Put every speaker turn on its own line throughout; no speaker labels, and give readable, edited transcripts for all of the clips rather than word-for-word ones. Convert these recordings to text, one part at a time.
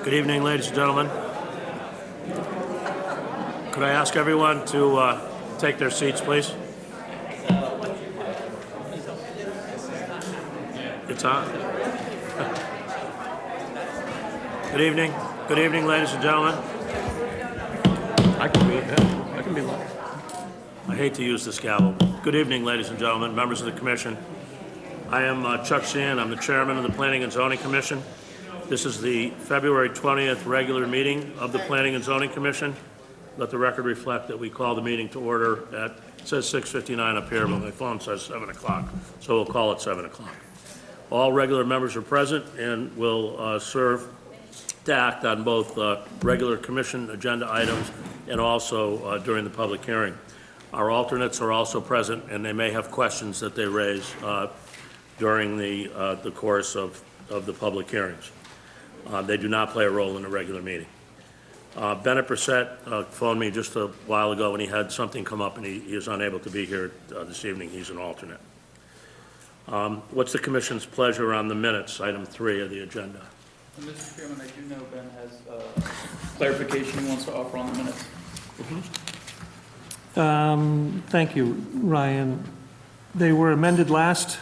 Good evening, ladies and gentlemen. Could I ask everyone to take their seats, please? It's on. Good evening. Good evening, ladies and gentlemen.
I can be loud.
I hate to use this gavel. Good evening, ladies and gentlemen, members of the commission. I am Chuck Sheehan. I'm the chairman of the Planning and Zoning Commission. This is the February 20th regular meeting of the Planning and Zoning Commission. Let the record reflect that we call the meeting to order at, it says 6:59 up here, but my phone says 7 o'clock, so we'll call it 7 o'clock. All regular members are present and will serve to act on both regular commission agenda items and also during the public hearing. Our alternates are also present, and they may have questions that they raise during the course of the public hearings. They do not play a role in a regular meeting. Bennett Brissett phoned me just a while ago when he had something come up, and he is unable to be here this evening. He's an alternate. What's the commission's pleasure on the minutes, item 3 of the agenda?
Mr. Chairman, I do know Ben has clarification he wants to offer on the minutes.
Thank you, Ryan. They were amended last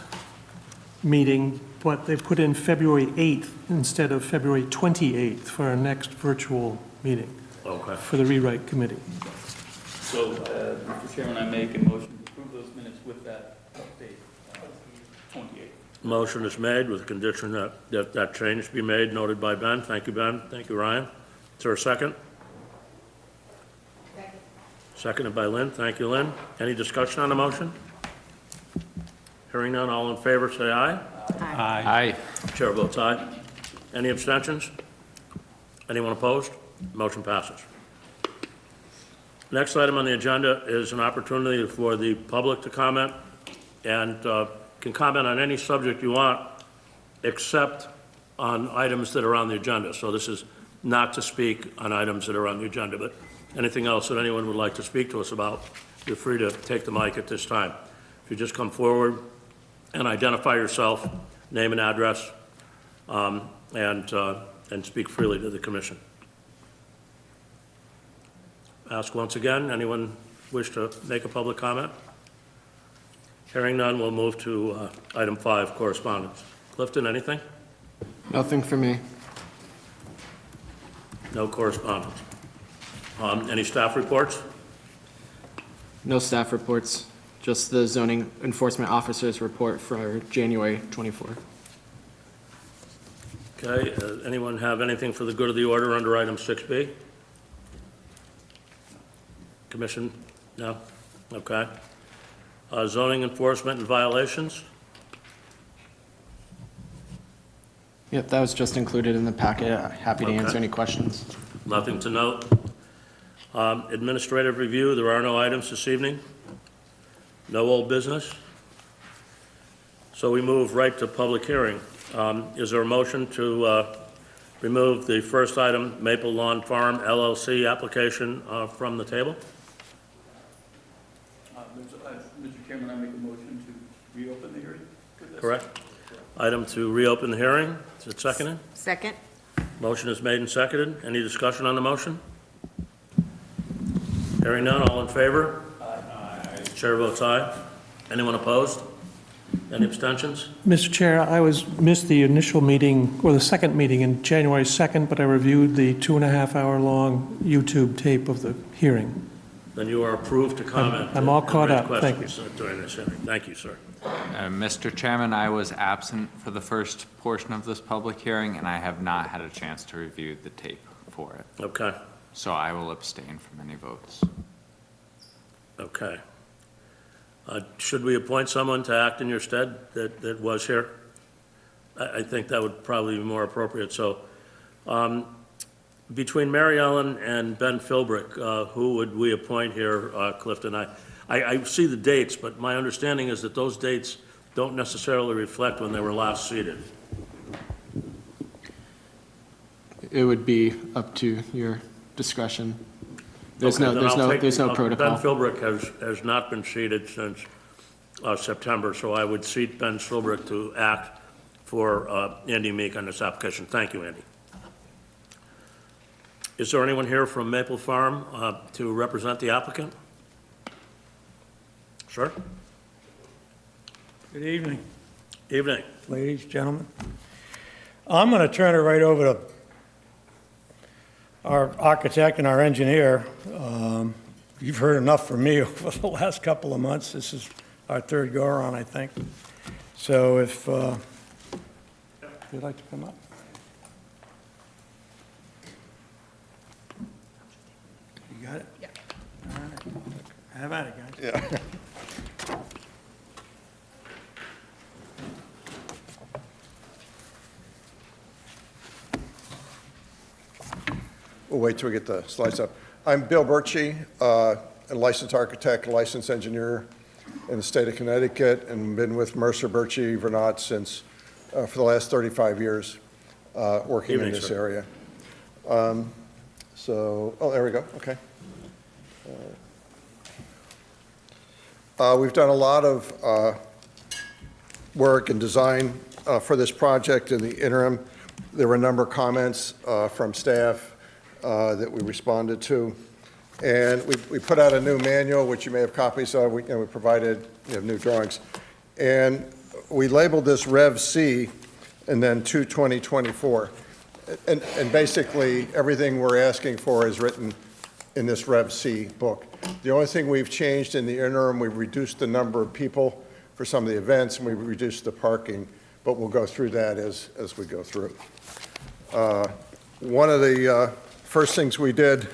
meeting, but they put in February 8th instead of February 28th for our next virtual meeting for the rewrite committee.
So, Mr. Chairman, I make a motion to approve those minutes with that update, 28.
Motion is made with the condition that change be made, noted by Ben. Thank you, Ben. Thank you, Ryan. Is there a second? Second. Seconded by Lynn. Thank you, Lynn. Any discussion on the motion? Hearing none, all in favor say aye.
Aye.
Chair votes aye. Any abstentions? Anyone opposed? Motion passes. Next item on the agenda is an opportunity for the public to comment, and can comment on any subject you want except on items that are on the agenda. So this is not to speak on items that are on the agenda, but anything else that anyone would like to speak to us about, you're free to take the mic at this time. If you just come forward and identify yourself, name and address, and speak freely to the commission. Ask once again, anyone wish to make a public comment? Hearing none, we'll move to item 5, correspondence. Clifton, anything?
Nothing for me.
No correspondence. Any staff reports?
No staff reports, just the zoning enforcement officer's report for January 24.
Okay, anyone have anything for the good of the order under item 6B? Commission? No? Okay. Zoning enforcement and violations?
Yep, that was just included in the packet. Happy to
Okay.
answer any questions.
Nothing to note. Administrative review, there are no items this evening. No old business. So we move right to public hearing. Is there a motion to remove the first item, Maple Lawn Farm LLC application from the table?
Mr. Chairman, I make a motion to reopen the hearing for this.
Correct. Item to reopen the hearing. Is it seconded?
Second.
Motion is made and seconded. Any discussion on the motion? Hearing none, all in favor? Aye. Chair votes aye. Anyone opposed? Any abstentions?
Mr. Chair, I missed the initial meeting, or the second meeting in January 2nd, but I reviewed the 2.5-hour long YouTube tape of the hearing.
Then you are approved to comment.
I'm all
and
caught
raise
up. Thank you.
questions during this hearing. Thank you, sir.
Mr. Chairman, I was absent for the first portion of this public hearing, and I have not had a chance to review the tape for it.
Okay.
So I will abstain from any votes.
Okay. Should we appoint someone to act in your stead that was here? I think that would probably be more appropriate. So between Mary Ellen and Ben Philbrick, who would we appoint here, Clifton? I see the dates, but my understanding is that those dates don't necessarily reflect when they were last seated.
It would be up to your discretion. There's
Okay,
no protocol.
Ben Philbrick has not been seated since September, so I would seat Ben Philbrick to act for Andy Meek on this application. Thank you, Andy. Is there anyone here from Maple Farm to represent the applicant? Sir?
Good evening,
Evening.
ladies, gentlemen. I'm going to turn it right over to our architect and our engineer. You've heard enough from me over the last couple of months. This is our third go-around, I think. So if you'd like to come up. You got it? Yeah. All right. Have at it, guys.
Yeah. We'll wait till we get the slides up. I'm Bill Birchie, a licensed architect, a licensed engineer in the state of Connecticut, and been with Mercer Birchie Vernot since, for the last 35 years, working in
Evening,
this
sir.
area. Oh, there we go, okay. We've done a lot of work and design for this project. In the interim, there were a number of comments from staff that we responded to. And we put out a new manual, which you may have copies of. We provided new drawings. And we labeled this Rev C and then 2/2024. And basically, everything we're asking for is written in this Rev C book. The only thing we've changed in the interim, we've reduced the number of people for some of the events, and we've reduced the parking, but we'll go through that as we go through. One of the first things we did,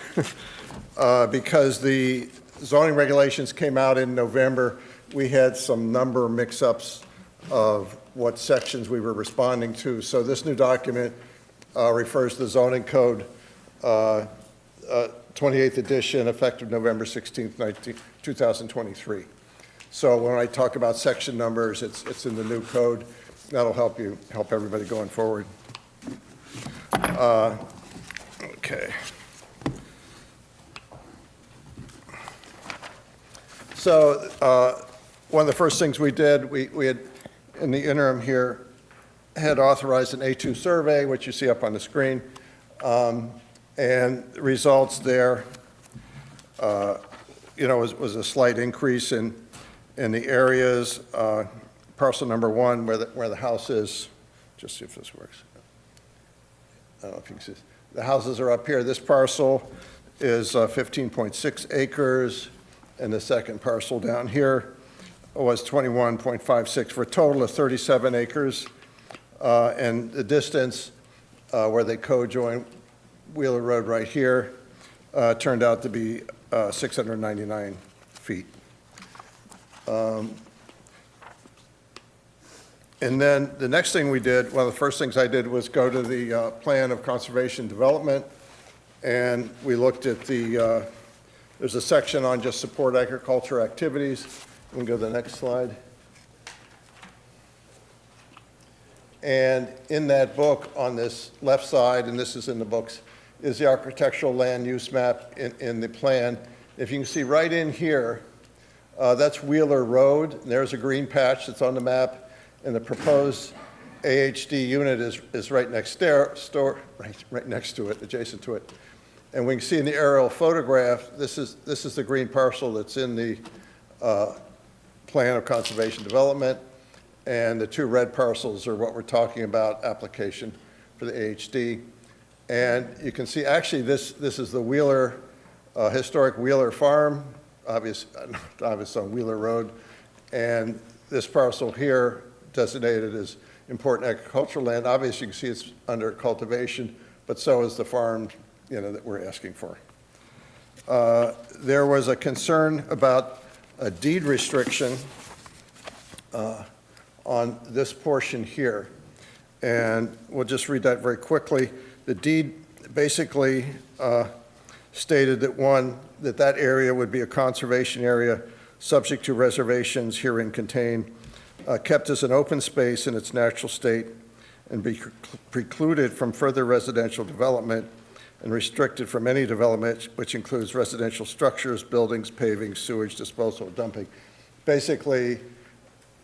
because the zoning regulations came out in November, we had some number mix-ups of what sections we were responding to. So this new document refers to the zoning code 28th edition, effective November 16th, 2023. So when I talk about section numbers, it's in the new code. That'll help everybody going forward. Okay. So one of the first things we did, we had, in the interim here, had authorized an A2 survey, which you see up on the screen. And the results there, was a slight increase in the areas. Parcel number 1, where the house is, just see if this works. I don't know if you can see. The houses are up here. This parcel is 15.6 acres, and the second parcel down here was 21.56 for a total of 37 acres. And the distance where they co-join Wheeler Road right here turned out to be 699 feet. And then the next thing we did, one of the first things I did was go to the plan of conservation development, and we looked at there's a section on just support agriculture activities. We can go to the next slide. And in that book, on this left side, and this is in the books, is the architectural land use map in the plan. If you can see right in here, that's Wheeler Road. And there's a green patch that's on the map, and the proposed AHD unit is right next right next to it, adjacent to it. And we can see in the aerial photograph, this is the green parcel that's in the plan of conservation development. And the 2 red parcels are what we're talking about, application for the AHD. And you can see, actually, this is the Wheeler, historic Wheeler Farm, obvious on Wheeler Road. And this parcel here, designated as important agricultural land, obviously you can see it's under cultivation, but so is the farm, that we're asking for. There was a concern about a deed restriction on this portion here. And we'll just read that very quickly. The deed basically stated that that area would be a conservation area subject to reservations herein contained, kept as an open space in its natural state, and be precluded from further residential development and restricted from any development which includes residential structures, buildings, paving, sewage, disposal, dumping. Basically,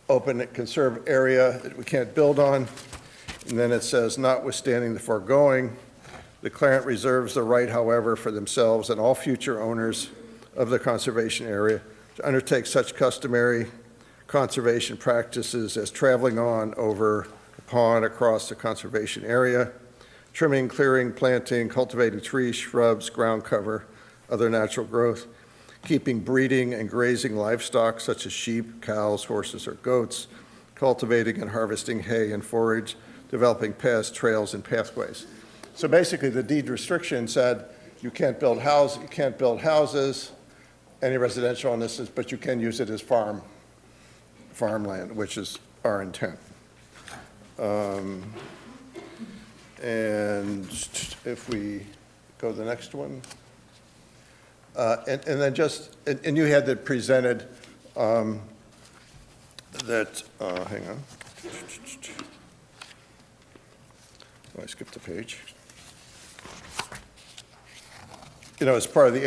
open conserved area that we can't build on. And then it says, notwithstanding the foregoing, The declarant reserves the right, however, for themselves and all future owners of the conservation area to undertake such customary conservation practices as traveling on, over a pond, across the conservation area, trimming, clearing, planting, cultivating trees, shrubs, ground cover, other natural growth, keeping, breeding, and grazing livestock such as sheep, cows, horses, or goats, cultivating and harvesting hay and forage, developing paths, trails, and pathways. So basically, the deed restriction said you can't build houses, any residential on this, but you can use it as farmland, which is our intent. And if we go to the next one. And then just, and you had that presented hang on. Oh, I skipped a page. You know, as part of the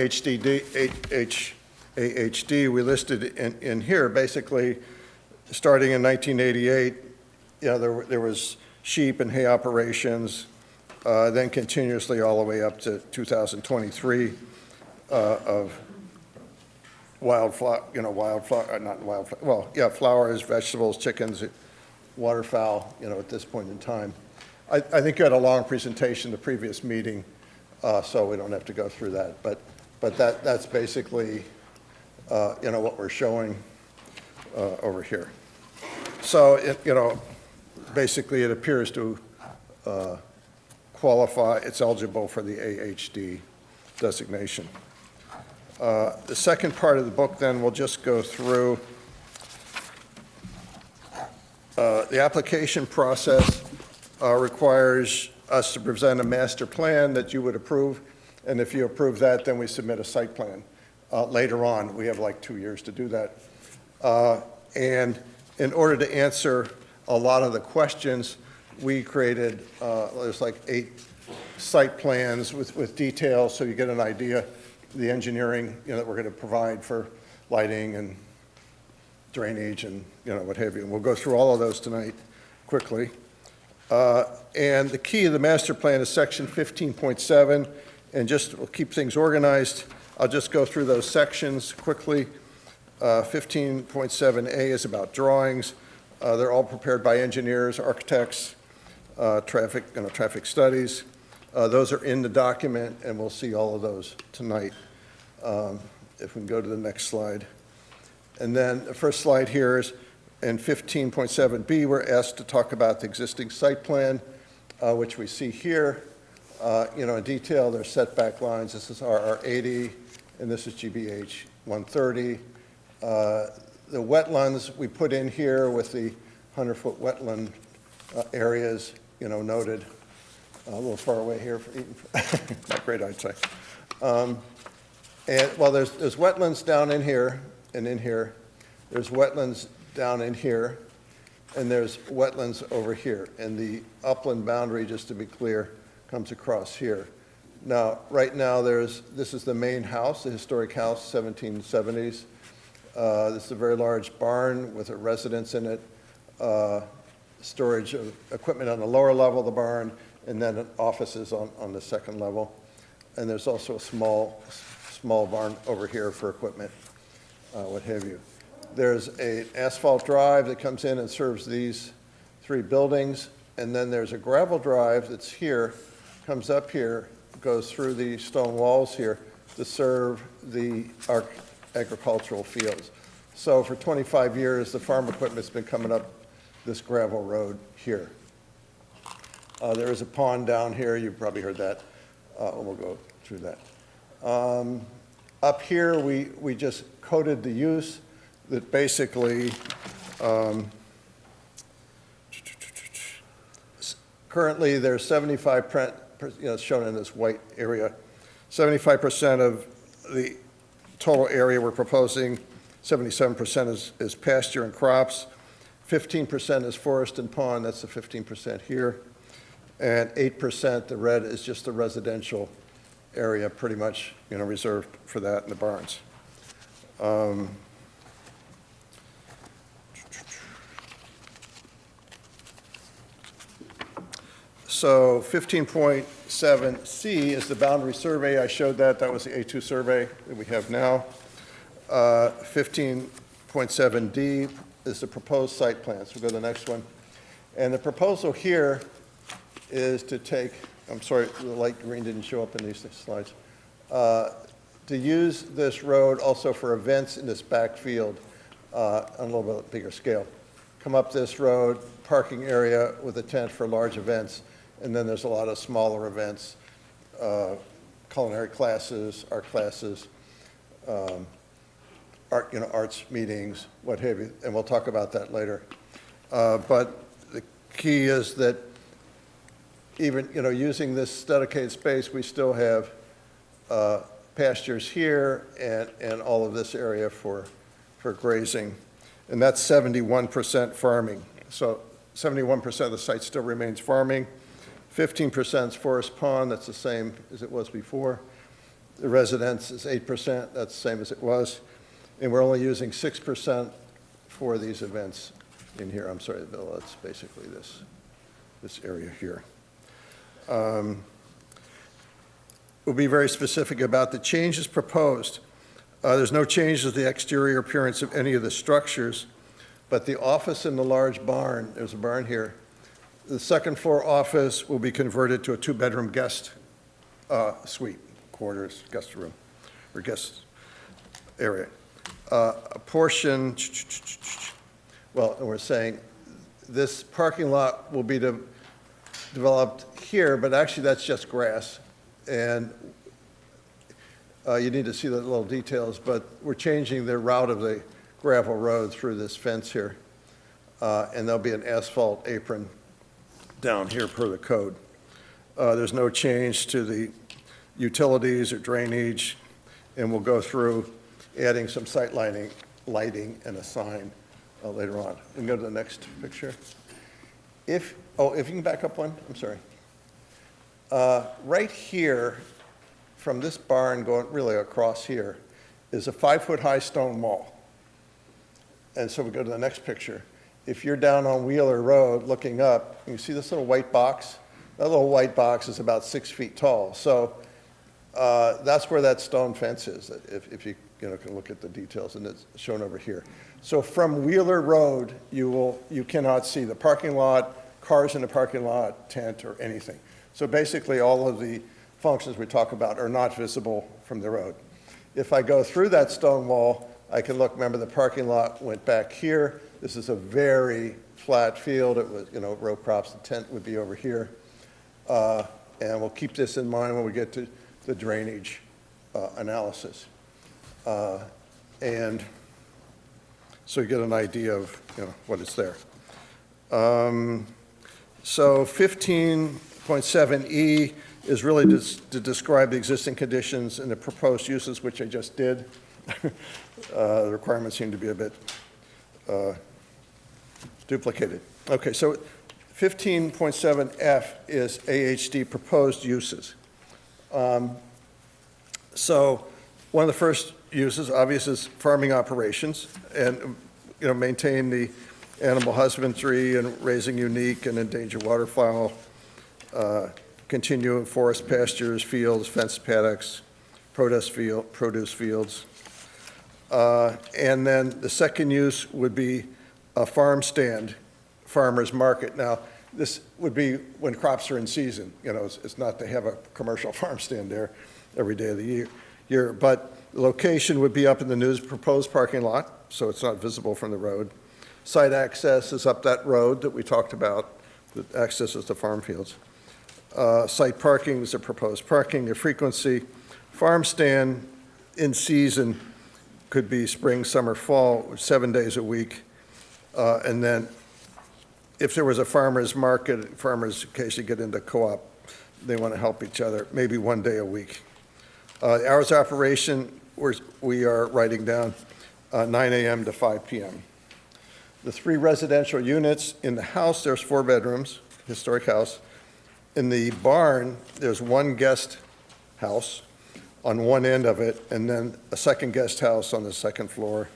AHD, we listed in here, basically, starting in 1988, you know, there was sheep and hay operations, then continuously all the way up to 2023 of flowers, vegetables, chickens, waterfowl, you know, at this point in time. I think you had a long presentation the previous meeting, so we don't have to go through that. But that's basically, you know, what we're showing over here. So, you know, basically it appears to qualify, it's eligible for the AHD designation. The second part of the book, then, we'll just go through the application process. Requires us to present a master plan that you would approve, and if you approve that, then we submit a site plan. Later on, we have like 2 years to do that. And in order to answer a lot of the questions, we created, there's like 8 site plans with details, so you get an idea the engineering, you know, that we're going to provide for lighting and drainage and, you know, what have you. And we'll go through all of those tonight quickly. And the key of the master plan is section 15.7, and just we'll keep things organized. I'll just go through those sections quickly. 15.7A is about drawings. They're all prepared by engineers, architects, traffic studies. Those are in the document, and we'll see all of those tonight. If we can go to the next slide. And then the first slide here is in 15.7B, we're asked to talk about the existing site plan, which we see here. You know, in detail, there's setback lines. This is RR 80, and this is GBH 130. The wetlands we put in here with the 100-foot wetland areas, you know, noted. A little far away here, not great eyesight. And well, there's wetlands down in here and in here. There's wetlands down in here, and there's wetlands over here. And the upland boundary, just to be clear, comes across here. Now, right now, this is the main house, the historic house, 1770s. This is a very large barn with a residence in it, storage of equipment on the lower level of the barn, and then offices on the second level. And there's also a small barn over here for equipment, what have you. There's an asphalt drive that comes in and serves these 3 buildings, and then there's a gravel drive that's here, comes up here, goes through the stone walls here to serve the agricultural fields. So for 25 years, the farm equipment's been coming up this gravel road here. There is a pond down here. You've probably heard that. We'll go through that. Up here, we just coded the use that basically currently there's 75%, you know, shown in this white area, 75% of the total area we're proposing, 77% is pasture and crops, 15% is forest and pond, that's the 15% here, and 8%, the red, is just the residential area, pretty much, you know, reserved for that in the barns. So 15.7 2329ZC is the boundary survey. I showed that. That was the A2 survey that we have now. 15.7D is the proposed site plan. So we'll go to the next one. And the proposal here is to take, I'm sorry, the light green didn't show up in these slides, to use this road also for events in this back field on a little bit bigger scale. Come up this road, parking area with a tent for large events, and then there's a lot of smaller events, culinary classes, art classes, arts meetings, what have you, and we'll talk about that later. But the key is that even, using this dedicated space, we still have pastures here and all of this area for grazing. And that's 71% farming. So 71% of the site still remains farming. 15% is forest pond, that's the same as it was before. The residence is 8%, that's the same as it was. And we're only using 6% for these events in here. I'm sorry, Bill, that's basically this area here. We'll be very specific about the changes proposed. There's no change to the exterior appearance of any of the structures, but the office in the large barn, there's a barn here, the second floor office will be converted to a 2-bedroom guest suite, quarters, guest room, or guest area. A portion, well, we're saying this parking lot will be developed here, but actually that's just grass. And you need to see the little details, but we're changing the route of the gravel road through this fence here. And there'll be an asphalt apron down here per the code. There's no change to the utilities or drainage, and we'll go through adding some site lighting and a sign later on. We can go to the next picture. If you can back up one, I'm sorry. Right here, from this barn going really across here, is a 5-foot-high stone wall. And so we go to the next picture. If you're down on Wheeler Road looking up, you see this little white box? That little white box is about 6 feet tall. So that's where that stone fence is, if you can look at the details, and it's shown over here. So from Wheeler Road, you cannot see the parking lot, cars in the parking lot, tent, or anything. So basically, all of the functions we talk about are not visible from the road. If I go through that stone wall, I can look, remember the parking lot went back here. This is a very flat field. It was, row crops, the tent would be over here. And we'll keep this in mind when we get to the drainage analysis. And so you get an idea of, what is there. So 15.7E is really to describe the existing conditions and the proposed uses, which I just did. The requirements seem to be a bit duplicated. Okay, so 15.7F is AHD proposed uses. So one of the first uses, obviously, is farming operations, and maintain the animal husbandry and raising unique and endangered waterfowl, continue in forest pastures, fields, fenced paddocks, produce fields. And then the second use would be a farm stand, farmer's market. Now, this would be when crops are in season. It's not to have a commercial farm stand there every day of the year. But the location would be up in the new proposed parking lot, so it's not visible from the road. Site access is up that road that we talked about, that accesses the farm fields. Site parking is the proposed parking, the frequency. Farm stand in season could be spring, summer, fall, 7 days a week. And then if there was a farmer's market, farmers occasionally get into co-op, they want to help each other, maybe 1 day a week. Hours of operation, we are writing down 9 a.m. to 5 p.m. The 3 residential units in the house, there's 4 bedrooms, historic house. In the barn, there's 1 guest house on one end of it, and then a second guest house on the second floor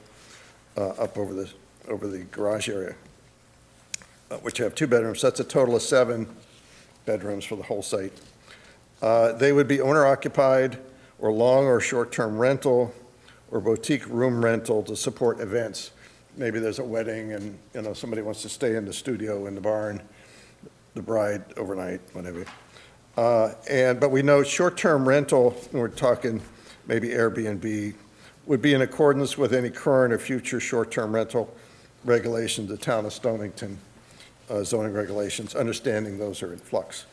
up over the garage area, which have 2 bedrooms. That's a total of 7 bedrooms for the whole site. They would be owner-occupied or long or short-term rental or boutique room rental to support events. Maybe there's a wedding and, somebody wants to stay in the studio in the barn, the bride overnight, whatever. But we know short-term rental, and we're talking maybe Airbnb, would be in accordance with any current or future short-term rental regulations, the town of Stonington zoning regulations, understanding those are in flux.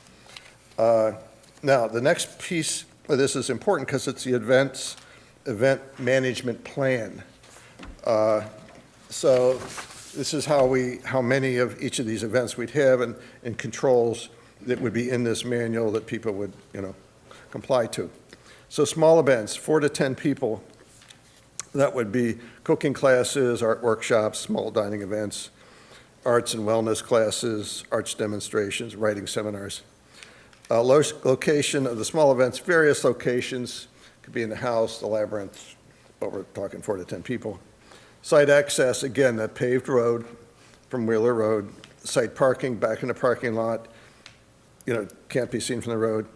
Now, the next piece of this is important because it's the event management plan. So this is how many of each of these events we'd have and controls that would be in this manual that people would, comply to. So small events, 4 to 10 people, that would be cooking classes, art workshops, small dining events, arts and wellness classes, arts demonstrations, writing seminars. Location of the small events, various locations, could be in the house, the labyrinth, but we're talking 4 to 10 people. Site access, again, that paved road from Wheeler Road. Site parking, back in the parking lot, can't be seen from the road.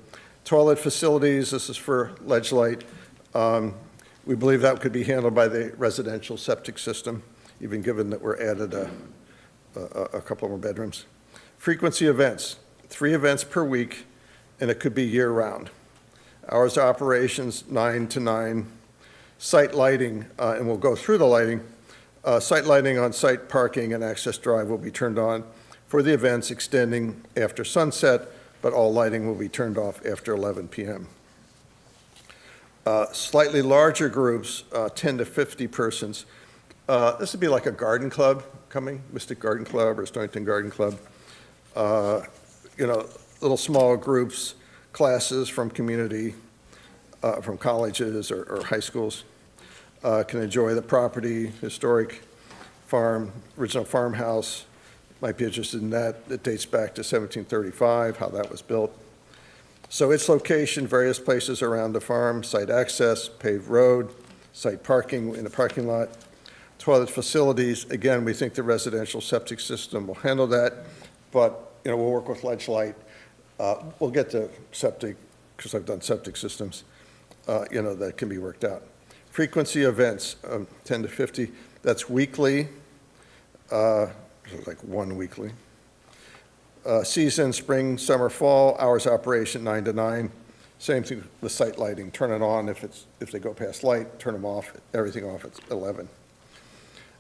Toilet facilities, this is for Ledge Light. We believe that could be handled by the residential septic system, even given that we're added a couple more bedrooms. Frequency events, 3 events per week, and it could be year-round. Hours of operations, 9 to 9. Site lighting, and we'll go through the lighting. Site lighting on site parking and access drive will be turned on for the events extending after sunset, but all lighting will be turned off after 11 p.m. Slightly larger groups, 10 to 50 persons. This would be like a garden club coming, Mystic Garden Club or Stonington Garden Club. Little small groups, classes from community, from colleges or high schools, can enjoy the property, historic farm, original farmhouse, might be interested in that. It dates back to 1735, how that was built. So its location, various places around the farm, site access, paved road, site parking in the parking lot, toilet facilities. Again, we think the residential septic system will handle that, but we'll work with Ledge Light. We'll get to septic, because I've done septic systems, that can be worked out. Frequency events, 10 to 50, that's weekly, like 1 weekly. Season, spring, summer, fall, hours operation 9 to 9. Same thing with site lighting, turn it on if they go past light, turn them off, everything off at 11.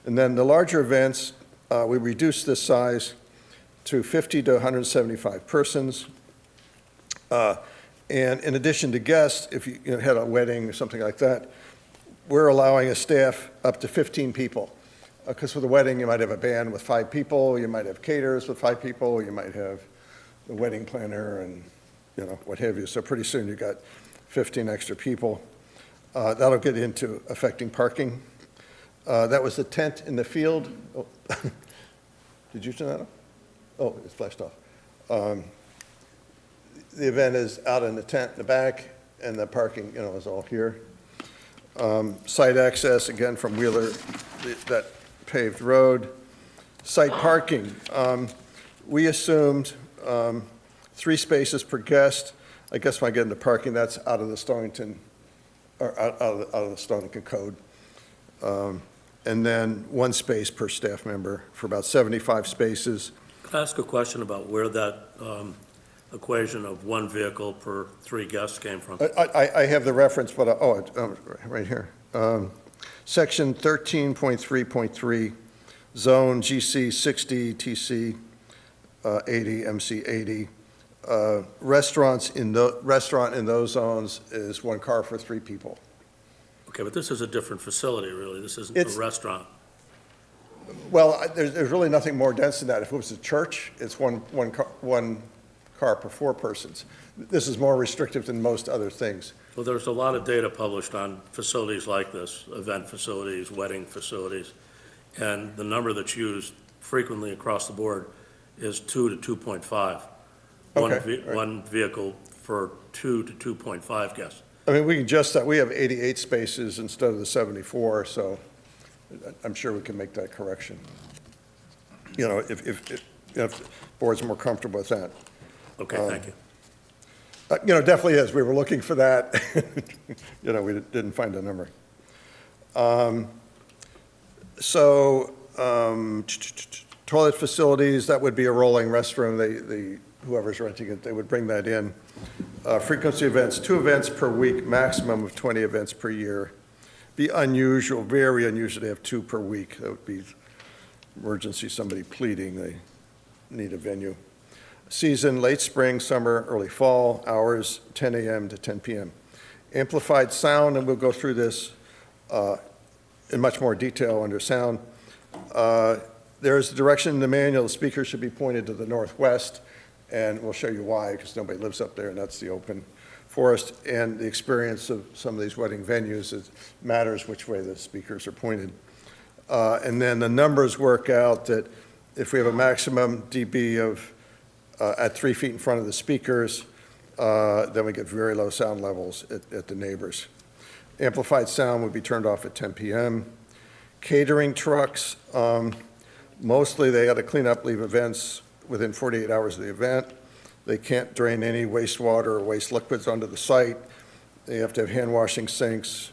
And then the larger events, we reduce this size to 50 to 175 persons. And in addition to guests, if you had a wedding or something like that, we're allowing a staff up to 15 people. Because with a wedding, you might have a band with 5 people, you might have caterers with 5 people, you might have the wedding planner and, what have you. So pretty soon you got 15 extra people. That'll get into affecting parking. That was the tent in the field. Oh. Did you turn that off? Oh, it's flashed off. The event is out in the tent in the back, and the parking, is all here. Site access, again, from Wheeler, that paved road. Site parking, we assumed 3 spaces per guest. I guess when I get into parking, that's out of the Stonington, or out of the Stonington code. And then 1 space per staff member for about 75 spaces.
Can I ask a question about where that equation of 1 vehicle per 3 guests came from?
I have the reference, but, right here. Section 13.3.3, zone GC 60, TC 80, MC 80. Restaurant in those zones is 1 car for 3 people.
Okay, but this is a different facility, really. This isn't a restaurant.
Well, there's really nothing more dense than that. If it was a church, it's one car per 4 persons. This is more restrictive than most other things.
Well, there's a lot of data published on facilities like this, event facilities, wedding facilities, and the number that's used frequently across the board is 2 to 2.5.
Okay,
One vehicle for 2 to 2.5 guests.
I mean, we can adjust that. We have 88 spaces instead of the 74, so I'm sure we can make that correction. If the board's more comfortable with that.
Okay, thank you.
Definitely is. We were looking for that. We didn't find a number. Toilet facilities, that would be a rolling restroom. Whoever's renting it, they would bring that in. Frequency events, 2 events per week, maximum of 20 events per year. Be unusual, very unusual to have 2 per week. That would be emergency, somebody pleading, they need a venue. Season, late spring, summer, early fall, hours 10 a.m. to 10 p.m. Amplified sound, and we'll go through this in much more detail under sound. There's the direction in the manual, the speaker should be pointed to the northwest, and we'll show you why, because nobody lives up there, and that's the open forest. And the experience of some of these wedding venues, it matters which way the speakers are pointed. And then the numbers work out that if we have a maximum dB of at 3 feet in front of the speakers, then we get very low sound levels at the neighbors. Amplified sound would be turned off at 10 p.m. Catering trucks, mostly they got to clean up, leave events within 48 hours of the event. They can't drain any wastewater or waste liquids onto the site. They have to have hand washing sinks,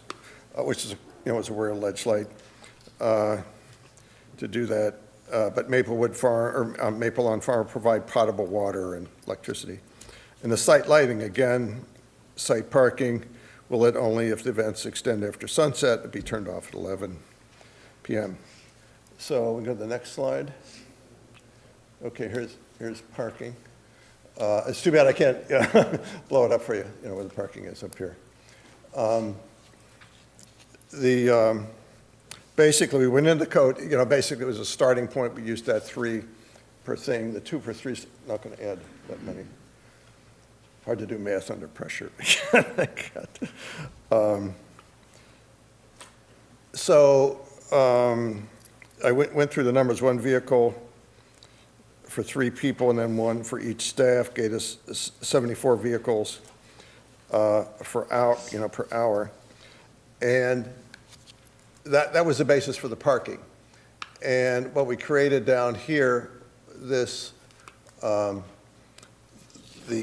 which is, is a real ledge light to do that. But Maple Lawn Farm provide potable water and electricity. And the site lighting, again, site parking will lit only if the events extend after sunset. It'll be turned off at 11 p.m. So we go to the next slide. Okay, here's parking. It's too bad I can't blow it up for you, where the parking is up here. Basically, we went into the code, basically it was a starting point. We used that 3 per thing. The 2 per 3 is not going to add that many. Hard to do math under pressure. I went through the numbers. 1 vehicle for 3 people, and then 1 for each staff, gave us 74 vehicles per hour. And that was the basis for the parking. And what we created down here, the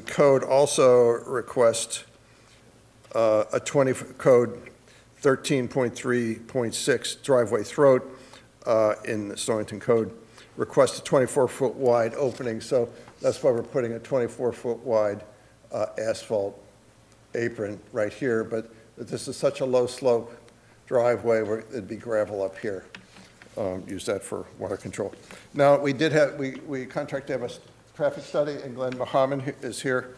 code also requests a code 13.3.6 driveway throat in the Stonington code requests a 24-foot wide opening. So that's why we're putting a 24-foot wide asphalt apron right here. But this is such a low slope driveway where it'd be gravel up here. Use that for water control. Now, we contract to have a traffic study, and Glenn Mohammed is here.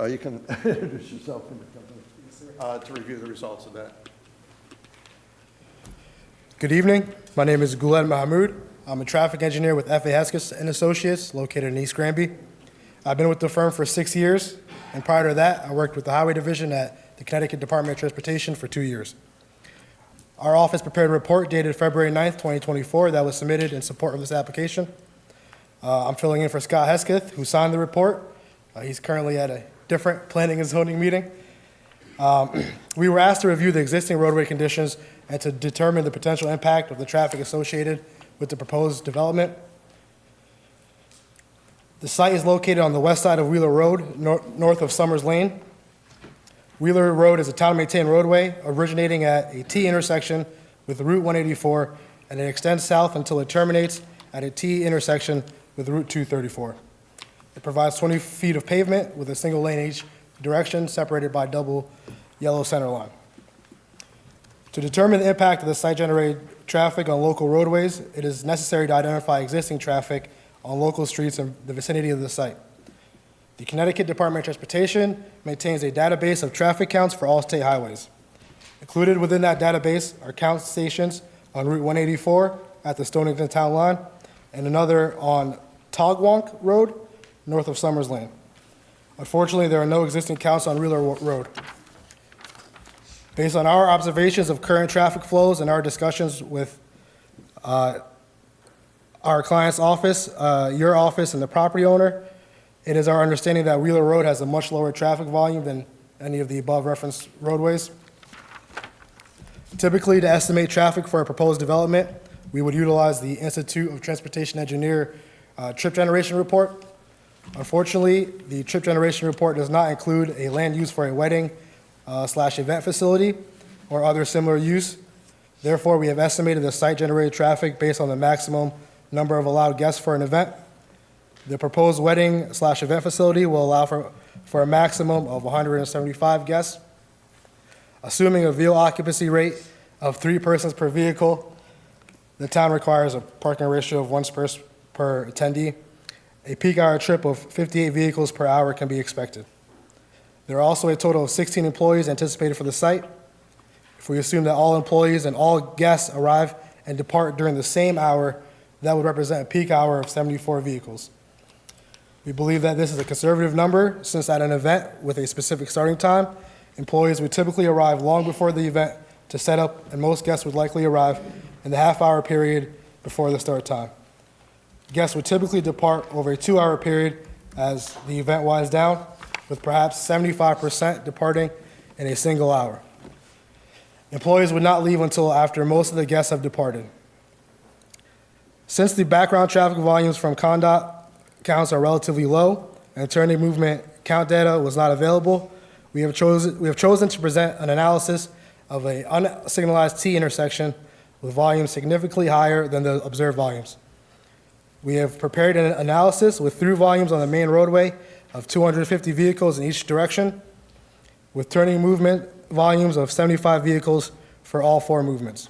You can introduce yourself in the company to review the results of that.
Good evening. My name is Guled Mahmoud. I'm a traffic engineer with F.A. Hesketh & Associates, located in East Granby. I've been with the firm for 6 years, and prior to that, I worked with the Highway Division at the Connecticut Department of Transportation for 2 years. Our office prepared a report dated February 9th, 2024 that was submitted in support of this application. I'm filling in for Scott Hesketh, who signed the report. He's currently at a different planning and zoning meeting. We were asked to review the existing roadway conditions and to determine the potential impact of the traffic associated with the proposed development. The site is located on the west side of Wheeler Road, north of Summers Lane. Wheeler Road is a town-maintained roadway originating at a T intersection with Route 184, and it extends south until it terminates at a T intersection with Route 234. It provides 20 feet of pavement with a single lane each direction, separated by double yellow center line. To determine the impact of the site-generated traffic on local roadways, it is necessary to identify existing traffic on local streets in the vicinity of the site. The Connecticut Department of Transportation maintains a database of traffic counts for all state highways. Included within that database are count stations on Route 184 at the Stonington town line and another on Togwonk Road, north of Summers Lane. Unfortunately, there are no existing counts on Wheeler Road. Based on our observations of current traffic flows and our discussions with our client's office, your office, and the property owner, it is our understanding that Wheeler Road has a much lower traffic volume than any of the above referenced roadways. Typically, to estimate traffic for a proposed development, we would utilize the Institute of Transportation Engineer trip generation report. Unfortunately, the trip generation report does not include a land use for a wedding slash event facility or other similar use. Therefore, we have estimated the site-generated traffic based on the maximum number of allowed guests for an event. The proposed wedding slash event facility will allow for a maximum of 175 guests. Assuming a vehicle occupancy rate of 3 persons per vehicle, the town requires a parking ratio of 1 person per attendee. A peak hour trip of 58 vehicles per hour can be expected. There are also a total of 16 employees anticipated for the site. If we assume that all employees and all guests arrive and depart during the same hour, that would represent a peak hour of 74 vehicles. We believe that this is a conservative number, since at an event with a specific starting time, employees would typically arrive long before the event to set up, and most guests would likely arrive in the half-hour period before the start time. Guests would typically depart over a 2-hour period as the event winds down, with perhaps 75% departing in a single hour. Employees would not leave until after most of the guests have departed. Since the background traffic volumes from CONDOT counts are relatively low and turning movement count data was not available, we have chosen to present an analysis of an unsignalized T intersection with volumes significantly higher than the observed volumes. We have prepared an analysis with through volumes on the main roadway of 250 vehicles in each direction, with turning movement volumes of 75 vehicles for all 4 movements.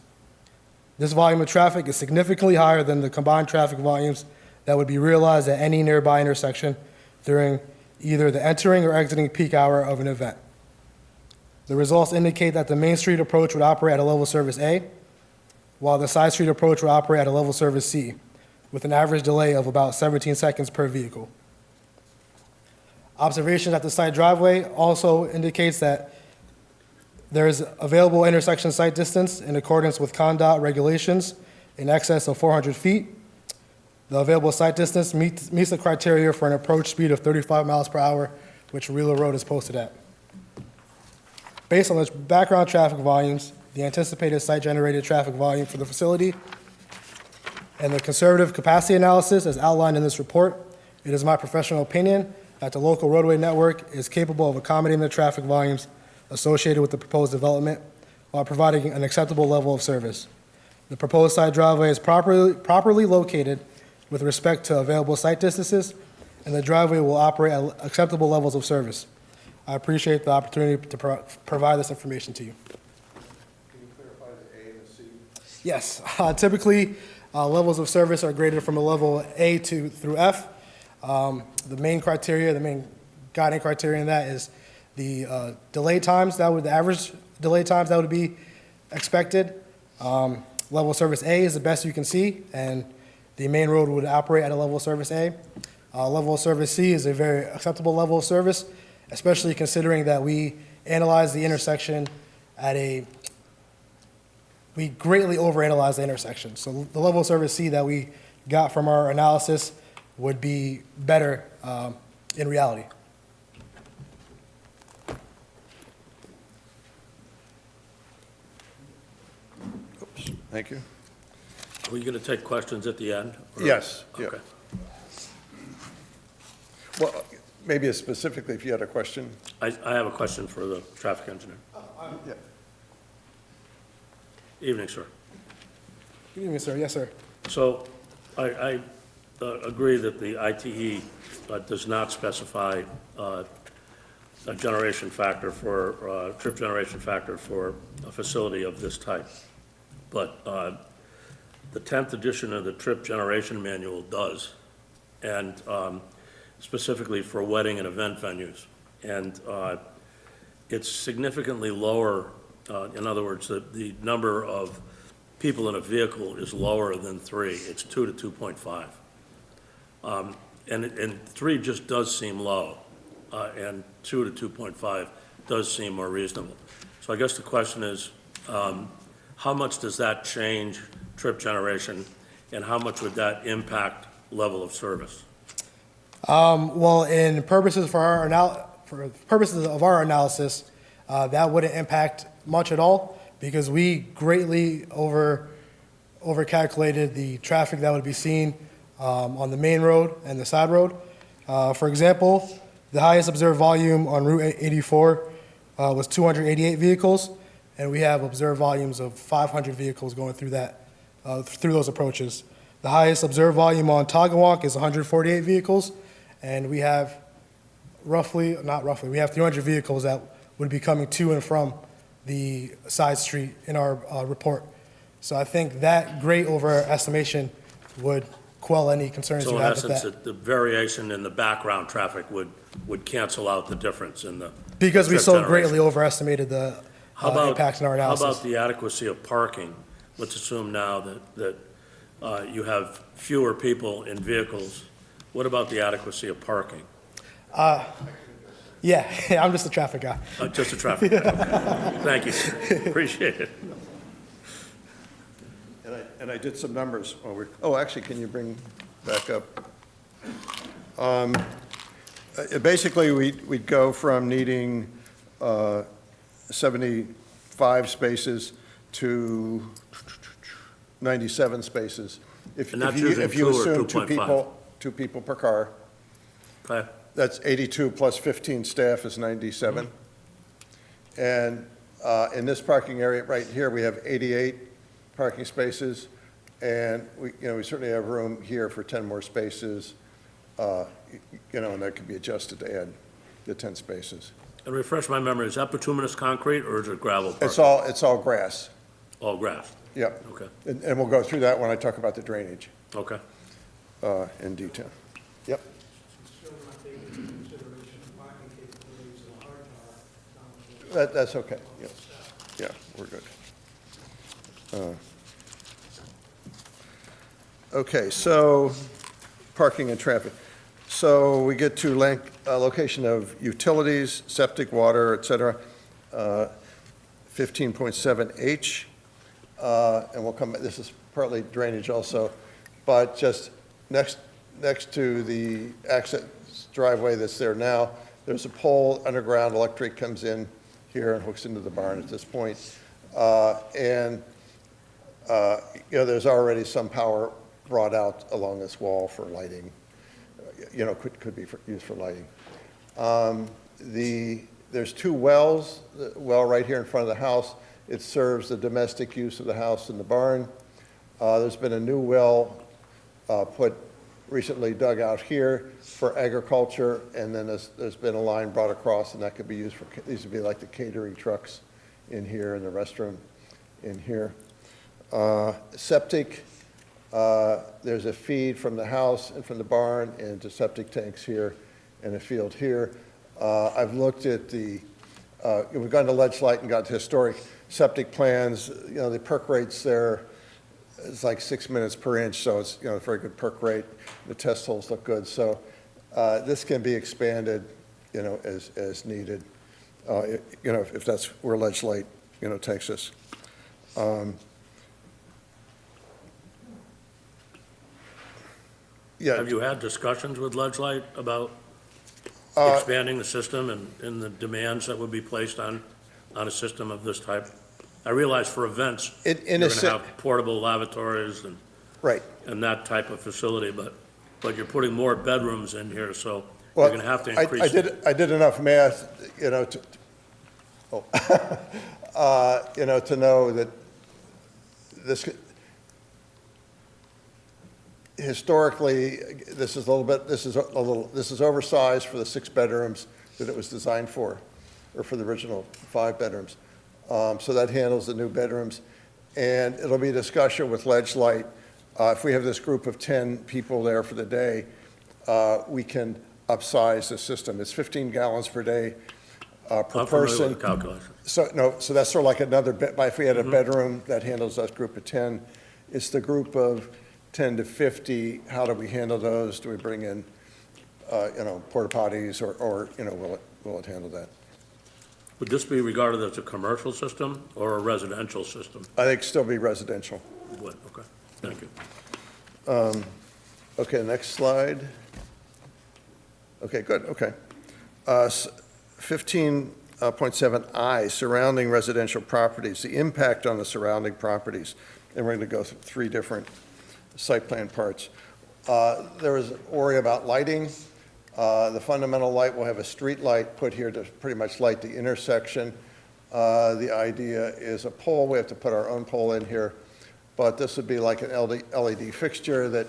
This volume of traffic is significantly higher than the combined traffic volumes that would be realized at any nearby intersection during either the entering or exiting peak hour of an event. The results indicate that the Main Street approach would operate at a level service A, while the side street approach would operate at a level service C, with an average delay of about 17 seconds per vehicle. Observations at the site driveway also indicates that there is available intersection site distance in accordance with CONDOT regulations in excess of 400 feet. The available site distance meets the criteria for an approach speed of 35 miles per hour, which Wheeler Road is posted at. Based on the background traffic volumes, the anticipated site-generated traffic volume for the facility, and the conservative capacity analysis as outlined in this report, it is my professional opinion that the local roadway network is capable of accommodating the traffic volumes associated with the proposed development while providing an acceptable level of service. The proposed side driveway is properly located with respect to available site distances, and the driveway will operate at acceptable levels of service. I appreciate the opportunity to provide this information to you.
Can you clarify the A and the C?
Yes, typically levels of service are graded from a level A through F. The main criteria, the main guiding criteria in that is the delay times, the average delay times that would be expected. Level of service A is the best you can see, and the main road would operate at a level of service A. Level of service C is a very acceptable level of service, especially considering that we analyzed the intersection we greatly overanalyzed the intersection. So the level of service C that we got from our analysis would be better in reality.
Oops, thank you.
Are we going to take questions at the end? or-
Yes, yeah.
Okay.
Well, maybe specifically if you had a question.
I have a question for the traffic engineer.
Yeah.
Evening, sir.
Good evening, sir. Yes, sir.
So I agree that the ITE does not specify a generation factor for, trip generation factor for a facility of this type. But the 10th edition of the trip generation manual does, and specifically for wedding and event venues. And it's significantly lower. In other words, the number of people in a vehicle is lower than 3. It's 2 to 2.5. And 3 just does seem low, and 2 to 2.5 does seem more reasonable. So I guess the question is, how much does that change trip generation, and how much would that impact level of service?
Well, in purposes of our analysis, that wouldn't impact much at all, because we greatly overcalculated the traffic that would be seen on the main road and the side road. For example, the highest observed volume on Route 84 was 288 vehicles, and we have observed volumes of 500 vehicles going through through those approaches. The highest observed volume on Tagawalk is 148 vehicles, and we have we have 300 vehicles that would be coming to and from the side street in our report. So I think that great overestimation would quell any concerns
So
you
in
have with
essence,
that.
the variation in the background traffic would cancel out the difference in the.
Because we
trip
so
generation.
greatly overestimated the impacts in our
How
analysis.
about the adequacy of parking? Let's assume now that you have fewer people in vehicles. What about the adequacy of parking?
Yeah, I'm just a traffic guy.
Just the traffic. Okay. Thank you. Appreciate it.
And I did some numbers while actually, can you bring back up? Basically, we'd go from needing 75 spaces to 97 spaces.
And that's using
If you
2 or
assume
2.5?
two people per car,
Okay.
that's 82 plus 15 staff is 97. And in this parking area right here, we have 88 parking spaces, and we certainly have room here for 10 more spaces, and that could be adjusted to add the 10 spaces.
And refresh my memory, is that bituminous concrete or is it gravel parking?
It's all grass,
All grass?
yep.
Okay,
And we'll go through that when I talk about the drainage
okay.
in detail. Yep. That's okay, yeah, we're good. Okay, so parking and traffic. So we get to location of utilities, septic, water, et cetera, 15.7H, and we'll come, this is partly drainage also, but just next to the access driveway that's there now, there's a pole, underground electric comes in here and hooks into the barn at this point. There's already some power brought out along this wall for lighting, could be used for lighting. There's 2 wells, the well right here in front of the house. It serves the domestic use of the house and the barn. There's been a new well recently dug out here for agriculture, and then there's been a line brought across, and that could be used for, these would be like the catering trucks in here and the restroom in here. Septic, there's a feed from the house and from the barn into septic tanks here and a field here. I've looked at we've gone to Ledgelight and got to historic septic plans. The perk rates there, it's like 6 minutes per inch, so it's, a very good perk rate. The test holes look good. So this can be expanded, as needed, if that's where Ledgelight, takes us. Yeah.
Have you had discussions with Ledgelight about expanding the system and the demands that would be placed on a system of this type? I realize for events, you're going to have portable lavatories
Right.
and that type of facility, but you're putting more bedrooms in here, so you're going to have to increase.
I did enough math, to know that this, historically, this is oversized for the 6 bedrooms that it was designed for, or for the original 5 bedrooms. So that handles the new bedrooms. And it'll be a discussion with Ledgelight. If we have this group of 10 people there for the day, we can upsize the system. It's 15 gallons per day per
I'm familiar
person.
with the calculation.
So that's sort of like another bit. If we had a bedroom that handles that group of 10, it's the group of 10 to 50. How do we handle those? Do we bring in, porta potties, or will it handle that?
Would this be regarded as a commercial system or a residential system?
I think still be residential.
It would, okay, thank you.
Okay, next slide. Okay, good, okay. 15.7I, surrounding residential properties, the impact on the surrounding properties. And we're going to go through 3 different site plan parts. There was a worry about lighting. The fundamental light will have a street light put here to pretty much light the intersection. The idea is a pole. We have to put our own pole in here, but this would be like an LED fixture that,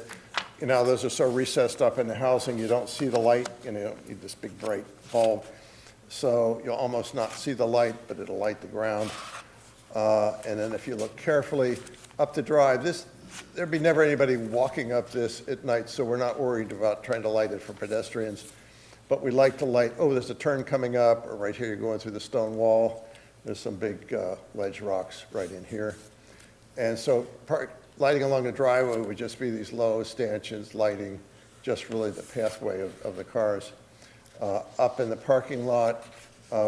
you know, those are so recessed up in the housing, you don't see the light, you know, you don't need this big bright bulb. So you'll almost not see the light, but it'll light the ground. And then if you look carefully up the drive, there'd be never anybody walking up this at night, so we're not worried about trying to light it for pedestrians. But we like to light, oh, there's a turn coming up, or right here you're going through the stone wall. There's some big ledge rocks right in here. And so lighting along the driveway would just be these low stanchions lighting just really the pathway of the cars. Up in the parking lot,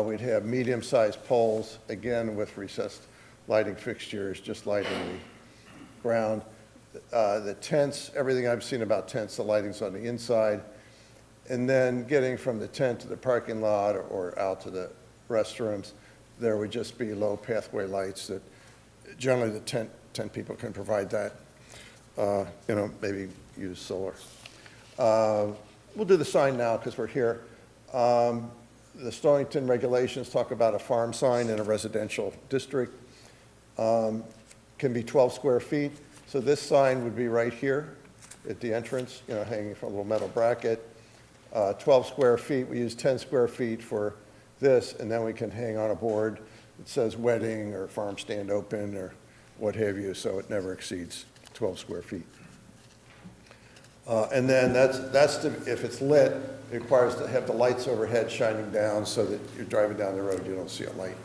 we'd have medium-sized poles, again with recessed lighting fixtures, just lighting the ground. The tents, everything I've seen about tents, the lighting's on the inside. And then getting from the tent to the parking lot or out to the restrooms, there would just be low pathway lights that generally the tent people can provide that. You know, maybe use solar. We'll do the sign now because we're here. The Stonington regulations talk about a farm sign in a residential district. Can be 12 square feet. So this sign would be right here at the entrance, you know, hanging from a little metal bracket. 12 square feet, we use 10 square feet for this, and then we can hang on a board that says wedding or farm stand open or what have you, so it never exceeds 12 square feet. And then if it's lit, it requires to have the lights overhead shining down so that you're driving down the road, you don't see a light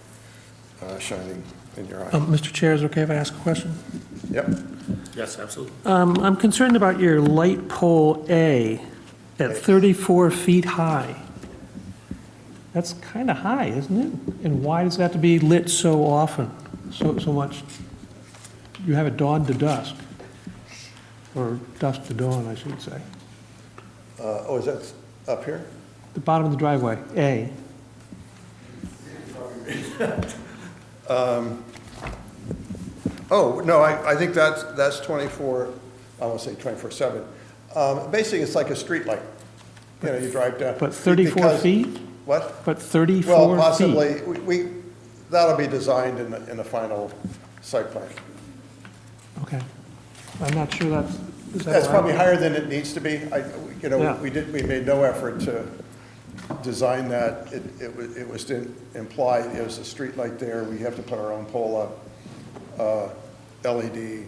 shining in your eye.
Mr. Chair, is it okay if I ask a question?
Yep.
Yes, absolutely.
I'm concerned about your light pole A at 34 feet high. That's kind of high, isn't it? And why does it have to be lit so often, so much? You have it dawn to dusk, or dusk to dawn, I should say.
Oh, is that up here?
The bottom of the driveway, A.
Oh, no, I think that's 24, I won't say 24/7. Basically, it's like a street light. You know, you drive down.
But 34 feet?
What?
But 34
Well,
feet?
possibly, that'll be designed in the final site plan.
Okay. I'm not sure is that
That's
right?
probably higher than it needs to be. You know,
Yeah.
we made no effort to design that. It was to imply it was a street light there. We have to put our own pole up, LED.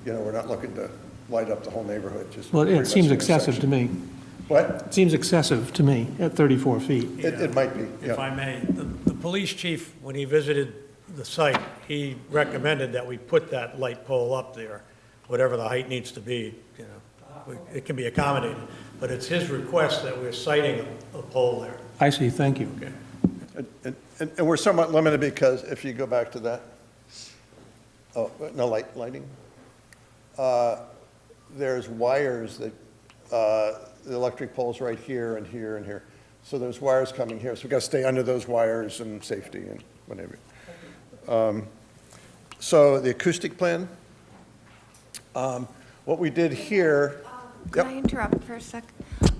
You know, we're not looking to light up the whole neighborhood, just.
Well,
pretty
it
much
seems
the
excessive to
intersection.
me.
What?
It seems excessive to me at 34 feet.
It might be,
If
yeah.
I may, the police chief, when he visited the site, he recommended that we put that light pole up there, whatever the height needs to be, you know. It can be accommodated, but it's his request that we're siting a pole there.
I see, thank you.
Okay.
And we're somewhat limited because if you go back to that, oh, no lighting. There's wires that, the electric poles right here and here and here. So there's wires coming here, so we've got to stay under those wires and safety and whatever. So the acoustic plan, what we did here.
Could
Yep.
I interrupt for a sec?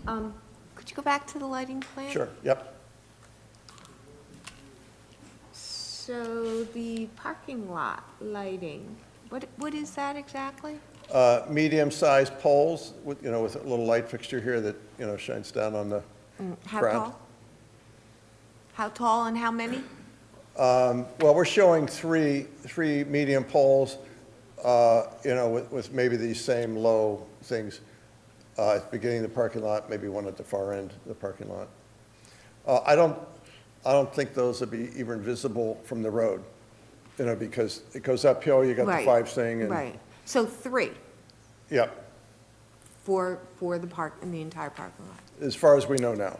Could you go back to the lighting plan?
Sure, yep.
So the parking lot lighting, what is that exactly?
Medium-sized poles with, you know, with a little light fixture here that, you know, shines down on the
How
ground.
tall? How tall and how many?
Well, we're showing three medium poles, you know, with maybe these same low things at the beginning of the parking lot, maybe one at the far end of the parking lot. I don't think those would be even visible from the road, you know, because it goes uphill, you got the
Right,
5 thing, and,
Right, so 3
yeah,
for the park, in the entire parking lot?
as far as we know now.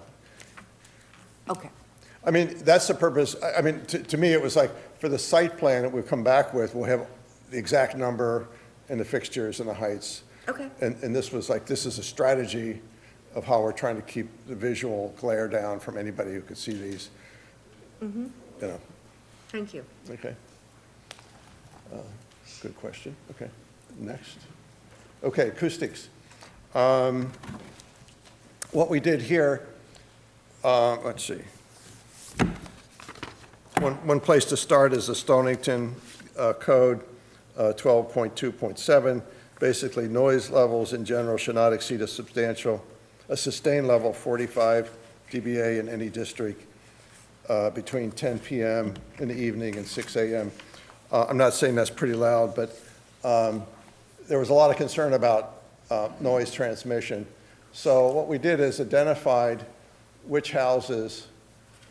Okay,
I mean, that's the purpose. I mean, to me, it was like, for the site plan that we'll come back with, we'll have the exact number and the fixtures and the heights.
okay.
And this was like, this is a strategy of how we're trying to keep the visual glare down from anybody who could see these. You know,
Thank you.
okay. Good question. Okay, next. Okay, acoustics. what we did here, let's see. One place to start is the Stonington Code 12.2.7. Basically, noise levels in general should not exceed a sustained level of 45 dBA in any district between 10 p.m. in the evening and 6 a.m. I'm not saying that's pretty loud, but there was a lot of concern about noise transmission. So what we did is identified which houses,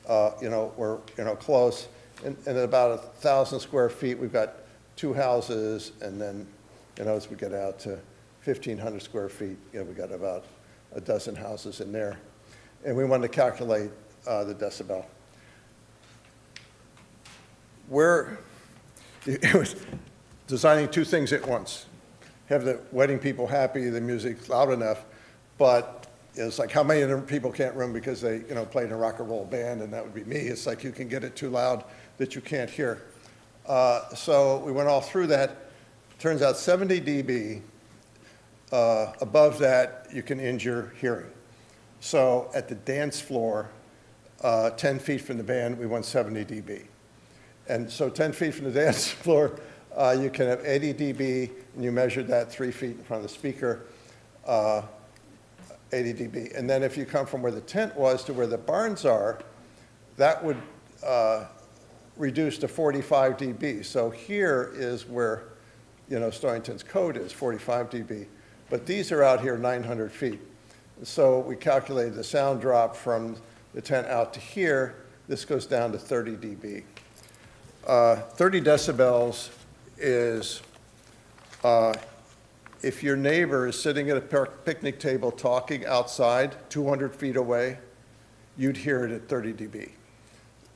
were, close. And at about 1,000 square feet, we've got 2 houses, and then, as we get out to 1,500 square feet, we've got about a dozen houses in there. And we wanted to calculate the decibel. It was designing 2 things at once. Have the wedding people happy, the music's loud enough, but it's like how many people can't room because they, played in a rock and roll band, and that would be me. It's like you can get it too loud that you can't hear. So we went all through that. Turns out 70 dB, above that, you can injure hearing. So at the dance floor, 10 feet from the band, we want 70 dB. And so 10 feet from the dance floor, you can have 80 dB, and you measured that 3 feet in front of the speaker, 80 dB. And then if you come from where the tent was to where the barns are, that would reduce to 45 dB. So here is where, Stonington's code is, 45 dB. But these are out here 900 feet. So we calculated the sound drop from the tent out to here. This goes down to 30 dB. 30 decibels is if your neighbor is sitting at a picnic table talking outside 200 feet away, you'd hear it at 30 dB.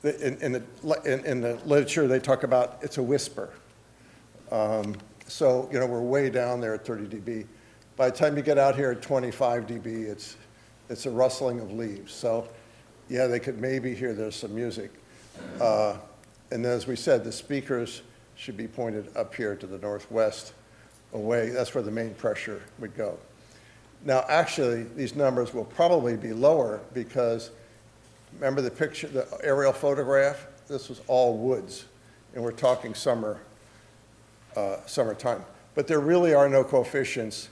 In the literature, they talk about it's a whisper. So, we're way down there at 30 dB. By the time you get out here at 25 dB, it's a rustling of leaves. So, yeah, they could maybe hear there's some music. And then, as we said, the speakers should be pointed up here to the northwest away. That's where the main pressure would go. Now, actually, these numbers will probably be lower because, remember the picture, the aerial photograph? This was all woods, and we're talking summertime. But there really are no coefficients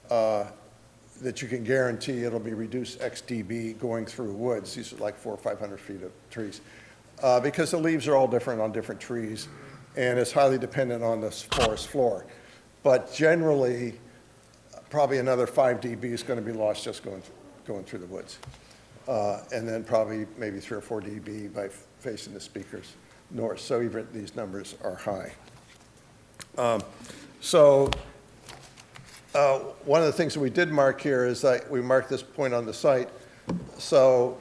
that you can guarantee it'll be reduced X dB going through woods. These are like 400 or 500 feet of trees. Because the leaves are all different on different trees, and it's highly dependent on the forest floor. But generally, probably another 5 dB is going to be lost just going through the woods. And then probably maybe 3 or 4 dB by facing the speakers north. So even these numbers are high. One of the things that we did mark here is that we marked this point on the site. So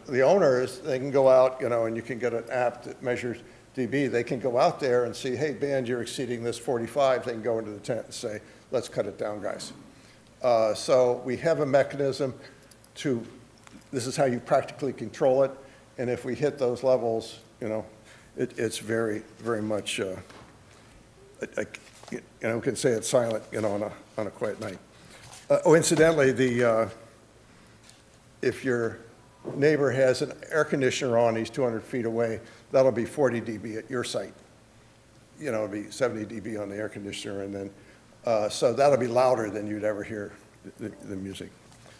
the owners, they can go out, and you can get an app that measures dB. They can go out there and see, hey, band, you're exceeding this 45. They can go into the tent and say, let's cut it down, guys. So we have a mechanism this is how you practically control it. And if we hit those levels, it's very, very much, we can say it's silent, on a quiet night. Incidentally, if your neighbor has an air conditioner on, he's 200 feet away, that'll be 40 dB at your site. It'll be 70 dB on the air conditioner, and then, so that'll be louder than you'd ever hear the music,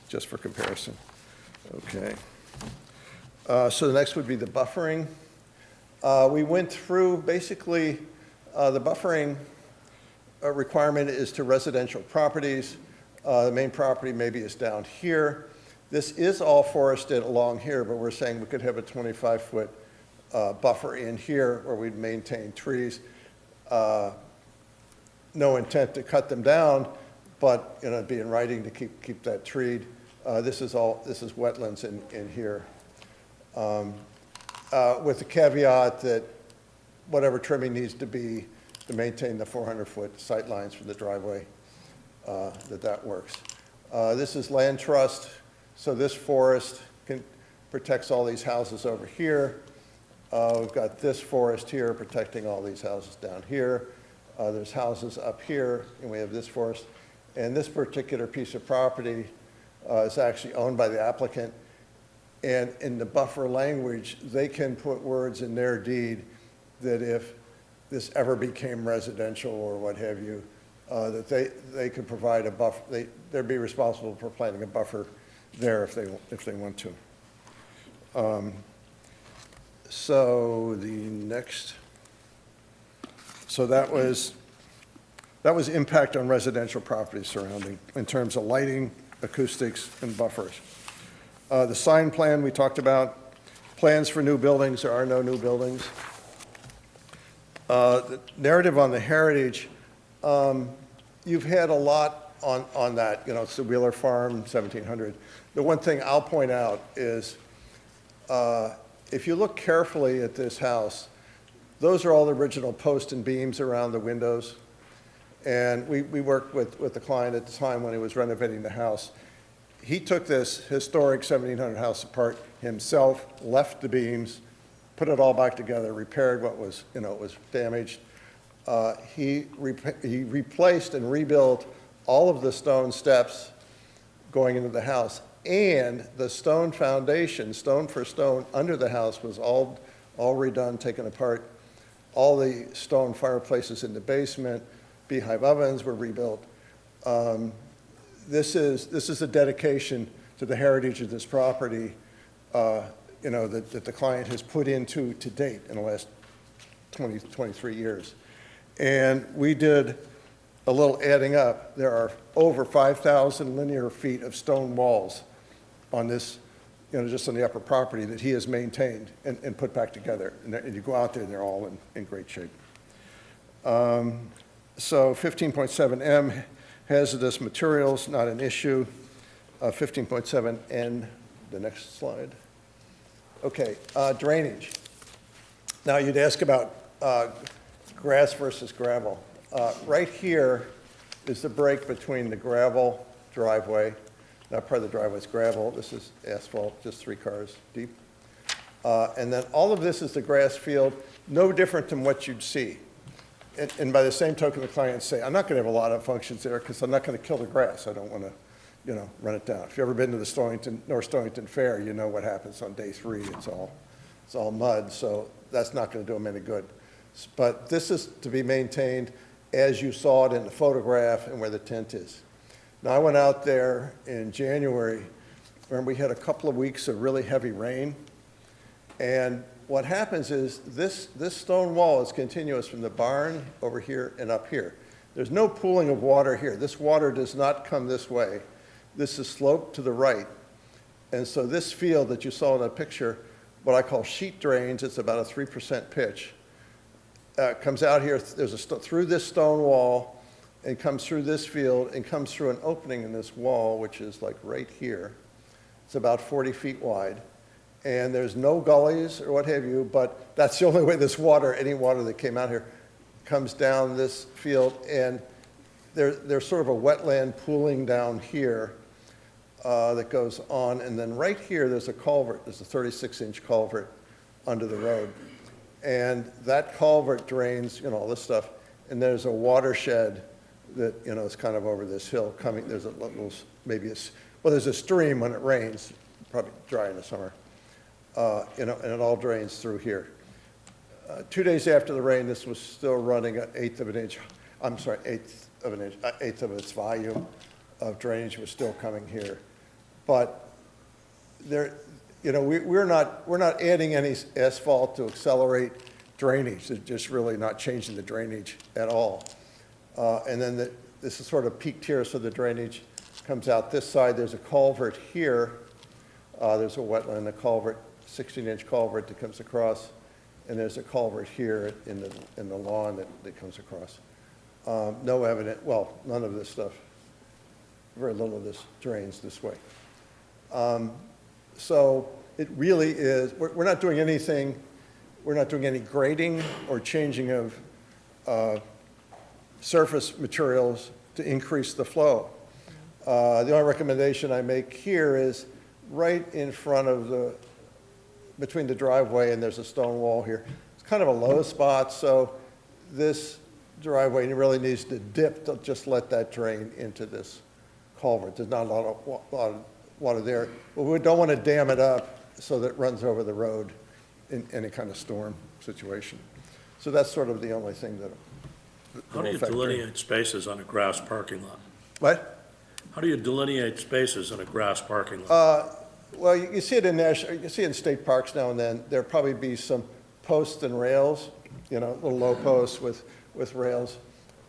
just for comparison. Okay. So the next would be the buffering. We went through, basically, the buffering requirement is to residential properties. The main property maybe is down here. This is all forested along here, but we're saying we could have a 25-foot buffer in here where we'd maintain trees. No intent to cut them down, but it'd be in writing to keep that treed. This is wetlands in here. With the caveat that whatever trimming needs to be to maintain the 400-foot sight lines from the driveway, that works. This is land trust, so this forest protects all these houses over here. We've got this forest here protecting all these houses down here. There's houses up here, and we have this forest. And this particular piece of property is actually owned by the applicant. And in the buffer language, they can put words in their deed that if this ever became residential or what have you, that they could provide a buffer, they'd be responsible for planting a buffer there if they want to. So the next, so that was impact on residential properties surrounding in terms of lighting, acoustics, and buffers. The sign plan we talked about, plans for new buildings, there are no new buildings. The narrative on the heritage, you've had a lot on that, you know, it's the Wheeler Farm, 1700. The one thing I'll point out is, if you look carefully at this house, those are all the original posts and beams around the windows. And we worked with the client at the time when he was renovating the house. He took this historic 1700 house apart himself, left the beams, put it all back together, repaired what was, you know, was damaged. He replaced and rebuilt all of the stone steps going into the house, and the stone foundation, stone for stone, under the house was all redone, taken apart. All the stone fireplaces in the basement, beehive ovens were rebuilt. This is a dedication to the heritage of this property, you know, that the client has put into to date in the last 23 years. And we did a little adding up. There are over 5,000 linear feet of stone walls on this, you know, just on the upper property that he has maintained and put back together. And you go out there, and they're all in great shape. So 15.7M, hazardous materials, not an issue. 15.7N, the next slide. Okay, drainage. Now you'd ask about grass versus gravel. Right here is the break between the gravel driveway. Not part of the driveway is gravel. This is asphalt, just 3 cars deep. And then all of this is the grass field, no different than what you'd see. And by the same token, the clients say, I'm not going to have a lot of functions there because I'm not going to kill the grass. I don't want to, you know, run it down. If you've ever been to the North Stonington Fair, you know what happens on day 3. It's all mud, so that's not going to do them any good. But this is to be maintained as you saw it in the photograph and where the tent is. Now, I went out there in January, and we had a couple of weeks of really heavy rain. And what happens is this stone wall is continuous from the barn over here and up here. There's no pooling of water here. This water does not come this way. This is sloped to the right. And so this field that you saw in that picture, what I call sheet drains, it's about a 3% pitch, comes out here, through this stone wall, and comes through this field, and comes through an opening in this wall, which is like right here. It's about 40 feet wide. And there's no gullies or what have you, but that's the only way this water, any water that came out here, comes down this field. And there's sort of a wetland pooling down here that goes on. And then right here, there's a culvert. There's a 36-inch culvert under the road. And that culvert drains, you know, all this stuff. And there's a watershed that, you know, is kind of over this hill coming. There's a little, maybe there's a stream when it rains, probably dry in the summer. You know, and it all drains through here. 2 days after the rain, this was still running an eighth of its volume of drainage was still coming here. But there, you know, we're not adding any asphalt to accelerate drainage. It's just really not changing the drainage at all. And then this is sort of peaked here, so the drainage comes out this side. There's a culvert here. There's a wetland, a culvert, 16-inch culvert that comes across, and there's a culvert here in the lawn that comes across. No evidence, well, none of this stuff, very little of this drains this way. So it really is, we're not doing anything, we're not doing any grading or changing of surface materials to increase the flow. The only recommendation I make here is right in front of between the driveway and there's a stone wall here. It's kind of a low spot, so this driveway really needs to dip to just let that drain into this culvert. There's not a lot water there. But we don't want to dam it up so that it runs over the road in any kind of storm situation. So that's sort of the only thing that.
How do you delineate spaces on a grass parking lot?
What?
How do you delineate spaces in a grass parking lot?
Well, you see it in national, you see it in state parks now and then. There'll probably be some posts and rails, little low posts with rails.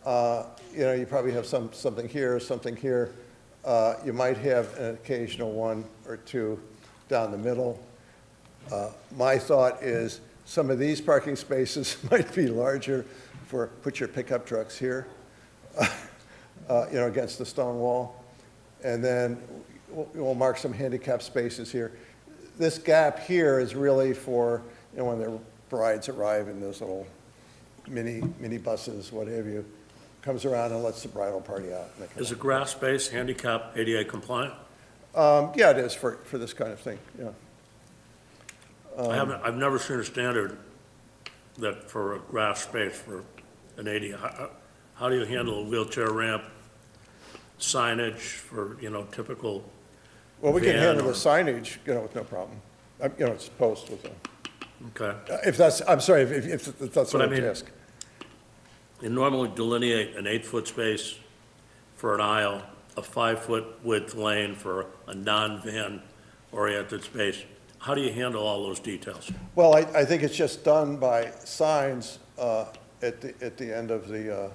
You probably have something here, something here. You might have an occasional one or two down the middle. My thought is some of these parking spaces might be larger put your pickup trucks here, against the stone wall. And then we'll mark some handicap spaces here. This gap here is really for, when the brides arrive in those little mini buses, what have you, comes around and lets the bridal party out.
Is a grass space handicap ADA compliant?
Yeah, it is for this kind of thing, yeah.
I've never seen a standard that for a grass space for an ADA. How do you handle a wheelchair ramp, signage for, typical?
Well, we can
van
handle
or-
the signage, with no problem. It's post with a,
Okay.
I'm sorry, if that's
But
what
I
I'm
mean-
asking.
You normally delineate an 8-foot space for an aisle, a 5-foot width lane for a non-van oriented space. How do you handle all those details?
Well, I think it's just done by signs at the end of the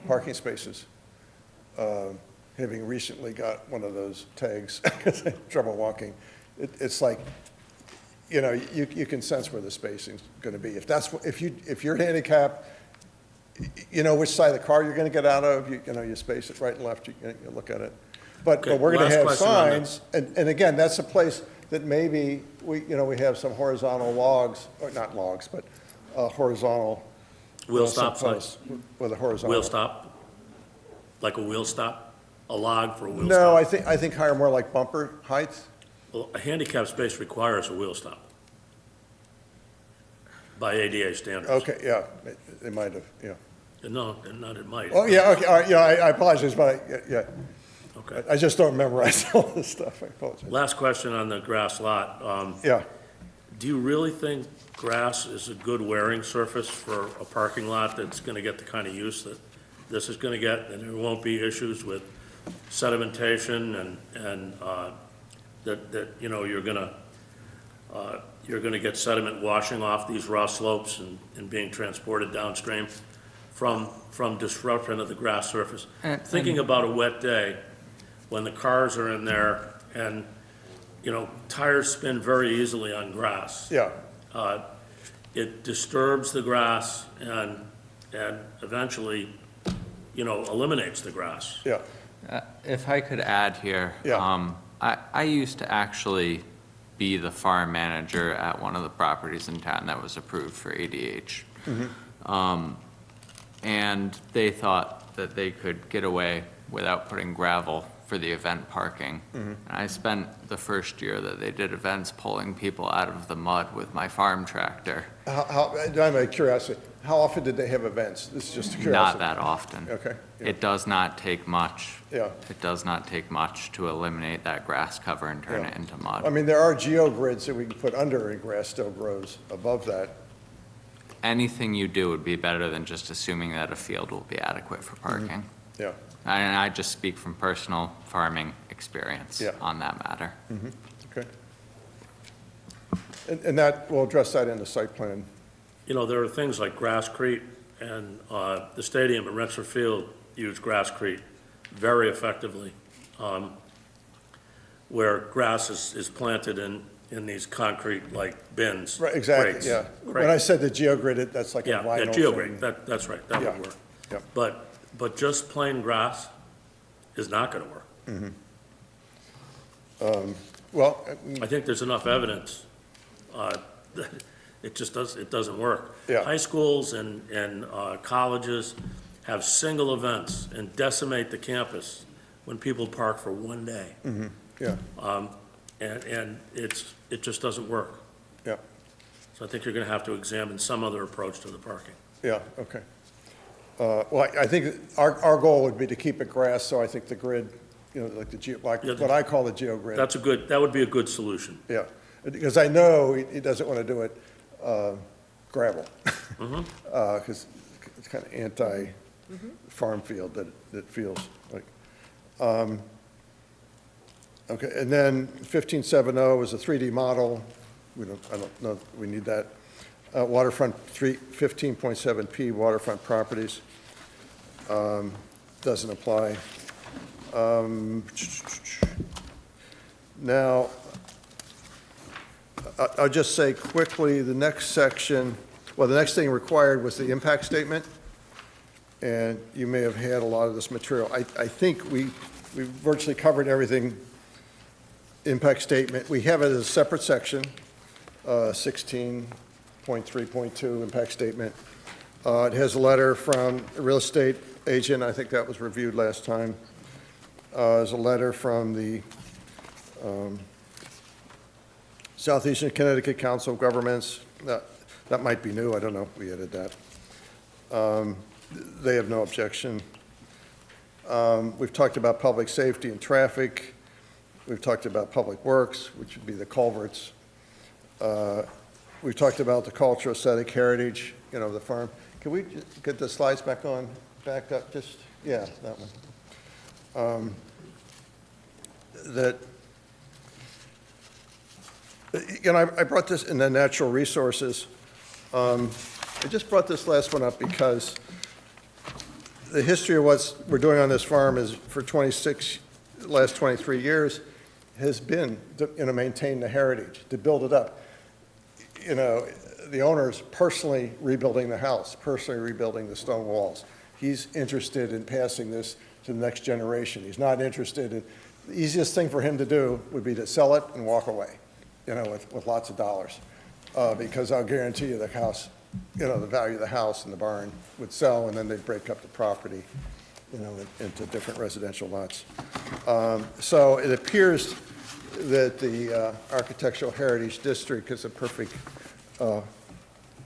parking spaces. Having recently got one of those tags because I have trouble walking, it's like, you can sense where the spacing's going to be. If you're handicapped, you know which side of the car you're going to get out of. You space it right and left. You look at it. But
Okay,
we're going
last
to have
question on that.
signs, and again, that's a place that maybe we have some horizontal logs, or not logs, but horizontal.
Wheel
some
stop signs?
posts with a horizontal.
Wheel stop? Like a wheel stop? A log for a wheel
No,
stop?
I think higher, more like bumper heights.
Well, a handicap space requires a wheel stop by ADA standards.
Okay, yeah, they might have, yeah.
No, not it might.
Oh, yeah, okay, all right, yeah, I apologize, but yeah,
Okay.
I just don't memorize all this stuff, I apologize.
Last question on the grass lot.
Yeah,
Do you really think grass is a good wearing surface for a parking lot that's going to get the kind of use that this is going to get, and there won't be issues with sedimentation and that you're going to get sediment washing off these raw slopes and being transported downstream from disruption of the grass surface? Thinking about a wet day, when the cars are in there and, tires spin very easily on grass.
yeah,
It disturbs the grass and eventually, eliminates the grass.
yeah,
If I could add here.
Yeah.
I used to actually be the farm manager at one of the properties in town that was approved for ADH. And they thought that they could get away without putting gravel for the event parking. And I spent the first year that they did events pulling people out of the mud with my farm tractor.
I'm a curiosity, how often did they have events? This is just a
Not
curiosity.
that often.
Okay, yeah.
It does not take much.
Yeah.
It does not take much to eliminate that grass cover and turn
Yeah.
it into mud.
I mean, there are geogrids that we can put under and grass still grows above that.
Anything you do would be better than just assuming that a field will be adequate for parking.
Yeah,
And I just speak from personal farming experience
Yeah.
on that matter.
okay. And that, we'll address that in the site plan.
There are things like grasscrete, and the stadium at Rensselaer Field used grasscrete very effectively, where grass is planted in these concrete-like bins.
Right, exactly,
crates,
yeah. When I
crates.
said the geogrid, that's like a
Yeah,
vinyl
geogrid,
thing.
that's right, that
Yeah,
would work.
yeah.
But just plain grass is not gonna work.
Well,
I think there's enough evidence, that it doesn't work.
Yeah.
High schools and colleges have single events and decimate the campus when people park for one day.
yeah,
And it just doesn't work.
yeah,
So I think you're gonna have to examine some other approach to the parking.
yeah, okay. Well, I think our goal would be to keep it grass, so I think the grid you know, like like
Yeah,
what I call the geogrid.
that would be a good solution.
Yeah, because I know he doesn't want to do it gravel. Because it's kind of anti-farm field that it feels like. Okay, and then 1570 is a 3D model. I don't know if we need that. Waterfront 15.7P waterfront properties. Doesn't apply. Now, I'll just say quickly, the next section, well, the next thing required was the impact statement, and you may have had a lot of this material. I think we virtually covered everything, impact statement. We have it as a separate section, 16.3.2 impact statement. It has a letter from a real estate agent. I think that was reviewed last time. There's a letter from the Southeastern Connecticut Council of Governments. That might be new. I don't know if we added that. They have no objection. We've talked about public safety and traffic. We've talked about public works, which would be the culverts. We've talked about the cultural aesthetic heritage, you know, the farm. Can we get the slides back up? Just, yeah, that one. You know, I brought this in the natural resources. I just brought this last one up because the history of what we're doing on this farm is for last 23 years has been to, you know, maintain the heritage, to build it up. You know, the owner's personally rebuilding the house, personally rebuilding the stone walls. He's interested in passing this to the next generation. He's not interested in, the easiest thing for him to do would be to sell it and walk away, you know, with lots of dollars. Because I'll guarantee you the house, you know, the value of the house and the barn would sell, and then they'd break up the property, you know, into different residential lots. So it appears that the Architectural Heritage District is a perfect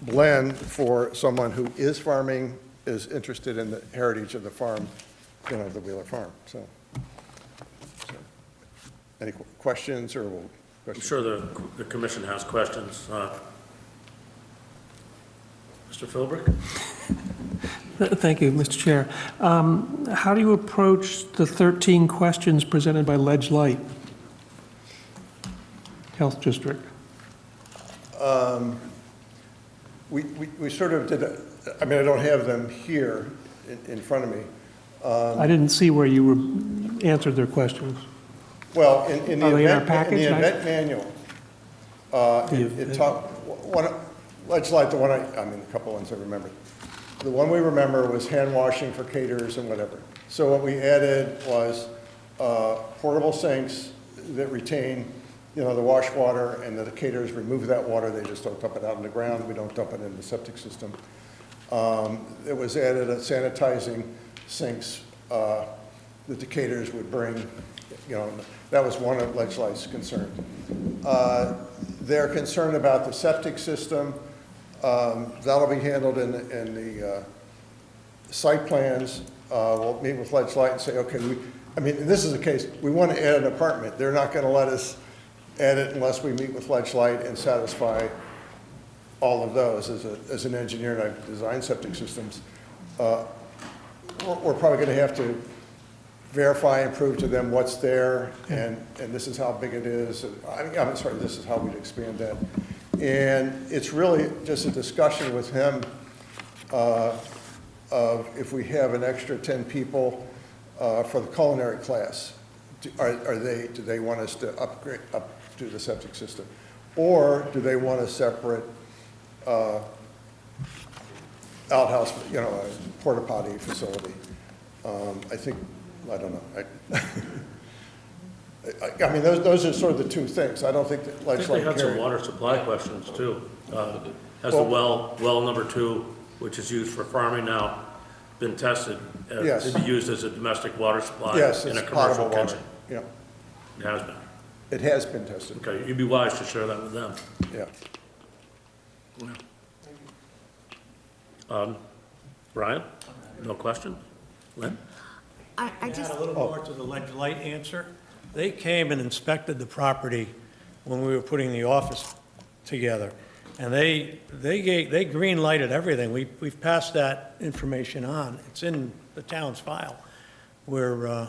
blend for someone who is farming, is interested in the heritage of the farm, you know, the Wheeler Farm. So any questions, or we'll?
I'm sure the commission has questions. Mr. Philbrick?
Thank you, Mr. Chair. How do you approach the 13 questions presented by Ledge Light Health District?
We sort of did, I mean, I don't have them here in front of me.
I didn't see where you answered their questions.
Well, in the
Are they in our
event
package?
manual, Ledge Light, the one I mean, a couple ones I remember. The one we remember was hand washing for caterers and whatever. So what we added was portable sinks that retain, you know, the wash water, and the caterers remove that water. They just don't dump it out on the ground. We don't dump it in the septic system. It was added sanitizing sinks that the caterers would bring, you know. That was one of Ledge Light's concern. They're concerned about the septic system. That'll be handled in the site plans. We'll meet with Ledge Light and say, okay, I mean, this is the case. We want to add an apartment. They're not going to let us add it unless we meet with Ledge Light and satisfy all of those. As an engineer, and I've designed septic systems, we're probably going to have to verify and prove to them what's there, and this is how big it is. I'm sorry, this is how we'd expand that. And it's really just a discussion with him of if we have an extra 10 people for the culinary class, do they want us to upgrade up to the septic system? Or do they want a separate outhouse, you know, a porta potty facility? I think, I don't know. I mean, those are sort of the two things. I don't think that
I think they had some water supply questions too. Has the well number 2, which is used for farming now, been tested?
Yes.
To be used as a domestic water supply
Yes,
in a
it's
commercial
potable
kitchen?
water. Yeah,
It has been.
it has been tested.
Okay, you'd be wise to share that with them.
Yeah.
Brian, no question? Lynn?
I
To
just,
add a little more to the ledge light answer, they came and inspected the property when we were putting the office together, and they green lighted everything. We've passed that information on. It's in the town's file, where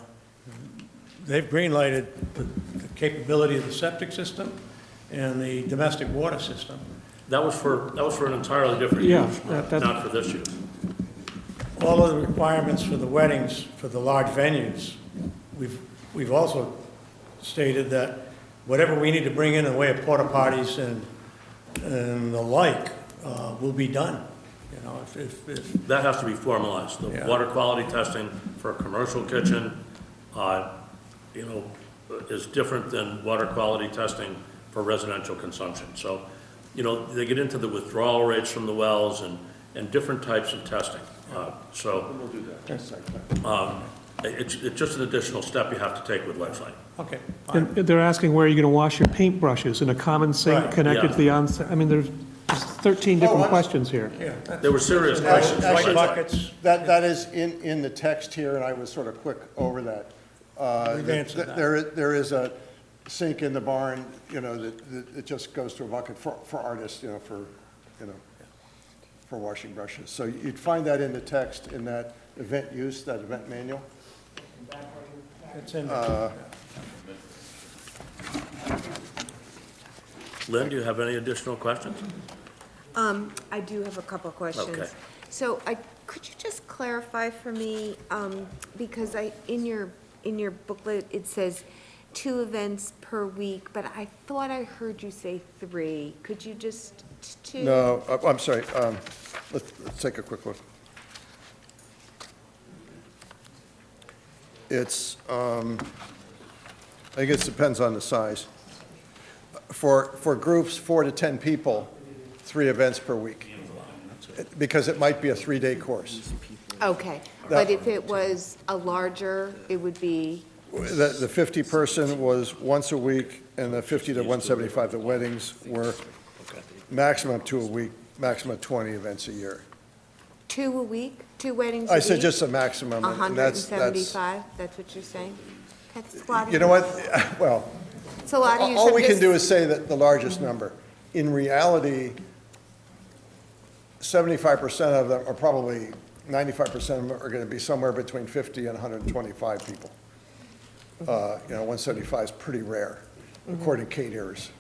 they've green lighted the capability of the septic system and the domestic water system.
That was for an entirely different
Yeah,
use,
that-
not for this use.
All of the requirements for the weddings, for the large venues, we've also stated that whatever we need to bring in the way of porta potties and the like, will be done. You know, if
That has to be formalized. The
Yeah.
water quality testing for a commercial kitchen, is different than water quality testing for residential consumption. So, they get into the withdrawal rates from the wells and different types of testing. We'll do that. It's just an additional step you have to take with ledge light.
okay,
And
fine.
they're asking where you're going to wash your paintbrushes in a common sink
Right,
connected
yeah.
to the onset. I mean, there's 13 different questions here.
Yeah, that's-
There were serious questions.
Actually,
like-
buckets.
That is in the text here, and I was sort of quick over that.
We've answered that.
There is a sink in the barn, that just goes to a bucket for artists, for washing brushes. So you'd find that in the text, in that event use, that event manual.
It's in,
Lynn, do you have any additional questions?
I do have a couple questions.
Okay.
So could you just clarify for me, because in your booklet, it says 2 events per week, but I thought I heard you say 3. Could you just, 2?
No, I'm sorry. Let's take a quick look. It's, I think it depends on the size. For groups 4 to 10 people, 3 events per week, because it might be a 3-day course.
Okay, but if it was a larger, it would be,
The 50-person was once a week, and the 50 to 175, the weddings, were maximum 2 a week, maximum 20 events a year.
2 a week? 2 weddings a week?
I said just a maximum, and that's,
175, that's what you're saying? That's a lot of
you know what,
use.
well,
It's a lot of use.
all
I'm
we can
just-
do is say that the largest number. In reality, 75% of them are probably, 95% of them are going to be somewhere between 50 and 125 people. 175 is pretty rare, according to caterers,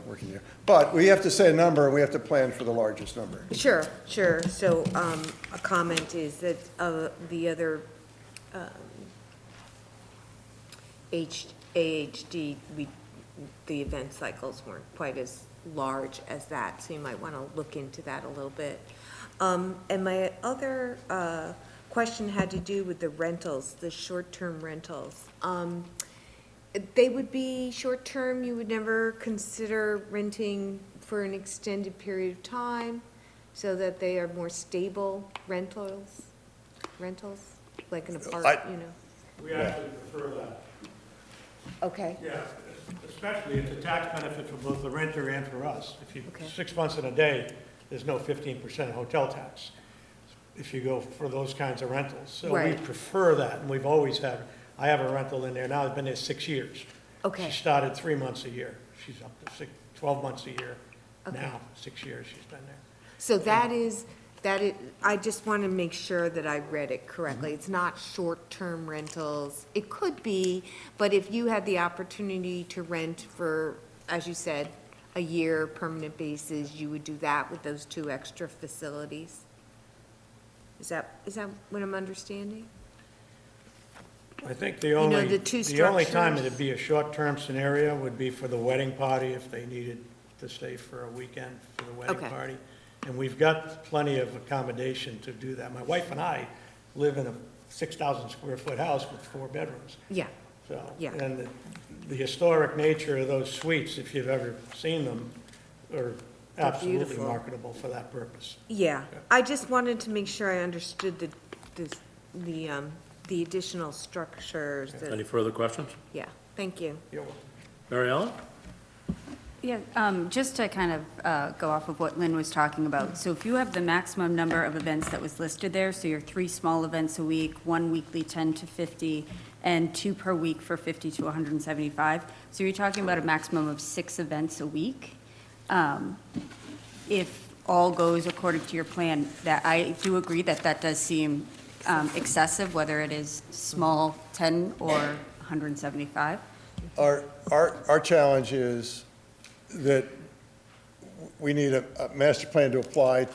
working there. But we have to say a number, and we have to plan for the largest number.
Sure. So a comment is that the other AHD, the event cycles weren't quite as large as that, so you might want to look into that a little bit. And my other question had to do with the rentals, the short-term rentals. They would be short-term, you would never consider renting for an extended period of time, so that they are more stable rentals, like an apartment,
we actually prefer that.
Okay,
Yeah, especially it's a tax benefit for both the renter and for us. If you,
Okay.
6 months in a day, there's no 15% hotel tax if you go for those kinds of rentals. So we
Right.
prefer that, and we've always had, I have a rental in there now, I've been there 6 years.
Okay.
She started 3 months a year. She's up to 12 months a year
Okay.
now, 6 years she's been there.
so that is, I just want to make sure that I read it correctly. It's not short-term rentals. It could be, but if you had the opportunity to rent for, as you said, a year, permanent basis, you would do that with those 2 extra facilities? Is that what I'm understanding?
I think the
know,
only,
the two
the only time
structures.
it'd be a short-term scenario would be for the wedding party, if they needed to stay for a weekend for the wedding
Okay.
party. And we've got plenty of accommodation to do that. My wife and I live in a 6,000 square foot house with 4 bedrooms.
Yeah,
So,
Yeah.
and the historic nature of those suites, if you've ever seen them, are absolutely
beautiful.
marketable for that purpose.
yeah. I just wanted to make sure I understood the additional structures that,
Any further questions?
yeah, thank you.
You're welcome.
Mary Ellen?
Yeah, just to kind of go off of what Lynn was talking about. So if you have the maximum number of events that was listed there, so your 3 small events a week, 1 weekly 10 to 50, and 2 per week for 50 to 175. So you're talking about a maximum of 6 events a week. If all goes according to your plan, that I do agree that that does seem excessive, whether it is small 10 or 175.
Our challenge is that we need a master plan to apply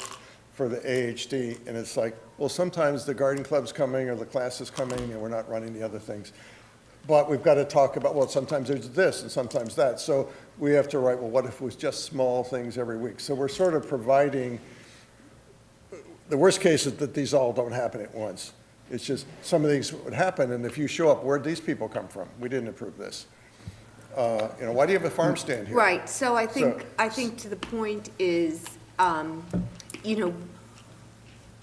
for the AHD, and it's like, well, sometimes the garden club's coming or the class is coming and we're not running the other things. But we've got to talk about, well, sometimes there's this and sometimes that. So we have to write, well, what if it was just small things every week? So we're sort of providing, the worst case is that these all don't happen at once. It's just some of these would happen, and if you show up, where'd these people come from? We didn't approve this. Why do you have a farm stand here?
Right, so I think to the point is,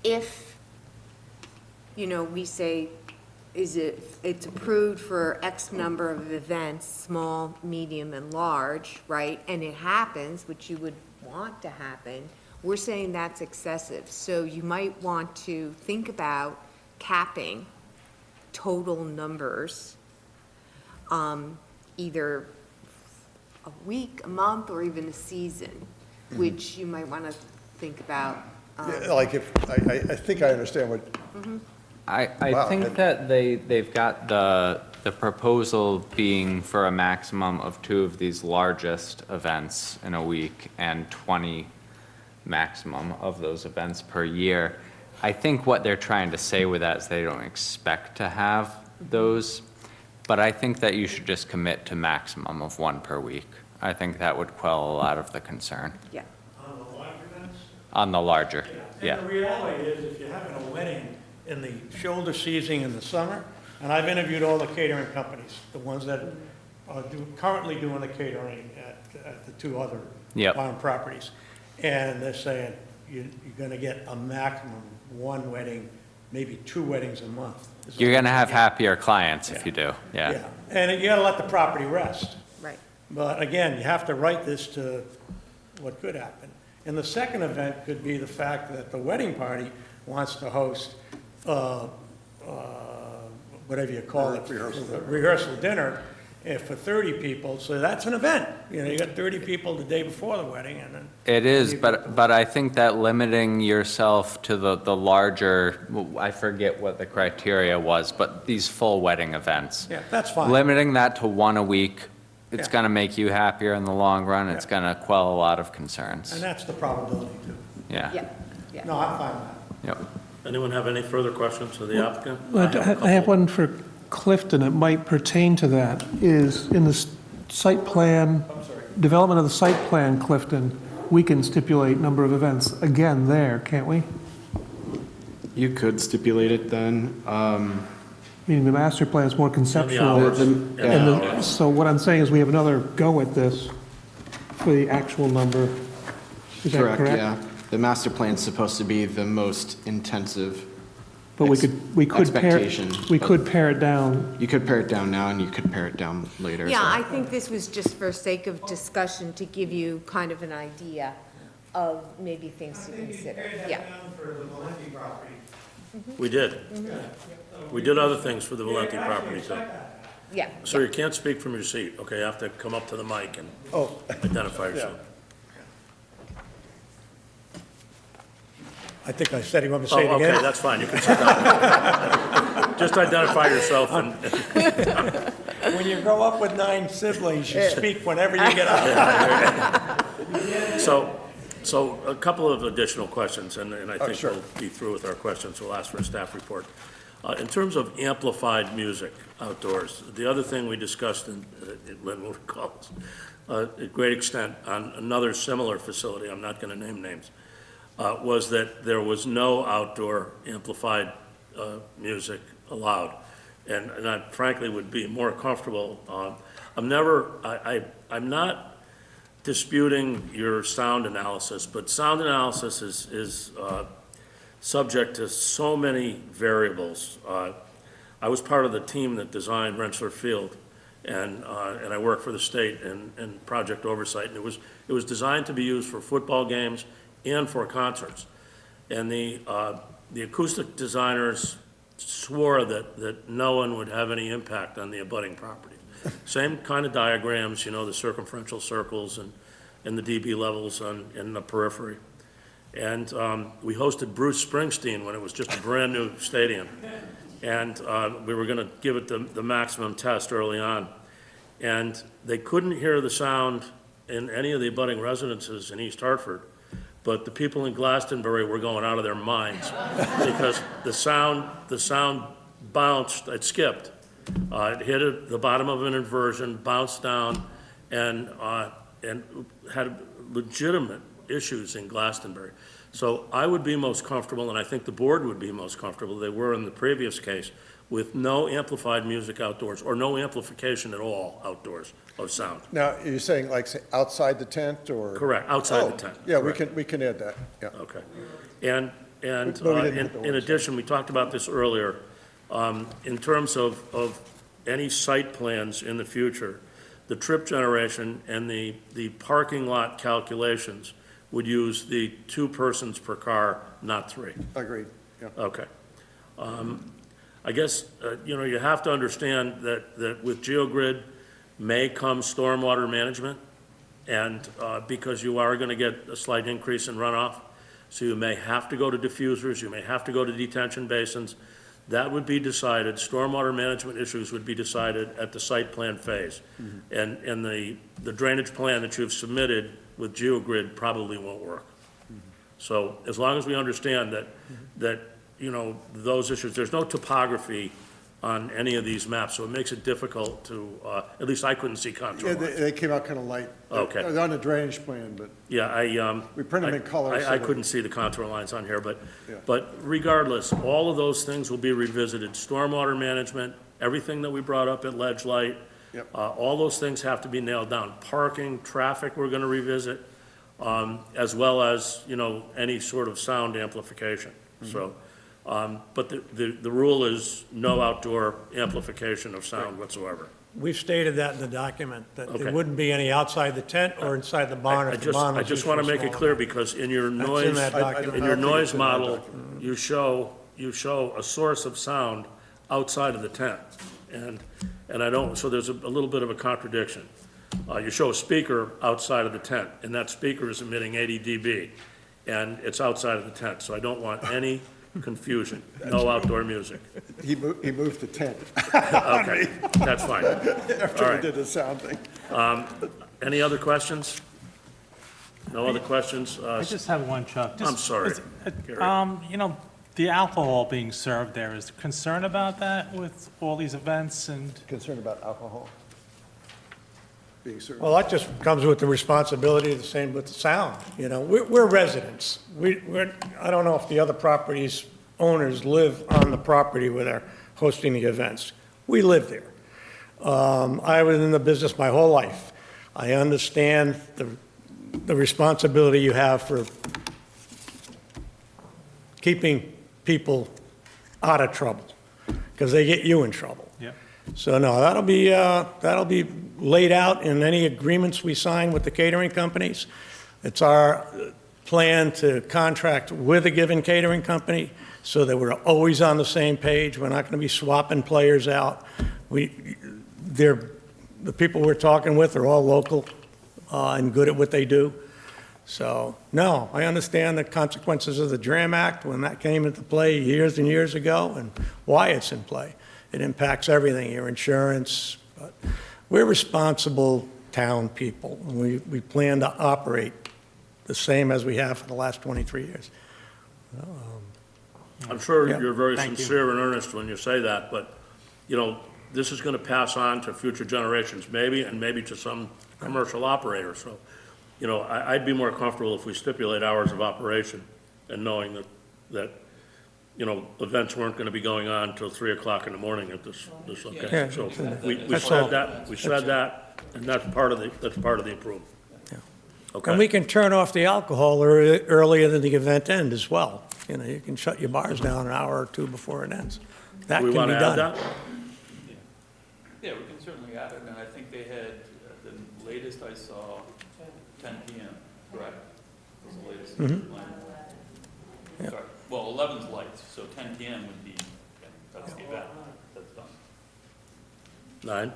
if, we say, it's approved for X number of events, small, medium, and large, right? And it happens, which you would want to happen, we're saying that's excessive. So you might want to think about capping total numbers, either a week, a month, or even a season, which you might want to think about.
Like if, I think I understand what,
I
Wow.
think that they've got the proposal being for a maximum of 2 of these largest events in a week and 20 maximum of those events per year. I think what they're trying to say with that is they don't expect to have those, but I think that you should just commit to maximum of 1 per week. I think that would quell a lot of the concern.
Yeah.
On the large events?
On the larger, yeah.
And the reality is, if you're having a wedding in the shoulder season in the summer, and I've interviewed all the catering companies, the ones that are currently doing the catering at the 2 other
Yep.
farm properties, and they're saying you're going to get a maximum 1 wedding, maybe 2 weddings a month. is
You're
all
going to
you're
have
getting.
happier clients if you do, yeah.
And you got to let the property rest.
Right.
But again, you have to write this to what could happen. And the second event could be the fact that the wedding party wants to host, whatever you call it, rehearsal dinner for 30 people, so that's an event. You got 30 people the day before the wedding, and then.
It is, but I think that limiting yourself to the larger, I forget what the criteria was, but these full wedding events.
Yeah, that's fine.
Limiting that to 1 a week, it's
Yeah.
going to make you happier in the long run. It's going to quell a lot of concerns.
And that's the probability too.
Yeah.
Yeah.
No, I'm fine with that.
Yep.
Anyone have any further questions of the applicant?
I have one for Clifton, it might pertain to that, is in the site plan, development of the site plan, Clifton, we can stipulate number of events again there, can't we?
You could stipulate it then.
Meaning the master plan is more conceptual.
hours.
And so what I'm saying is we have another go at this for the actual number. Is that correct?
Correct, yeah. The master plan's supposed to be the most intensive
But we could pare it down.
You could pare it down now, and you could pare it down later.
Yeah,
so.
I think this was just for sake of discussion to give you kind of an idea of maybe things to consider. Yeah.
For the Valenti property.
We did. We did other things for the Valenti property, too.
Yeah.
Sir, you can't speak from your seat, okay? You have to come up to the mic and identify yourself.
I think I said he wanted to say it
Oh, okay,
again.
that's fine, you can sit down. Just identify yourself and,
When you grow up with 9 siblings, you speak whenever you get up.
so a couple of additional questions, and I think
sure.
we'll be through with our questions, we'll ask for a staff report. In terms of amplified music outdoors, the other thing we discussed, and Lynn will recall this, at great extent on another similar facility, I'm not going to name names, was that there was no outdoor amplified music allowed. And I frankly would be more comfortable. I'm not disputing your sound analysis, but sound analysis is subject to so many variables. I was part of the team that designed Rensselaer Field, and I work for the state in project oversight, and it was designed to be used for football games and for concerts. And the acoustic designers swore that no one would have any impact on the abutting property. Same kind of diagrams, you know, the circumferential circles and the dB levels in the periphery. And we hosted Bruce Springsteen when it was just a brand-new stadium. And we were going to give it the maximum test early on. And they couldn't hear the sound in any of the abutting residences in East Hartford, but the people in Glastonbury were going out of their minds because the sound bounced, it skipped. It hit the bottom of an inversion, bounced down, and had legitimate issues in Glastonbury. So I would be most comfortable, and I think the board would be most comfortable, they were in the previous case, with no amplified music outdoors, or no amplification at all outdoors of sound.
Now, are you saying like say, outside the tent or?
Correct, outside the tent.
Yeah,
Correct.
we can add that, yeah.
Okay. And
But we didn't hit the
in addition, we talked about this earlier, in terms of any site plans in the future, the trip generation and the parking lot calculations would use the 2 persons per car, not 3.
Agreed, yeah.
Okay. I guess, you know, you have to understand that with GeoGrid may come stormwater management, and because you are going to get a slight increase in runoff, so you may have to go to diffusers, you may have to go to detention basins. That would be decided, stormwater management issues would be decided at the site plan phase. And the drainage plan that you've submitted with GeoGrid probably won't work. So as long as we understand that, you know, those issues, there's no topography on any of these maps, so it makes it difficult to, at least I couldn't see contour
Yeah,
lines.
they came out kind of light.
Okay.
They're on the drainage plan, but
Yeah,
we print them in color. so
I
that-
couldn't see the contour lines on here,
Yeah.
but regardless, all of those things will be revisited. Stormwater management, everything that we brought up at Ledge Light,
Yep.
all those things have to be nailed down. Parking, traffic, we're gonna revisit, as well as, you know, any sort of sound amplification. So, but the rule is no outdoor amplification of sound whatsoever.
We've stated that in the document, that
Okay.
there wouldn't be any outside the tent or inside the barn
I
if the barn
I
was
just
used
want to
for
make it
small
clear,
events.
because in your
That's in
noise,
that document.
in your
I don't think
noise
it's in that
model,
document.
you show a source of sound outside of the tent. And I don't, so there's a little bit of a contradiction. You show a speaker outside of the tent, and that speaker is emitting 80 dB, and it's outside of the tent, so I don't want any confusion. No outdoor music.
He moved the tent
Okay, that's fine. All
after we
right.
did the sound thing.
Any other questions? No other questions?
I just have one, Chuck.
I'm sorry, Gary.
You know, the alcohol being served there, is there concern about that with all these events and?
Concerned about alcohol being served.
Well, that just comes with the responsibility, the same with the sound, you know, we're residents. I don't know if the other properties owners live on the property where they're hosting the events. We live there. I was in the business my whole life. I understand the responsibility you have for keeping people out of trouble, because they get you in trouble.
Yep.
So no, that'll be laid out in any agreements we sign with the catering companies. It's our plan to contract with a given catering company so that we're always on the same page. We're not going to be swapping players out. The people we're talking with are all local and good at what they do. So, no, I understand the consequences of the DRAM Act when that came into play years and years ago, and why it's in play. It impacts everything, your insurance. But we're responsible town people. And we plan to operate the same as we have for the last 23 years.
I'm sure
Yeah.
you're very
Thank you.
sincere and earnest when you say that, but, you know, this is going to pass on to future generations, maybe, and maybe to some commercial operator. So, you know, I'd be more comfortable if we stipulate hours of operation and knowing that, you know, events weren't going to be going on until 3 o'clock in the morning at this
Yeah,
location. So we
That's all.
said that, and that's part of the improvement.
Yeah.
Okay.
And we can turn off the alcohol earlier than the event end as well. You know, you can shut your bars down an hour or two before it ends. That
Do we
can
want
be
to add
done.
that?
Yeah, we can certainly add it, and I think they had, the latest I saw, 10 PM, correct? Was the latest plan. Sorry, well, 11's lights, so 10 PM would be, yeah, that's the event, that's done.
9?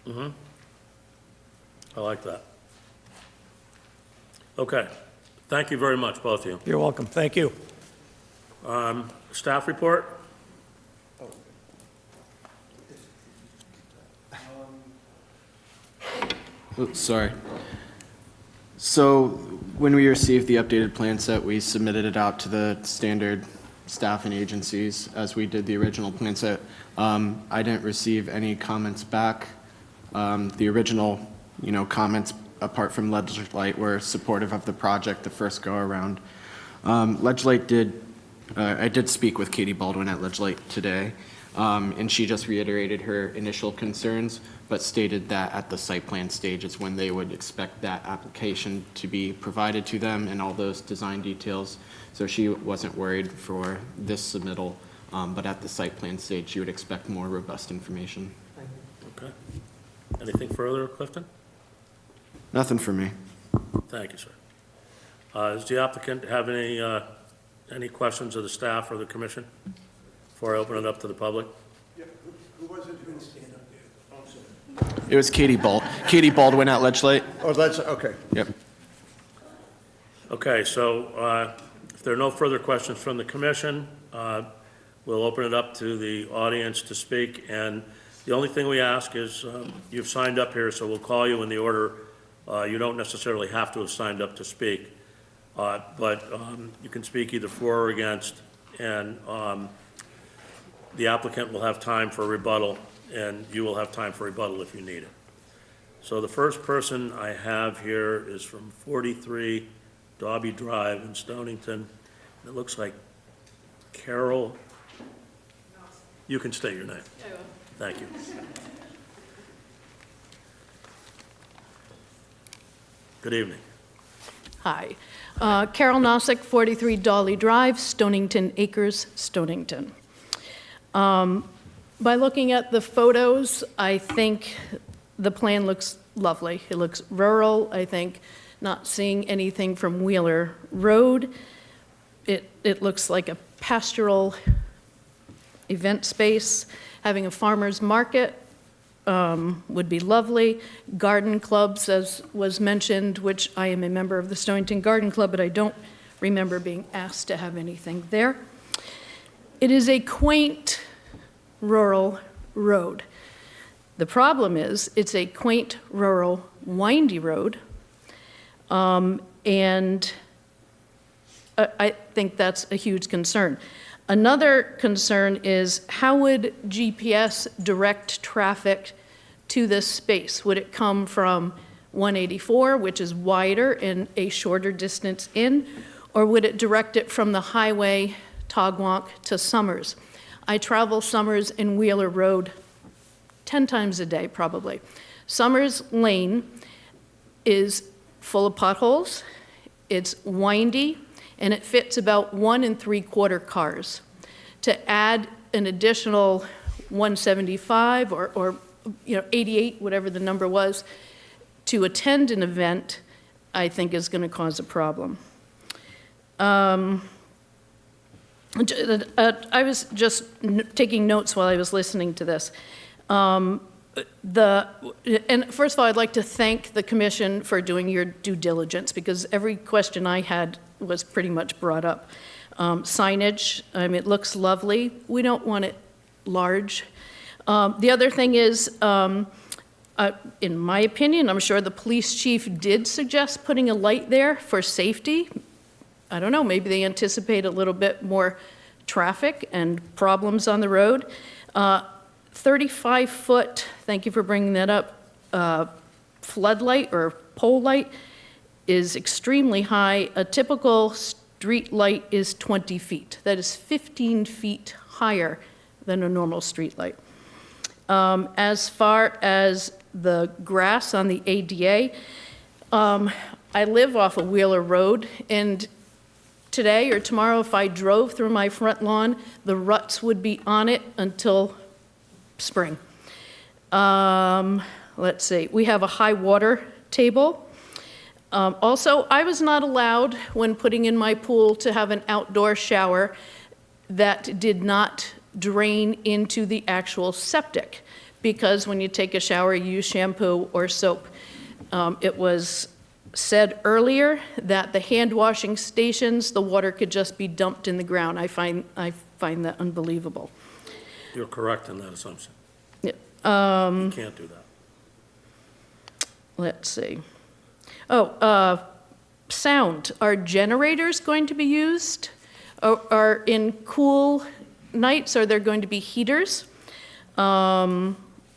Mm-hmm. I like that. Okay. Thank you very much, both of you.
You're welcome. Thank you.
Staff report?
Oops, sorry. So when we received the updated plan set, we submitted it out to the standard staff and agencies as we did the original plan set. I didn't receive any comments back. The original, comments apart from Ledgelight were supportive of the project the first go around. Ledgelight I did speak with Katie Baldwin at Ledgelight today, and she just reiterated her initial concerns, but stated that at the site plan stage is when they would expect that application to be provided to them and all those design details. So she wasn't worried for this submittal, but at the site plan stage, she would expect more robust information.
Okay. Anything further, Clifton?
Nothing for me.
Thank you, sir. Does the applicant have any questions of the staff or the commission before I open it up to the public?
Who was it who stand up there?
It was Katie Baldwin at Ledgelight.
Oh, that's, okay.
Yep.
Okay, so if there are no further questions from the commission, we'll open it up to the audience to speak. And the only thing we ask is you've signed up here, so we'll call you in the order. You don't necessarily have to have signed up to speak, but you can speak either for or against, and the applicant will have time for rebuttal, and you will have time for rebuttal if you need it. So the first person I have here is from 43 Dobby Drive in Stonington. It looks like Carol. You can state your name. Thank you. Good evening.
Hi. Carol Nossick, 43 Dolly Drive, Stonington Acres, Stonington. By looking at the photos, I think the plan looks lovely. It looks rural, I think, not seeing anything from Wheeler Road. It looks like a pastoral event space. Having a farmer's market would be lovely. Garden clubs, as was mentioned, which I am a member of the Stonington Garden Club, but I don't remember being asked to have anything there. It is a quaint rural road. The problem is it's a quaint rural windy road, and I think that's a huge concern. Another concern is how would GPS direct traffic to this space? Would it come from 184, which is wider and a shorter distance in, or would it direct it from the highway Togwonk to Summers? I travel Summers and Wheeler Road 10 times a day, probably. Summers Lane is full of potholes, it's windy, and it fits about 1 3/4 cars. To add an additional 175 or 88, whatever the number was, to attend an event, I think is going to cause a problem. I was just taking notes while I was listening to this. And first of all, I'd like to thank the commission for doing your due diligence, because every question I had was pretty much brought up. Signage, it looks lovely. We don't want it large. The other thing is, in my opinion, I'm sure the police chief did suggest putting a light there for safety. I don't know, maybe they anticipate a little bit more traffic and problems on the road. 35-foot, thank you for bringing that up, floodlight or pole light is extremely high. A typical street light is 20 feet. That is 15 feet higher than a normal street light. As far as the grass on the ADA, I live off of Wheeler Road, and today or tomorrow, if I drove through my front lawn, the ruts would be on it until spring. Let's see, we have a high water table. Also, I was not allowed, when putting in my pool, to have an outdoor shower that did not drain into the actual septic, because when you take a shower, you use shampoo or soap. It was said earlier that the hand washing stations, the water could just be dumped in the ground. I find that unbelievable.
You're correct in that assumption.
Yeah.
You can't do that.
Let's see. Sound. Are generators going to be used? Are in cool nights, are there going to be heaters? Thank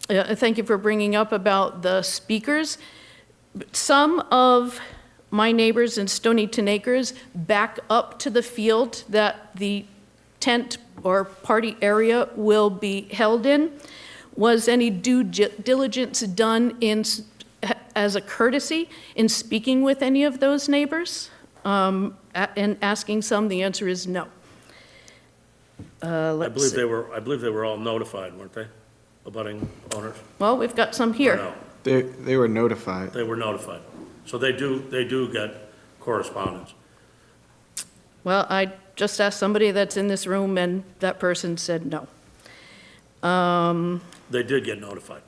you for bringing up about the speakers. Some of my neighbors in Stonington Acres back up to the field that the tent or party area will be held in. Was any due diligence done as a courtesy in speaking with any of those neighbors? And asking some, the answer is no.
I believe they were all notified, weren't they? Abutting owners?
Well, we've got some
Or
here.
no?
They were notified.
They were notified. So they do get correspondence.
Well, I just asked somebody that's in this room, and that person said no.
They did get notified.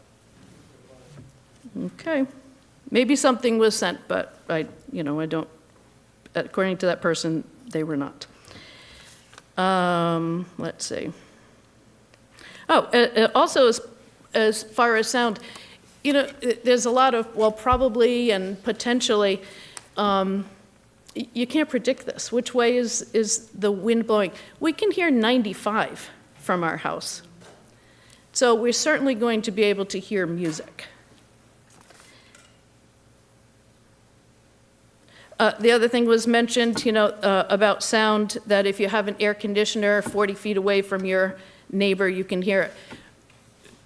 Okay. Maybe something was sent, but I don't, according to that person, they were not. Let's see. Also, as far as sound, there's a lot of, well, probably and potentially, you can't predict this. Which way is the wind blowing? We can hear 95 from our house. So we're certainly going to be able to hear music. The other thing was mentioned, about sound, that if you have an air conditioner 40 feet away from your neighbor, you can hear it.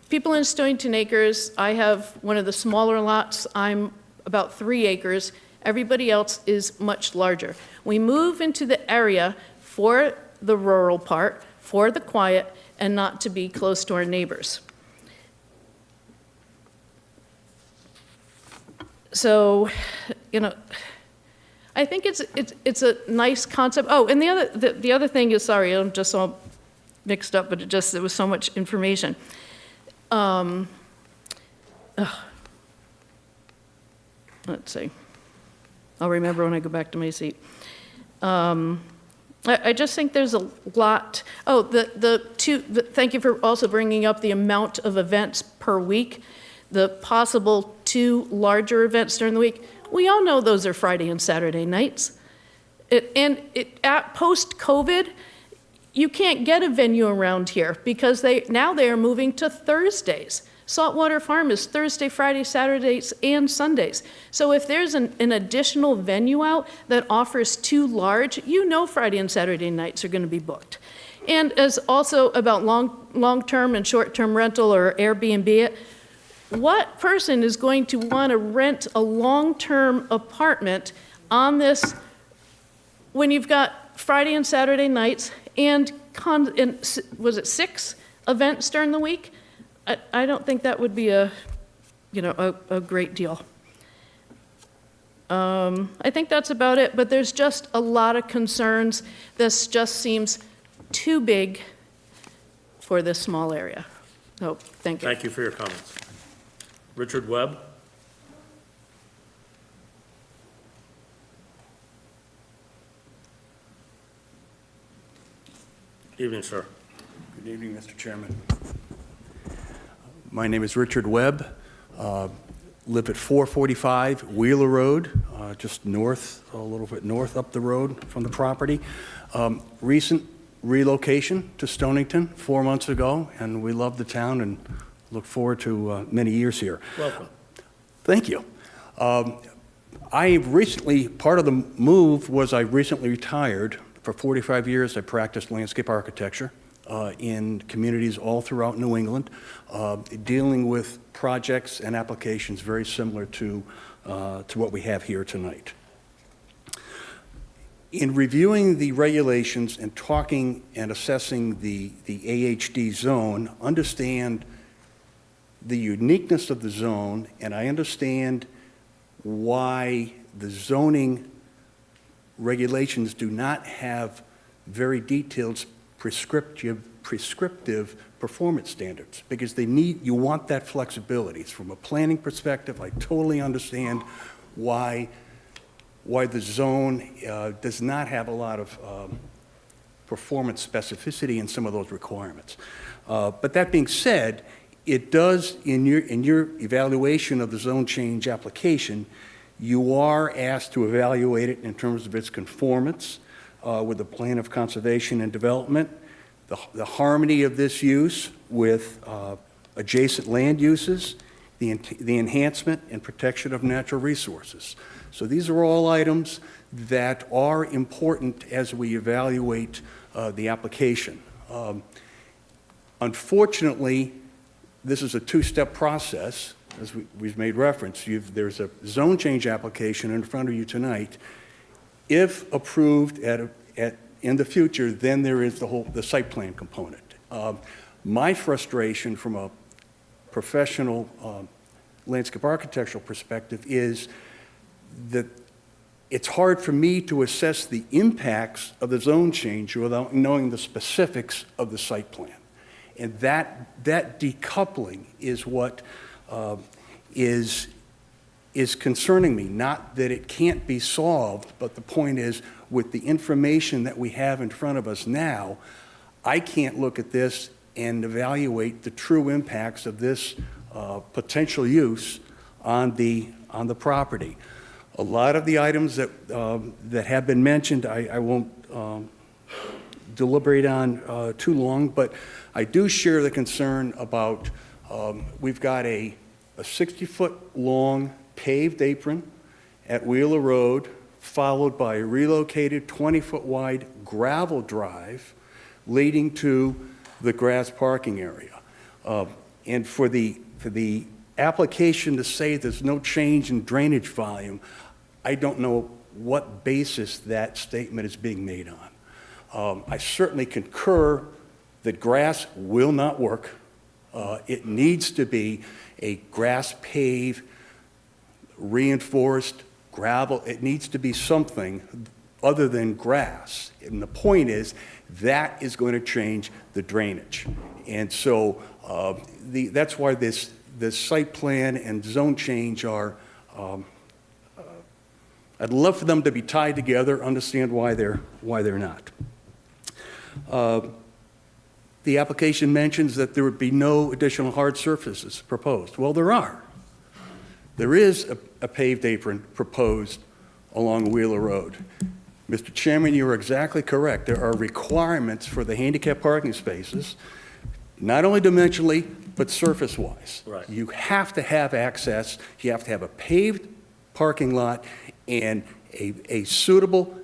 People in Stonington Acres, I have one of the smaller lots. I'm about 3 acres. Everybody else is much larger. We move into the area for the rural part, for the quiet, and not to be close to our neighbors. So, I think it's a nice concept. Oh, and the other thing is, sorry, I'm just all mixed up, but there was so much information. Let's see. I'll remember when I go back to my seat. I just think there's a lot. Oh, thank you for also bringing up the amount of events per week, the possible 2 larger events during the week. We all know those are Friday and Saturday nights. At post-COVID, you can't get a venue around here because now they are moving to Thursdays. Saltwater Farm is Thursday, Friday, Saturdays, and Sundays. So if there's an additional venue out that offers 2 large, Friday and Saturday nights are going to be booked. And as also about long-term and short-term rental or Airbnb it, what person is going to want to rent a long-term apartment on this when you've got Friday and Saturday nights and was it 6 events during the week? I don't think that would be a great deal. I think that's about it, but there's just a lot of concerns. This just seems too big for this small area. So, thank you.
Thank you for your comments. Richard Webb? Evening, sir.
Good evening, Mr. Chairman. My name is Richard Webb. Live at 445 Wheeler Road, just north, a little bit north up the road from the property. Recent relocation to Stonington 4 months ago, and we love the town and look forward to many years here.
Welcome.
Thank you. Part of the move was I recently retired. For 45 years, I practiced landscape architecture in communities all throughout New England, dealing with projects and applications very similar to what we have here tonight. In reviewing the regulations and talking and assessing the AHD zone, understand the uniqueness of the zone, and I understand why the zoning regulations do not have very detailed prescriptive performance standards, because you want that flexibility. It's from a planning perspective, I totally understand why the zone does not have a lot of performance specificity in some of those requirements. But that being said, it does, in your evaluation of the zone change application, you are asked to evaluate it in terms of its conformance with the plan of conservation and development, the harmony of this use with adjacent land uses, the enhancement and protection of natural resources. So these are all items that are important as we evaluate the application. Unfortunately, this is a two-step process, as we've made reference. There's a zone change application in front of you tonight. If approved in the future, then there is the site plan component. My frustration from a professional landscape architectural perspective is that it's hard for me to assess the impacts of the zone change without knowing the specifics of the site plan. And that decoupling is what is concerning me. Not that it can't be solved, but the point is, with the information that we have in front of us now, I can't look at this and evaluate the true impacts of this potential use on the property. A lot of the items that have been mentioned, I won't deliberate on too long, but I do share the concern about we've got a 60-foot long paved apron at Wheeler Road, followed by a relocated 20-foot wide gravel drive leading to the grass parking area. And for the application to say there's no change in drainage volume, I don't know what basis that statement is being made on. I certainly concur that grass will not work. It needs to be a grass paved, reinforced gravel. It needs to be something other than grass. And the point is, that is going to change the drainage. And so that's why this site plan and zone change are, I'd love for them to be tied together, understand why they're not. The application mentions that there would be no additional hard surfaces proposed. Well, there are. There is a paved apron proposed along Wheeler Road. Mr. Chairman, you are exactly correct. There are requirements for the handicap parking spaces, not only dimensionally, but surface-wise.
Right.
You have to have access. You have to have a paved parking lot and a suitable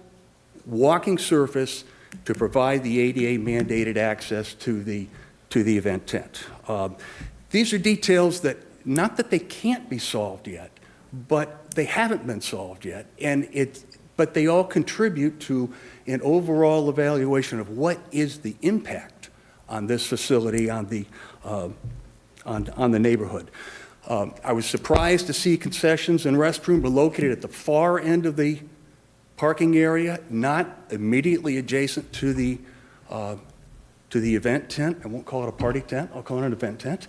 walking surface to provide the ADA mandated access to the event tent. These are details that, not that they can't be solved yet, but they haven't been solved yet, but they all contribute to an overall evaluation of what is the impact on this facility, on the neighborhood. I was surprised to see concessions and restroom were located at the far end of the parking area, not immediately adjacent to the event tent. I won't call it a party tent. I'll call it an event tent.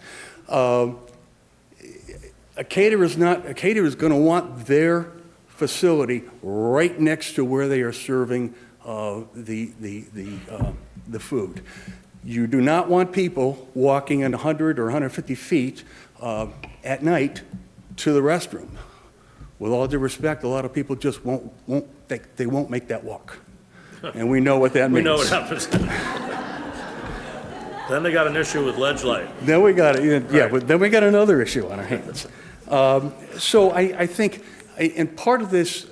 A caterer is going to want their facility right next to where they are serving the food. You do not want people walking in 100 or 150 feet at night to the restroom. With all due respect, a lot of people just won't make that walk. And we know what that means.
We know what happens. Then they got an issue with ledge light.
Then we got but then we got another issue on our hands. So I think, and part of this,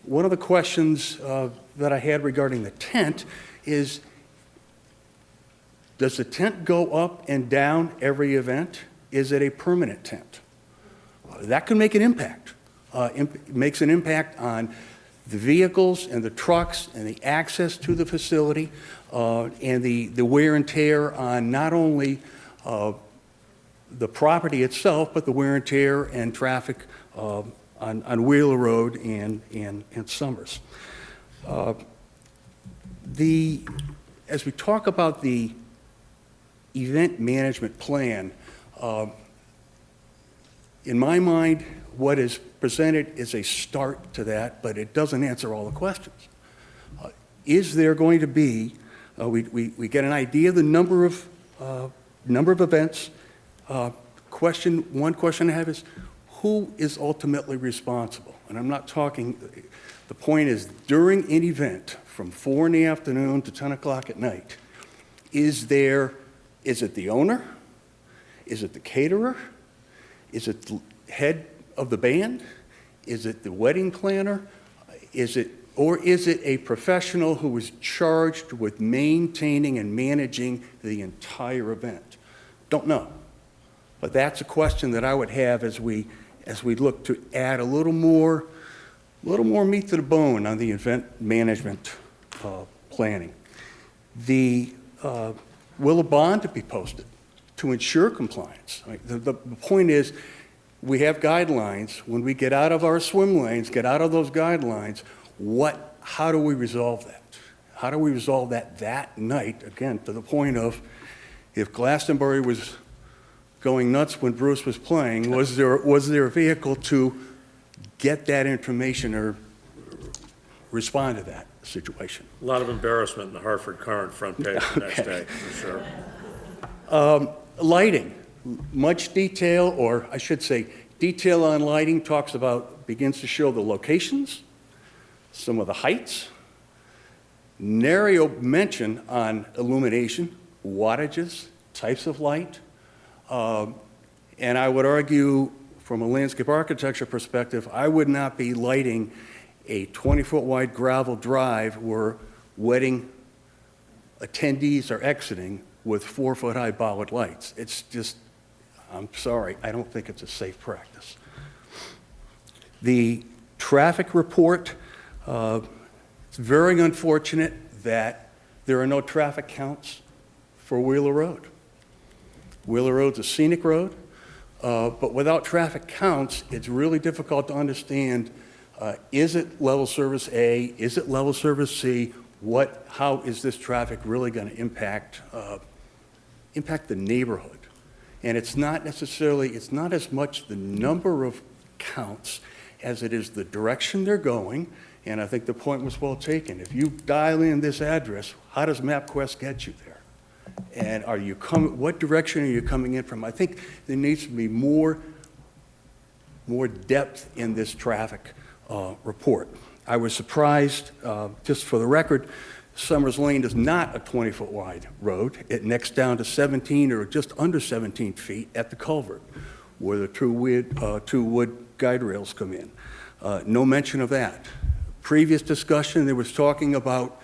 one of the questions that I had regarding the tent is, does the tent go up and down every event? Is it a permanent tent? That can make an impact. Makes an impact on the vehicles and the trucks and the access to the facility and the wear and tear on not only the property itself, but the wear and tear and traffic on Wheeler Road and Summers. As we talk about the event management plan, in my mind, what is presented is a start to that, but it doesn't answer all the questions. Is there going to be, we get an idea of the number of events. One question I have is, who is ultimately responsible? And I'm not talking, the point is, during an event from 4 in the afternoon to 10 o'clock at night, is it the owner? Is it the caterer? Is it the head of the band? Is it the wedding planner? Or is it a professional who is charged with maintaining and managing the entire event? Don't know. But that's a question that I would have as we look to add a little more meat to the bone on the event management planning. Will a bond be posted to ensure compliance? The point is, we have guidelines. When we get out of our swim lanes, get out of those guidelines, how do we resolve that? How do we resolve that night, again, to the point of, if Glastonbury was going nuts when Bruce was playing, was there a vehicle to get that information or respond to that situation?
A lot of embarrassment in the Hartford Courant front page the next day, for sure.
Lighting, much detail, or I should say, detail on lighting begins to show the locations, some of the heights, nary mention on illumination, wattages, types of light, and I would argue, from a landscape architecture perspective, I would not be lighting a 20-foot wide gravel drive where wedding attendees are exiting with 4-foot high bollard lights. It's just, I'm sorry, I don't think it's a safe practice. The traffic report, it's very unfortunate that there are no traffic counts for Wheeler Road. Wheeler Road's a scenic road, but without traffic counts, it's really difficult to understand, is it level service A, is it level service C, how is this traffic really going to impact the neighborhood? And it's not as much the number of counts as it is the direction they're going, and I think the point was well taken. If you dial in this address, how does MapQuest get you there? And what direction are you coming in from? I think there needs to be more depth in this traffic report. I was surprised, just for the record, Summers Lane is not a 20-foot wide road. It necks down to 17 or just under 17 feet at the culvert, where the two wood guide rails come in. No mention of that. Previous discussion, there was talking about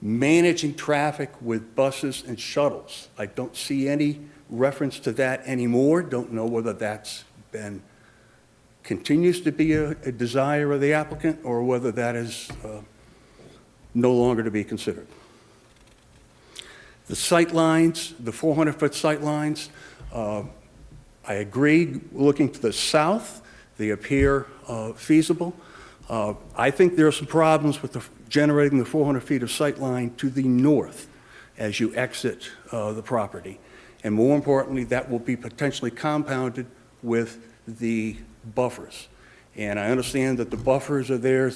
managing traffic with buses and shuttles. I don't see any reference to that anymore. Don't know whether that's continues to be a desire of the applicant or whether that is no longer to be considered. The sight lines, the 400-foot sight lines, I agree, looking to the south, they appear feasible. I think there are some problems with generating the 400 feet of sight line to the north as you exit the property. And more importantly, that will be potentially compounded with the buffers. And I understand that the buffers are there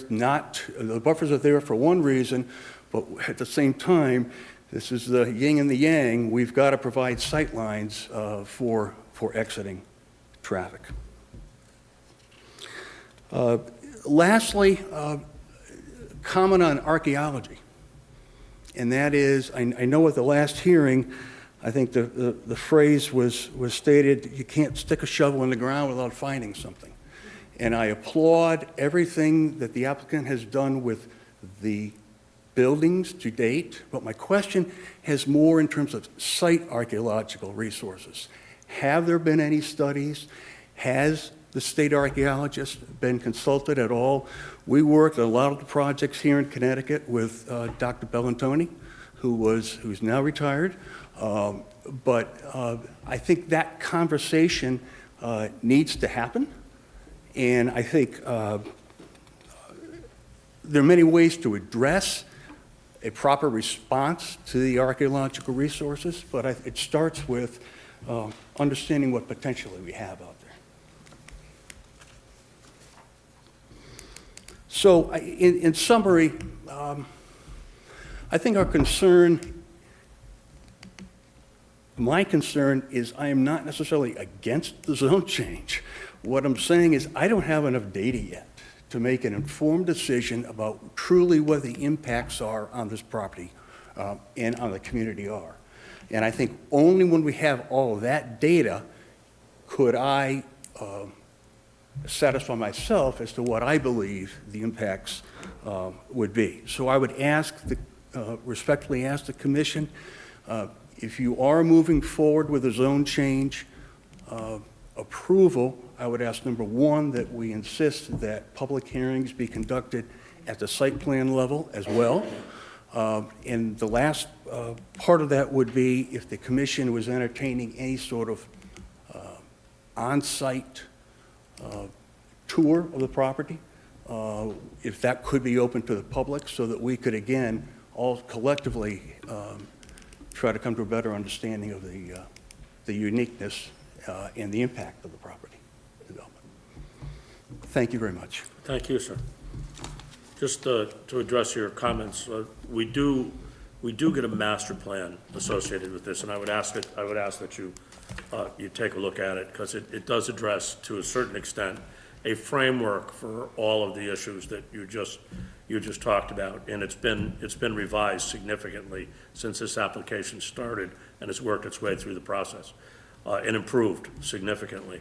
for one reason, but at the same time, this is the yin and the yang. We've got to provide sight lines for exiting traffic. Lastly, comment on archaeology. And that is, I know at the last hearing, I think the phrase was stated, you can't stick a shovel in the ground without finding something. And I applaud everything that the applicant has done with the buildings to date, but my question has more in terms of site archaeological resources. Have there been any studies? Has the state archaeologist been consulted at all? We worked on a lot of the projects here in Connecticut with Dr. Bellantoni, who's now retired. But I think that conversation needs to happen, and I think there are many ways to address a proper response to the archaeological resources, but it starts with understanding what potentially we have out there. So in summary, I think my concern is I am not necessarily against the zone change. What I'm saying is I don't have enough data yet to make an informed decision about truly what the impacts are on this property and on the community are. And I think only when we have all of that data could I satisfy myself as to what I believe the impacts would be. So I would respectfully ask the commission, if you are moving forward with a zone change approval, I would ask, number one, that we insist that public hearings be conducted at the site plan level as well. And the last part of that would be if the commission was entertaining any sort of on-site tour of the property, if that could be open to the public so that we could, again, all collectively try to come to a better understanding of the uniqueness and the impact of the property development. Thank you very much.
Thank you, sir. Just to address your comments, we do get a master plan associated with this, and I would ask that you take a look at it, because it does address, to a certain extent, a framework for all of the issues that you just talked about, and it's been revised significantly since this application started, and it's worked its way through the process and improved significantly.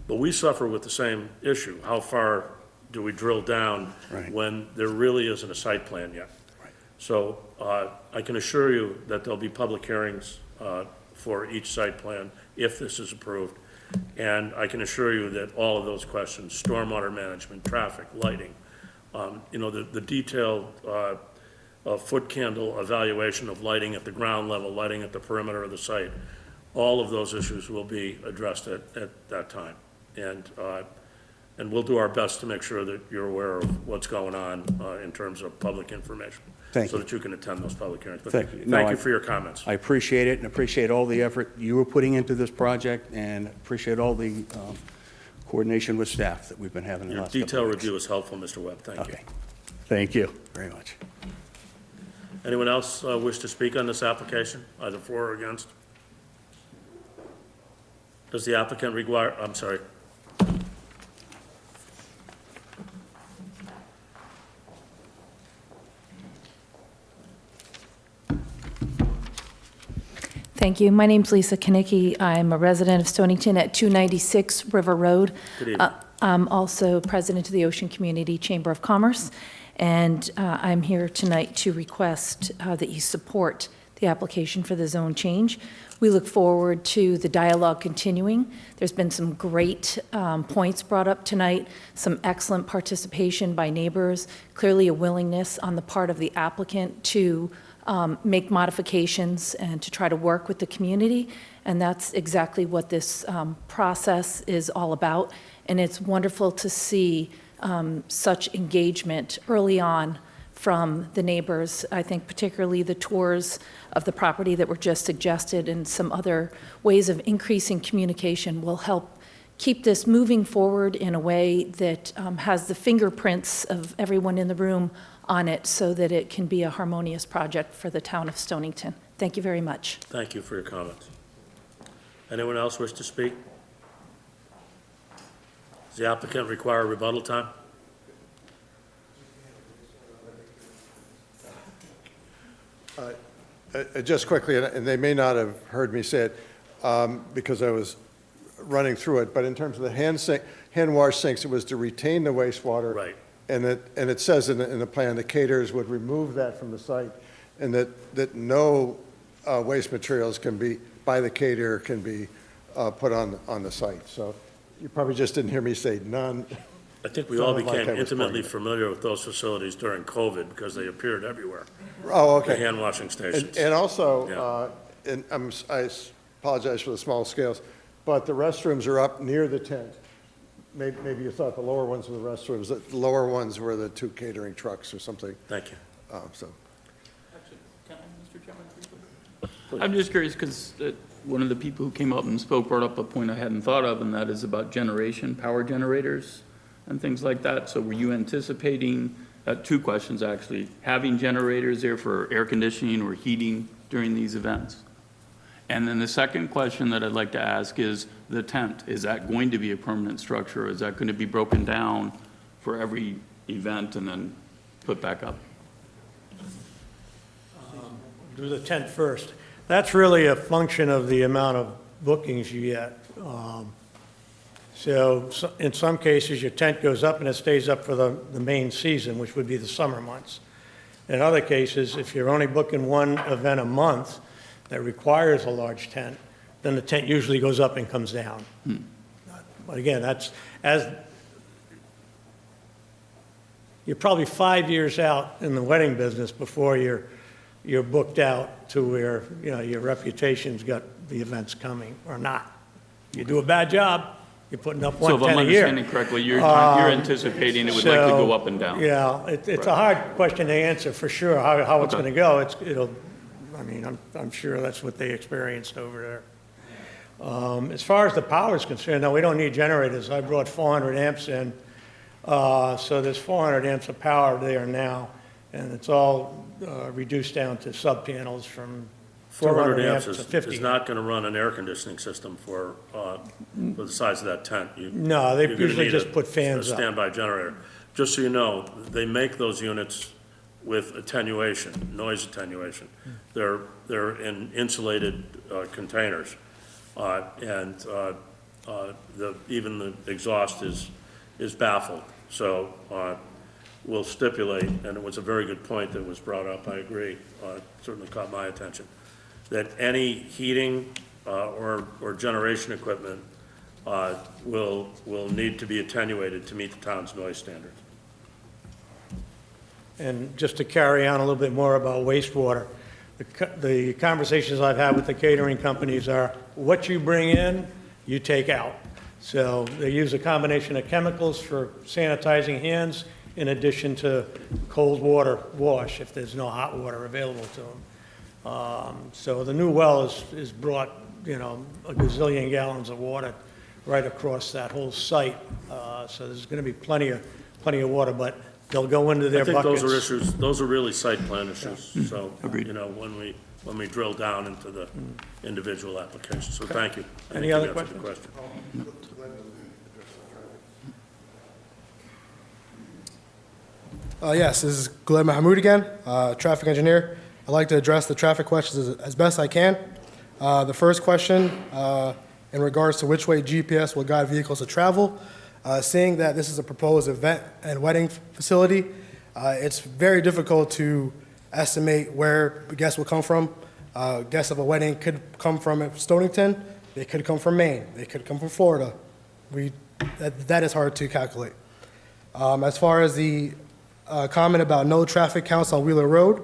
But we suffer with the same issue. How far do we drill down when there really isn't a site plan yet? So I can assure you that there'll be public hearings for each site plan if this is approved. And I can assure you that all of those questions, stormwater management, traffic, lighting, the detailed foot candle evaluation of lighting at the ground level, lighting at the perimeter of the site, all of those issues will be addressed at that time. And we'll do our best to make sure that you're aware of what's going on in terms of public information.
Thank
so
you.
that you can attend those public hearings. But
Thank you.
Thank you for your comments.
I appreciate it, and appreciate all the effort you were putting into this project, and appreciate all the coordination with staff that we've been having in the
Your
last couple
detailed
of weeks.
review is helpful, Mr. Webb. Thank you.
Okay. Thank you very much.
Anyone else wish to speak on this application, either for or against? Does the applicant require, I'm sorry.
Thank you. My name's Lisa Kanicki. I'm a resident of Stonington at 296 River Road.
Good evening.
I'm also president of the Ocean Community Chamber of Commerce, and I'm here tonight to request that you support the application for the zone change. We look forward to the dialogue continuing. There's been some great points brought up tonight, some excellent participation by neighbors, clearly a willingness on the part of the applicant to make modifications and to try to work with the community, and that's exactly what this process is all about. And it's wonderful to see such engagement early on from the neighbors. I think particularly the tours of the property that were just suggested and some other ways of increasing communication will help keep this moving forward in a way that has the fingerprints of everyone in the room on it so that it can be a harmonious project for the town of Stonington. Thank you very much.
Thank you for your comments. Anyone else wish to speak? Does the applicant require rebuttal time?
Just quickly, and they may not have heard me say it because I was running through it, but in terms of the hand wash sinks, it was to retain the wastewater.
Right.
And it says in the plan, the caterers would remove that from the site, and that no waste materials can be, by the caterer, can be put on the site. So you probably just didn't hear me say none.
I think we all became intimately familiar with those facilities during COVID because they appeared everywhere.
Oh, okay.
The hand washing stations.
And also, and I apologize for the small scales, but the restrooms are up near the tent. Maybe you thought the lower ones were the restrooms, the lower ones were the 2 catering trucks or something.
Thank you.
So,
Actually, can I, Mr. Chairman, briefly? I'm just curious, because one of the people who came up and spoke brought up a point I hadn't thought of, and that is about generation, power generators and things like that. So were you anticipating, 2 questions actually, having generators there for air conditioning or heating during these events? And then the second question that I'd like to ask is the tent. Is that going to be a permanent structure? Or is that going to be broken down for every event and then put back up?
Do the tent first. That's really a function of the amount of bookings you get. So in some cases, your tent goes up and it stays up for the main season, which would be the summer months. In other cases, if you're only booking one event a month that requires a large tent, then the tent usually goes up and comes down. But again, you're probably 5 years out in the wedding business before you're booked out to where, your reputation's got the events coming or not. You do a bad job, you're putting up one
So if
tent
I'm
a year.
understanding correctly, you're anticipating it would likely go up and down?
Yeah, it's a hard question to answer for sure, how it's going to go. I'm sure that's what they experienced over there. As far as the power is concerned, no, we don't need generators. I brought 400 amps in, so there's 400 amps of power there now, and it's all reduced down to sub-panels from
400
200
amps
amps to 50.
is not going to run an air conditioning system for the size of that tent.
No, they
you're gonna
usually
need
just put fans
a
up.
standby generator. Just so you know, they make those units with attenuation, noise attenuation. They're in insulated containers, and even the exhaust is baffled. So we'll stipulate, and it was a very good point that was brought up, I agree, certainly caught my attention, that any heating or generation equipment will need to be attenuated to meet the town's noise standards.
And just to carry on a little bit more about wastewater, the conversations I've had with the catering companies are, what you bring in, you take out. So they use a combination of chemicals for sanitizing hands in addition to cold water wash if there's no hot water available to them. So the new well is brought, a gazillion gallons of water right across that whole site. So there's going to be plenty of water, but they'll go into their
I think
buckets.
those are issues, those are really site plan issues. So,
Agreed.
when we drill down into the individual applications. So thank you. I
Any
think
other
you answered the
questions?
question.
Yes, this is Glenn Mahmood again, traffic engineer. I'd like to address the traffic questions as best I can. The first question, in regards to which way GPS will guide vehicles to travel, seeing that this is a proposed event and wedding facility, it's very difficult to estimate where guests will come from. Guests of a wedding could come from Stonington, they could come from Maine, they could come from Florida. That is hard to calculate. As far as the comment about no traffic counts on Wheeler Road,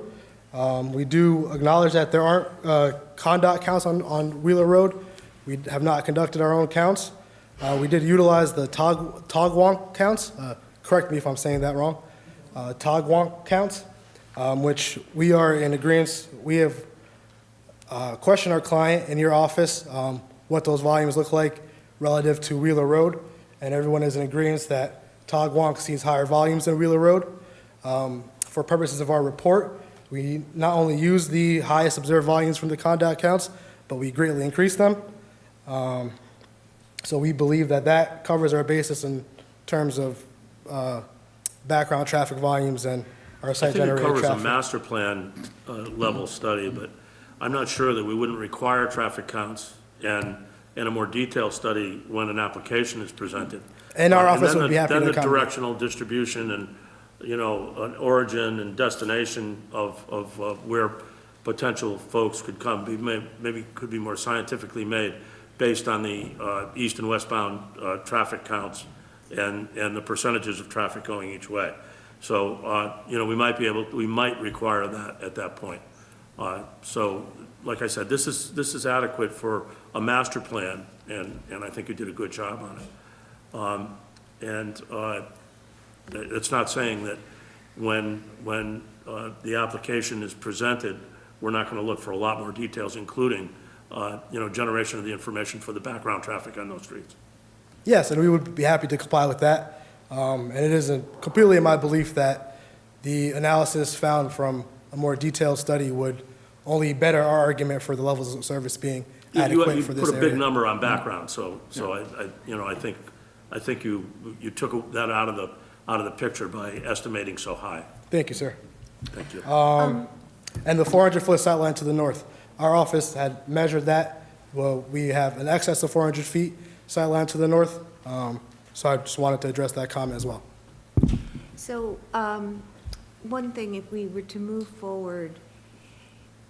we do acknowledge that there aren't conduct counts on Wheeler Road. We have not conducted our own counts. We did utilize the Togwonk counts. Correct me if I'm saying that wrong. Togwonk counts, which we are in agreement. We have questioned our client in your office what those volumes look like relative to Wheeler Road, and everyone is in agreement that Togwonk sees higher volumes than Wheeler Road. For purposes of our report, we not only use the highest observed volumes from the conduct counts, but we greatly increase them. So we believe that covers our basis in terms of background traffic volumes and our site-generated
I think it
traffic.
covers a master plan level study, but I'm not sure that we wouldn't require traffic counts and a more detailed study when an application is presented.
And our office would be happy to
Then the
accommodate.
directional distribution and, an origin and destination of where potential folks could come, maybe could be more scientifically made based on the east and westbound traffic counts and the percentages of traffic going each way. So, we might require that at that point. So like I said, this is adequate for a master plan, and I think you did a good job on it. It's not saying that when the application is presented, we're not going to look for a lot more details, including, generation of the information for the background traffic on those streets.
Yes, and we would be happy to comply with that. And it is completely in my belief that the analysis found from a more detailed study would only better our argument for the levels of service being adequate for this
You put a
area.
big number on background, so I think you took that out of the picture by estimating so high.
Thank you, sir.
Thank you.
And the 400-foot sightline to the north, our office had measured that. Well, we have an excess of 400 feet sightline to the north, so I just wanted to address that comment as well.
So, one thing, if we were to move forward,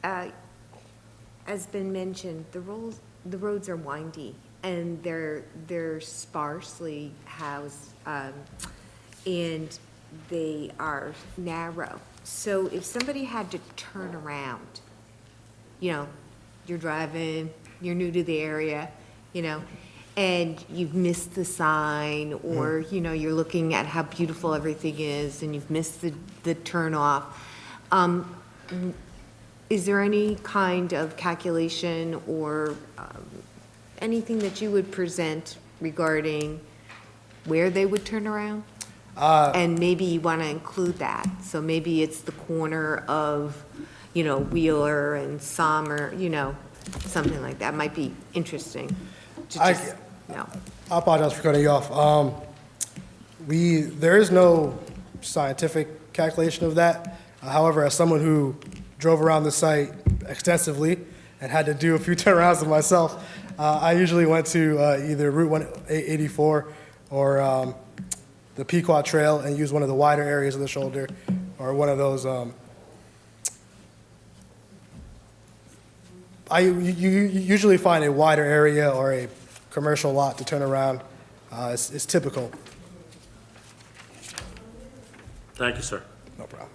as been mentioned, the roads are windy, and they're sparsely housed, and they are narrow. So if somebody had to turn around, you're driving, you're new to the area, and you've missed the sign, or, you're looking at how beautiful everything is, and you've missed the turn off. Is there any kind of calculation or anything that you would present regarding where they would turn around? And maybe you want to include that. So maybe it's the corner of, Wheeler and Sommer, something like that. Might be interesting to just,
I apologize for cutting you off. There is no scientific calculation of that. However, as someone who drove around the site extensively and had to do a few turnarounds of myself, I usually went to either Route 184 or the Pequot Trail and used one of the wider areas of the shoulder, or one of those. You usually find a wider area or a commercial lot to turn around. It's typical.
Thank you, sir.
No problem.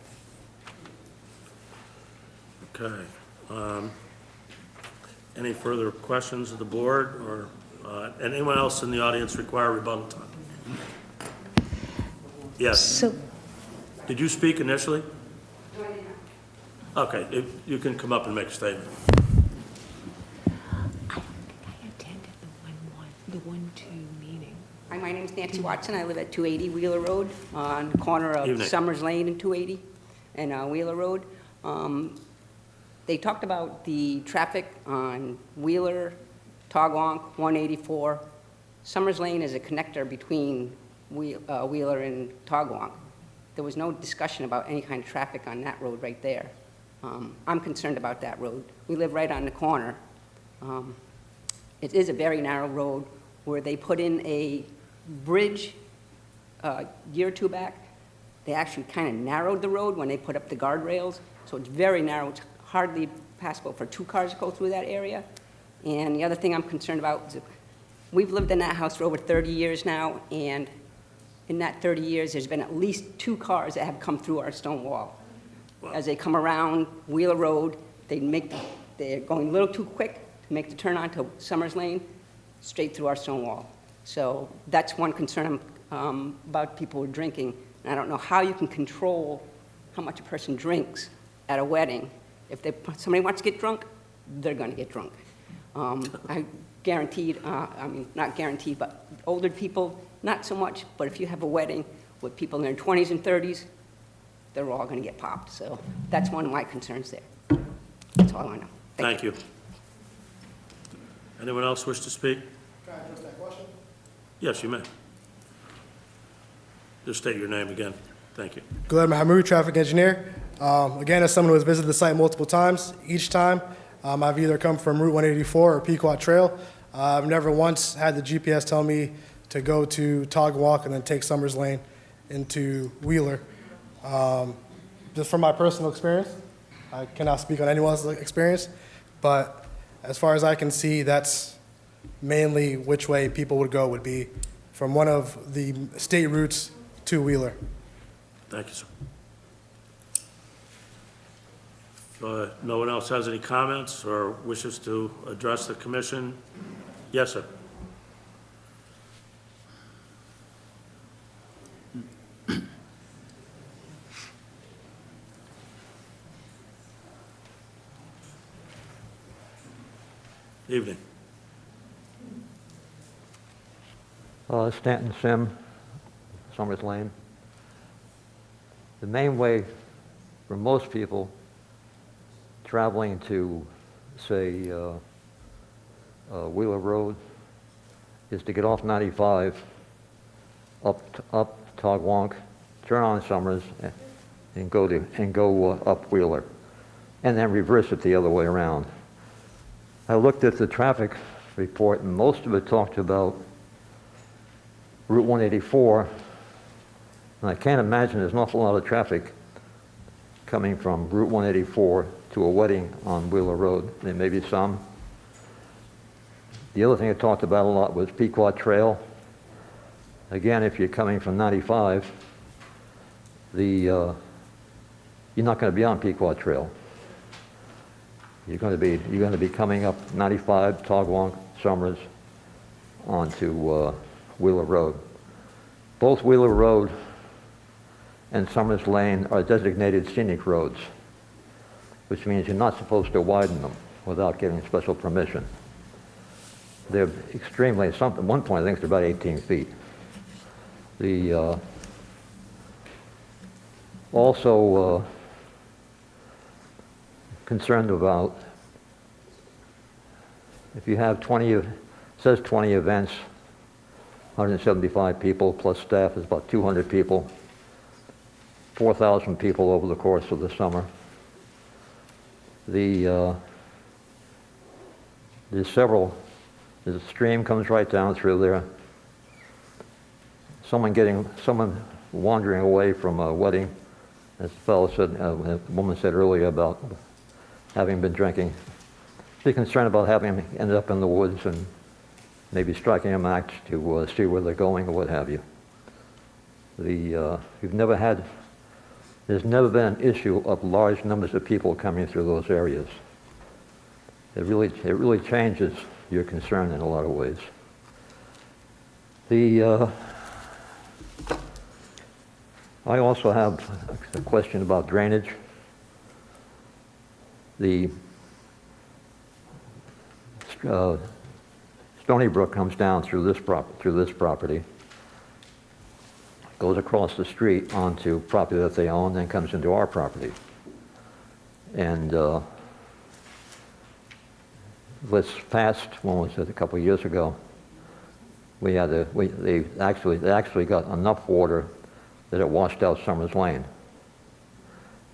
Okay. Any further questions of the board, or anyone else in the audience require rebuttal time? Yes.
So,
Did you speak initially? No, I did not. Okay, you can come up and make a statement.
I attended the 1-2 meeting.
Hi, my name's Nancy Watson. I live at 280 Wheeler Road on the corner of
Evening.
Summers Lane and 280 and Wheeler Road. They talked about the traffic on Wheeler, Togwonk, 184. Summers Lane is a connector between Wheeler and Togwonk. There was no discussion about any kind of traffic on that road right there. I'm concerned about that road. We live right on the corner. It is a very narrow road where they put in a bridge a year or two back. They actually kind of narrowed the road when they put up the guardrails, so it's very narrow. It's hardly passable for 2 cars to go through that area. And the other thing I'm concerned about is we've lived in that house for over 30 years now, and in that 30 years, there's been at least 2 cars that have come through our stone wall. As they come around Wheeler Road, they're going a little too quick to make the turn onto Summers Lane, straight through our stone wall. So that's one concern about people who are drinking. And I don't know how you can control how much a person drinks at a wedding. If somebody wants to get drunk, they're going to get drunk. I guaranteed, not guaranteed, but older people, not so much, but if you have a wedding with people in their 20s and 30s, they're all going to get popped. So that's one of my concerns there. That's all I know.
Thank you. Anyone else wish to speak?
Can I address that question?
Yes, you may. Just state your name again. Thank you.
Guled Mahamood, traffic engineer. Again, as someone who has visited the site multiple times, each time I've either come from Route 184 or Pequot Trail. I've never once had the GPS tell me to go to Togwalk and then take Summers Lane into Wheeler. Just from my personal experience, I cannot speak on anyone else's experience, but as far as I can see, that's mainly which way people would go, would be from one of the state routes to Wheeler.
Thank you, sir. no one else has any comments or wishes to address the commission, yes, sir. Evening.
Stanton Sim, Summers Lane. The main way for most people traveling to, say, Wheeler Road is to get off 95, up Togwonk, turn on Summers, and go up Wheeler, and then reverse it the other way around. I looked at the traffic report, and most of it talked about Route 184, and I can't imagine there's an awful lot of traffic coming from Route 184 to a wedding on Wheeler Road. There may be some. The other thing I talked about a lot was Pequot Trail. Again, if you're coming from 95, you're not going to be on Pequot Trail. You're going to be coming up 95, Togwonk, Summers, onto Wheeler Road. Both Wheeler Road and Summers Lane are designated scenic roads, which means you're not supposed to widen them without getting special permission. They're extremely, at one point I think they're about 18 feet. Also concerned about, if you have 20, it says 20 events, 175 people plus staff is about 200 people, 4,000 people over the course of the summer. There's a stream comes right down through there. Someone wandering away from a wedding, as the fellow said, a woman said earlier about having been drinking. Be concerned about having him end up in the woods and maybe striking a match to see where they're going or what have you. There's never been an issue of large numbers of people coming through those areas. It really changes your concern in a lot of ways. I also have a question about drainage. The Stony Brook comes down through this property, goes across the street onto property that they own, then comes into our property. And this past, when was it, a couple of years ago, they actually got enough water that it washed out Summers Lane,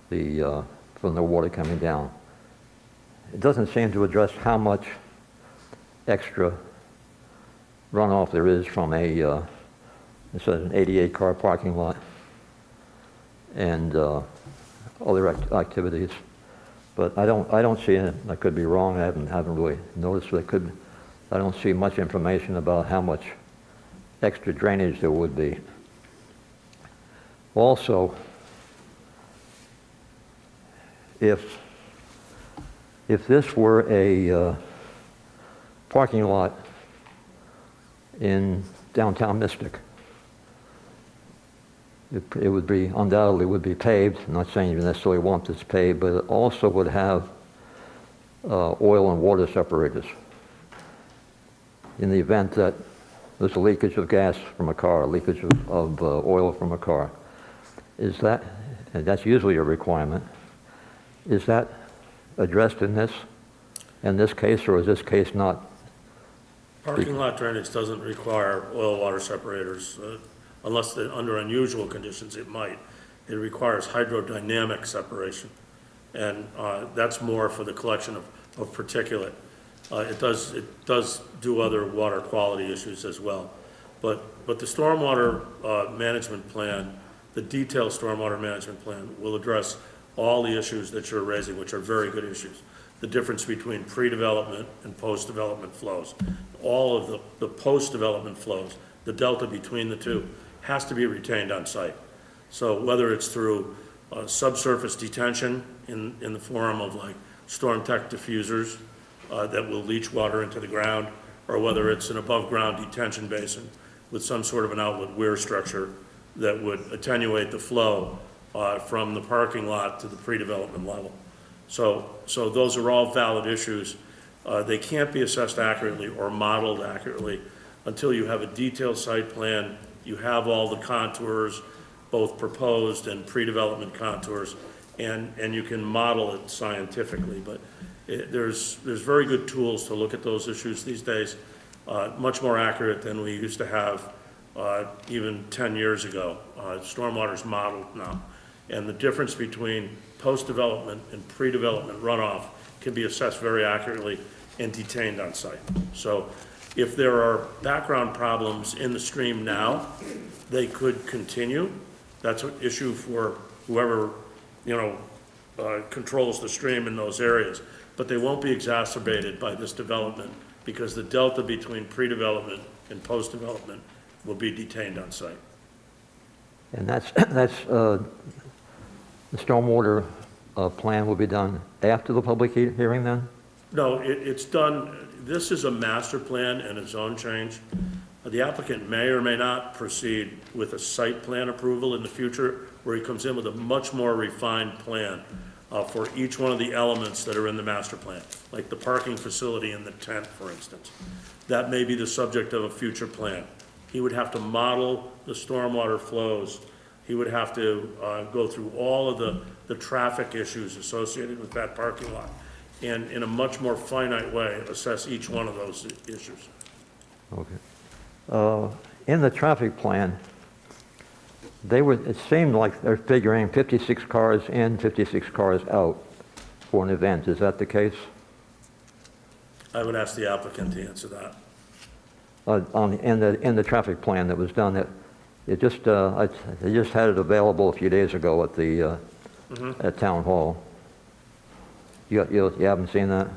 from the water coming down. It doesn't seem to address how much extra runoff there is from it says an 88-car parking lot and other activities. But I don't see it. I could be wrong. I haven't really noticed. I don't see much information about how much extra drainage there would be. Also, if this were a parking lot in downtown Mystic, it would be undoubtedly would be paved. I'm not saying you necessarily want this paved, but it also would have oil and water separators in the event that there's a leakage of gas from a car, leakage of oil from a car. Is that, and that's usually a requirement, is that addressed in this case, or is this case not?
Parking lot drainage doesn't require oil water separators, unless they're under unusual conditions it might. It requires hydrodynamic separation, and that's more for the collection of particulate. It does do other water quality issues as well. But the stormwater management plan, the detailed stormwater management plan, will address all the issues that you're raising, which are very good issues. The difference between pre-development and post-development flows. All of the post-development flows, the delta between the two, has to be retained on site. So whether it's through subsurface detention in the form of like storm tech diffusers that will leach water into the ground, or whether it's an above-ground detention basin with some sort of an outlet weir structure that would attenuate the flow from the parking lot to the pre-development level. So those are all valid issues. They can't be assessed accurately or modeled accurately until you have a detailed site plan, you have all the contours, both proposed and pre-development contours, and you can model it scientifically. But there's very good tools to look at those issues these days, much more accurate than we used to have even 10 years ago. Stormwater's modeled now. And the difference between post-development and pre-development runoff can be assessed very accurately and detained on site. So if there are background problems in the stream now, they could continue. That's an issue for whoever, controls the stream in those areas. But they won't be exacerbated by this development because the delta between pre-development and post-development will be detained on site.
And that's the stormwater plan will be done after the public hearing then?
No, it's done, this is a master plan and a zone change. The applicant may or may not proceed with a site plan approval in the future where he comes in with a much more refined plan for each one of the elements that are in the master plan, like the parking facility and the tent, for instance. That may be the subject of a future plan. He would have to model the stormwater flows. He would have to go through all of the traffic issues associated with that parking lot and in a much more finite way assess each one of those issues.
Okay. In the traffic plan, it seemed like they're figuring 56 cars in, 56 cars out for an event. Is that the case?
I would ask the applicant to answer that.
In the traffic plan that was done, I just had it available a few days ago at the at Town Hall. You haven't seen that?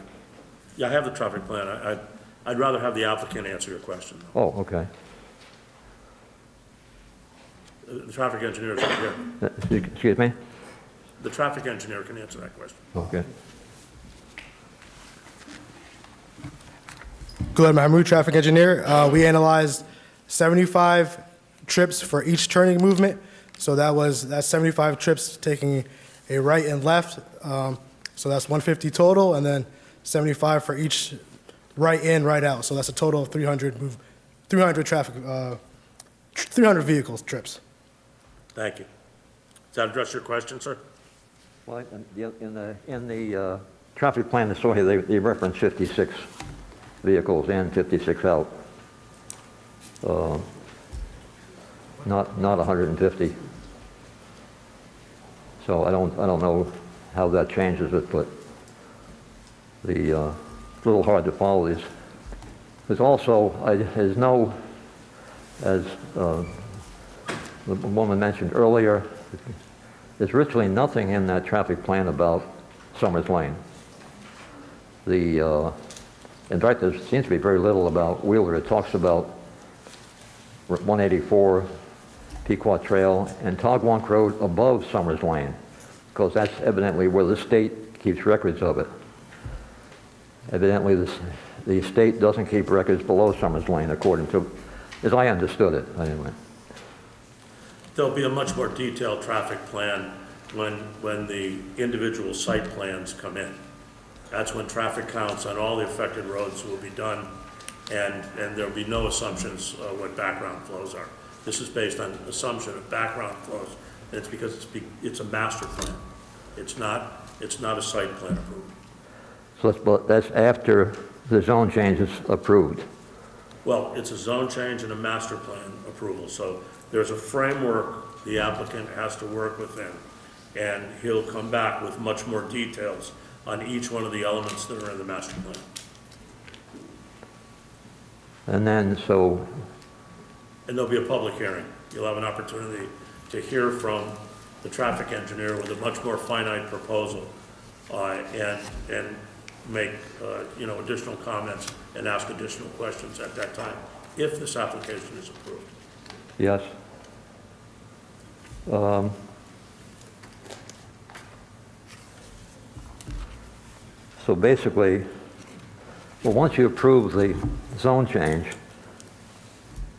Yeah, I have the traffic plan. I'd rather have the applicant answer your question, though.
Oh, okay.
The traffic engineer is right here.
Excuse me?
The traffic engineer can answer that question.
Okay.
Glenn Mahmood, traffic engineer. We analyzed 75 trips for each turning movement. So that's 75 trips taking a right and left. So that's 150 total, and then 75 for each right in, right out. So that's a total of 300 vehicles trips.
Thank you. Does that address your question, sir?
Well, in the traffic plan that's so here, they reference 56 vehicles in, 56 out. Not 150. So I don't know how that changes it, but it's a little hard to follow these. There's also, as the woman mentioned earlier, there's virtually nothing in that traffic plan about Summers Lane. In fact, there seems to be very little about Wheeler. It talks about 184, Pequot Trail, and Togwonk Road above Summers Lane, because that's evidently where the state keeps records of it. Evidently, the state doesn't keep records below Summers Lane, according to, as I understood it, anyway.
There'll be a much more detailed traffic plan when the individual site plans come in. That's when traffic counts on all the affected roads will be done, and there'll be no assumptions of what background flows are. This is based on assumption of background flows, and it's because it's a master plan. It's not a site plan approval.
So that's after the zone change is approved.
Well, it's a zone change and a master plan approval. So there's a framework the applicant has to work within, and he'll come back with much more details on each one of the elements that are in the master plan.
And then,
And there'll be a public hearing. You'll have an opportunity to hear from the traffic engineer with a much more finite proposal and make additional comments and ask additional questions at that time, if this application is approved.
yes. So basically, well, once you approve the zone change,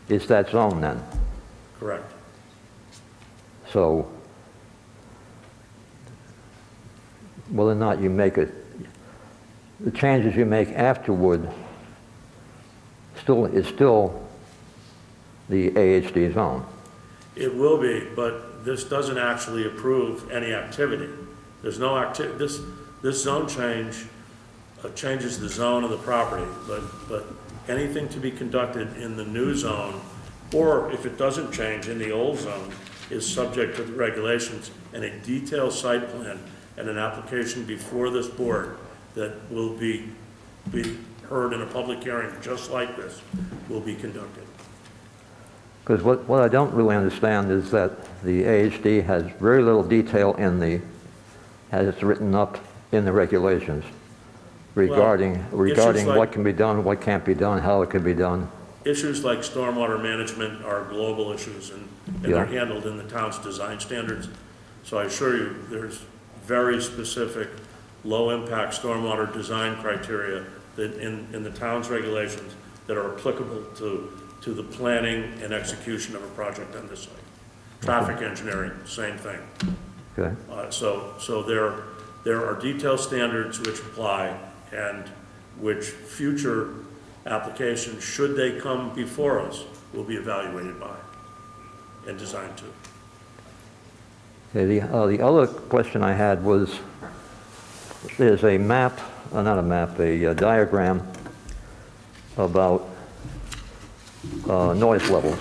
it's that zone then.
Correct.
So whether or not you make it, the changes you make afterward is still the AHD zone.
It will be, but this doesn't actually approve any activity. There's no activity. This zone change changes the zone of the property, but anything to be conducted in the new zone, or if it doesn't change in the old zone, is subject to the regulations and a detailed site plan and an application before this board that will be heard in a public hearing just like this will be conducted.
Because what I don't really understand is that the AHD has very little detail as it's written up in the regulations regarding
like-
what can be done, what can't be done, how it can be done.
Issues like stormwater management are global issues, and they're handled in the town's design standards. So I assure you, there's very specific low-impact stormwater design criteria that in the town's regulations that are applicable to the planning and execution of a project on this site. Traffic engineering, same thing.
Okay.
So there are detailed standards which apply and which future applications, should they come before us, will be evaluated by and designed to.
Okay, the other question I had was, there's a map, not a map, a diagram about noise levels.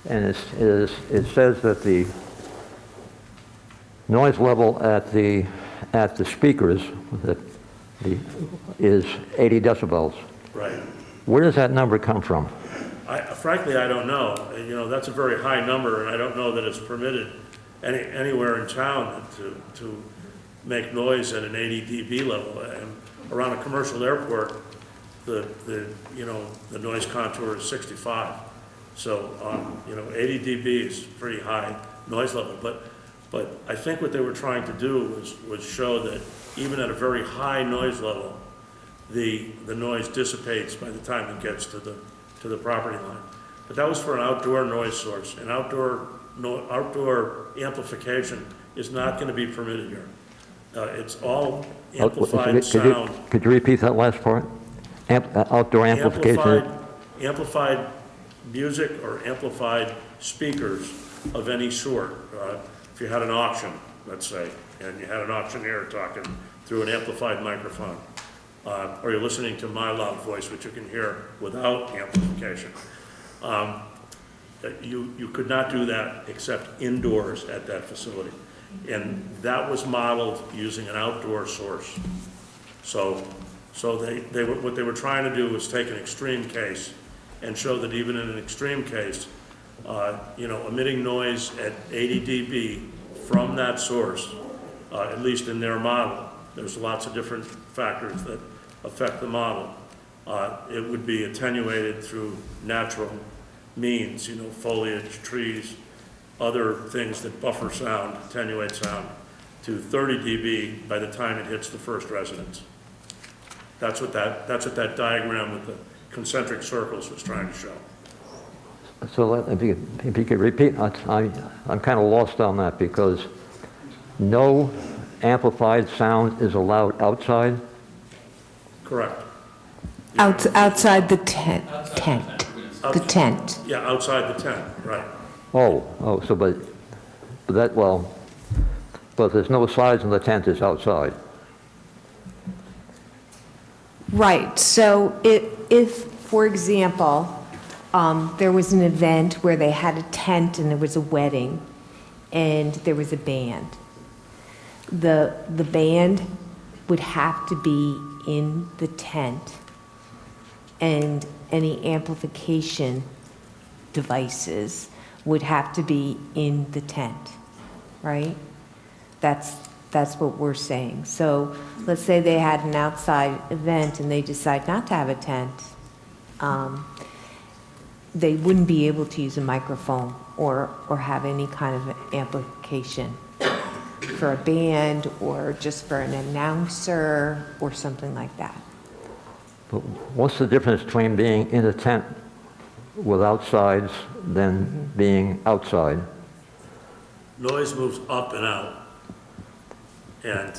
And it says that the noise level at the speakers is 80 decibels.
Right.
Where does that number come from?
Frankly, I don't know. You know, that's a very high number, and I don't know that it's permitted anywhere in town to make noise at an 80 dB level. And around a commercial airport, the noise contour is 65. So, 80 dB is pretty high noise level. But I think what they were trying to do was show that even at a very high noise level, the noise dissipates by the time it gets to the property line. But that was for an outdoor noise source, and outdoor amplification is not going to be permitted here. It's all amplified sound.
Could you repeat that last part? Outdoor amplification?
Amplified music or amplified speakers of any sort. If you had an auction, let's say, and you had an auctioneer talking through an amplified microphone, or you're listening to my loud voice, which you can hear without amplification, you could not do that except indoors at that facility. And that was modeled using an outdoor source. So what they were trying to do was take an extreme case and show that even in an extreme case, emitting noise at 80 dB from that source, at least in their model, there's lots of different factors that affect the model. It would be attenuated through natural means, foliage, trees, other things that buffer sound, attenuate sound, to 30 dB by the time it hits the first residence. That's what that diagram with the concentric circles was trying to show.
So if you could repeat, I'm kind of lost on that, because no amplified sound is allowed outside?
Correct.
Outside the tent. The tent.
Yeah, outside the tent, right.
But there's no sides in the tent, it's outside.
Right, so if, for example, there was an event where they had a tent and there was a wedding and there was a band, the band would have to be in the tent, and any amplification devices would have to be in the tent, right? That's what we're saying. So let's say they had an outside event and they decide not to have a tent. They wouldn't be able to use a microphone or have any kind of amplification for a band or just for an announcer or something like that.
But what's the difference between being in a tent without sides than being outside?
Noise moves up and out. And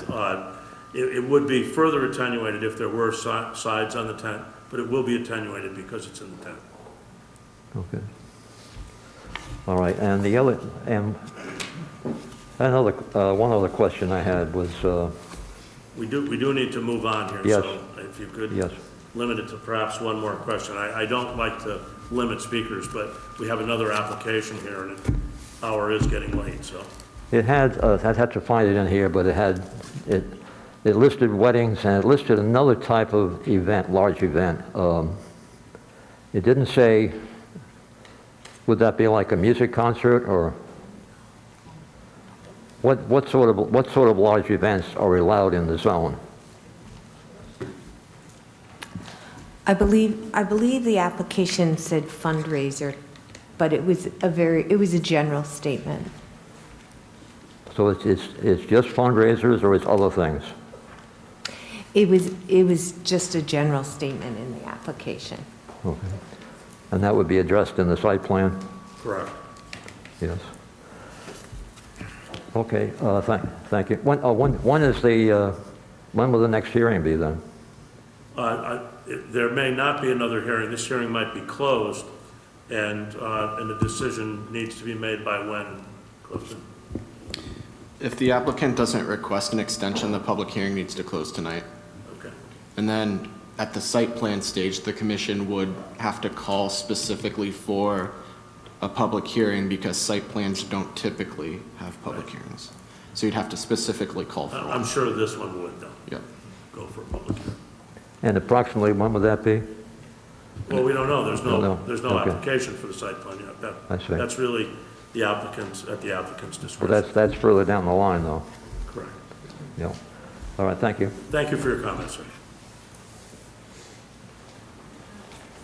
it would be further attenuated if there were sides on the tent, but it will be attenuated because it's in the tent.
Okay. All right, and the other, and another, one other question I had was,
We do need to move on here.
Yes.
So if you could
Yes.
limit it to perhaps one more question. I don't like to limit speakers, but we have another application here and an hour is getting late, so.
it had, I'd have to find it in here, but it had, it listed weddings and it listed another type of event, large event. It didn't say, would that be like a music concert or what sort of large events are allowed in the zone?
I believe the application said fundraiser, but it was a general statement.
So it's just fundraisers or it's other things?
It was just a general statement in the application.
Okay. And that would be addressed in the site plan?
Correct.
Yes. Okay, thank you. When is the, when will the next hearing be then?
There may not be another hearing. This hearing might be closed, and a decision needs to be made by when, Clifton?
If the applicant doesn't request an extension, the public hearing needs to close tonight.
Okay.
And then at the site plan stage, the commission would have to call specifically for a public hearing because site plans don't typically have public hearings. So you'd have to specifically call for one.
I'm sure this one would, though.
Yep.
Go for a public hearing.
And approximately when would that be?
Well, we don't know. There's no
Okay.
application for the site plan yet.
I see.
That's really the applicant's
Well,
discretion.
that's further down the line though.
Correct.
Yeah. All right, thank you.
Thank you for your comments, sir.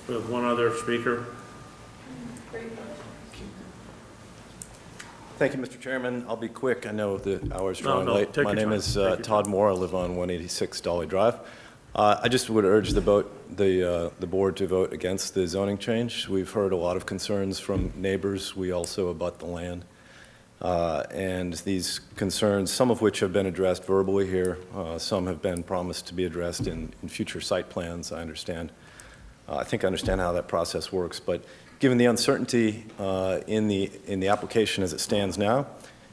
We have one other speaker.
Thank you, Mr. Chairman. I'll be quick. I know the hour's
No,
drawing
no,
late.
take
My
your
name
time.
is
Take your
Todd Moore. I live on 186 Dolly Drive. I just would urge the board to vote against the zoning change. We've heard a lot of concerns from neighbors. We also abut the land. And these concerns, some of which have been addressed verbally here, some have been promised to be addressed in future site plans, I understand. I think I understand how that process works, but given the uncertainty in the application as it stands now,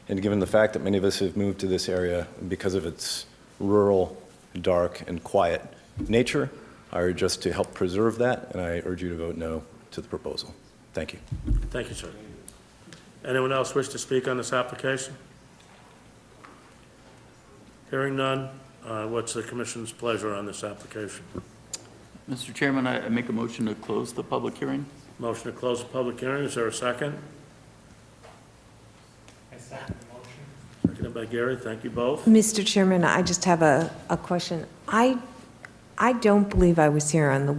and given the fact that many of us have moved to this area because of its rural, dark, and quiet nature, I urge us to help preserve that, and I urge you to vote no to the proposal. Thank you.
Thank you, sir. Anyone else wish to speak on this application? Hearing none, what's the commission's pleasure on this application?
Mr. Chairman, I make a motion to close the public hearing.
Motion to close the public hearing. Is there a second?
I second the motion.
Seconded by Gary. Thank you both.
Mr. Chairman, I just have a question. I don't believe I was here on the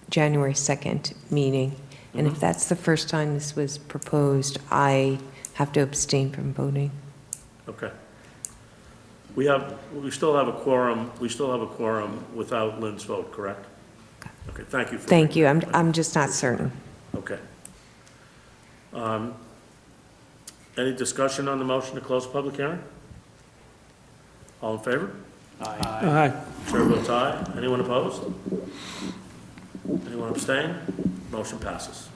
January 2nd meeting, and if that's the first time this was proposed, I have to abstain from voting.
Okay. We still have a quorum. We still have a quorum without Lynn's vote, correct? Okay. Thank you.
Thank you. I'm just not certain.
Okay. Any discussion on the motion to close the public hearing? All in favor?
Aye.
Chair votes aye. Anyone opposed? Anyone abstain? Motion passes.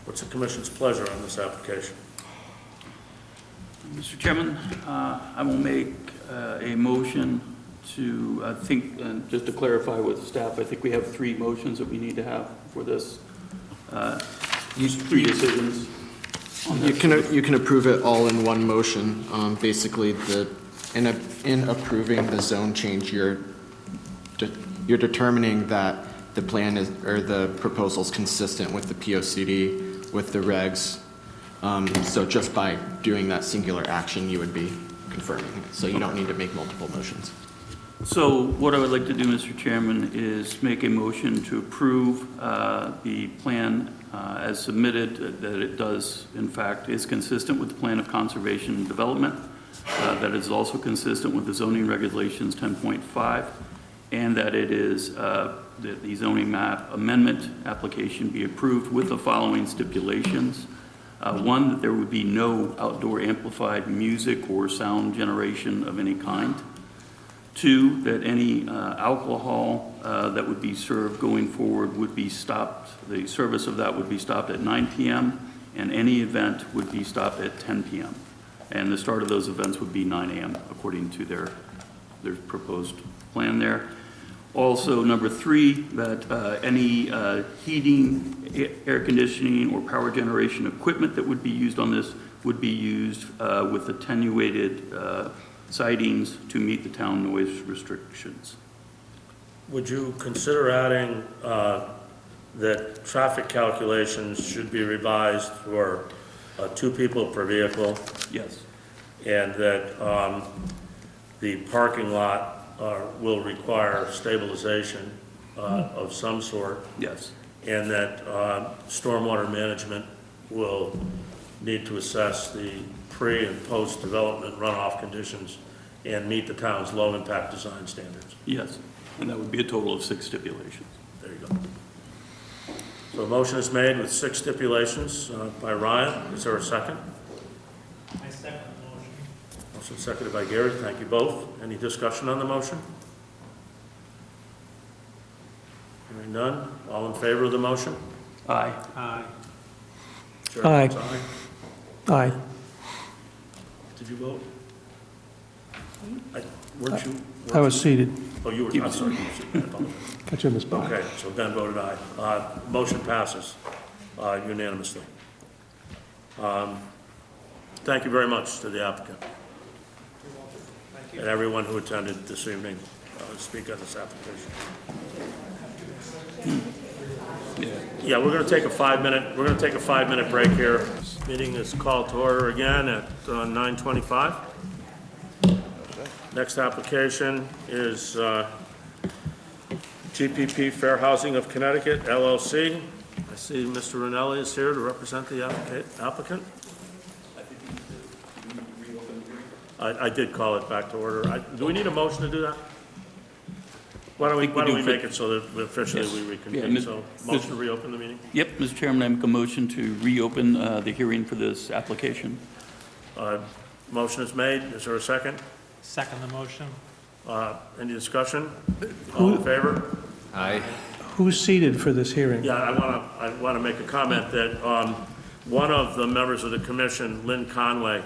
What's the commission's pleasure on this application?
Mr. Chairman, I will make a motion to, I think, just to clarify with staff, I think we have 3 motions that we need to have for this. These 3 decisions on this.
You can approve it all in one motion. Basically, in approving the zone change, you're determining that the plan is, or the proposal is consistent with the POCD, with the regs. So just by doing that singular action, you would be confirming it. So you don't need to make multiple motions.
So what I would like to do, Mr. Chairman, is make a motion to approve the plan as submitted, that it does, in fact, is consistent with the Plan of Conservation and Development, that it is also consistent with the zoning regulations 10.5, and that it is, that the zoning map amendment application be approved with the following stipulations. One, that there would be no outdoor amplified music or sound generation of any kind. Two, that any alcohol that would be served going forward would be stopped, the service of that would be stopped at 9 p.m., and any event would be stopped at 10 p.m. And the start of those events would be 9 a.m. according to their proposed plan there. Also, number three, that any heating, air conditioning, or power generation equipment that would be used on this would be used with attenuated sidings to meet the town noise restrictions.
Would you consider adding that traffic calculations should be revised for 2 people per vehicle?
Yes.
And that the parking lot will require stabilization of some sort?
Yes.
And that stormwater management will need to assess the pre- and post-development runoff conditions and meet the town's low-impact design standards?
Yes, and that would be a total of 6 stipulations.
There you go. So a motion is made with 6 stipulations by Ryan. Is there a second?
I second the motion.
Motion seconded by Gary. Thank you both. Any discussion on the motion? Hearing none. All in favor of the motion?
Aye.
Aye.
Chair
Aye.
votes aye.
Aye.
Did you vote? Weren't you?
I was seated.
Oh, you were, I'm sorry. You were seated. I apologize.
Got you in the spot.
Okay, so Ben voted aye. Motion passes unanimously. Thank you very much to the applicant and everyone who attended this evening to speak on this application. Yeah, we're going to take a 5-minute break here. This meeting is called to order again at 9:25. Next application is GPP Fair Housing of Connecticut, LLC. I see Mr. Ranelli is here to represent the applicant. I did call it back to order. Do we need a motion to do that? Why don't we make it so that officially we reconvene?
Yeah,
So motion to reopen the meeting?
Yep, Mr. Chairman, I make a motion to reopen the hearing for this application.
Motion is made. Is there a second?
Second the motion.
Any discussion? All in favor?
Aye.
Who's seated for this hearing?
Yeah, I want to make a comment that one of the members of the commission, Lynn Conway,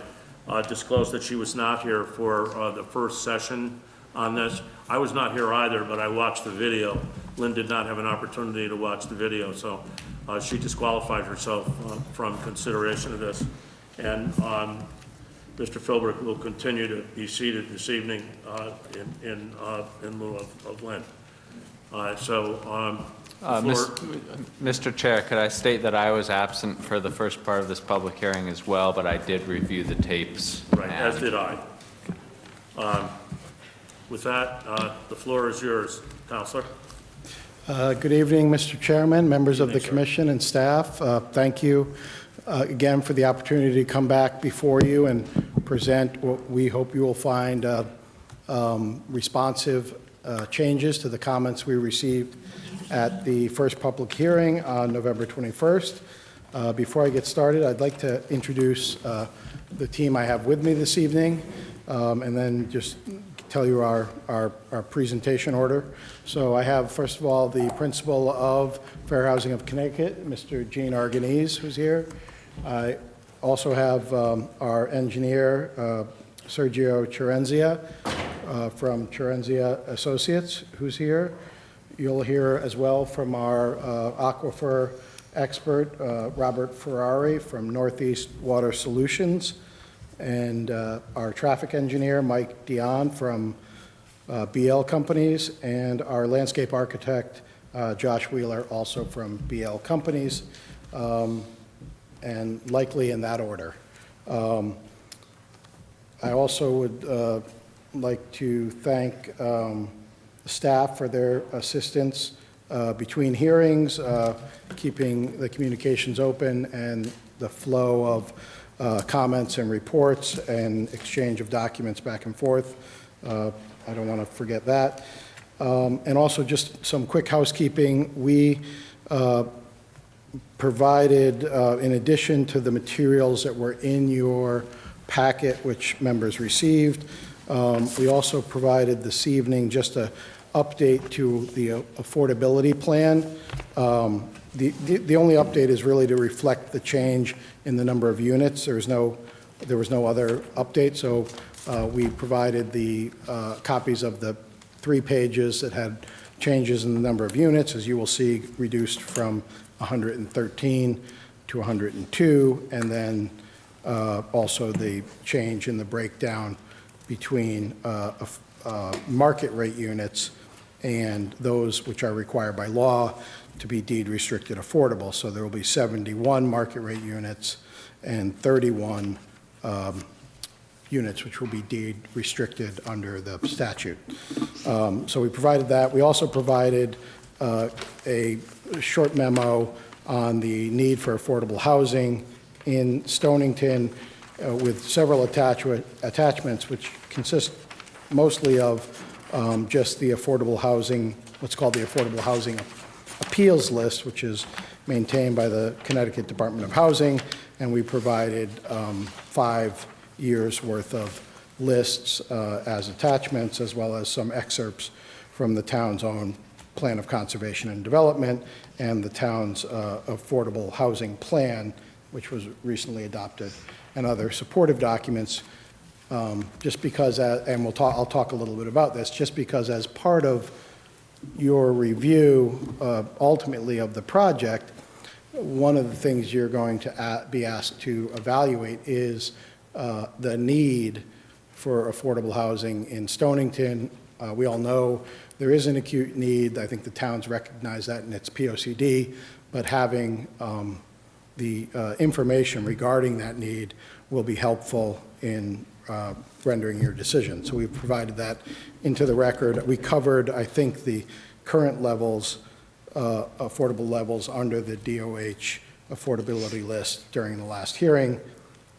disclosed that she was not here for the first session on this. I was not here either, but I watched the video. Lynn did not have an opportunity to watch the video, so she disqualified herself from consideration of this. And Mr. Philbrick will continue to be seated this evening in lieu of Lynn.
Mr. Chair, could I state that I was absent for the first part of this public hearing as well, but I did review the tapes.
Right, as did I. With that, the floor is yours, Counselor.
Good evening, Mr. Chairman, members of the commission and staff. Thank you again for the opportunity to come back before you and present what we hope you will find responsive changes to the comments we received at the first public hearing on November 21st. Before I get started, I'd like to introduce the team I have with me this evening, and then just tell you our presentation order. So I have, first of all, the principal of Fair Housing of Connecticut, Mr. Gene Arganese, who's here. I also have our engineer, Sergio Cerenzia, from Cerenzia Associates, who's here. You'll hear as well from our aquifer expert, Robert Ferrari from Northeast Water Solutions, and our traffic engineer, Mike Dion from BL Companies, and our landscape architect, Josh Wheeler, also from BL Companies, and likely in that order. I also would like to thank the staff for their assistance between hearings, keeping the communications open and the flow of comments and reports and exchange of documents back and forth. I don't want to forget that. And also just some quick housekeeping. We provided, in addition to the materials that were in your packet, which members received, we also provided this evening just an update to the affordability plan. The only update is really to reflect the change in the number of units. There was no other update, so we provided the copies of the 3 pages that had changes in the number of units, as you will see, reduced from 113 to 102, and then also the change in the breakdown between market rate units and those which are required by law to be deed restricted affordable. So there will be 71 market rate units and 31 units which will be deed restricted under the statute. So we provided that. We also provided a short memo on the need for affordable housing in Stonington with several attachments which consist mostly of just the affordable housing, what's called the Affordable Housing Appeals List, which is maintained by the Connecticut Department of Housing, and we provided 5 years' worth of lists as attachments, as well as some excerpts from the town's own Plan of Conservation and Development and the town's Affordable Housing Plan, which was recently adopted, and other supportive documents. Just because, and I'll talk a little bit about this, just because as part of your review, ultimately, of the project, one of the things you're going to be asked to evaluate is the need for affordable housing in Stonington. We all know there is an acute need. I think the town's recognized that in its POCD, but having the information regarding that need will be helpful in rendering your decision. So we've provided that into the record. We covered, I think, the current levels, affordable levels under the DOH affordability list during the last hearing.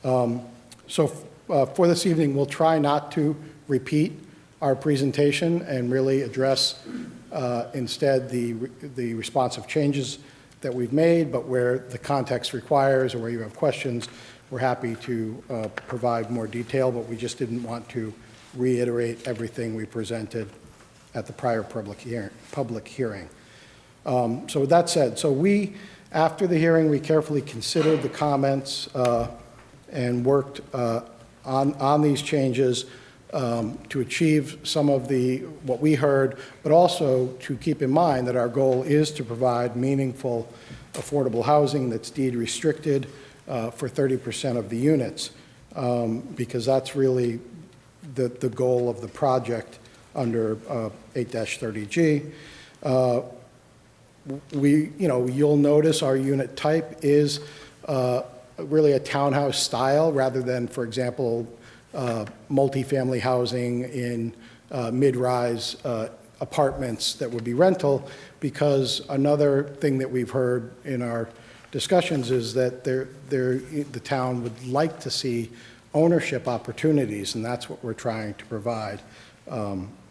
So for this evening, we'll try not to repeat our presentation and really address instead the responsive changes that we've made, but where the context requires or where you have questions, we're happy to provide more detail, but we just didn't want to reiterate everything we presented at the prior public hearing. So with that said, after the hearing, we carefully considered the comments and worked on these changes to achieve some of what we heard, but also to keep in mind that our goal is to provide meaningful affordable housing that's deed restricted for 30% of the units, because that's really the goal of the project under 8-30G. You'll notice our unit type is really a townhouse style rather than, for example, multifamily housing in mid-rise apartments that would be rental, because another thing that we've heard in our discussions is that the town would like to see ownership opportunities, and that's what we're trying to provide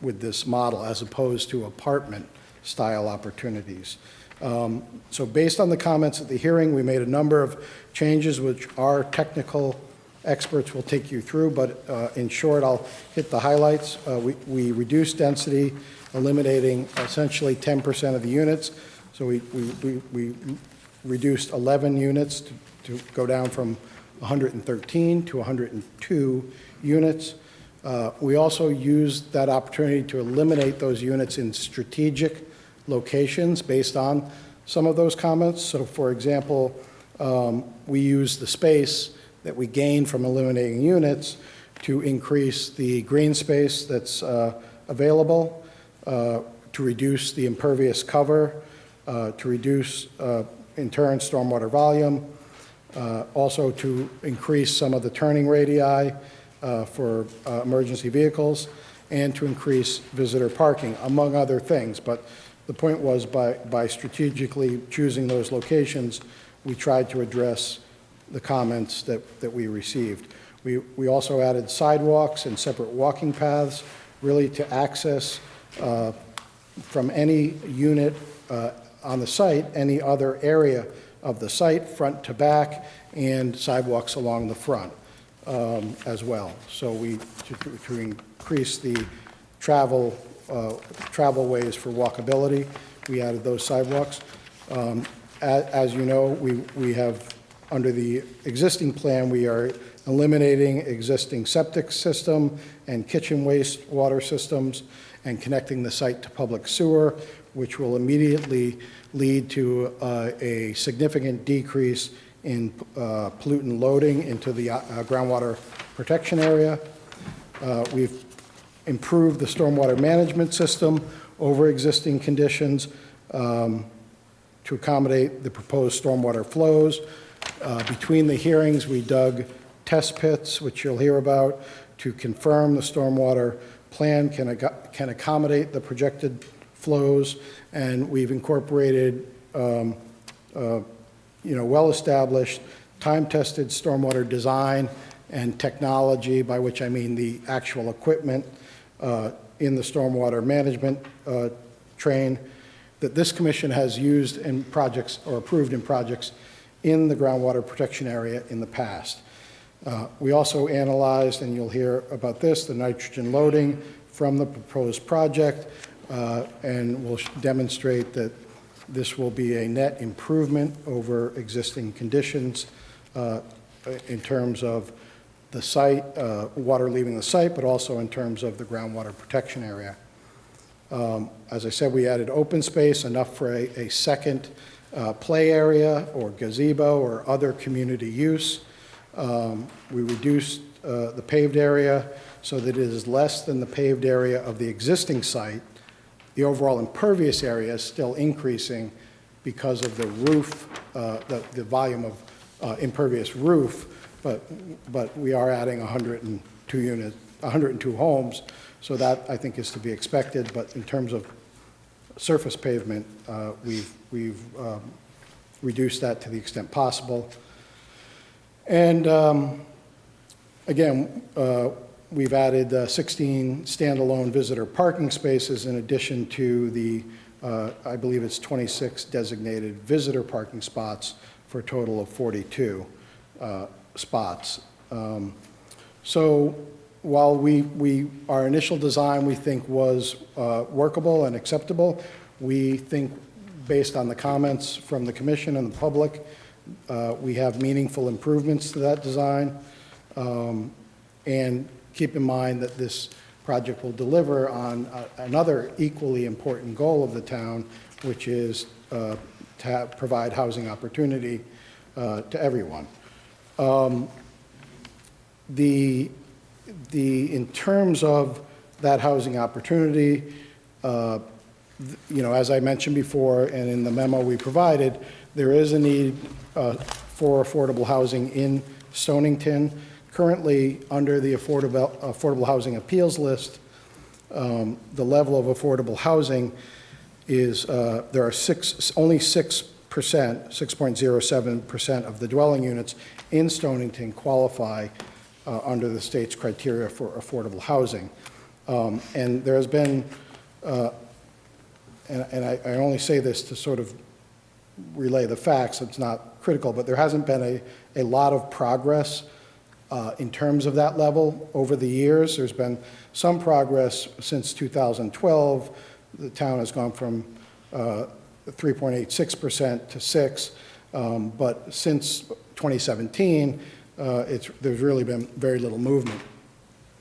with this model, as opposed to apartment-style opportunities. So based on the comments at the hearing, we made a number of changes which our technical experts will take you through, but in short, I'll hit the highlights. We reduced density, eliminating essentially 10% of the units. So we reduced 11 units to go down from 113 to 102 units. We also used that opportunity to eliminate those units in strategic locations based on some of those comments. So for example, we used the space that we gained from eliminating units to increase the green space that's available, to reduce the impervious cover, to reduce, in turn, stormwater volume, also to increase some of the turning radii for emergency vehicles, and to increase visitor parking, among other things. But the point was by strategically choosing those locations, we tried to address the comments that we received. We also added sidewalks and separate walking paths, really to access from any unit on the site, any other area of the site, front to back, and sidewalks along the front as well. So to increase the travel ways for walkability, we added those sidewalks. As you know, we have, under the existing plan, we are eliminating existing septic system and kitchen waste water systems and connecting the site to public sewer, which will immediately lead to a significant decrease in pollutant loading into the groundwater protection area. We've improved the stormwater management system over existing conditions to accommodate the proposed stormwater flows. Between the hearings, we dug test pits, which you'll hear about, to confirm the stormwater plan can accommodate the projected flows, and we've incorporated well-established, time-tested stormwater design and technology, by which I mean the actual equipment in the stormwater management train that this commission has used in projects or approved in projects in the groundwater protection area in the past. We also analyzed, and you'll hear about this, the nitrogen loading from the proposed project, and we'll demonstrate that this will be a net improvement over existing conditions in terms of the site, water leaving the site, but also in terms of the groundwater protection area. As I said, we added open space, enough for a second play area or gazebo or other community use. We reduced the paved area so that it is less than the paved area of the existing site. The overall impervious area is still increasing because of the roof, the volume of impervious roof, but we are adding 102 units, 102 homes, so that I think is to be expected. But in terms of surface pavement, we've reduced that to the extent possible. And again, we've added 16 standalone visitor parking spaces in addition to the, I believe it's 26 designated visitor parking spots for a total of 42 spots. So while our initial design we think was workable and acceptable, we think based on the comments from the commission and the public, we have meaningful improvements to that design. And keep in mind that this project will deliver on another equally important goal of the town, which is to provide housing opportunity to everyone. In terms of that housing opportunity, as I mentioned before, and in the memo we provided, there is a need for affordable housing in Stonington. Currently, under the affordable housing appeals list, the level of affordable housing is there are only 6%, 6.07% of the dwelling units in Stonington qualify under the state's criteria for affordable housing. And there has been, and I only say this to sort of relay the facts, it's not critical, but there hasn't been a lot of progress in terms of that level over the years. There's been some progress since 2012. The town has gone from 3.86% to 6%, but since 2017, there's really been very little movement.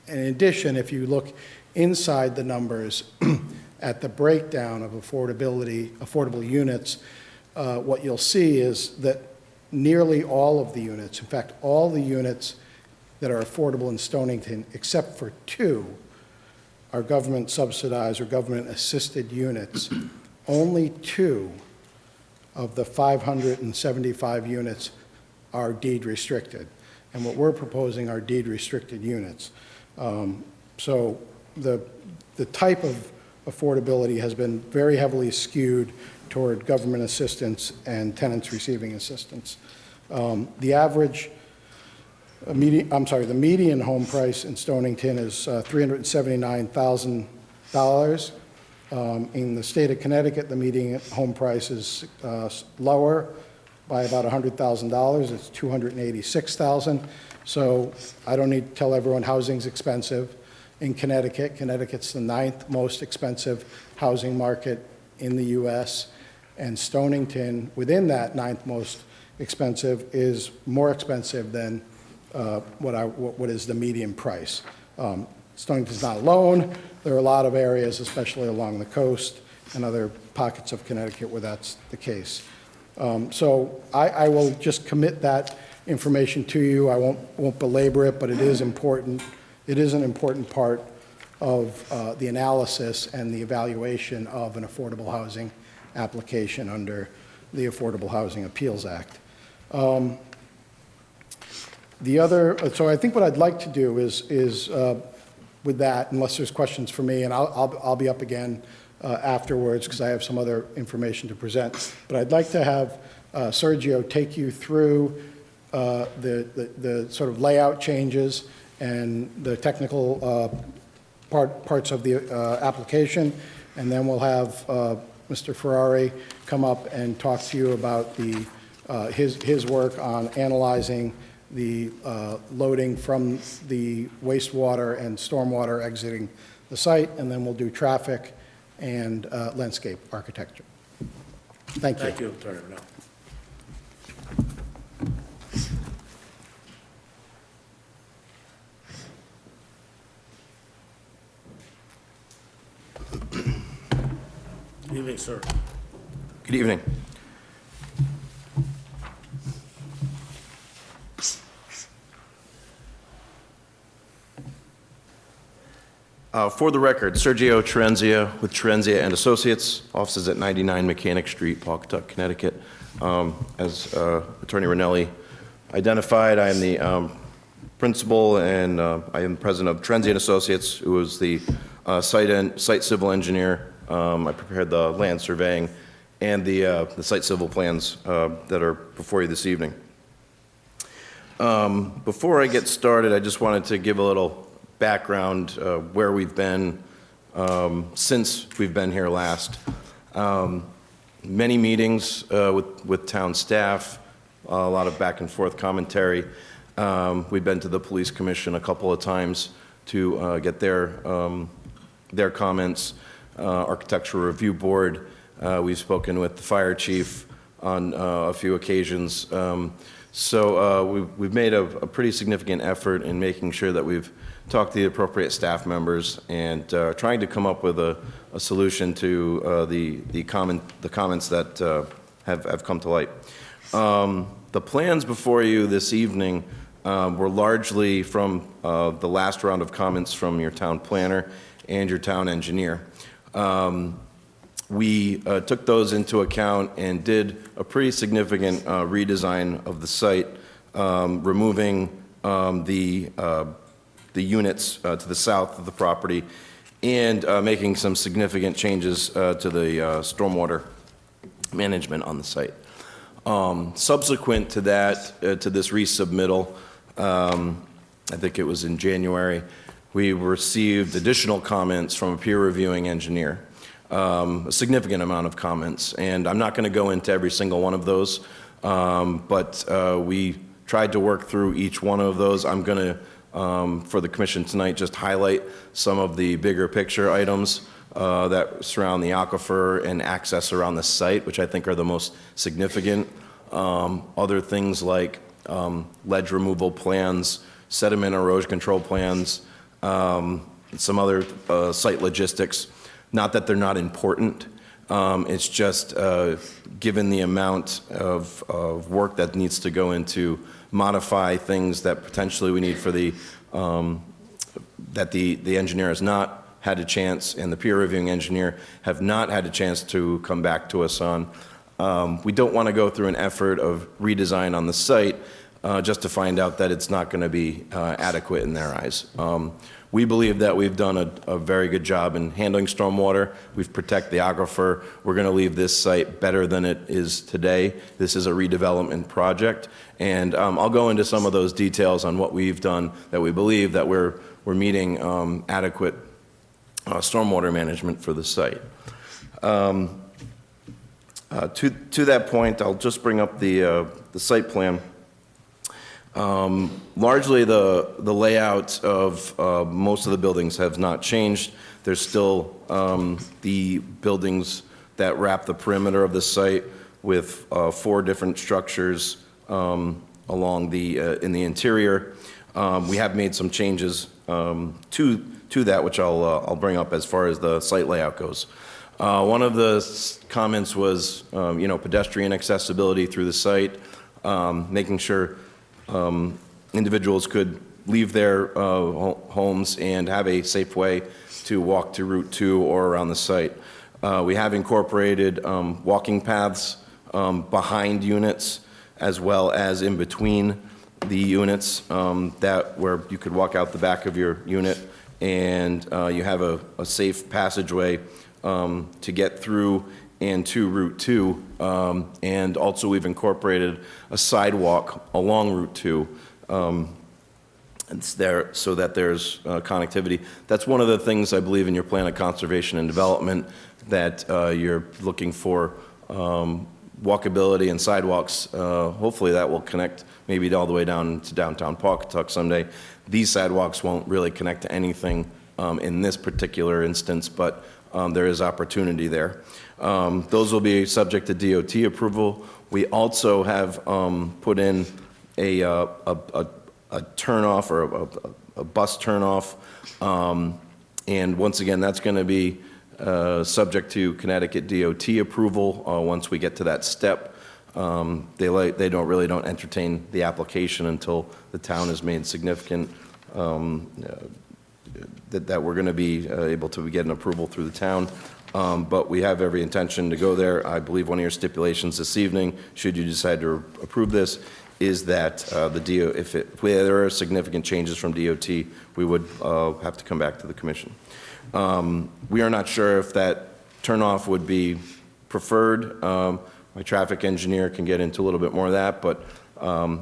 In addition, if you look inside the numbers at the breakdown of affordable units, what you'll see is that nearly all of the units, in fact, all the units that are affordable in Stonington, except for 2, are government subsidized or government assisted units. Only 2 of the 575 units are deed restricted. And what we're proposing are deed restricted units. So the type of affordability has been very heavily skewed toward government assistance and tenants receiving assistance. The average, the median home price in Stonington is $379,000. In the state of Connecticut, the median home price is lower by about $100,000. It's $286,000. So I don't need to tell everyone housing's expensive in Connecticut. Connecticut's the 9th most expensive housing market in the U.S. And Stonington, within that 9th most expensive, is more expensive than what is the median price. Stonington's not alone. There are a lot of areas, especially along the coast and other pockets of Connecticut where that's the case. So I will just commit that information to you. I won't belabor it, but it is important. It is an important part of the analysis and the evaluation of an affordable housing application under the Affordable Housing Appeals Act. So I think what I'd like to do is with that, unless there's questions for me, and I'll be up again afterwards because I have some other information to present. But I'd like to have Sergio take you through the sort of layout changes and the technical parts of the application, and then we'll have Mr. Ferrari come up and talk to you about his work on analyzing the loading from the wastewater and stormwater exiting the site, and then we'll do traffic and landscape architecture. Thank you.
Thank you, Attorney Ranelli. Good evening, sir.
Good evening. For the record, Sergio Cerullo with Cerullo and Associates, offices at 99 Mechanic Street, Pawcatuck, Connecticut. As Attorney Ranelli identified, I am the principal and I am president of Cerullo and Associates, who is the site civil engineer. I prepared the land surveying and the site civil plans that are before you this evening. Before I get started, I just wanted to give a little background where we've been since we've been here last. Many meetings with town staff, a lot of back and forth commentary. We've been to the police commission a couple of times to get their comments. Architectural Review Board. We've spoken with the fire chief on a few occasions. So we've made a pretty significant effort in making sure that we've talked to the appropriate staff members and trying to come up with a solution to the comments that have come to light. The plans before you this evening were largely from the last round of comments from your town planner and your town engineer. We took those into account and did a pretty significant redesign of the site, removing the units to the south of the property and making some significant changes to the stormwater management on the site. Subsequent to that, to this resubmittal, I think it was in January, we received additional comments from a peer reviewing engineer, a significant amount of comments. And I'm not going to go into every single one of those, but we tried to work through each one of those. I'm going to, for the commission tonight, just highlight some of the bigger picture items that surround the aquifer and access around the site, which I think are the most significant. Other things like ledge removal plans, sediment erosion control plans, some other site logistics. Not that they're not important, it's just given the amount of work that needs to go into modify things that potentially we need for the, that the engineer has not had a chance and the peer reviewing engineer have not had a chance to come back to us on. We don't want to go through an effort of redesign on the site just to find out that it's not going to be adequate in their eyes. We believe that we've done a very good job in handling stormwater. We've protected the aquifer. We're going to leave this site better than it is today. This is a redevelopment project, and I'll go into some of those details on what we've done that we believe that we're meeting adequate stormwater management for the site. To that point, I'll just bring up the site plan. Largely, the layout of most of the buildings have not changed. There's still the buildings that wrap the perimeter of the site with 4 different structures along in the interior. We have made some changes to that, which I'll bring up as far as the site layout goes. One of the comments was, pedestrian accessibility through the site, making sure individuals could leave their homes and have a safe way to walk to Route 2 or around the site. We have incorporated walking paths behind units as well as in between the units where you could walk out the back of your unit and you have a safe passageway to get through and to Route 2, and also we've incorporated a sidewalk along Route 2. It's there so that there's connectivity. That's one of the things I believe in your plan of conservation and development, that you're looking for walkability and sidewalks. Hopefully that will connect maybe all the way down to downtown Pawcatuck someday. These sidewalks won't really connect to anything in this particular instance, but there is opportunity there. Those will be subject to DOT approval. We also have put in a turnoff or a bus turnoff, and once again, that's going to be subject to Connecticut DOT approval once we get to that step. They don't entertain the application until the town has made significant that we're going to be able to get an approval through the town. But we have every intention to go there. I believe one of your stipulations this evening, should you decide to approve this, is that if there are significant changes from DOT, we would have to come back to the commission. We are not sure if that turnoff would be preferred. My traffic engineer can get into a little bit more of that, but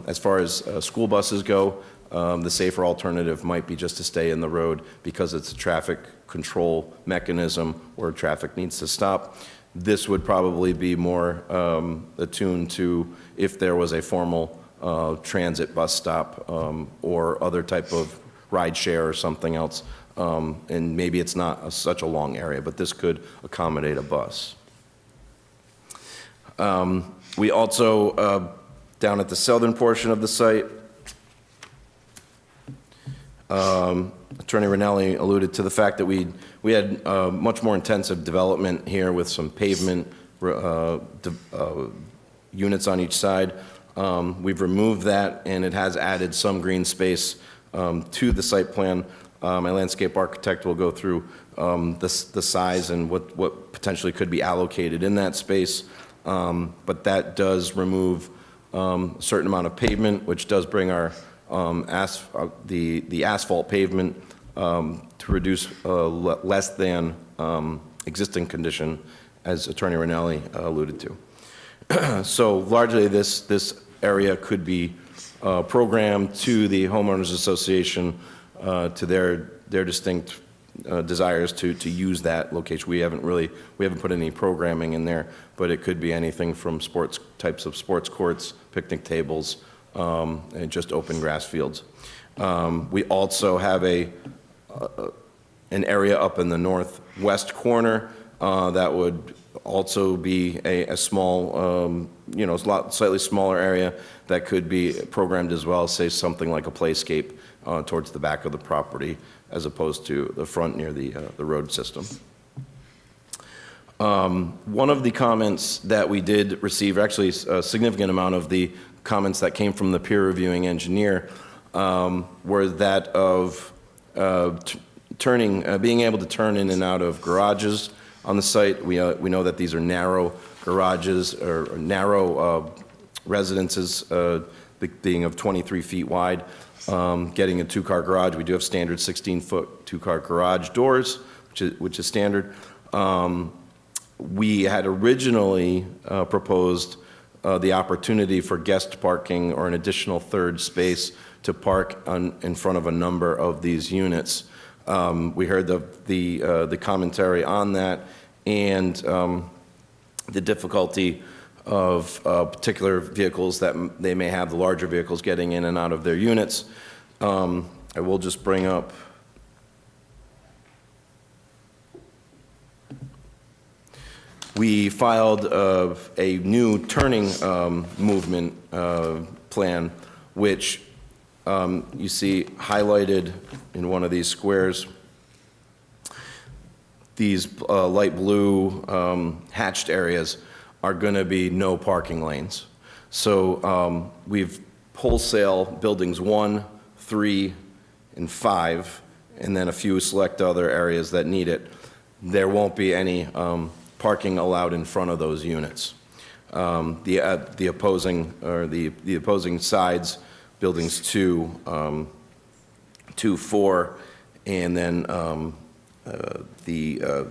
as far as school buses go, the safer alternative might be just to stay in the road because it's a traffic control mechanism where traffic needs to stop. This would probably be more attuned to if there was a formal transit bus stop or other type of ride share or something else. And maybe it's not such a long area, but this could accommodate a bus. We also, down at the southern portion of the site, Attorney Ranelli alluded to the fact that we had much more intensive development here with some pavement units on each side. We've removed that, and it has added some green space to the site plan. My landscape architect will go through the size and what potentially could be allocated in that space, but that does remove a certain amount of pavement, which does bring our the asphalt pavement to reduce less than existing condition, as Attorney Ranelli alluded to. So largely this area could be programmed to the Homeowners Association to their distinct desires to use that location. We haven't put any programming in there, but it could be anything from types of sports courts, picnic tables, and just open grass fields. We also have an area up in the northwest corner that would also be a small, slightly smaller area that could be programmed as well, say something like a playscape towards the back of the property as opposed to the front near the road system. One of the comments that we did receive, actually a significant amount of the comments that came from the peer reviewing engineer were that of being able to turn in and out of garages on the site. We know that these are narrow garages or narrow residences, being of 23 feet wide. getting a two-car garage. We do have standard 16-foot two-car garage doors, which is standard. We had originally proposed the opportunity for guest parking or an additional third space to park in front of a number of these units. We heard the commentary on that and the difficulty of particular vehicles that they may have, the larger vehicles getting in and out of their units. I will just bring up we filed a new turning movement plan, which you see highlighted in one of these squares. These light blue hatched areas are going to be no parking lanes. So we've wholesale buildings 1, 3, and 5, and then a few select other areas that need it. There won't be any parking allowed in front of those units. The opposing sides, buildings 2, 2, 4, and then the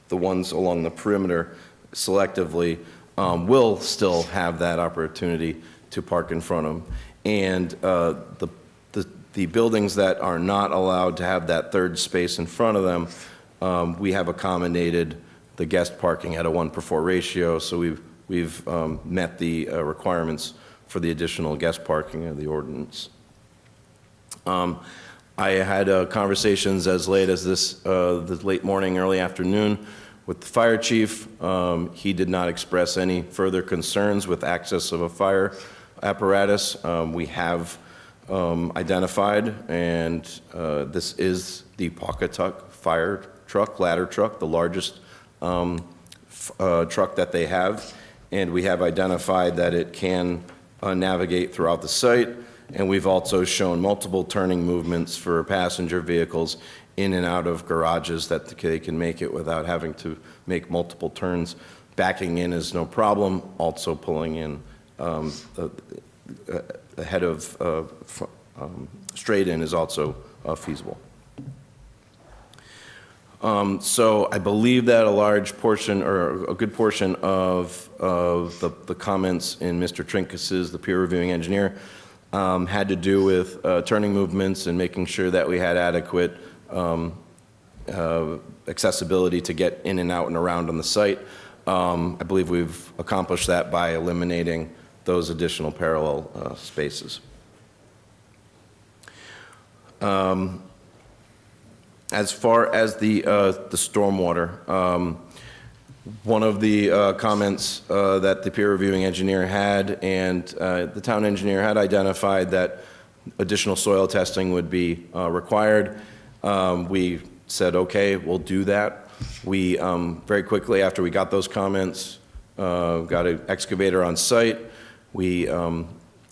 ones along the perimeter selectively will still have that opportunity to park in front of them. And the buildings that are not allowed to have that third space in front of them, we have accommodated the guest parking at a 1:4 ratio, so we've met the requirements for the additional guest parking of the ordinance. I had conversations as late as this late morning, early afternoon with the fire chief. He did not express any further concerns with access of a fire apparatus. We have identified, and this is the Pawcatuck fire truck, ladder truck, the largest truck that they have, and we have identified that it can navigate throughout the site, and we've also shown multiple turning movements for passenger vehicles in and out of garages that they can make it without having to make multiple turns. Backing in is no problem, also pulling in ahead of straight in is also feasible. So I believe that a large portion, or a good portion of the comments in Mr. Trinkus's, the peer reviewing engineer, had to do with turning movements and making sure that we had adequate accessibility to get in and out and around on the site. I believe we've accomplished that by eliminating those additional parallel spaces. As far as the stormwater, one of the comments that the peer reviewing engineer had and the town engineer had identified that additional soil testing would be required. We said, okay, we'll do that. We very quickly after we got those comments, got an excavator on site. We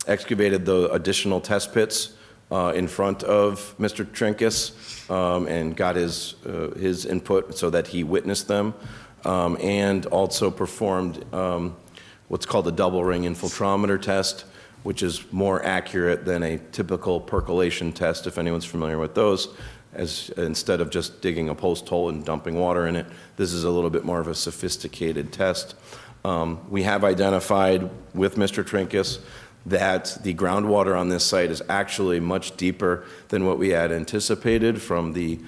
excavated the additional test pits in front of Mr. Trinkus and got his input so that he witnessed them, and also performed what's called a double ring infiltrometer test, which is more accurate than a typical percolation test, if anyone's familiar with those. As instead of just digging a post hole and dumping water in it, this is a little bit more of a sophisticated test. We have identified with Mr. Trinkus that the groundwater on this site is actually much deeper than what we had anticipated from the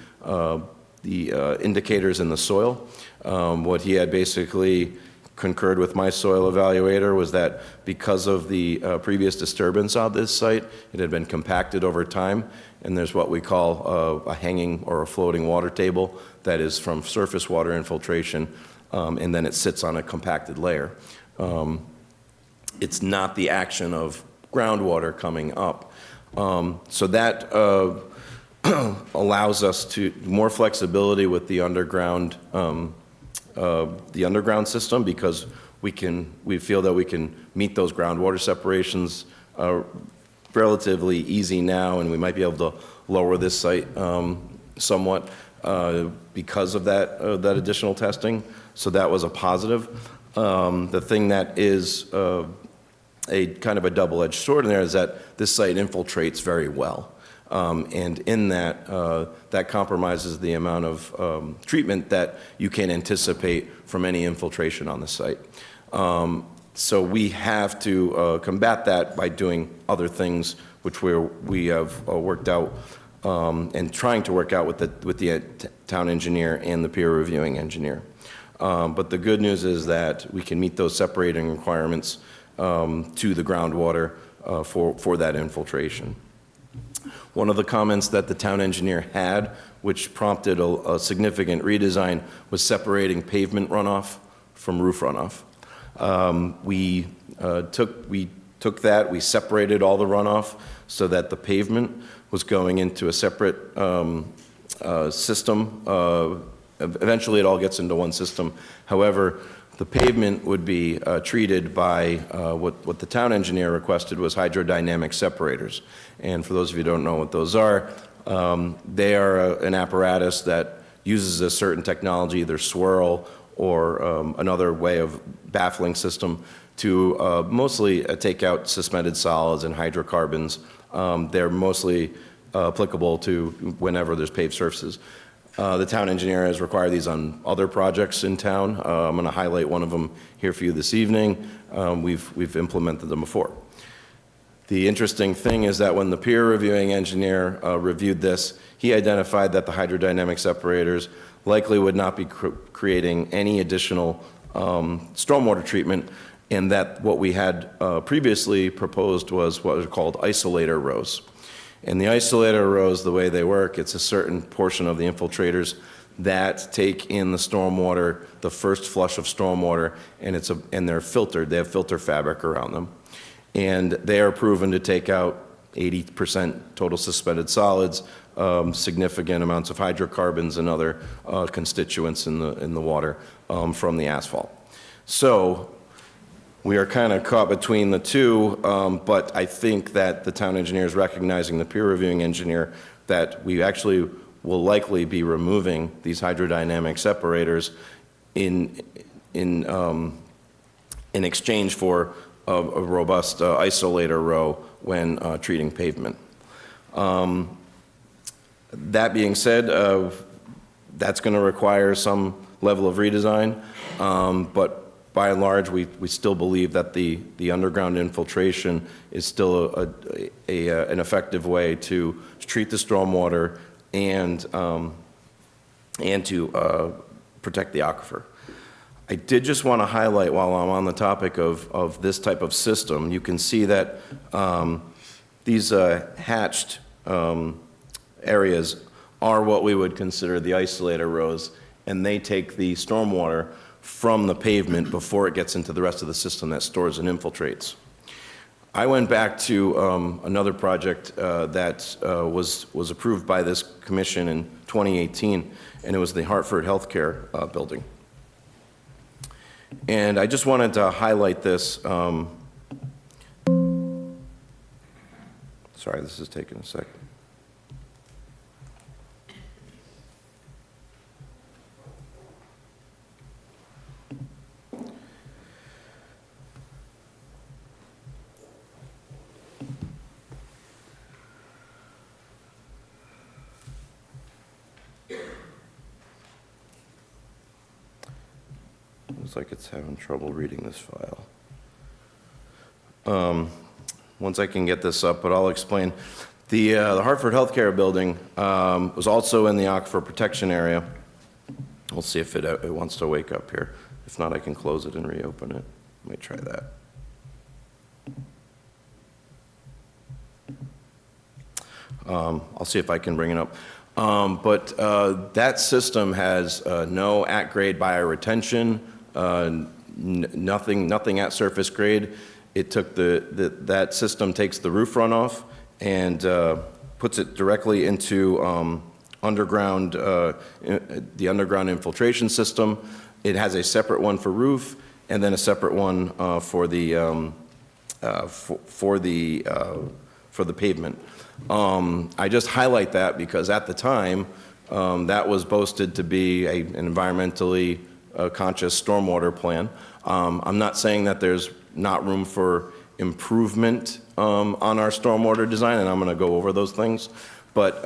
indicators in the soil. What he had basically concurred with my soil evaluator was that because of the previous disturbance on this site, it had been compacted over time, and there's what we call a hanging or a floating water table that is from surface water infiltration, and then it sits on a compacted layer. It's not the action of groundwater coming up. So that allows us to more flexibility with the underground system, because we feel that we can meet those groundwater separations relatively easy now, and we might be able to lower this site somewhat because of that additional testing. So that was a positive. The thing that is a kind of a double-edged sword in there is that this site infiltrates very well. And in that, that compromises the amount of treatment that you can anticipate from any infiltration on the site. So we have to combat that by doing other things, which we have worked out and trying to work out with the town engineer and the peer reviewing engineer. But the good news is that we can meet those separating requirements to the groundwater for that infiltration. One of the comments that the town engineer had, which prompted a significant redesign, was separating pavement runoff from roof runoff. We took that, we separated all the runoff so that the pavement was going into a separate system. Eventually, it all gets into one system. However, the pavement would be treated by what the town engineer requested was hydrodynamic separators. And for those of you who don't know what those are, they are an apparatus that uses a certain technology, either swirl or another way of baffling system to mostly take out suspended solids and hydrocarbons. They're mostly applicable to whenever there's paved surfaces. The town engineer has required these on other projects in town. I'm going to highlight one of them here for you this evening. We've implemented them before. The interesting thing is that when the peer reviewing engineer reviewed this, he identified that the hydrodynamic separators likely would not be creating any additional stormwater treatment, and that what we had previously proposed was what are called isolator rows. And the isolator rows, the way they work, it's a certain portion of the infiltrators that take in the stormwater, the first flush of stormwater, and they're filtered. They have filter fabric around them. And they are proven to take out 80% total suspended solids, significant amounts of hydrocarbons and other constituents in the water from the asphalt. So we are kind of caught between the two, but I think that the town engineer is recognizing the peer reviewing engineer that we actually will likely be removing these hydrodynamic separators in exchange for a robust isolator row when treating pavement. That being said, that's going to require some level of redesign, but by and large, we still believe that the underground infiltration is still an effective way to treat the stormwater and to protect the aquifer. I did just want to highlight, while I'm on the topic of this type of system, you can see that these hatched areas are what we would consider the isolator rows, and they take the stormwater from the pavement before it gets into the rest of the system that stores and infiltrates. I went back to another project that was approved by this commission in 2018, and it was the Hartford Healthcare building. And I just wanted to highlight this. Sorry, this is taking a second. Looks like it's having trouble reading this file. Once I can get this up, but I'll explain. The Hartford Healthcare building was also in the aquifer protection area. We'll see if it wants to wake up here. If not, I can close it and reopen it. Let me try that. I'll see if I can bring it up. But that system has no at-grade bioretention, nothing at surface grade. It took that system takes the roof runoff and puts it directly into the underground infiltration system. It has a separate one for roof and then a separate one for the pavement. I just highlight that because at the time that was boasted to be an environmentally conscious stormwater plan. I'm not saying that there's not room for improvement on our stormwater design, and I'm going to go over those things. But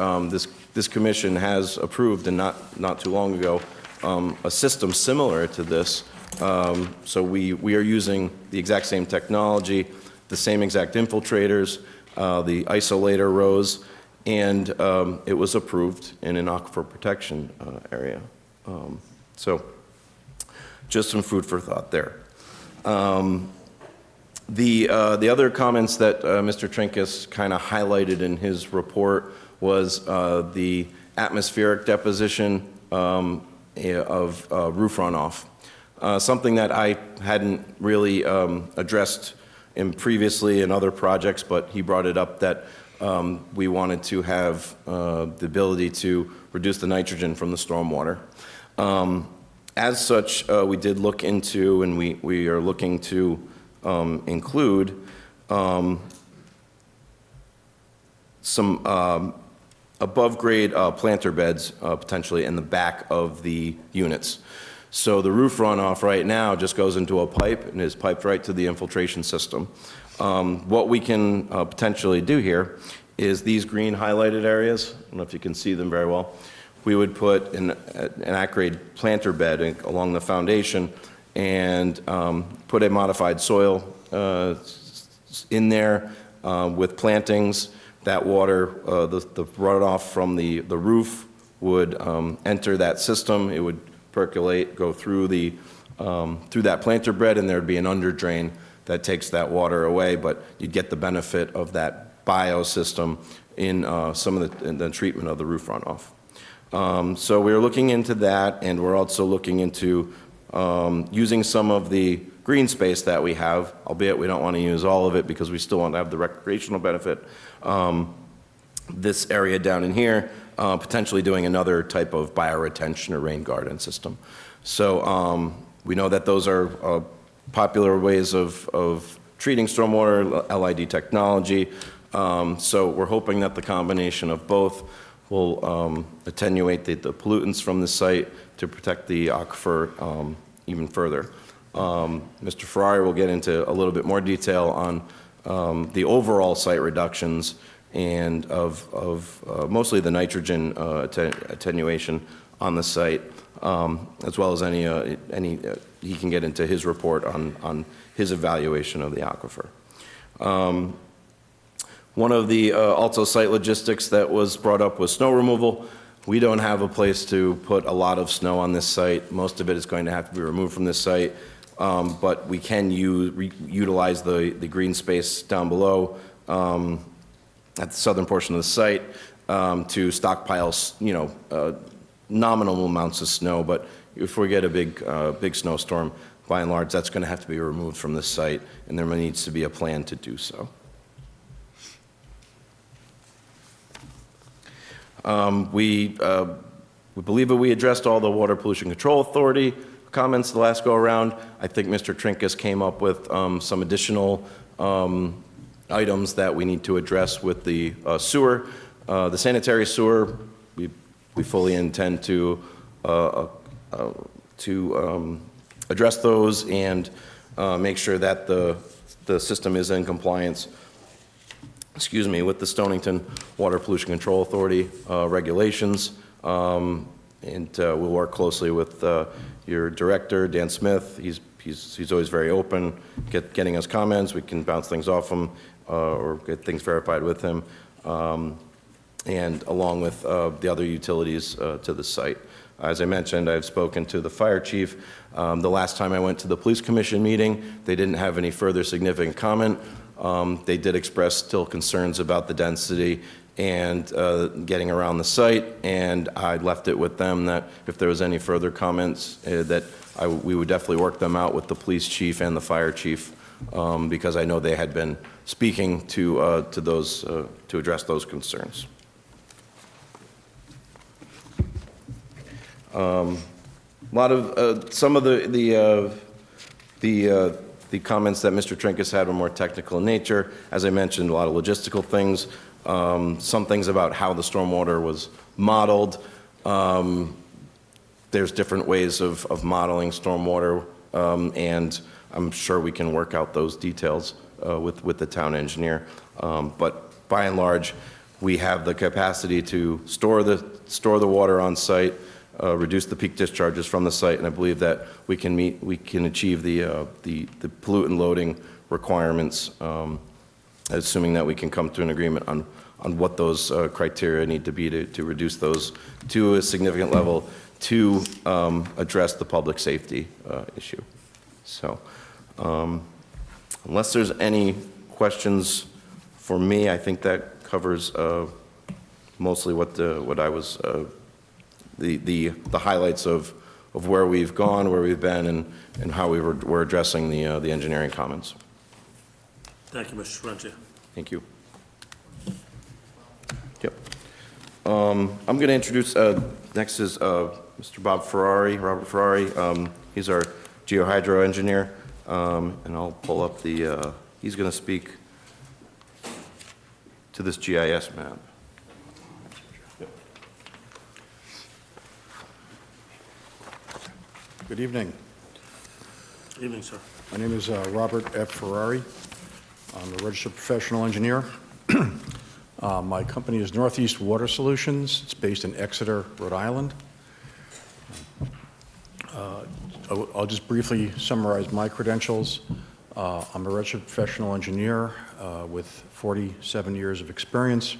this commission has approved, and not too long ago, a system similar to this. So we are using the exact same technology, the same exact infiltrators, the isolator rows, and it was approved in an aquifer protection area. So just some food for thought there. The other comments that Mr. Trinkus kind of highlighted in his report was the atmospheric deposition of roof runoff. Something that I hadn't really addressed previously in other projects, but he brought it up that we wanted to have the ability to reduce the nitrogen from the stormwater. As such, we did look into, and we are looking to include some above-grade planter beds potentially in the back of the units. So the roof runoff right now just goes into a pipe and is piped right to the infiltration system. What we can potentially do here is these green highlighted areas, I don't know if you can see them very well, we would put an at-grade planter bed along the foundation and put a modified soil in there with plantings. That water, the runoff from the roof would enter that system. It would percolate, go through through that planter bed, and there'd be an under drain that takes that water away, but you'd get the benefit of that biosystem in some of the treatment of the roof runoff. So we're looking into that, and we're also looking into using some of the green space that we have, albeit we don't want to use all of it because we still want to have the recreational benefit. This area down in here, potentially doing another type of bioretention or rain garden system. So we know that those are popular ways of treating stormwater, LID technology. So we're hoping that the combination of both will attenuate the pollutants from the site to protect the aquifer even further. Mr. Ferrari will get into a little bit more detail on the overall site reductions and of mostly the nitrogen attenuation on the site, as well as any he can get into his report on his evaluation of the aquifer. One of the also site logistics that was brought up was snow removal. We don't have a place to put a lot of snow on this site. Most of it is going to have to be removed from this site, but we can utilize the green space down below at the southern portion of the site to stockpile, nominal amounts of snow. But if we get a big snowstorm, by and large, that's going to have to be removed from this site, and there needs to be a plan to do so. We believe that we addressed all the Water Pollution Control Authority comments the last go around. I think Mr. Trinkus came up with some additional items that we need to address with the sewer. The sanitary sewer, we fully intend to address those and make sure that the system is in compliance, with the Stonington Water Pollution Control Authority regulations. And we'll work closely with your director, Dan Smith. He's always very open, getting us comments. We can bounce things off him or get things verified with him, and along with the other utilities to the site. As I mentioned, I've spoken to the fire chief. The last time I went to the police commission meeting, they didn't have any further significant comment. They did express still concerns about the density and getting around the site, and I left it with them that if there was any further comments, that we would definitely work them out with the police chief and the fire chief, because I know they had been speaking to those to address those concerns. Some of the comments that Mr. Trinkus had were more technical in nature. As I mentioned, a lot of logistical things, some things about how the stormwater was modeled. There's different ways of modeling stormwater, and I'm sure we can work out those details with the town engineer. But by and large, we have the capacity to store the water on site, reduce the peak discharges from the site, and I believe that we can achieve the pollutant loading requirements, assuming that we can come to an agreement on what those criteria need to be to reduce those to a significant level to address the public safety issue. So unless there's any questions for me, I think that covers mostly what I was, the highlights of where we've gone, where we've been, and how we're addressing the engineering comments.
Thank you, Mr. Sorrenti.
Thank you. Yep. I'm going to introduce, next is Mr. Robert Ferrari. He's our geohydro engineer, and I'll pull up he's going to speak to this GIS map.
Good evening.
Evening, sir.
My name is Robert F. Ferrari. I'm a registered professional engineer. My company is Northeast Water Solutions. It's based in Exeter, Rhode Island. I'll just briefly summarize my credentials. I'm a registered professional engineer with 47 years of experience.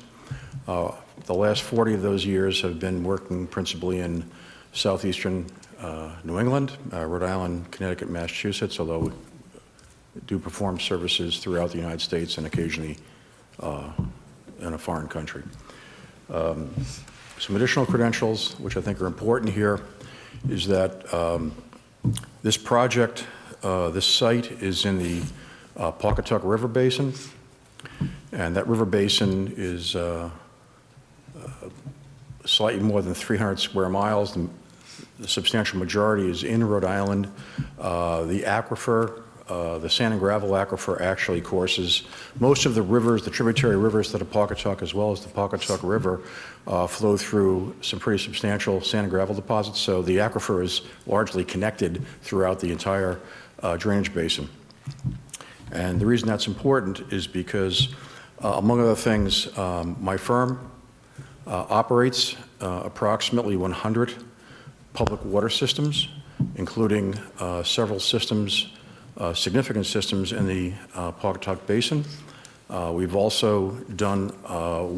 The last 40 of those years have been working principally in southeastern New England, Rhode Island, Connecticut, Massachusetts, although we do perform services throughout the United States and occasionally in a foreign country. Some additional credentials, which I think are important here, is that this project, this site is in the Pawcatuck River Basin, and that river basin is slightly more than 300 square miles. The substantial majority is in Rhode Island. The aquifer, the sand and gravel aquifer, actually courses most of the rivers, the tributary rivers to the Pawcatuck, as well as the Pawcatuck River, flow through some pretty substantial sand and gravel deposits. So the aquifer is largely connected throughout the entire drainage basin. And the reason that's important is because, among other things, my firm operates approximately 100 public water systems, including several systems, significant systems in the Pawcatuck Basin. We've also done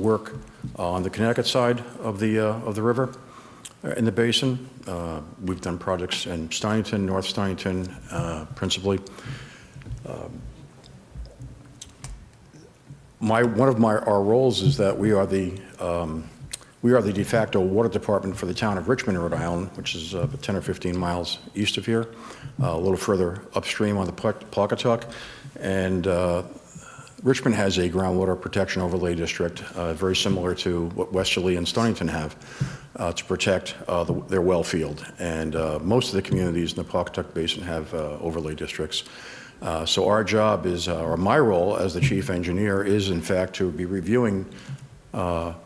work on the Connecticut side of the river in the basin. We've done projects in Stonington, North Stonington, principally. One of our roles is that we are the de facto water department for the town of Richmond, Rhode Island, which is 10 or 15 miles east of here, a little further upstream on the Pawcatuck. And Richmond has a groundwater protection overlay district, very similar to what Westerly and Stonington have, to protect their well field. And most of the communities in the Pawcatuck Basin have overlay districts. So our job is, or my role as the chief engineer is, in fact, to be reviewing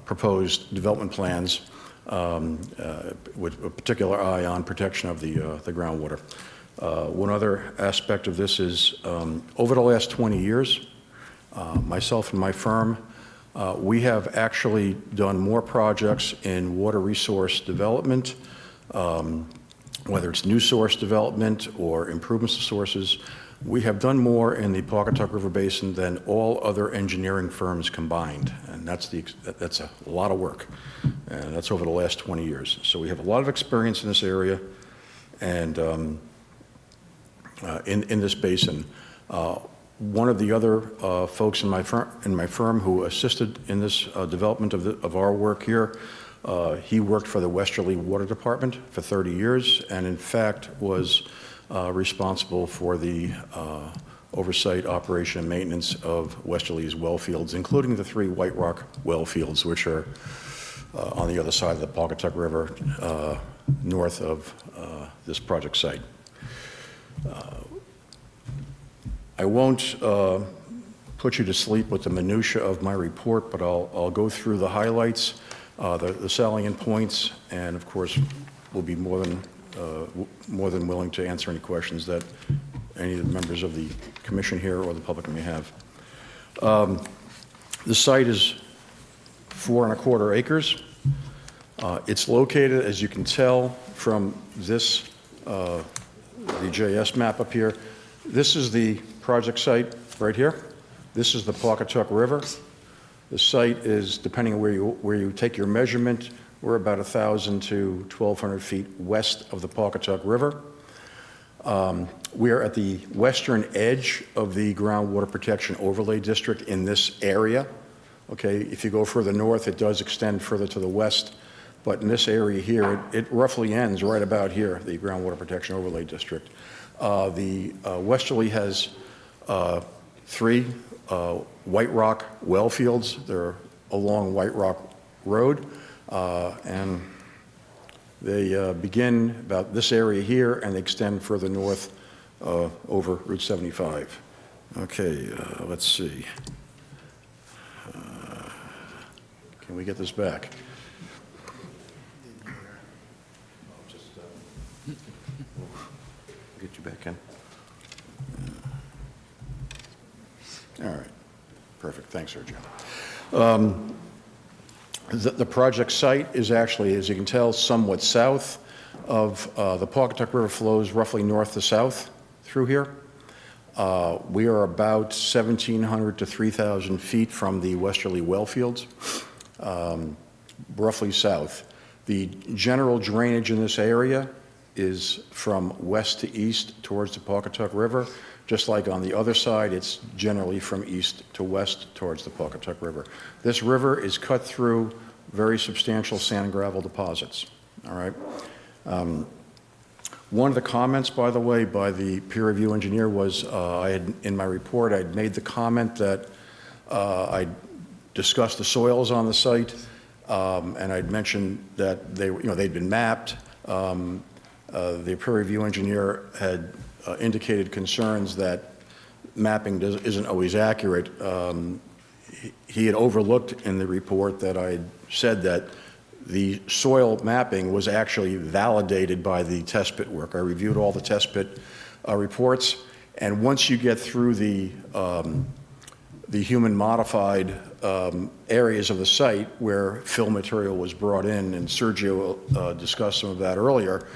proposed development plans with a particular eye on protection of the groundwater. One other aspect of this is over the last 20 years, myself and my firm, we have actually done more projects in water resource development, whether it's new source development or improvements to sources. We have done more in the Pawcatuck River Basin than all other engineering firms combined, and that's a lot of work, and that's over the last 20 years. So we have a lot of experience in this area, and in this basin. One of the other folks in my firm who assisted in this development of our work here, he worked for the Westerly Water Department for 30 years, and in fact was responsible for the oversight, operation, and maintenance of Westerly's well fields, including the 3 White Rock well fields, which are on the other side of the Pawcatuck River, north of this project site. I won't put you to sleep with the minutia of my report, but I'll go through the highlights, the salient points, and of course, we'll be more than willing to answer any questions that any of the members of the commission here or the public may have. The site is 4¼ acres. It's located, as you can tell from this, the JS map up here. This is the project site right here. This is the Pawcatuck River. The site is, depending on where you take your measurement, we're about 1,000 to 1,200 feet west of the Pawcatuck River. We are at the western edge of the Groundwater Protection Overlay District in this area. Okay, if you go further north, it does extend further to the west, but in this area here, it roughly ends right about here, the Groundwater Protection Overlay District. The westerly has 3 White Rock well fields. They're along White Rock Road, and they begin about this area here and they extend further north over Route 75. Okay, let's see. Can we get this back?
Get you back in.
All right, perfect, thanks, Sir Jim. The project site is actually, as you can tell, somewhat south of the Pawcatuck River flows roughly north to south through here. We are about 1,700 to 3,000 feet from the westerly well fields, roughly south. The general drainage in this area is from west to east towards the Pawcatuck River. Just like on the other side, it's generally from east to west towards the Pawcatuck River. This river is cut through very substantial sand and gravel deposits, all right? One of the comments, by the way, by the peer review engineer was, in my report, I'd made the comment that I discussed the soils on the site, and I'd mentioned that they'd been mapped. The peer review engineer had indicated concerns that mapping isn't always accurate. He had overlooked in the report that I had said that the soil mapping was actually validated by the test pit work. I reviewed all the test pit reports, and once you get through the human modified areas of the site where fill material was brought in, and Sergio discussed some of that earlier,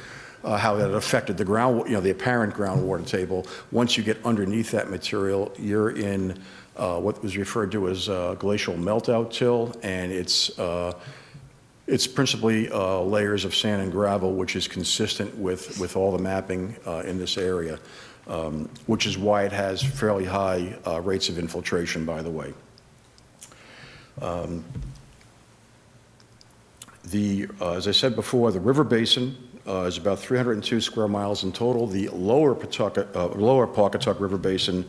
how that affected the ground, the apparent groundwater table. Once you get underneath that material, you're in what was referred to as glacial meltout till, and it's principally layers of sand and gravel, which is consistent with all the mapping in this area, which is why it has fairly high rates of infiltration, by the way. As I said before, the river basin is about 302 square miles in total. The lower Pawcatuck River Basin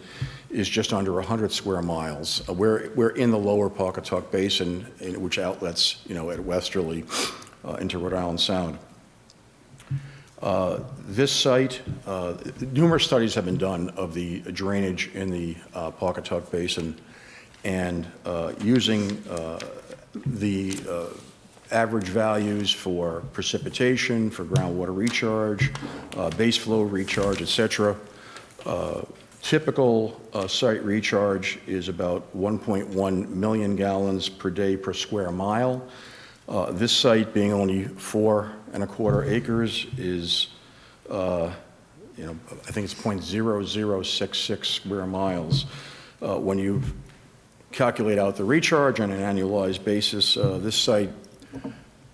is just under 100 square miles. We're in the lower Pawcatuck Basin, which outlets, at westerly into Rhode Island Sound. This site, numerous studies have been done of the drainage in the Pawcatuck Basin, and using the average values for precipitation, for groundwater recharge, base flow recharge, etc. Typical site recharge is about 1.1 million gallons per day per square mile. This site, being only 4¼ acres, is, I think it's 0.0066 square miles. When you calculate out the recharge on an annualized basis, this site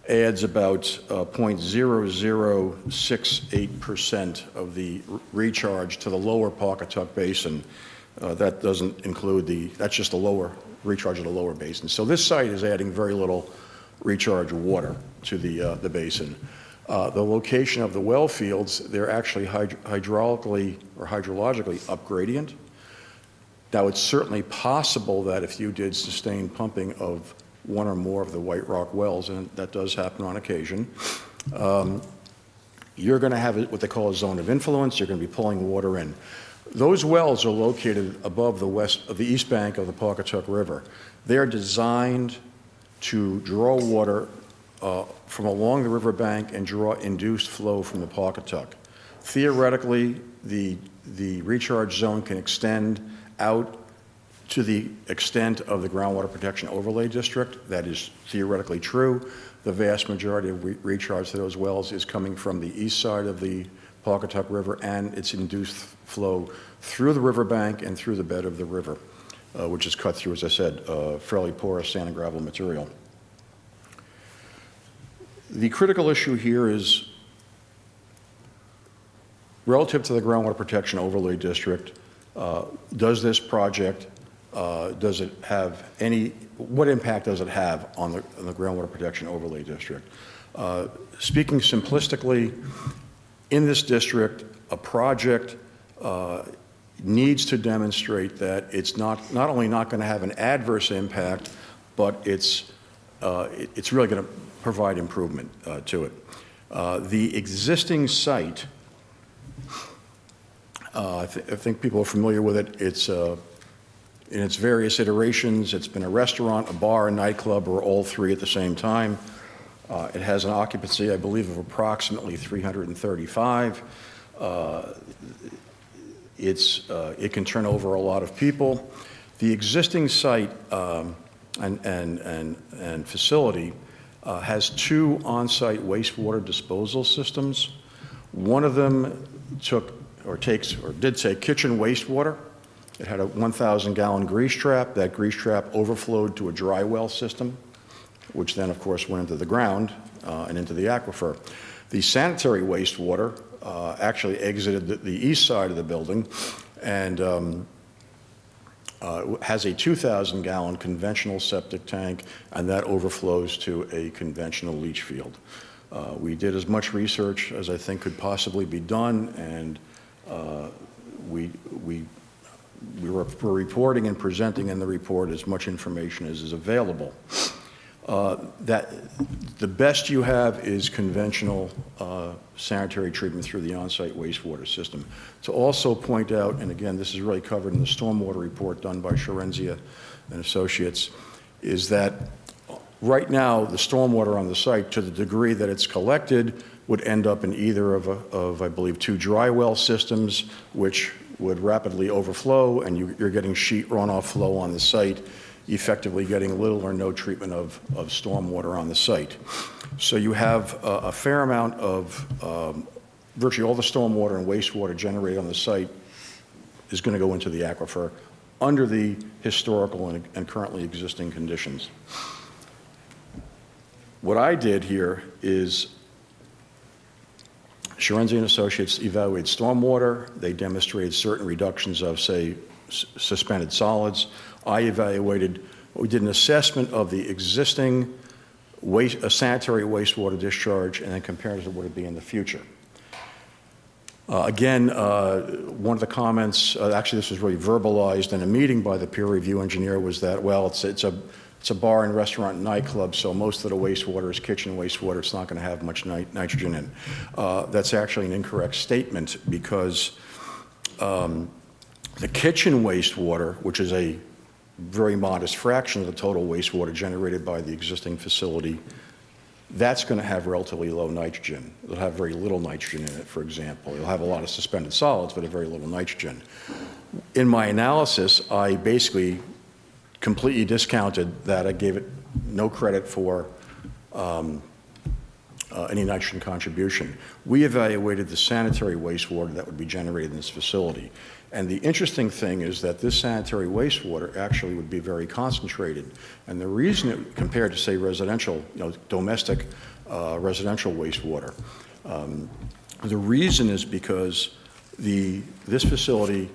adds about 0.0068% of the recharge to the lower Pawcatuck Basin. That doesn't include that's just the lower recharge of the lower basin. So this site is adding very little recharge water to the basin. The location of the well fields, they're actually hydraulically or hydrologically upgradient. Now, it's certainly possible that if you did sustained pumping of one or more of the White Rock wells, and that does happen on occasion, you're going to have what they call a zone of influence. You're going to be pulling water in. Those wells are located above the east bank of the Pawcatuck River. They're designed to draw water from along the riverbank and draw induced flow from the Pawcatuck. Theoretically, the the recharge zone can extend out to the extent of the groundwater protection overlay district. That is theoretically true. The vast majority of recharge to those wells is coming from the east side of the Pawcatuck River, and its induced flow through the riverbank and through the bed of the river, which is cut through, as I said, fairly porous sand and gravel material. The critical issue here is relative to the groundwater protection overlay district. Does this project, does it have any, what impact does it have on the groundwater protection overlay district? Speaking simplistically, in this district, a project needs to demonstrate that it's not only not going to have an adverse impact, but it's really going to provide improvement to it. The existing site, I think people are familiar with it. It's in its various iterations. It's been a restaurant, a bar, a nightclub, or all three at the same time. It has an occupancy, I believe, of approximately 335. It can turn over a lot of people. The existing site and facility has two on-site wastewater disposal systems. One of them did take kitchen wastewater. It had a 1,000-gallon grease trap. That grease trap overflowed to a dry well system, which then, of course, went into the ground and into the aquifer. The sanitary wastewater actually exited the east side of the building and has a 2,000-gallon conventional septic tank, and that overflows to a conventional leach field. We did as much research as I think could possibly be done, and we're reporting and presenting in the report as much information as is available. That the best you have is conventional sanitary treatment through the on-site wastewater system. To also point out, and again, this is really covered in the stormwater report done by Sharyne and Associates, is that right now the stormwater on the site, to the degree that it's collected, would end up in either of I believe, two dry well systems, which would rapidly overflow, and you're getting sheet runoff flow on the site, effectively getting little or no treatment of stormwater on the site. So you have a fair amount of, virtually all the stormwater and wastewater generated on the site is going to go into the aquifer under the historical and currently existing conditions. What I did here is Sharyne and Associates evaluated stormwater. They demonstrated certain reductions of, say, suspended solids. I evaluated, we did an assessment of the existing sanitary wastewater discharge and then compared it to what it would be in the future. Again, one of the comments, actually this was really verbalized in a meeting by the peer review engineer, was that, well, it's a bar and restaurant and nightclub, so most of the wastewater is kitchen wastewater. It's not going to have much nitrogen in. That's actually an incorrect statement, because the kitchen wastewater, which is a very modest fraction of the total wastewater generated by the existing facility, that's going to have relatively low nitrogen. It'll have very little nitrogen in it, for example. You'll have a lot of suspended solids, but a very little nitrogen. In my analysis, I basically completely discounted that. I gave it no credit for any nitrogen contribution. We evaluated the sanitary wastewater that would be generated in this facility. And the interesting thing is that this sanitary wastewater actually would be very concentrated. And the reason it, compared to, say, residential, domestic residential wastewater, the reason is because this facility,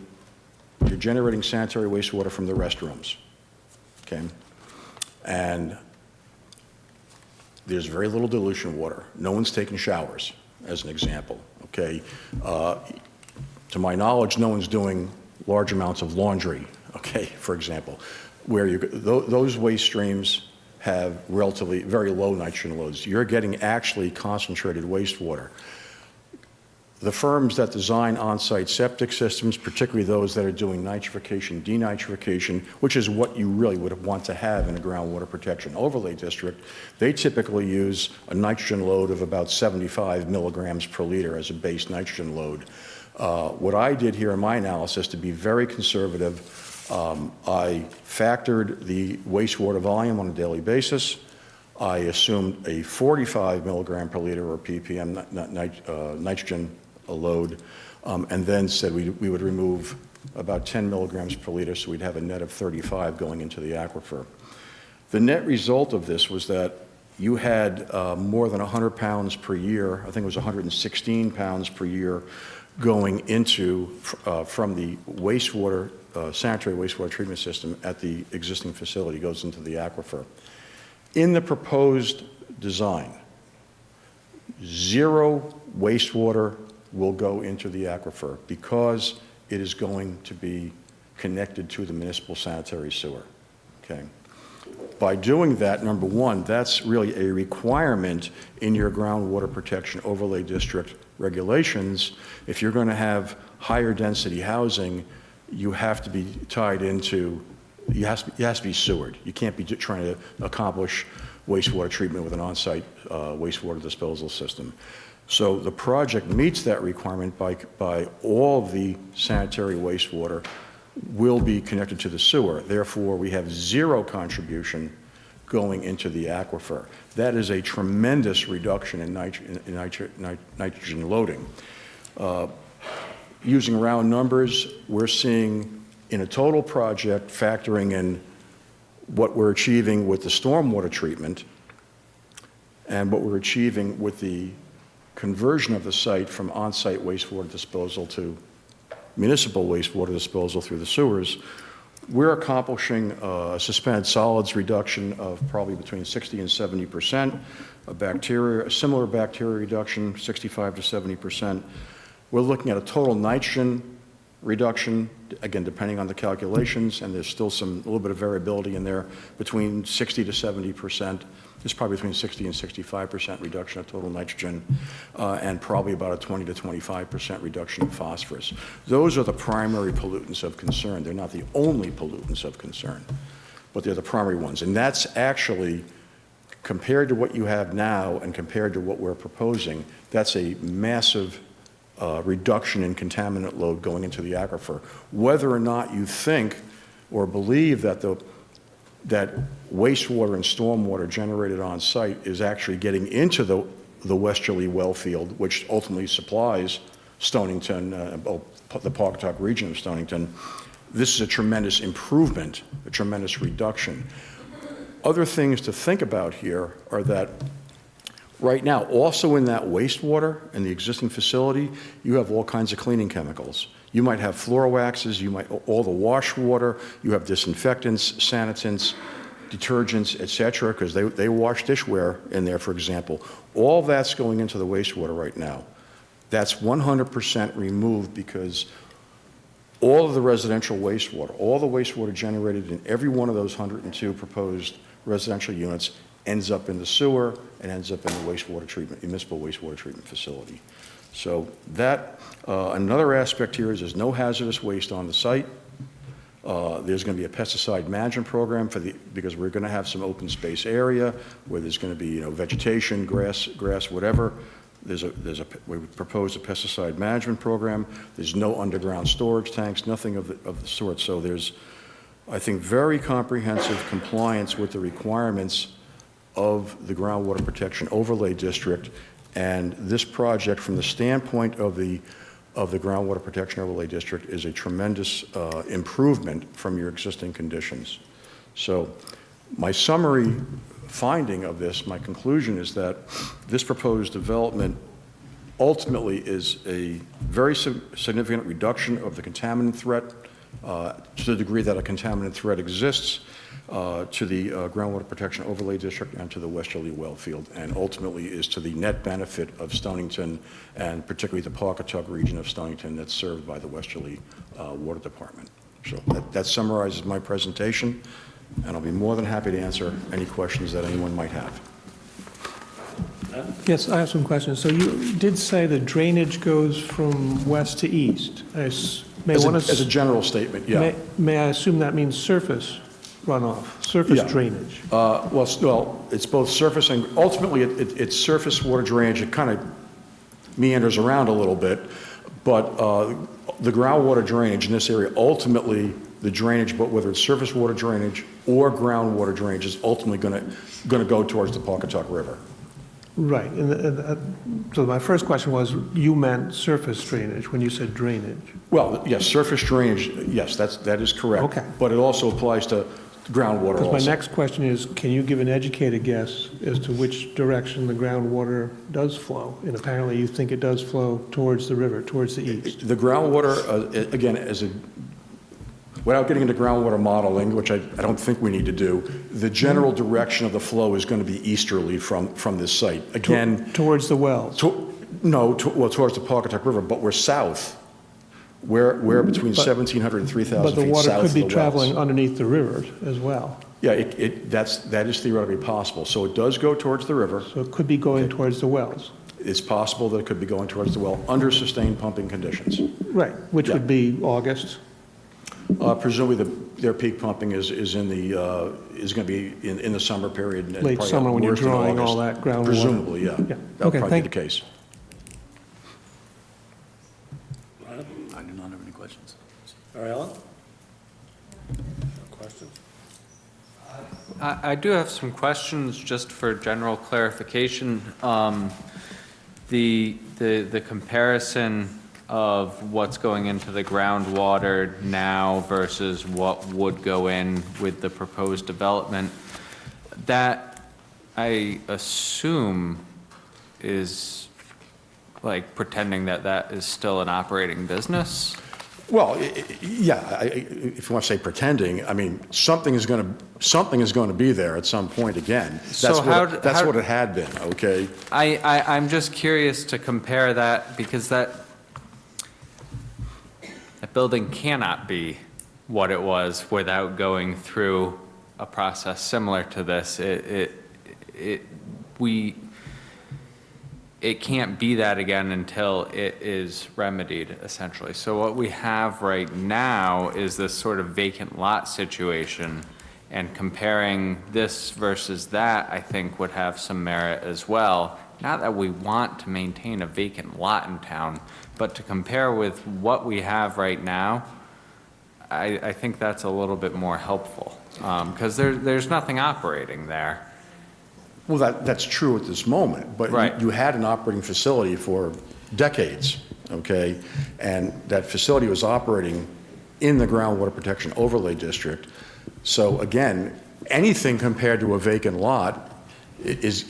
you're generating sanitary wastewater from the restrooms, okay? And there's very little dilution water. No one's taking showers, as an example, okay? To my knowledge, no one's doing large amounts of laundry, okay, for example, where those waste streams have relatively very low nitrogen loads. You're getting actually concentrated wastewater. The firms that design on-site septic systems, particularly those that are doing nitrification, denitrification, which is what you really would want to have in a groundwater protection overlay district, they typically use a nitrogen load of about 75 milligrams per liter as a base nitrogen load. What I did here in my analysis, to be very conservative, I factored the wastewater volume on a daily basis. I assumed a 45 milligram per liter or ppm nitrogen load, and then said we would remove about 10 milligrams per liter, so we'd have a net of 35 going into the aquifer. The net result of this was that you had more than 100 pounds per year, I think it was 116 pounds per year, going into, from the wastewater, sanitary wastewater treatment system at the existing facility, goes into the aquifer. In the proposed design, 0 wastewater will go into the aquifer because it is going to be connected to the municipal sanitary sewer, okay? By doing that, number one, that's really a requirement in your groundwater protection overlay district regulations. If you're going to have higher density housing, you have to be tied into, it has to be sewered. You can't be trying to accomplish wastewater treatment with an on-site wastewater disposal system. So the project meets that requirement by all of the sanitary wastewater will be connected to the sewer. Therefore, we have 0 contribution going into the aquifer. That is a tremendous reduction in nitrogen loading. Using round numbers, we're seeing in a total project, factoring in what we're achieving with the stormwater treatment and what we're achieving with the conversion of the site from on-site wastewater disposal to municipal wastewater disposal through the sewers, we're accomplishing a suspended solids reduction of probably between 60 and 70%, a similar bacteria reduction, 65 to 70%. We're looking at a total nitrogen reduction, again, depending on the calculations, and there's still a little bit of variability in there, between 60 to 70%. There's probably between 60 and 65% reduction of total nitrogen, and probably about a 20 to 25% reduction in phosphorus. Those are the primary pollutants of concern. They're not the only pollutants of concern, but they're the primary ones. And that's actually, compared to what you have now and compared to what we're proposing, that's a massive reduction in contaminant load going into the aquifer. Whether or not you think or believe that that wastewater and stormwater generated on site is actually getting into the westerly well field, which ultimately supplies Stonington, the Pawcatuck region of Stonington, this is a tremendous improvement, a tremendous reduction. Other things to think about here are that right now, also in that wastewater in the existing facility, you have all kinds of cleaning chemicals. You might have fluorowaxes, you might, all the wash water, you have disinfectants, sanitants, detergents, et cetera, because they wash dishware in there, for example. All that's going into the wastewater right now. That's 100% removed because all of the residential wastewater, all the wastewater generated in every one of those 102 proposed residential units ends up in the sewer and ends up in the wastewater treatment, municipal wastewater treatment facility. So that, another aspect here is there's no hazardous waste on the site. There's going to be a pesticide management program because we're going to have some open space area where there's going to be, vegetation, grass, whatever. We propose a pesticide management program. There's no underground storage tanks, nothing of the sort. So there's, I think, very comprehensive compliance with the requirements of the Groundwater Protection Overlay District. And this project, from the standpoint of the Groundwater Protection Overlay District, is a tremendous improvement from your existing conditions. So my summary finding of this, my conclusion is that this proposed development ultimately is a very significant reduction of the contaminant threat to the degree that a contaminant threat exists to the Groundwater Protection Overlay District and to the westerly well field, and ultimately is to the net benefit of Stonington and particularly the Pawcatuck region of Stonington that's served by the Westerly Water Department. So that summarizes my presentation, and I'll be more than happy to answer any questions that anyone might have.
Yes, I have some questions. So you did say the drainage goes from west to east. As
a general statement, yeah.
May I assume that means surface runoff, surface drainage?
Well, it's both surface and ultimately it's surface water drainage. It kind of meanders around a little bit, But the groundwater drainage in this area, ultimately, the drainage, but whether it's surface water drainage or groundwater drainage, is ultimately going to go towards the Pawcatuck River.
Right, so my first question was, you meant surface drainage when you said drainage.
Well, yes, surface drainage, yes, that is correct.
Okay.
But it also applies to groundwater also.
Because my next question is, can you give an educated guess as to which direction the groundwater does flow? And apparently you think it does flow towards the river, towards the east.
The groundwater, again, without getting into groundwater modeling, which I don't think we need to do, the general direction of the flow is going to be easterly from this site. Again,
towards the wells?
Well, towards the Pawcatuck River, but we're south. We're between 1,700 and 3,000 feet south of the wells.
But the water could be traveling underneath the river as well.
Yeah, that is theoretically possible. So it does go towards the river.
So it could be going towards the wells.
It's possible that it could be going towards the well under sustained pumping conditions.
Right, which would be August.
Presumably, their peak pumping is going to be in the summer period. and
Late
probably
summer when you're
worse than
drawing
August.
all that groundwater.
Presumably, yeah.
Yeah.
That'll
Okay,
probably be
thank
the case.
I do not have any questions. All right, Alan? No questions?
I do have some questions just for general clarification. The comparison of what's going into the groundwater now versus what would go in with the proposed development, that I assume is like pretending that that is still an operating business?
Well, yeah, if you want to say pretending, I mean, something is going to be there at some point again. That's what it had been, okay?
I'm just curious to compare that because that building cannot be what it was without going through a process similar to this. It can't be that again until it is remedied, essentially. So what we have right now is this sort of vacant lot situation, and comparing this versus that, I think, would have some merit as well. Not that we want to maintain a vacant lot in town, but to compare with what we have right now, I think that's a little bit more helpful, because there's nothing operating there.
Well, that's true at this moment, but
Right.
you had an operating facility for decades, okay? And that facility was operating in the Groundwater Protection Overlay District. So again, anything compared to a vacant lot is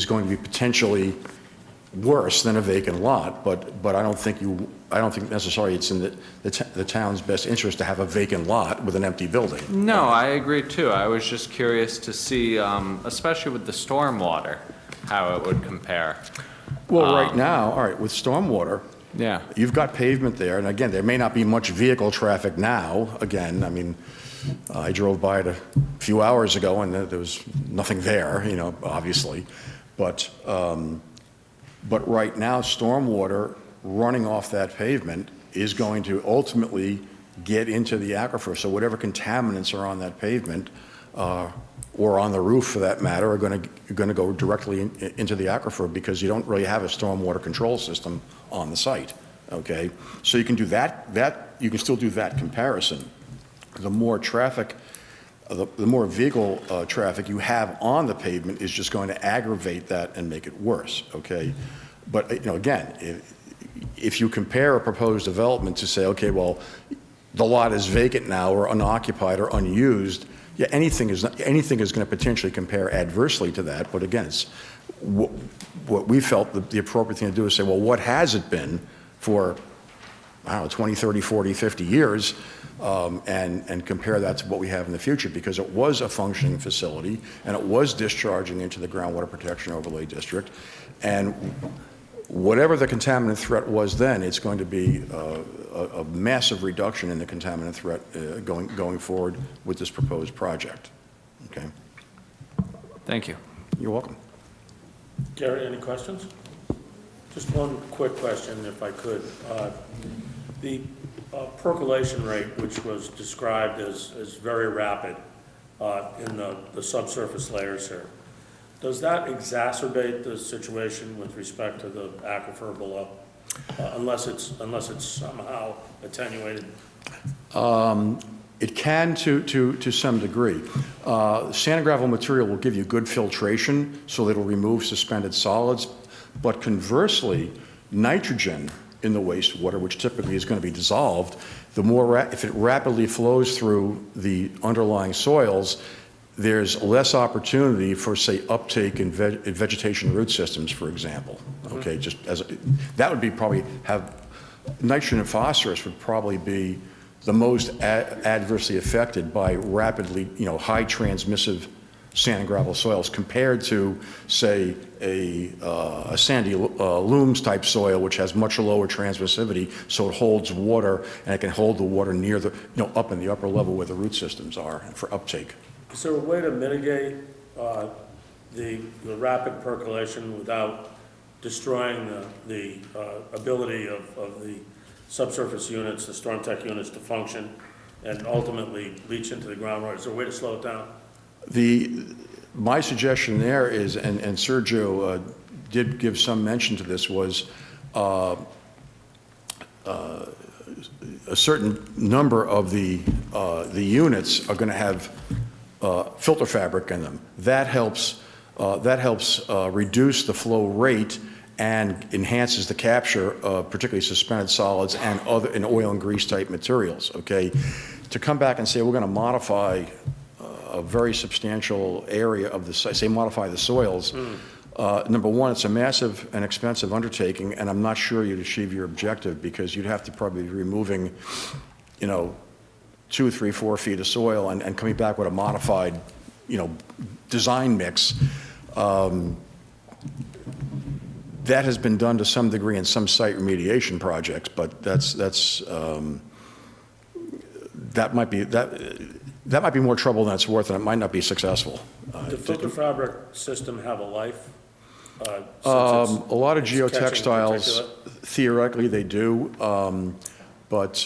going to be potentially worse than a vacant lot, but I don't think necessarily it's in the town's best interest to have a vacant lot with an empty building.
No, I agree too. I was just curious to see, especially with the stormwater, how it would compare.
Well, right now, all right, with stormwater,
Yeah.
you've got pavement there, and again, there may not be much vehicle traffic now. Again, I mean, I drove by it a few hours ago, and there was nothing there, obviously. But right now, stormwater running off that pavement is going to ultimately get into the aquifer. So whatever contaminants are on that pavement, or on the roof for that matter, are going to go directly into the aquifer, because you don't really have a stormwater control system on the site. Okay, so you can do that. You can still do that comparison. The more traffic, the more vehicle traffic you have on the pavement is just going to aggravate that and make it worse. Okay, but again, if you compare a proposed development to say, okay, well, the lot is vacant now or unoccupied or unused, yeah, anything is going to potentially compare adversely to that. But again, it's what we felt the appropriate thing to do is say, well, what has it been for, I don't know, 20, 30, 40, 50 years, and compare that to what we have in the future, because it was a functioning facility and it was discharging into the Groundwater Protection Overlay District. And whatever the contaminant threat was then, it's going to be a massive reduction in the contaminant threat going forward with this proposed project. Okay.
Thank you.
You're welcome.
Gary, any questions? Just one quick question, if I could. The percolation rate, which was described as very rapid in the subsurface layers here, does that exacerbate the situation with respect to the aquifer below? unless it's somehow attenuated?
It can to some degree. Sand and gravel material will give you good filtration, so it'll remove suspended solids. But conversely, nitrogen in the wastewater, which typically is going to be dissolved, the more if it rapidly flows through the underlying soils, there's less opportunity for, say, uptake in vegetation root systems, for example. Okay, just as that would be probably have nitrogen and phosphorus would probably be the most adversely affected by rapidly, high transmissive sand and gravel soils compared to, say, a sandy looms type soil, which has much lower transmissivity, so it holds water and it can hold the water near the, up in the upper level where the root systems are for uptake.
Is there a way to mitigate the rapid percolation without destroying the ability of the subsurface units, the storm tech units to function and ultimately leach into the groundwater? Is there a way to slow it down?
My suggestion there is, and Sergio did give some mention to this, was a certain number of the units are going to have filter fabric in them. That helps reduce the flow rate and enhances the capture of particularly suspended solids and oil and grease type materials. Okay, to come back and say we're going to modify a very substantial area of the site, say modify the soils. Number one, it's a massive and expensive undertaking, and I'm not sure you'd achieve your objective because you'd have to probably be removing, 2, 3, 4 feet of soil and coming back with a modified, design mix. That has been done to some degree in some site remediation projects, but that might be more trouble than it's worth, and it might not be succccessful.
Does the filter fabric system have a life?
A lot of geotextiles, theoretically, they do, but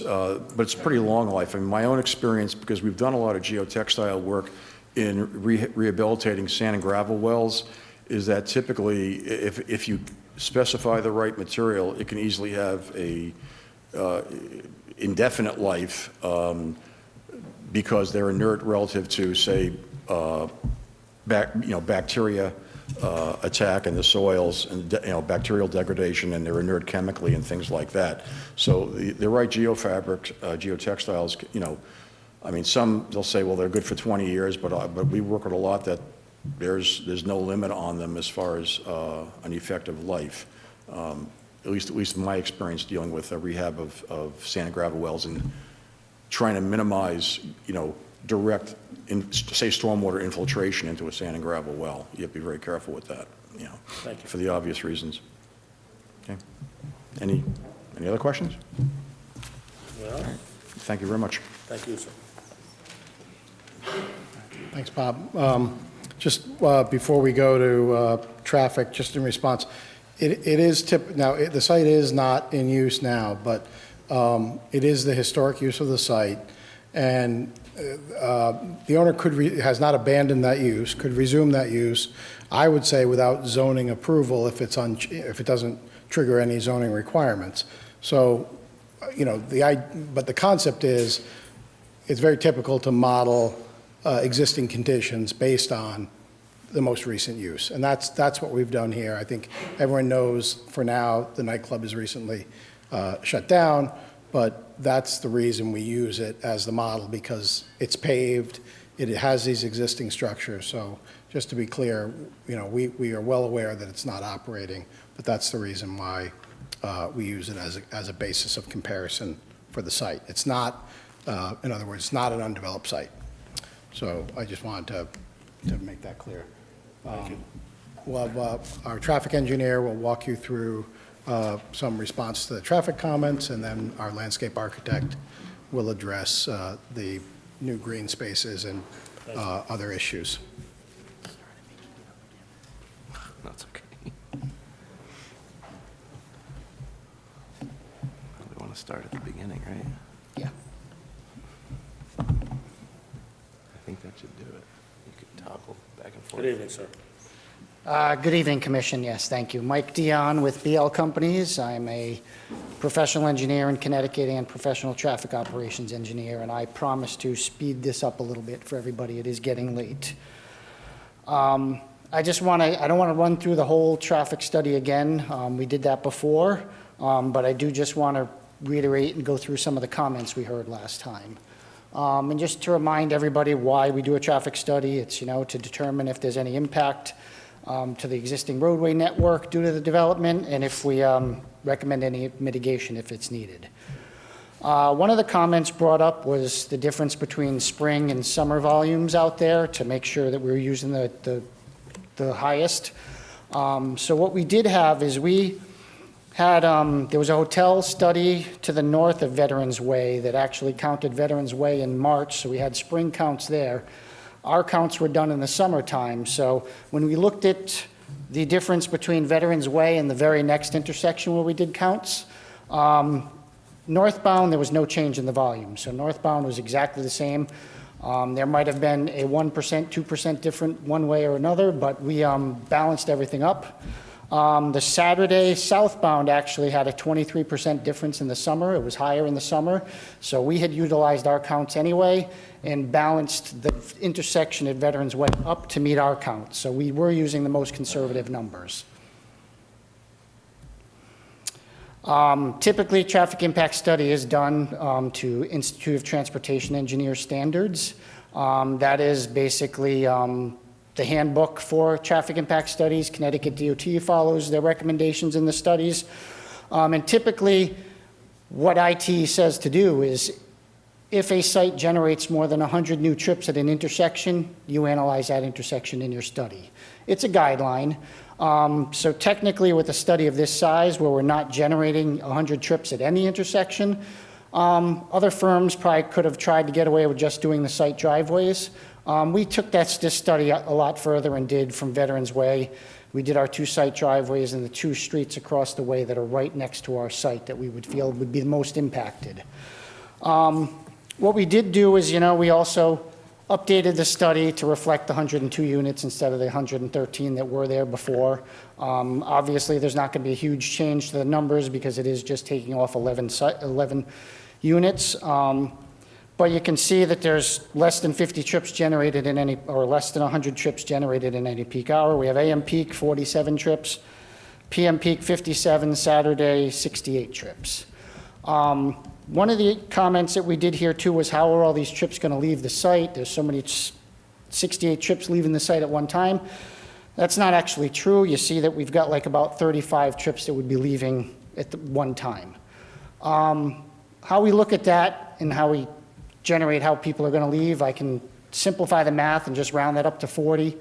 it's pretty long life. In my own experience, because we've done a lot of geotextile work in rehabilitating sand and gravel wells, is that typically, if you specify the right material, it can easily have a indefinite life. Because they're inert relative to, say, bacteria attack in the soils and bacterial degradation, and they're inert chemically and things like that. So the right geofabric, geotextiles, some they'll say, well, they're good for 20 years, but we work with a lot that there's no limit on them as far as an effective life. At least in my experience dealing with a rehab of sand and gravel wells and trying to minimize, direct, say, stormwater infiltration into a sand and gravel well. You have to be very careful with that,
Thank you.
for the obvious reasons. Okay. Any other questions?
Well,
Thank you very much.
thank you, sir.
Thanks, Bob. Just before we go to traffic, just in response, it is now, the site is not in use now, but it is the historic use of the site, and the owner has not abandoned that use, could resume that use, I would say without zoning approval if it doesn't trigger any zoning requirements. So, but the concept is, it's very typical to model existing conditions based on the most recent use, and that's what we've done here. I think everyone knows for now the nightclub is recently shut down, but that's the reason we use it as the model, because it's paved, it has these existing structures. So just to be clear, we are well aware that it's not operating, but that's the reason why we use it as a basis of comparison for the site. It's not, in other words, it's not an undeveloped site. So I just wanted to make that clear.
Thank you.
We'll have our traffic engineer will walk you through some response to the traffic comments, and then our landscape architect will address the new green spaces and other issues.
That's okay. We want to start at the beginning, right?
Yeah.
I think that should do it. You could toggle back and forth.
Good evening, sir.
Good evening, Commission. Yes, thank you. Mike Dion with BL Companies. I'm a professional engineer in Connecticut and professional traffic operations engineer, and I promise to speed this up a little bit for everybody. It is getting late. I don't want to run through the whole traffic study again. We did that before, but I do just want to reiterate and go through some of the comments we heard last time. And just to remind everybody why we do a traffic study, it's, to determine if there's any impact to the existing roadway network due to the development, and if we recommend any mitigation if it's needed. One of the comments brought up was the difference between spring and summer volumes out there to make sure that we were using the highest. So what we did have is we had, there was a hotel study to the north of Veterans Way that actually counted Veterans Way in March, so we had spring counts there. Our counts were done in the summertime, so when we looked at the difference between Veterans Way and the very next intersection where we did counts, northbound, there was no change in the volume. So northbound was exactly the same. There might have been a 1%, 2% different one way or another, but we balanced everything up. The Saturday southbound actually had a 23% difference in the summer. It was higher in the summer. So we had utilized our counts anyway and balanced the intersection at Veterans Way up to meet our count. So we were using the most conservative numbers. Typically, traffic impact study is done to Institute of Transportation Engineers standards. That is basically the handbook for traffic impact studies. Connecticut DOT follows their recommendations in the studies. And typically, what IT says to do is, if a site generates more than 100 new trips at an intersection, you analyze that intersection in your study. It's a guideline. So technically, with a study of this size, where we're not generating 100 trips at any intersection, other firms probably could have tried to get away with just doing the site driveways. We took this study a lot further and did from Veterans Way. We did our 2 site driveways and the 2 streets across the way that are right next to our site that we would feel would be the most impacted. What we did do is, we also updated the study to reflect the 102 units instead of the 113 that were there before. Obviously, there's not going to be a huge change to the numbers because it is just taking off 11 units. But you can see that there's less than 50 trips generated in any, or less than 100 trips generated in any peak hour. We have AM peak, 47 trips, PM peak, 57, Saturday, 68 trips. One of the comments that we did here too was, how are all these trips going to leave the site? There's so many, 68 trips leaving the site at one time. That's not actually true. You see that we've got like about 35 trips that would be leaving at the one time. How we look at that and how we generate how people are going to leave, I can simplify the math and just round that up to 40.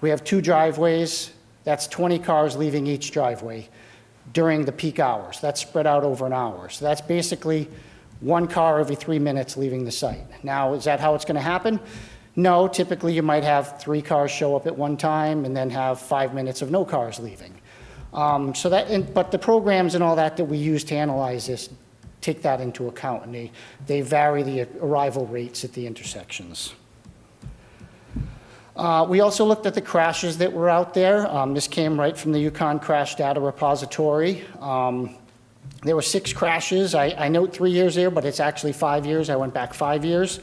We have 2 driveways. That's 20 cars leaving each driveway during the peak hours. That's spread out over an hour. So that's basically 1 car every 3 minutes leaving the site. Now, is that how it's going to happen? No, typically you might have 3 cars show up at one time and then have 5 minutes of no cars leaving. But the programs and all that we use to analyze this take that into account, and they vary the arrival rates at the intersections. We also looked at the crashes that were out there. This came right from the Yukon Crash Data Repository. There were 6 crashes. I note 3 years there, but it's actually 5 years. I went back 5 years.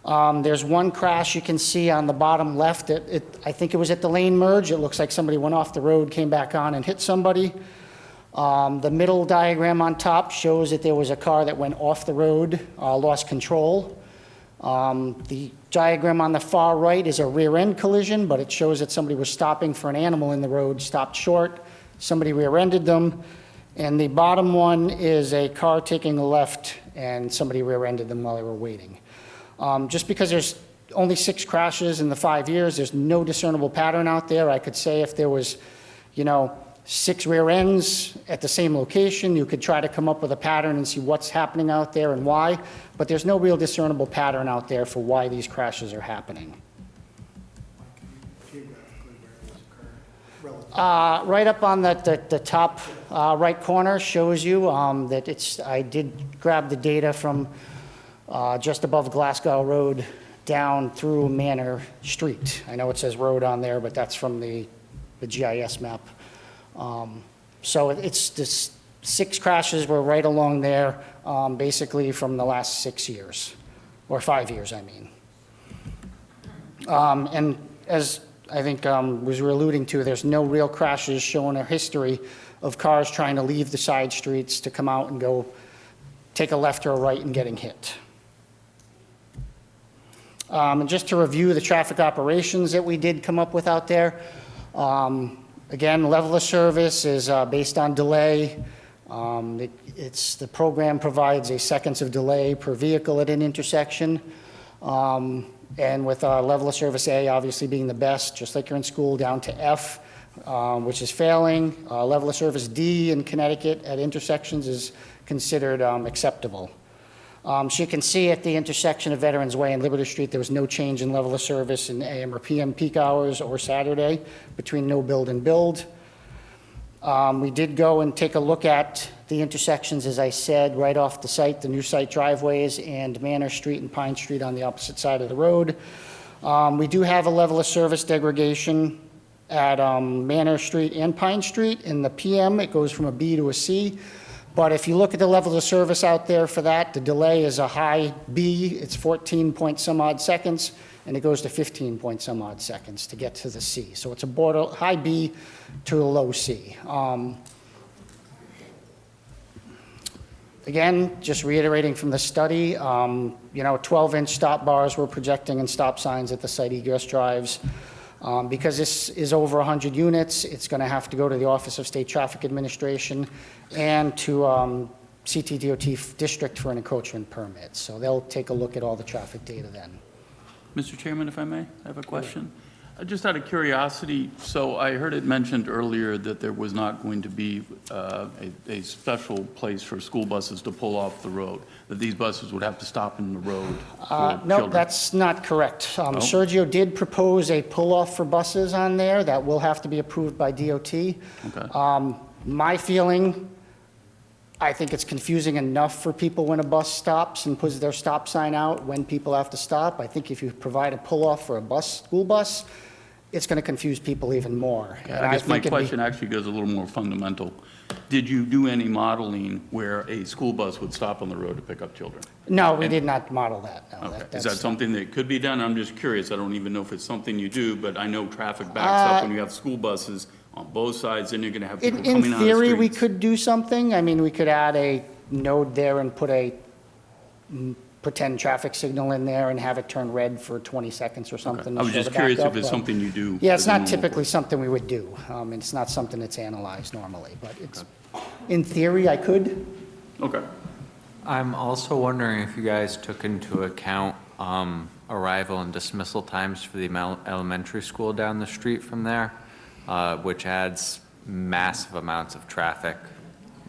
There's 1 crash you can see on the bottom left. I think it was at the lane merge. It looks like somebody went off the road, came back on, and hit somebody. The middle diagram on top shows that there was a car that went off the road, lost control. The diagram on the far right is a rear end collision, but it shows that somebody was stopping for an animal in the road, stopped short, somebody rear-ended them. And the bottom one is a car taking a left and somebody rear-ended them while they were waiting. Just because there's only 6 crashes in the 5 years, there's no discernible pattern out there. I could say if there was, 6 rear ends at the same location, you could try to come up with a pattern and see what's happening out there and why, but there's no real discernible pattern out there for why these crashes are happening. Right up on the top right corner shows you that I did grab the data from just above Glasgow Road down through Manor Street. I know it says road on there, but that's from the the GIS map. So it's this 6 crashes were right along there, basically from the last 6 years, or 5 years, I mean. And as I think was we're alluding to, there's no real crashes showing a history of cars trying to leave the side streets to come out and go take a left or a right and getting hit. And just to review the traffic operations that we did come up with out there, again, level of service is based on delay. The program provides a seconds of delay per vehicle at an intersection. And with level of service A obviously being the best, just like you're in school, down to F, which is failing. Level of service D in Connecticut at intersections is considered acceptable. So you can see at the intersection of Veterans Way and Liberty Street, there was no change in level of service in AM or PM peak hours or Saturday between no build and build. We did go and take a look at the intersections, as I said, right off the site, the new site driveways and Manor Street and Pine Street on the opposite side of the road. We do have a level of service degradation at Manor Street and Pine Street. In the PM, it goes from a B to a C. But if you look at the level of service out there for that, the delay is a high B. It's 14 point some odd seconds, and it goes to 15 point some odd seconds to get to the C. So it's a border high B to a low C. Again, just reiterating from the study, 12-inch stop bars we're projecting and stop signs at the site egress drives. Because this is over 100 units, it's going to have to go to the Office of State Traffic Administration and to CTDOT district for an encroachment permit. So they'll take a look at all the traffic data then.
Mr. Chairman, if I may, I have a question. Just out of curiosity, so I heard it mentioned earlier that there was not going to be a special place for school buses to pull off the road, that these buses would have to stop in the road for
No,
children.
that's not correct. Sergio did propose a pull-off for buses on there that will have to be approved by DOT.
Okay.
My feeling, I think it's confusing enough for people when a bus stops and puts their stop sign out when people have to stop. I think if you provide a pull-off for a school bus, it's going to confuse people even more.
Okay,
And
I guess my
think
question actually goes a little more fundamental. Did you do any modeling where a school bus would stop on the road to pick up children?
No, we did not model that. No,
Okay. Is that
that's-
something that could be done? I'm just curious. I don't even know if it's something you do, but I know traffic backs up when you have school buses on both sides, and you're going to have people
In
coming out of the
theory, we
streets.
could do something. I mean, we could add a node there and put a pretend traffic signal in there and have it turn red for 20 seconds or something.
I was
to show
just
the
curious if
backup,
it's
but-
something you do.
Yeah, it's
as a
not
normal
typically something we would do. It's not something that's analyzed normally, but it's, in theory, I could.
Okay.
I'm also wondering if you guys took into account arrival and dismissal times for the elementary school down the street from there, which adds massive amounts of traffic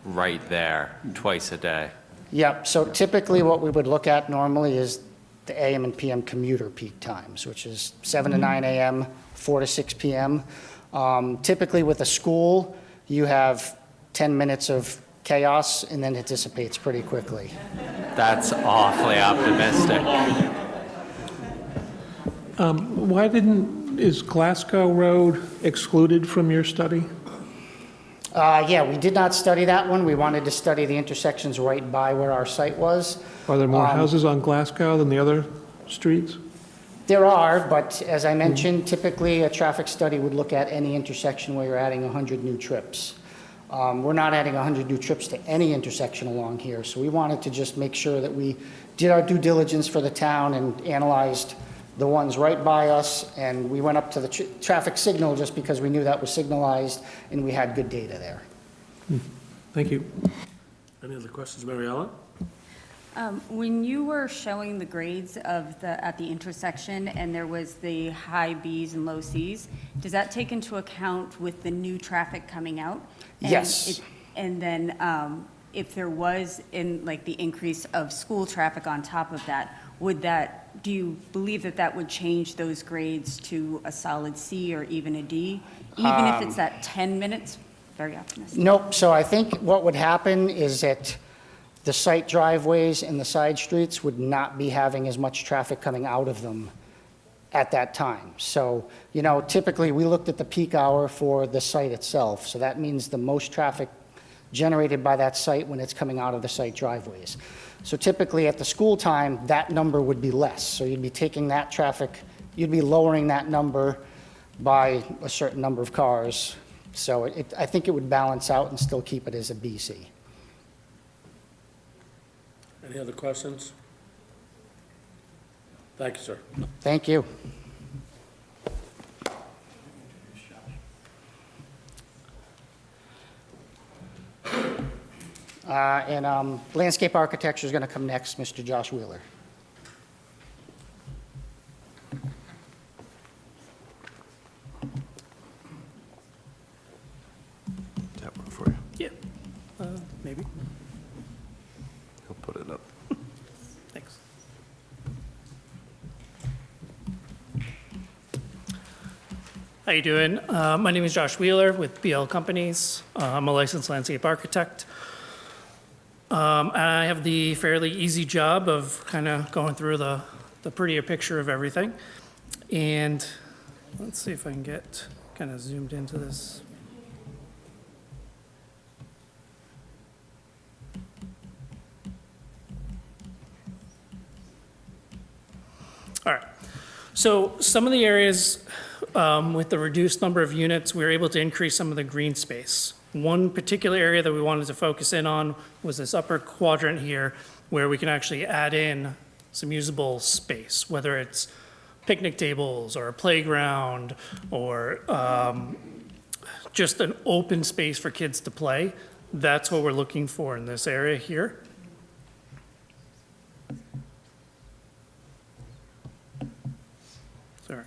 right there, twice a day.
Yep, so typically what we would look at normally is the AM and PM commuter peak times, which is 7 to 9 AM, 4 to 6 PM. Typically with a school, you have 10 minutes of chaos and then it dissipates pretty quickly.
That's awfully optimistic.
Is Glasgow Road excluded from your study?
Yeah, we did not study that one. We wanted to study the intersections right by where our site was.
Are there more houses on Glasgow than the other streets?
There are, but as I mentioned, typically a traffic study would look at any intersection where you're adding 100 new trips. We're not adding 100 new trips to any intersection along here, so we wanted to just make sure that we did our due diligence for the town and analyzed the ones right by us, and we went up to the traffic signal just because we knew that was signalized and we had good data there.
Thank you.
Any other questions, Mary Ellen?
When you were showing the grades of at the intersection and there was the high Bs and low Cs, does that take into account with the new traffic coming out? And
Yes.
And then if there was the increase of school traffic on top of that, do you believe that would change those grades to a solid C or even a D? Even if it's at 10 minutes? Very optimistic.
Nope, so I think what would happen is that the site driveways and the side streets would not be having as much traffic coming out of them at that time. So, you know, typically, we looked at the peak hour for the site itself, so that means the most traffic generated by that site when it's coming out of the site driveways. So typically, at the school time, that number would be less. So you'd be taking that traffic, you'd be lowering that number by a certain number of cars. So I think it would balance out and still keep it as a BC.
Any other questions? Thank you, sir.
Thank you. And landscape architecture is going to come next, Mr. Josh Wheeler.
That one for you.
Yeah, maybe.
He'll put it up.
Thanks. How you doing? My name is Josh Wheeler with BL Companies. I'm a licensed landscape architect. And I have the fairly easy job of kind of going through the prettier picture of everything. And let's see if I can get kind of zoomed into this. All right. So some of the areas with the reduced number of units, we were able to increase some of the green space. One particular area that we wanted to focus in on was this upper quadrant here, where we can actually add in some usable space, whether it's picnic tables or a playground or just an open space for kids to play. That's what we're looking for in this area here. Sorry.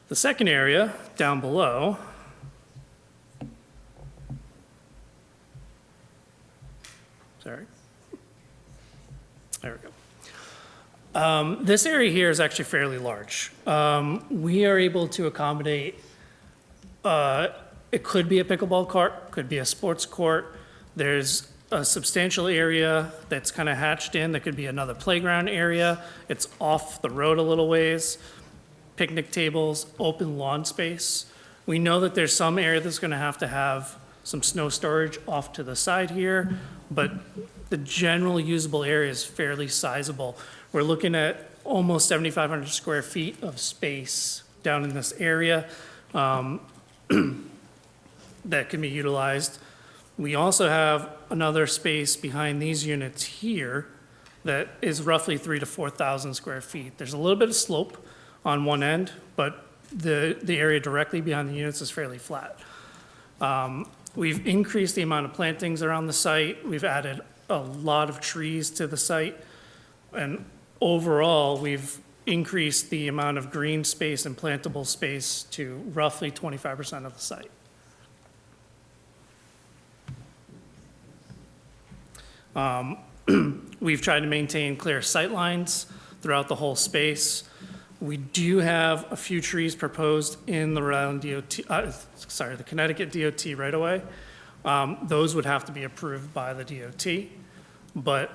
The second area down below sorry. There we go. This area here is actually fairly large. We are able to accommodate, it could be a pickleball court, could be a sports court. There's a substantial area that's kind of hatched in. There could be another playground area. It's off the road a little ways. Picnic tables, open lawn space. We know that there's some area that's going to have some snow storage off to the side here, but the general usable area is fairly sizable. We're looking at almost 7,500 square feet of space down in this area that can be utilized. We also have another space behind these units here that is roughly 3,000 to 4,000 square feet. There's a little bit of slope on one end, but the area directly behind the units is fairly flat. We've increased the amount of plantings around the site. We've added a lot of trees to the site. And overall, we've increased the amount of green space and plantable space to roughly 25% of the site. We've tried to maintain clear sight lines throughout the whole space. We do have a few trees proposed in the the Connecticut DOT right away. Those would have to be approved by the DOT, but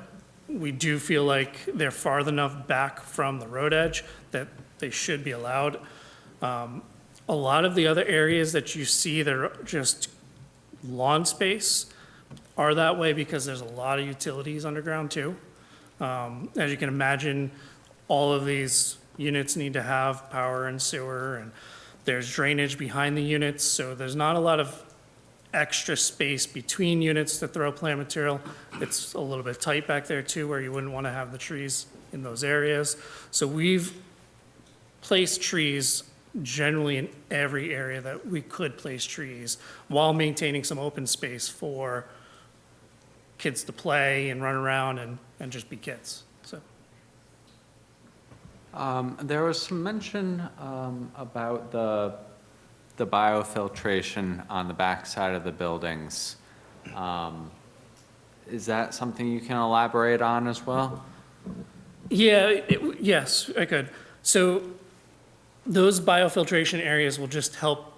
we do feel like they're far enough back from the road edge that they should be allowed. A lot of the other areas that you see that are just lawn space are that way because there's a lot of utilities underground too. As you can imagine, all of these units need to have power and sewer, and there's drainage behind the units, so there's not a lot of extra space between units to throw plant material. It's a little bit tight back there too, where you wouldn't want to have the trees in those areas. So we've placed trees generally in every area that we could place trees while maintaining some open space for kids to play and run around and just be kids. So.
There was some mention about the biofiltration on the back side of the buildings. Is that something you can elaborate on as well?
Yeah, yes, I could. So those biofiltration areas will just help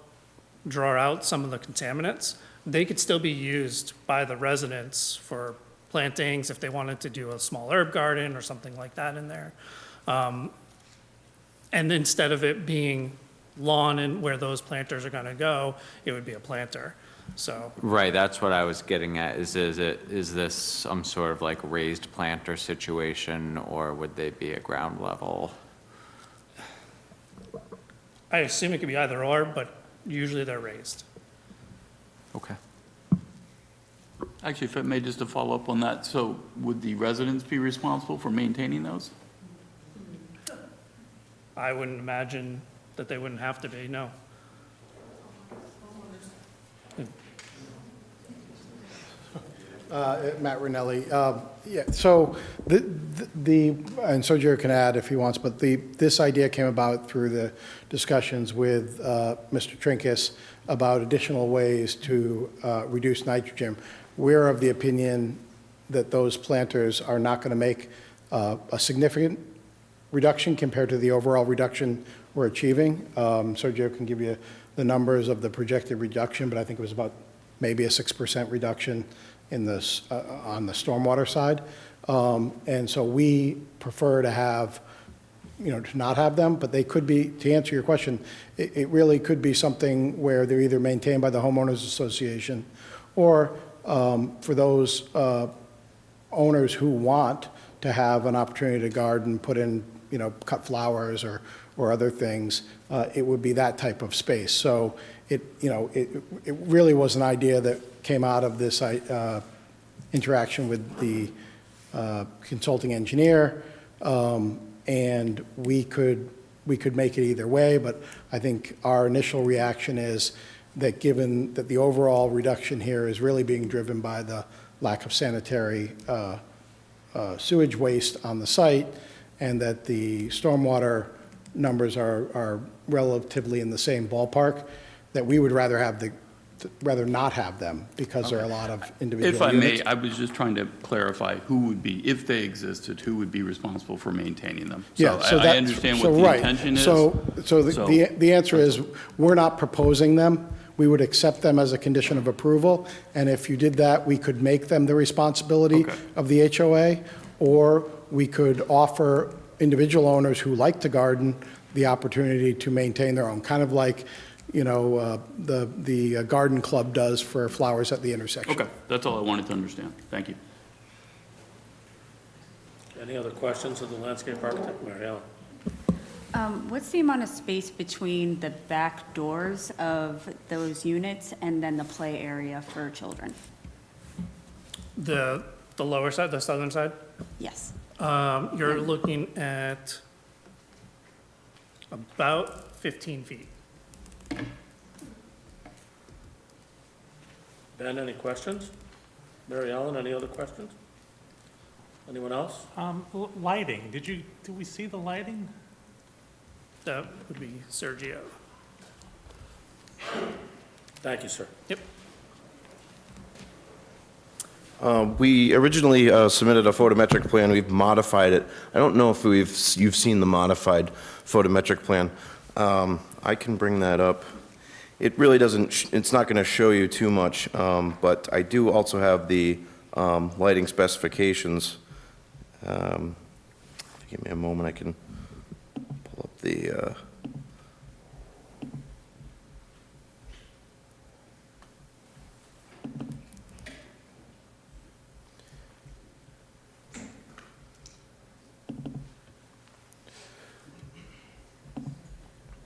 draw out some of the contaminants. They could still be used by the residents for plantings, if they wanted to do a small herb garden or something like that in there. And instead of it being lawn and where those planters are gonna go, it would be a planter, so.
Right, that's what I was getting at, is this some sort of like raised planter situation, or would they be at ground level?
I assume it could be either or, but usually they're raised.
Okay.
Actually, if I may, just to follow up on that, so would the residents be responsible for maintaining those?
I wouldn't imagine that they wouldn't have to be, no.
Matt Ranelli. Yeah, so and so Jared can add if he wants, but this idea came about through the discussions with Mr. Trinkus about additional ways to reduce nitrogen. We're of the opinion that those planters are not going to make a significant reduction compared to the overall reduction we're achieving. Sergio can give you the numbers of the projected reduction, but I think it was about maybe a 6% reduction in this, on the stormwater side. And so we prefer to have, to not have them, but they could be, to answer your question, it really could be something where they're either maintained by the homeowners association or for those owners who want to have an opportunity to garden, put in, cut flowers or other things, it would be that type of space. So it really was an idea that came out of this interaction with the consulting engineer, and we could make it either way, but I think our initial reaction is that given that the overall reduction here is really being driven by the lack of sanitary sewage waste on the site, and that the stormwater numbers are relatively in the same ballpark, that we would rather not have them because there are a lot of individual
If I
units.
may, I was just trying to clarify who would be, if they existed, who would be responsible for maintaining them?
Yeah,
So I understand what the
right.
intention is.
So the answer is, we're not proposing them. We would accept them as a condition of approval, and if you did that, we could make them the responsibility of the HOA, or we could offer individual owners who like to garden the opportunity to maintain their own, kind of like, the garden club does for flowers at the intersection.
Okay, that's all I wanted to understand. Thank you.
Any other questions of the landscape architect, Mary Ellen?
What's the amount of space between the back doors of those units and then the play area for children?
The lower side, the southern side?
Yes.
You're looking at about 15 feet.
Ben, any questions? Mary Ellen, any other questions? Anyone else?
Lighting, did we see the lighting?
That would be Sergio.
Thank you, sir.
Yep.
We originally submitted a photometric plan. We've modified it. I don't know if you've seen the modified photometric plan. I can bring that up. It really doesn't, it's not going to show you too much, but I do also have the lighting specifications. Give me a moment, I can pull up the...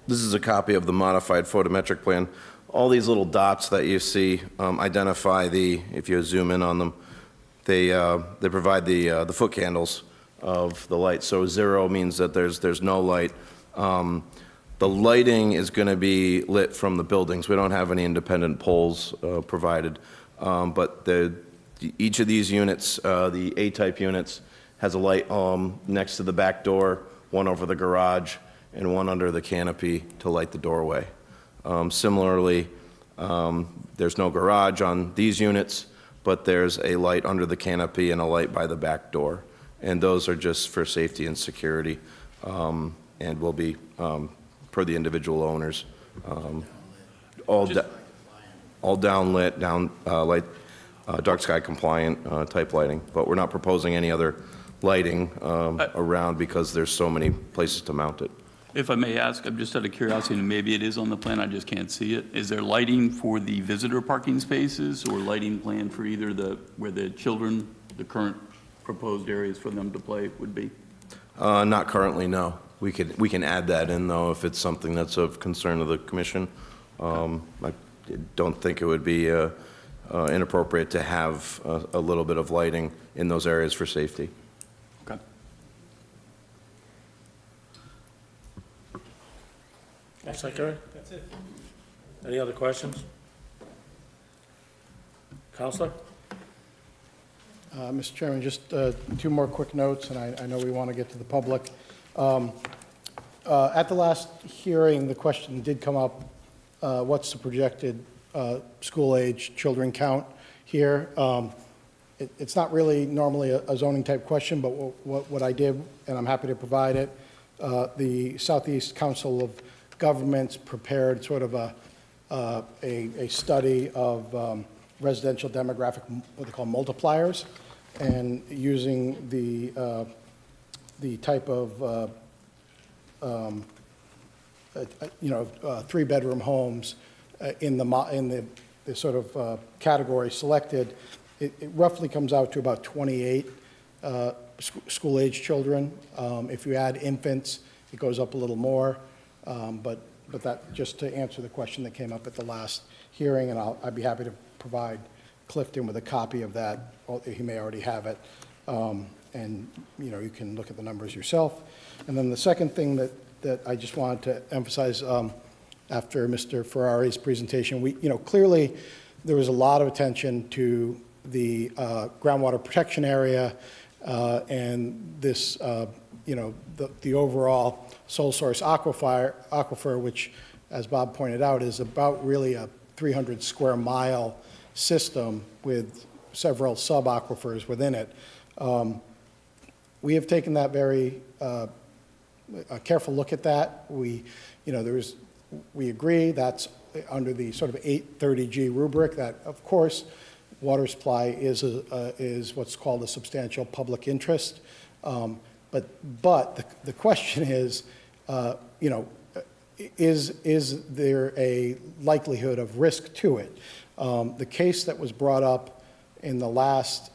This is a copy of the modified photometric plan. All these little dots that you see identify if you zoom in on them, they provide the foot candles of the light. So 0 means that there's no light. The lighting is going to be lit from the buildings. We don't have any independent poles provided. But each of these units, the A-type units, has a light next to the back door, one over the garage, and one under the canopy to light the doorway. Similarly, there's no garage on these units, but there's a light under the canopy and a light by the back door. And those are just for safety and security, and will be per the individual owners. All downlit, light. dark sky compliant type lighting, but we're not proposing any other lighting around because there's so many places to mount it.
If I may ask, I'm just out of curiosity, and maybe it is on the plan, I just can't see it. Is there lighting for the visitor parking spaces or lighting planned for either where the children, the current proposed areas for them to play would be?
Not currently, no. We can add that in, though, if it's something that's of concern to the commission. I don't think it would be inappropriate to have a little bit of lighting in those areas for safety.
Okay.
Secretary? That's it. Any other questions? Counselor?
Mr. Chairman, just two more quick notes, and I know we want to get to the public. At the last hearing, the question did come up, what's the projected school-age children count here? It's not really normally a zoning-type question, but what I did, and I'm happy to provide it, the Southeast Council of Governments prepared sort of a study of residential demographic, what they call multipliers, and using the type of three-bedroom homes in the sort of category selected, it roughly comes out to about 28 school-age children. If you add infants, it goes up a little more. But that, just to answer the question that came up at the last hearing, and I'd be happy to provide Clifton with a copy of that. He may already have it. And you can look at the numbers yourself. And then the second thing that I just wanted to emphasize after Mr. Ferrari's presentation, clearly there was a lot of attention to the groundwater protection area and this, the overall sole source aquifer, which, as Bob pointed out, is about really a 300 square mile system with several sub-aquifers within it. We have taken that very a careful look at that. We agree that's under the sort of 830G rubric that, of course, water supply is what's called a substantial public interest. But the question is, is there a likelihood of risk to it? The case that was brought up in the last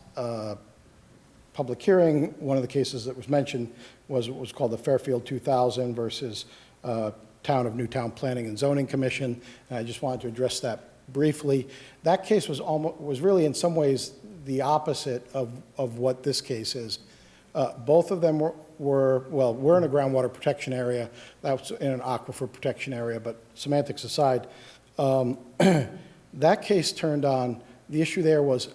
public hearing, one of the cases that was mentioned was what was called the Fairfield 2000 versus Town of Newtown Planning and Zoning Commission. And I just wanted to address that briefly. That case was really in some ways the opposite of what this case is. Both of them we're in a groundwater protection area. That's in an aquifer protection area, but semantics aside, that case turned on, the issue there was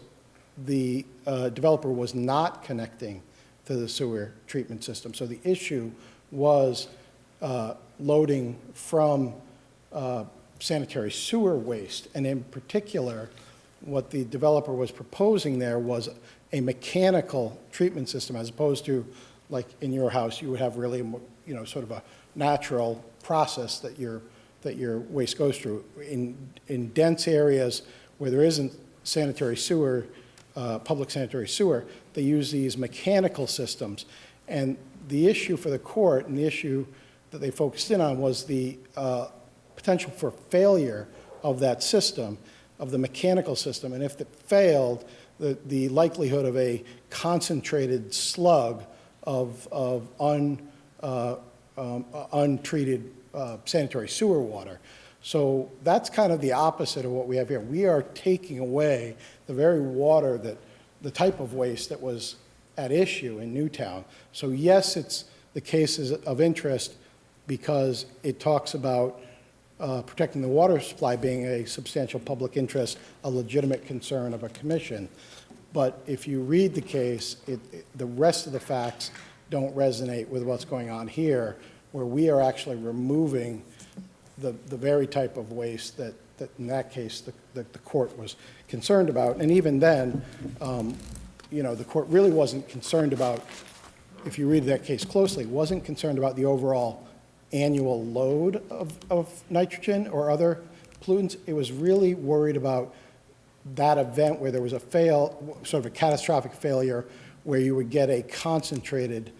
the developer was not connecting to the sewer treatment system. So the issue was loading from sanitary sewer waste, and in particular, what the developer was proposing there was a mechanical treatment system, as opposed to, like in your house, you would have really, sort of a natural process that your waste goes through. In dense areas where there isn't sanitary sewer, public sanitary sewer, they use these mechanical systems. And the issue for the court, and the issue that they focused in on, was the potential for failure of that system, of the mechanical system. And if it failed, the likelihood of a concentrated slug of untreated sanitary sewer water. So that's kind of the opposite of what we have here. We are taking away the very water the type of waste that was at issue in Newtown. So yes, it's the cases of interest because it talks about protecting the water supply being a substantial public interest, a legitimate concern of a commission. But if you read the case, the rest of the facts don't resonate with what's going on here, where we are actually removing the very type of waste that in that case the court was concerned about. And even then, the court really wasn't concerned about, if you read that case closely, wasn't concerned about the overall annual load of nitrogen or other pollutants. It was really worried about that event where there was a sort of a catastrophic failure, where you would get a concentrated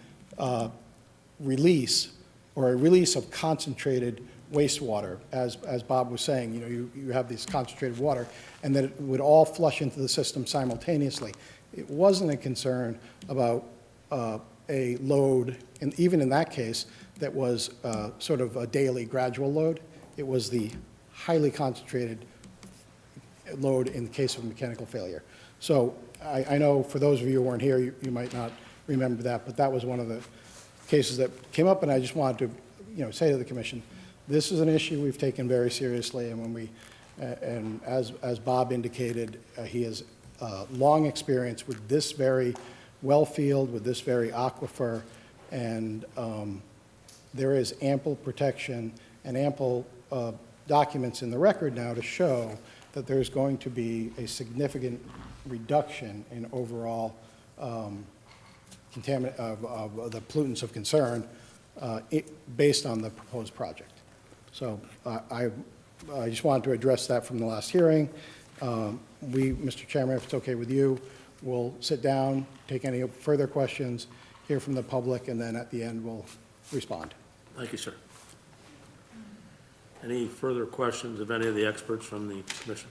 release, or a release of concentrated wastewater, as Bob was saying, you have this concentrated water, and that it would all flush into the system simultaneously. It wasn't a concern about a load, and even in that case, that was sort of a daily gradual load. It was the highly concentrated load in the case of mechanical failure. So I know for those of you who weren't here, you might not remember that, but that was one of the cases that came up, and I just wanted to say to the commission, this is an issue we've taken very seriously, and when we, and as Bob indicated, he has long experience with this very well field, with this very aquifer, and there is ample protection and ample documents in the record now to show that there's going to be a significant reduction in overall contaminant of the pollutants of concern based on the proposed project. So I just wanted to address that from the last hearing. Mr. Chairman, if it's okay with you, we'll sit down, take any further questions, hear from the public, and then at the end we'll respond.
Thank you, sir. Any further questions of any of the experts from the commission?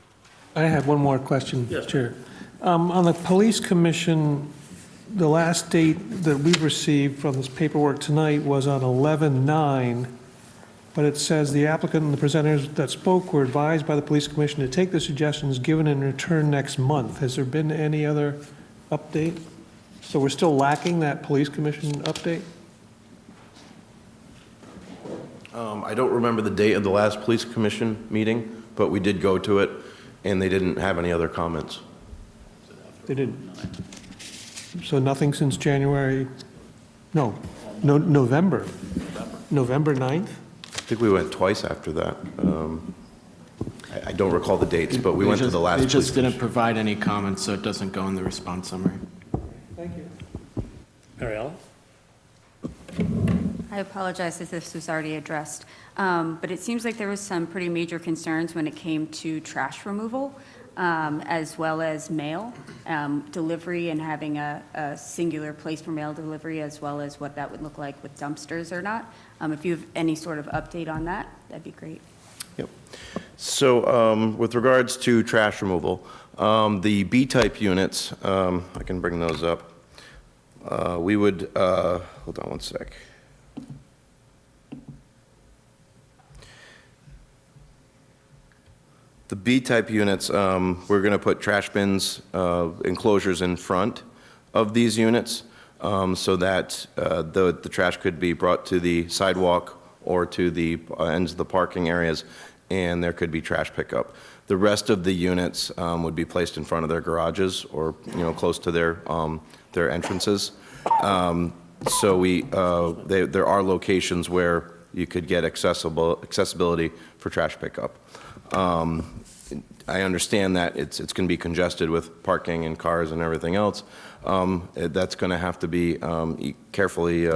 I have one more question,
Yes.
Chair. On the police commission, the last date that we received from this paperwork tonight was on 11/9, but it says the applicant and the presenters that spoke were advised by the police commission to take the suggestions given and return next month. Has there been any other update? So we're still lacking that police commission update?
I don't remember the date of the last police commission meeting, but we did go to it, and they didn't have any other comments.
They didn't? So nothing since January, November? November 9th?
I think we went twice after that. I don't recall the dates, but we went to the last.
They just didn't provide any comments, so it doesn't go in the response summary.
Thank you.
Ariella?
I apologize if this was already addressed, but it seems like there was some pretty major concerns when it came to trash removal, as well as mail delivery and having a singular place for mail delivery, as well as what that would look like with dumpsters or not. If you have any sort of update on that, that'd be great.
Yep. So with regards to trash removal, the B-type units, I can bring those up. We would, hold on one sec. The B-type units, we're going to put trash bins, enclosures in front of these units so that the trash could be brought to the sidewalk or to the ends of the parking areas, and there could be trash pickup. The rest of the units would be placed in front of their garages or close to their entrances. So there are locations where you could get accessibility for trash pickup. I understand that it's going to be congested with parking and cars and everything else. That's going to have to be carefully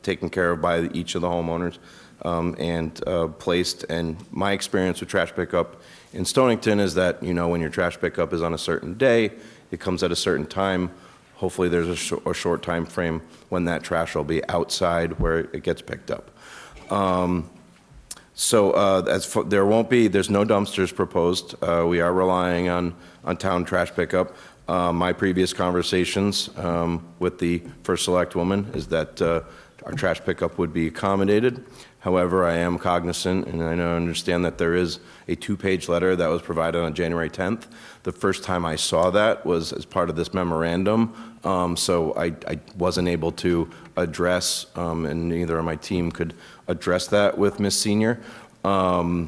taken care of by each of the homeowners and placed. And my experience with trash pickup in Stonington is that, when your trash pickup is on a certain day, it comes at a certain time. Hopefully there's a short time frame when that trash will be outside where it gets picked up. There's no dumpsters proposed. We are relying on town trash pickup. My previous conversations with the first select woman is that our trash pickup would be accommodated. However, I am cognizant, and I understand that there is a 2-page letter that was provided on January 10th. The first time I saw that was as part of this memorandum, so I wasn't able to address, and neither of my team could address that with Ms. Senior. I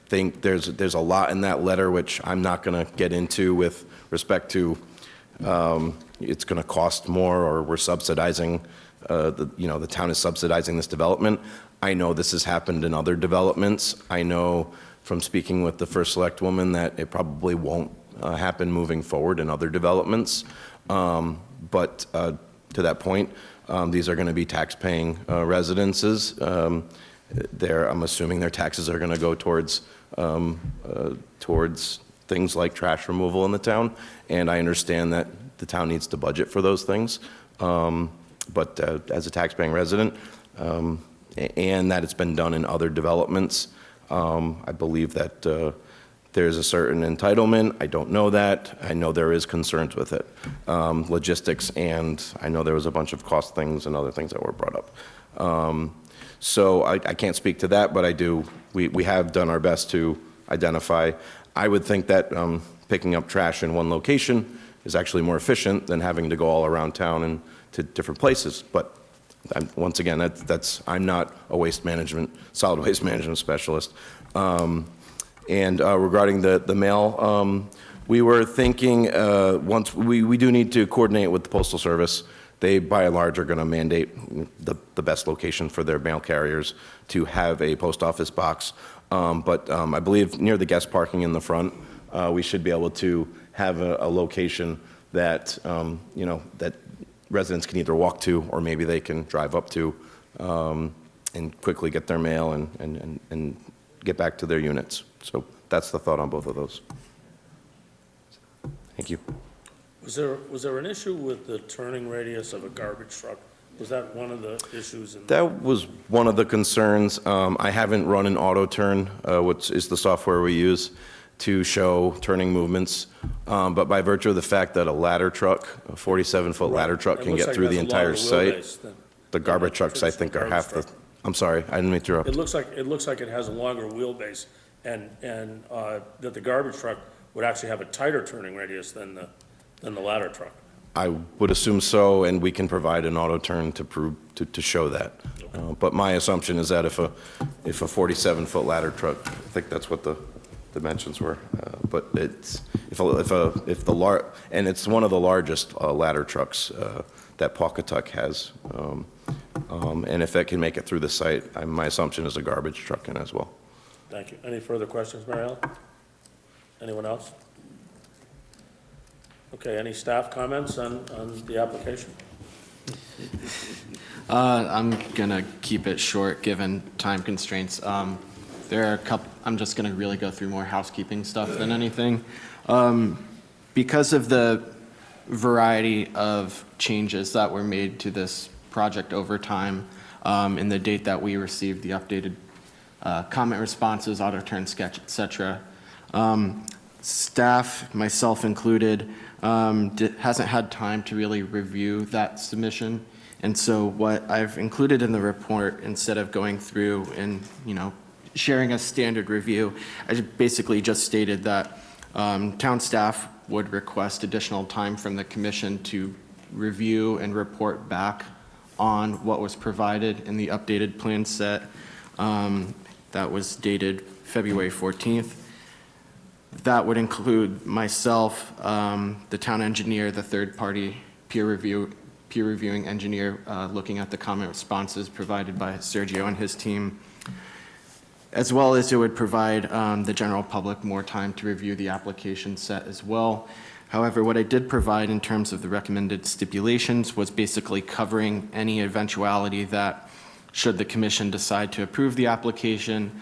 think there's a lot in that letter which I'm not going to get into with respect to it's going to cost more or we're subsidizing, the town is subsidizing this development. I know this has happened in other developments. I know from speaking with the first select woman that it probably won't happen moving forward in other developments. But to that point, these are going to be tax-paying residences. I'm assuming their taxes are going to go towards things like trash removal in the town, and I understand that the town needs to budget for those things. But as a taxpaying resident, and that it's been done in other developments, I believe that there's a certain entitlement. I don't know that. I know there is concerns with it, logistics, and I know there was a bunch of cost things and other things that were brought up. So I can't speak to that, but we have done our best to identify. I would think that picking up trash in one location is actually more efficient than having to go all around town and to different places. But once again, I'm not a solid waste management specialist. And regarding the mail, we were thinking we do need to coordinate with the Postal Service. They, by and large, are going to mandate the best location for their mail carriers to have a post office box. But I believe near the guest parking in the front, we should be able to have a location that, that residents can either walk to or maybe they can drive up to and quickly get their mail and get back to their units. So that's the thought on both of those. Thank you.
Was there an issue with the turning radius of a garbage truck? Was that one of the issues?
That was one of the concerns. I haven't run an auto turn, which is the software we use to show turning movements. But by virtue of the fact that a ladder truck, a 47-foot ladder truck, can get through the entire site, the garbage trucks, I think, are half the. I'm sorry, I didn't mean to interrupt.
It looks like it has a longer wheelbase, and that the garbage truck would actually have a tighter turning radius than the ladder truck.
I would assume so, and we can provide an auto turn to show that. But my assumption is that if a 47-foot ladder truck, I think that's what the dimensions were. But it's and it's one of the largest ladder trucks that Pawcatuck has. And if it can make it through the site, my assumption is a garbage truck can as well.
Thank you. Any further questions, Mary Ellen? Anyone else? Okay, any staff comments on the application?
I'm gonna keep it short, given time constraints. There are a couple, I'm just gonna really go through more housekeeping stuff than anything. Because of the variety of changes that were made to this project over time, and the date that we received the updated comment responses, auto turn sketch, et cetera, staff, myself included, hasn't had time to really review that submission. And so what I've included in the report, instead of going through and, sharing a standard review, I basically just stated that town staff would request additional time from the commission to review and report back on what was provided in the updated plan set that was dated February 14th. That would include myself, the town engineer, the third-party peer reviewing engineer, looking at the comment responses provided by Sergio and his team, as well as it would provide the general public more time to review the application set as well. However, what I did provide in terms of the recommended stipulations was basically covering any eventuality that, should the commission decide to approve the application,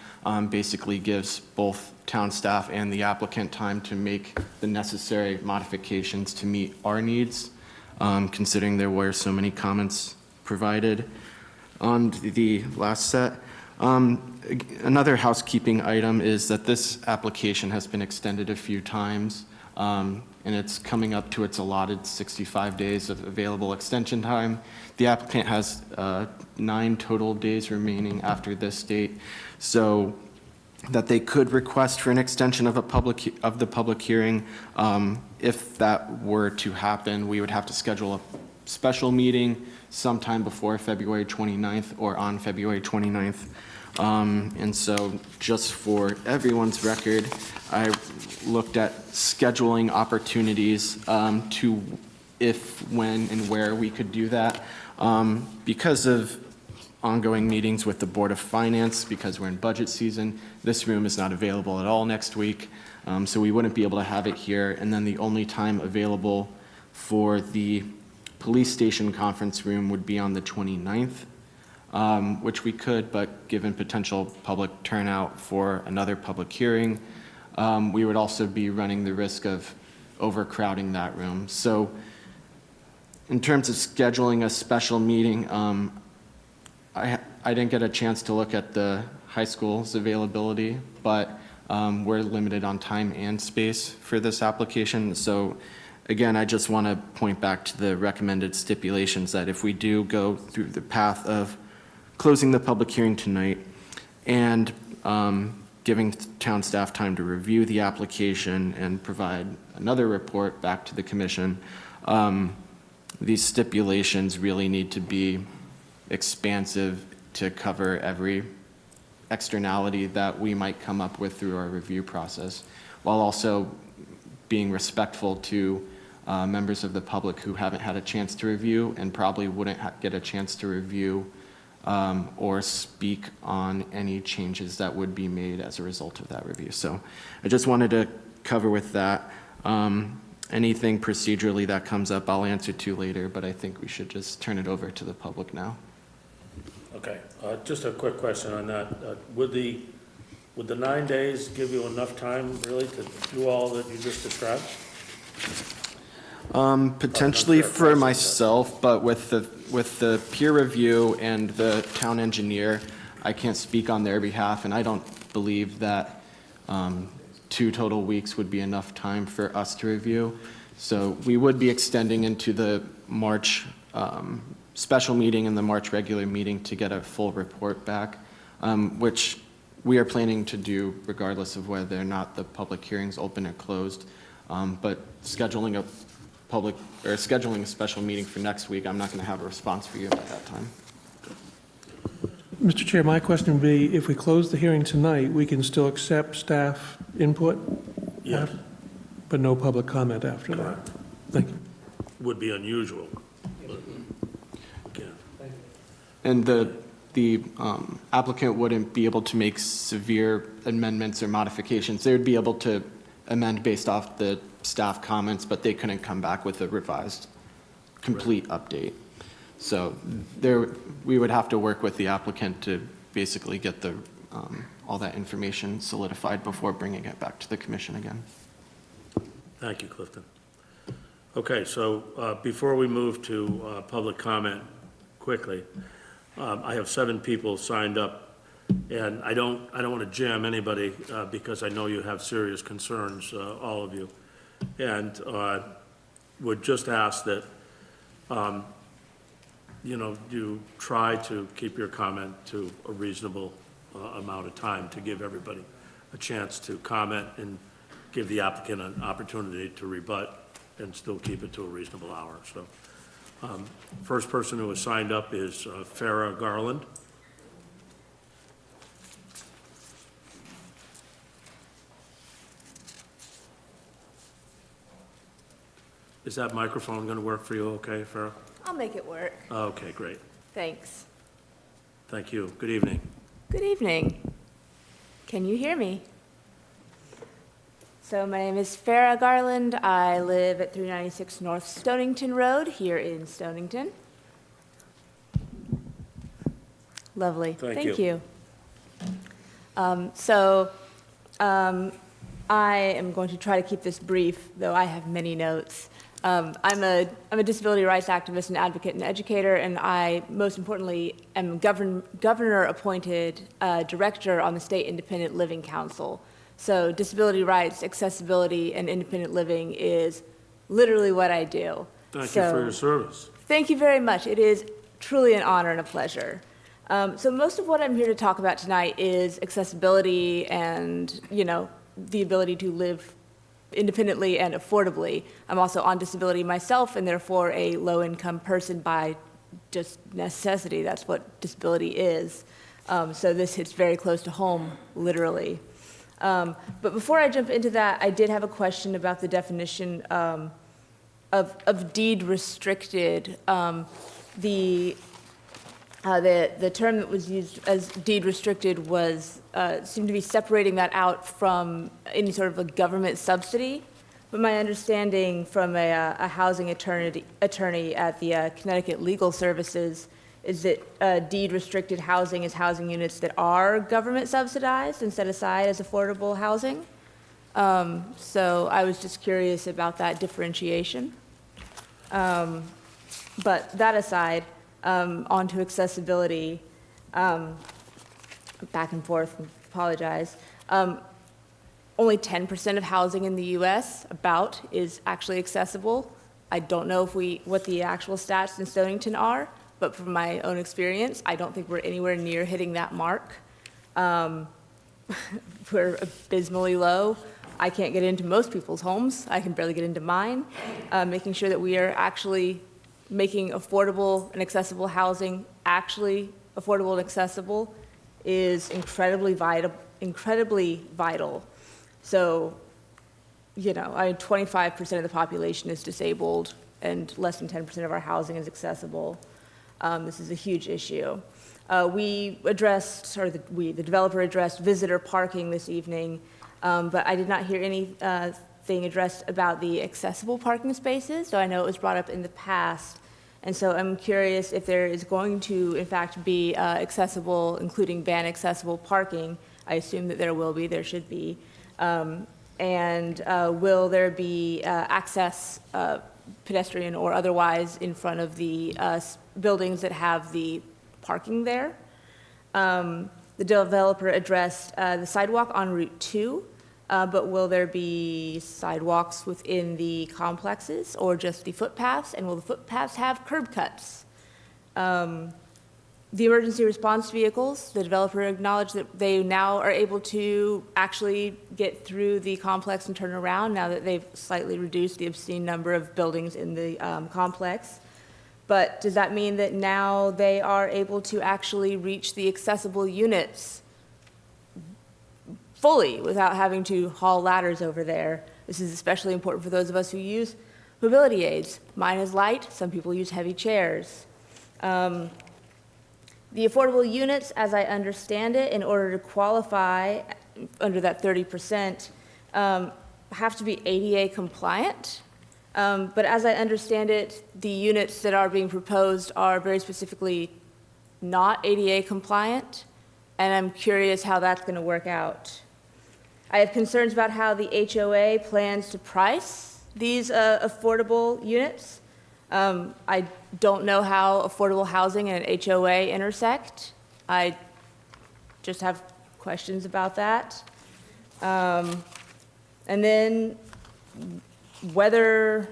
basically gives both town staff and the applicant time to make the necessary modifications to meet our needs, considering there were so many comments provided on the last set. Another housekeeping item is that this application has been extended a few times, and it's coming up to its allotted 65 days of available extension time. The applicant has 9 total days remaining after this date, so that they could request for an extension of the public hearing. If that were to happen, we would have to schedule a special meeting sometime before February 29th or on February 29th. And so just for everyone's record, I looked at scheduling opportunities to if, when, and where we could do that. Because of ongoing meetings with the Board of Finance, because we're in budget season, this room is not available at all next week, so we wouldn't be able to have it here. And then the only time available for the police station conference room would be on the 29th, which we could, but given potential public turnout for another public hearing, we would also be running the risk of overcrowding that room. So in terms of scheduling a special meeting, I didn't get a chance to look at the high school's availability, but we're limited on time and space for this application. So again, I just want to point back to the recommended stipulations that if we do go through the path of closing the public hearing tonight and giving town staff time to review the application and provide another report back to the commission, these stipulations really need to be expansive to cover every externality that we might come up with through our review process, while also being respectful to members of the public who haven't had a chance to review and probably wouldn't get a chance to review or speak on any changes that would be made as a result of that review. So I just wanted to cover with that. Anything procedurally that comes up, I'll answer to later, but I think we should just turn it over to the public now.
Okay, just a quick question on that. Would the 9 days give you enough time, really, to do all that you just described?
Potentially for myself, but with the peer review and the town engineer, I can't speak on their behalf, and I don't believe that 2 total weeks would be enough time for us to review. So we would be extending into the March special meeting and the March regular meeting to get a full report back, which we are planning to do regardless of whether or not the public hearing's open or closed. But scheduling a special meeting for next week, I'm not going to have a response for you by that time.
Mr. Chair, my question would be, if we close the hearing tonight, we can still accept staff input?
Yes.
But no public comment after that? Thank you.
Would be unusual. But, again.
And the applicant wouldn't be able to make severe amendments or modifications. They would be able to amend based off the staff comments, but they couldn't come back with a revised, complete update. So we would have to work with the applicant to basically get the all that information solidified before bringing it back to the commission again.
Thank you, Clifton. Okay, so before we move to public comment quickly, I have 7 people signed up, and I don't want to jam anybody because I know you have serious concerns, all of you, and would just ask that you try to keep your comment to a reasonable amount of time to give everybody a chance to comment and give the applicant an opportunity to rebut and still keep it to a reasonable hour. So, first person who has signed up is Farrah Garland. Is that microphone going to work for you okay, Farrah?
I'll make it work.
Okay, great.
Thanks.
Thank you. Good evening.
Good evening. Can you hear me? So my name is Farrah Garland. I live at 396 North Stonington Road here in Stonington. Lovely.
Thank you.
I am going to try to keep this brief, though I have many notes. I'm a disability rights activist and advocate and educator, and I, most importantly, am governor-appointed director on the State Independent Living Council. So disability rights, accessibility, and independent living is literally what I do.
Thank you for your service.
Thank you very much. It is truly an honor and a pleasure. So most of what I'm here to talk about tonight is accessibility and, the ability to live independently and affordably. I'm also on disability myself and therefore a low-income person by just necessity. That's what disability is. So this hits very close to home, literally. But before I jump into that, I did have a question about the definition of deed restricted. The term that was used as deed restricted was seemed to be separating that out from any sort of a government subsidy. But my understanding from a housing attorney at the Connecticut Legal Services is that deed restricted housing is housing units that are government subsidized and set aside as affordable housing. So I was just curious about that differentiation. But that aside, onto accessibility, back and forth, apologize. Only 10% of housing in the US is actually accessible. I don't know what the actual stats in Stonington are, but from my own experience, I don't think we're anywhere near hitting that mark. We're abysmally low. I can't get into most people's homes. I can barely get into mine. Making sure that we are actually making affordable and accessible housing actually affordable and accessible is incredibly vital. So, 25% of the population is disabled and less than 10% of our housing is accessible. This is a huge issue. The developer addressed visitor parking this evening, but I did not hear anything addressed about the accessible parking spaces, so I know it was brought up in the past. And so I'm curious if there is going to, in fact, be accessible, including van accessible parking. I assume that there will be, there should be. And will there be access, pedestrian or otherwise, in front of the buildings that have the parking there? The developer addressed the sidewalk on Route 2, but will there be sidewalks within the complexes or just the footpaths? And will the footpaths have curb cuts? The emergency response vehicles, the developer acknowledged that they now are able to actually get through the complex and turn around now that they've slightly reduced the obscene number of buildings in the complex. But does that mean that now they are able to actually reach the accessible units fully without having to haul ladders over there? This is especially important for those of us who use mobility aids. Mine is light, some people use heavy chairs. The affordable units, as I understand it, in order to qualify under that 30%, have to be ADA compliant. But as I understand it, the units that are being proposed are very specifically not ADA compliant, and I'm curious how that's going to work out. I have concerns about how the HOA plans to price these affordable units. I don't know how affordable housing and an HOA intersect. I just have questions about that. And then whether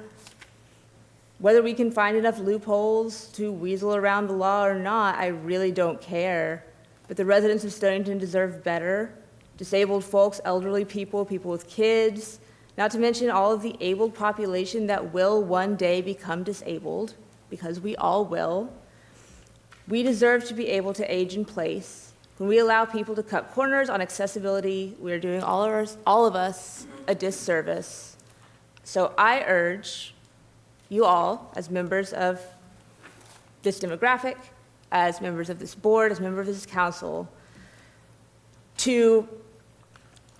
we can find enough loopholes to weasel around the law or not, I really don't care. But the residents of Stonington deserve better. Disabled folks, elderly people, people with kids, not to mention all of the abled population that will one day become disabled, because we all will. We deserve to be able to age in place. When we allow people to cut corners on accessibility, we are doing all of us a disservice. So I urge you all, as members of this demographic, as members of this board, as members of this council, to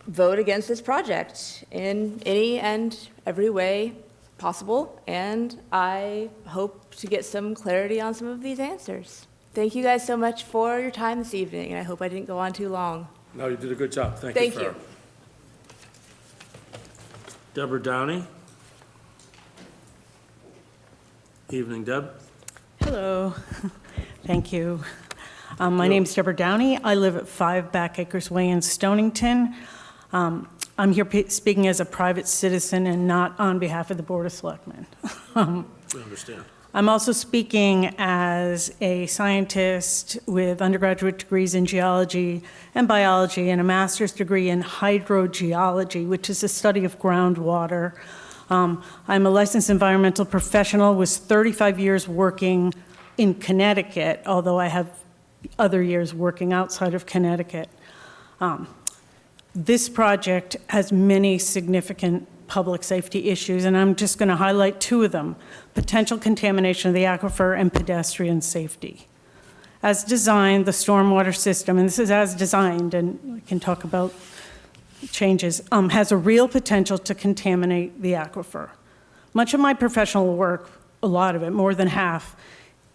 vote against this project in any and every way possible, and I hope to get some clarity on some of these answers. Thank you guys so much for your time this evening, and I hope I didn't go on too long.
No, you did a good job. Thank
Thank
you.
you.
Deborah Downey. Evening, Deb.
Hello. Thank you. My name's Deborah Downey. I live at 5 Back Acres Way in Stonington. I'm here speaking as a private citizen and not on behalf of the Board of Selectmen.
We understand.
I'm also speaking as a scientist with undergraduate degrees in geology and biology and a master's degree in hydrogeology, which is the study of groundwater. I'm a licensed environmental professional with 35 years working in Connecticut, although I have other years working outside of Connecticut. This project has many significant public safety issues, and I'm just going to highlight two of them: potential contamination of the aquifer and pedestrian safety. As designed, the stormwater system, and this is as designed, and we can talk about changes, has a real potential to contaminate the aquifer. Much of my professional work, a lot of it, more than half,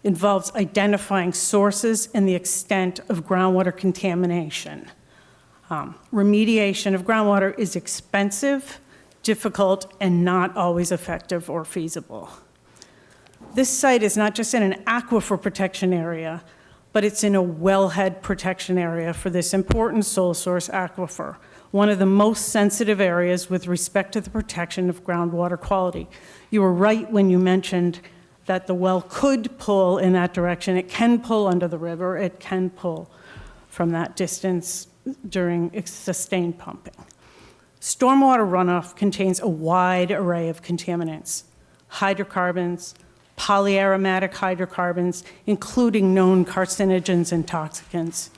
involves identifying sources and the extent of groundwater contamination. Remediation of groundwater is expensive, difficult, and not always effective or feasible. This site is not just in an aquifer protection area, but it's in a wellhead protection area for this important sole source aquifer, one of the most sensitive areas with respect to the protection of groundwater quality. You were right when you mentioned that the well could pull in that direction. It can pull under the river. It can pull from that distance during sustained pumping. Stormwater runoff contains a wide array of contaminants, hydrocarbons, polyaromatic hydrocarbons, including known carcinogens and toxicants.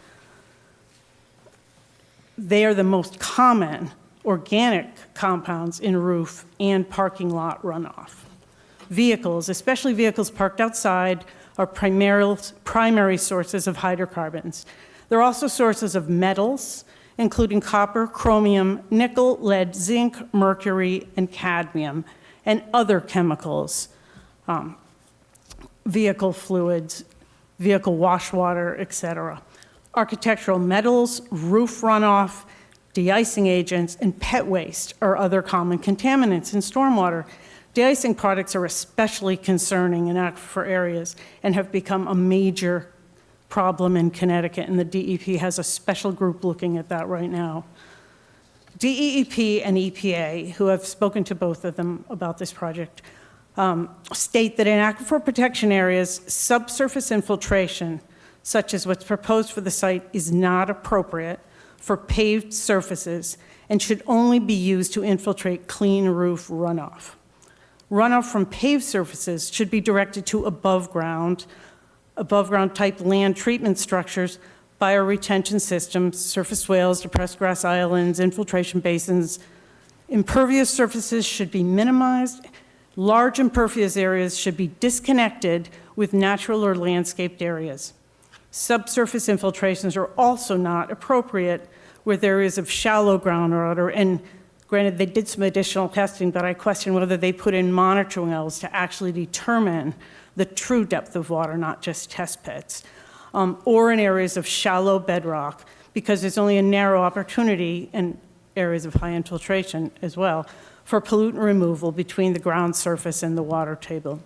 They are the most common organic compounds in roof and parking lot runoff. Vehicles, especially vehicles parked outside, are primary sources of hydrocarbons. They're also sources of metals, including copper, chromium, nickel, lead, zinc, mercury, and cadmium, and other chemicals, vehicle fluids, vehicle wash water, etc. Architectural metals, roof runoff, de-icing agents, and pet waste are other common contaminants in stormwater. De-icing products are especially concerning in aquifer areas and have become a major problem in Connecticut, and the DEP has a special group looking at that right now. DEP and EPA, who have spoken to both of them about this project, state that in aquifer protection areas, subsurface infiltration, such as what's proposed for the site, is not appropriate for paved surfaces and should only be used to infiltrate clean roof runoff. Runoff from paved surfaces should be directed to above ground type land treatment structures, bioretention systems, surface swales, depressed grass islands, infiltration basins. Impervious surfaces should be minimized. Large impervious areas should be disconnected with natural or landscaped areas. Subsurface infiltrations are also not appropriate with areas of shallow groundwater, and granted, they did some additional testing, but I question whether they put in monitoring wells to actually determine the true depth of water, not just test pits, or in areas of shallow bedrock, because there's only a narrow opportunity in areas of high infiltration as well for pollutant removal between the ground surface and the water table.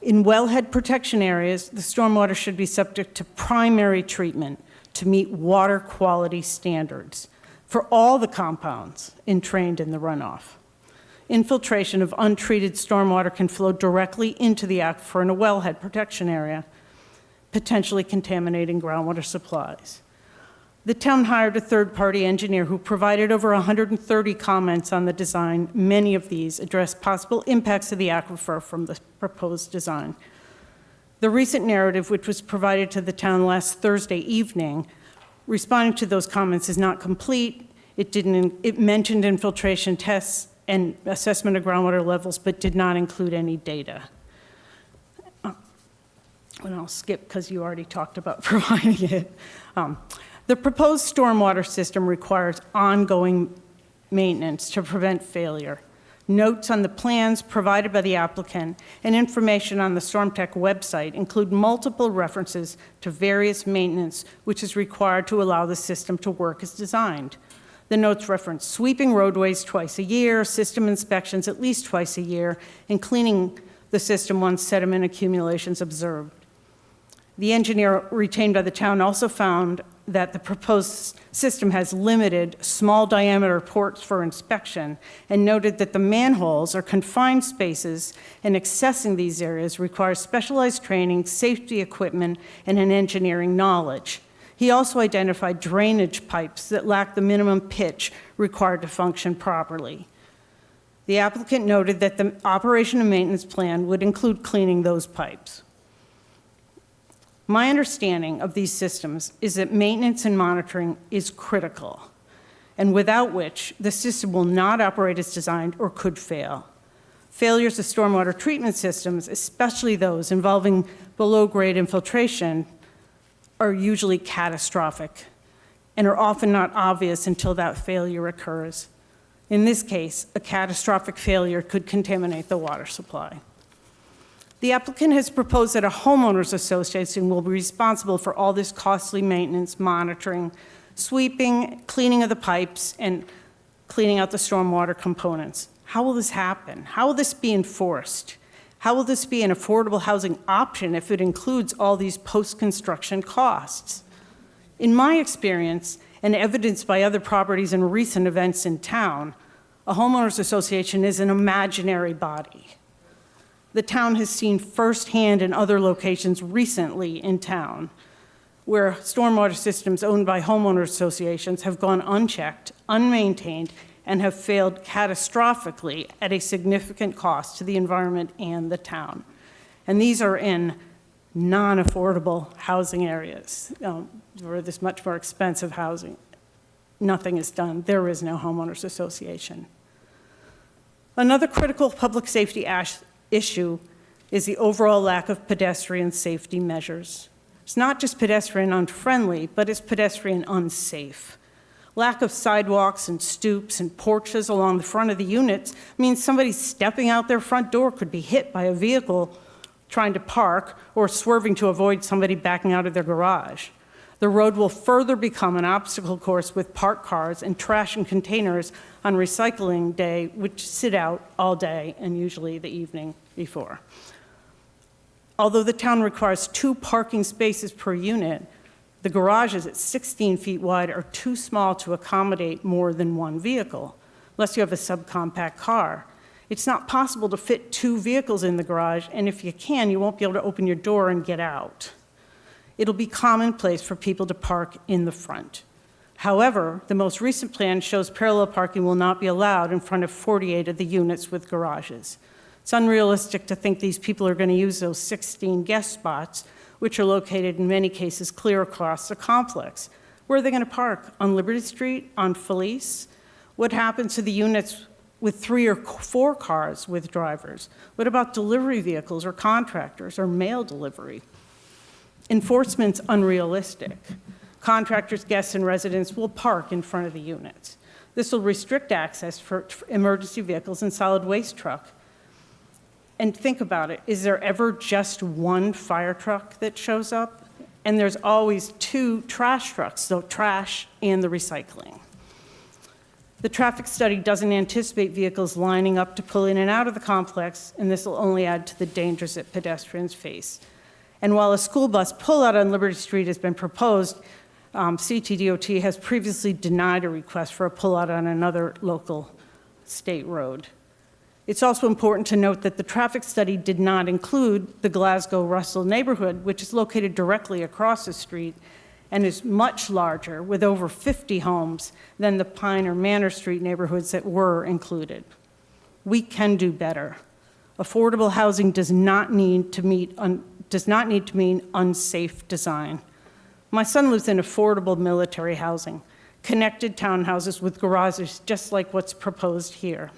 In wellhead protection areas, the stormwater should be subject to primary treatment to meet water quality standards for all the compounds entrained in the runoff. Infiltration of untreated stormwater can flow directly into the aquifer in a wellhead protection area, potentially contaminating groundwater supplies. The town hired a third-party engineer who provided over 130 comments on the design. Many of these address possible impacts to the aquifer from the proposed design. The recent narrative, which was provided to the town last Thursday evening, responding to those comments, is not complete. It mentioned infiltration tests and assessment of groundwater levels, but did not include any data. And I'll skip because you already talked about providing it. The proposed stormwater system requires ongoing maintenance to prevent failure. Notes on the plans provided by the applicant and information on the StormTech website include multiple references to various maintenance which is required to allow the system to work as designed. The notes reference sweeping roadways twice a year, system inspections at least twice a year, and cleaning the system once sediment accumulations observed. The engineer retained by the town also found that the proposed system has limited small diameter ports for inspection and noted that the manholes are confined spaces and accessing these areas requires specialized training, safety equipment, and an engineering knowledge. He also identified drainage pipes that lack the minimum pitch required to function properly. The applicant noted that the operation and maintenance plan would include cleaning those pipes. My understanding of these systems is that maintenance and monitoring is critical, and without which the system will not operate as designed or could fail. Failures of stormwater treatment systems, especially those involving below-grade infiltration, are usually catastrophic and are often not obvious until that failure occurs. In this case, a catastrophic failure could contaminate the water supply. The applicant has proposed that a homeowners association will be responsible for all this costly maintenance, monitoring, sweeping, cleaning of the pipes, and cleaning out the stormwater components. How will this happen? How will this be enforced? How will this be an affordable housing option if it includes all these post-construction costs? In my experience, and evidenced by other properties and recent events in town, a homeowners association is an imaginary body. The town has seen firsthand in other locations recently in town where stormwater systems owned by homeowners associations have gone unchecked, unmaintained, and have failed catastrophically at a significant cost to the environment and the town. And these are in non-affordable housing areas, where there's much more expensive housing. Nothing is done. There is no homeowners association. Another critical public safety issue is the overall lack of pedestrian safety measures. It's not just pedestrian unfriendly, but it's pedestrian unsafe. Lack of sidewalks and stoops and porches along the front of the units means somebody stepping out their front door could be hit by a vehicle trying to park or swerving to avoid somebody backing out of their garage. The road will further become an obstacle course with parked cars and trash and containers on recycling day, which sit out all day and usually the evening before. Although the town requires 2 parking spaces per unit, the garages at 16 feet wide are too small to accommodate more than 1 vehicle, unless you have a subcompact car. It's not possible to fit 2 vehicles in the garage, and if you can, you won't be able to open your door and get out. It'll be commonplace for people to park in the front. However, the most recent plan shows parallel parking will not be allowed in front of 48 of the units with garages. It's unrealistic to think these people are going to use those 16 guest spots, which are located in many cases clear across the complex. Where are they going to park? On Liberty Street? On Felice? What happens to the units with 3 or 4 cars with drivers? What about delivery vehicles or contractors or mail delivery? Enforcement's unrealistic. Contractors, guests, and residents will park in front of the units. This will restrict access for emergency vehicles and solid waste truck. And think about it, is there ever just 1 fire truck that shows up? And there's always 2 trash trucks, so trash and the recycling. The traffic study doesn't anticipate vehicles lining up to pull in and out of the complex, and this will only add to the dangers that pedestrians face. And while a school bus pullout on Liberty Street has been proposed, CTDOT has previously denied a request for a pullout on another local state road. It's also important to note that the traffic study did not include the Glasgow-Russell neighborhood, which is located directly across the street and is much larger, with over 50 homes, than the Pine or Manor Street neighborhoods that were included. We can do better. Affordable housing does not need to mean unsafe design. My son lives in affordable military housing, connected townhouses with garages just like what's proposed here.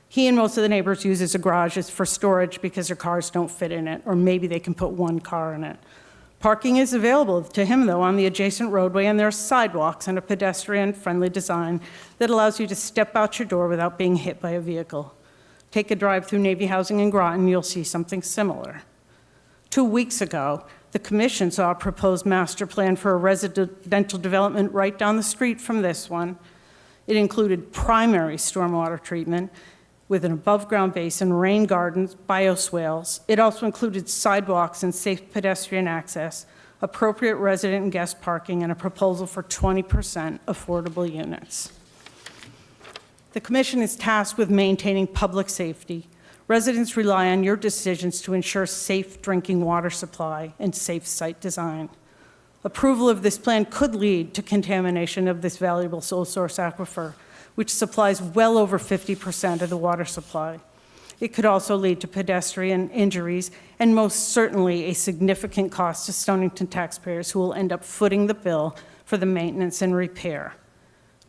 He and most of the neighbors use his garages for storage because their cars don't fit in it, or maybe they can put 1 car in it. Parking is available to him, though, on the adjacent roadway, and there are sidewalks and a pedestrian-friendly design that allows you to step out your door without being hit by a vehicle. Take a drive through Navy Housing in Groton, you'll see something similar. 2 weeks ago, the commission saw a proposed master plan for a residential development right down the street from this one. It included primary stormwater treatment with an above-ground basin, rain gardens, bioswales. It also included sidewalks and safe pedestrian access, appropriate resident and guest parking, and a proposal for 20% affordable units. The commission is tasked with maintaining public safety. Residents rely on your decisions to ensure safe drinking water supply and safe site design. Approval of this plan could lead to contamination of this valuable sole source aquifer, which supplies well over 50% of the water supply. It could also lead to pedestrian injuries and most certainly a significant cost to Stonington taxpayers who will end up footing the bill for the maintenance and repair.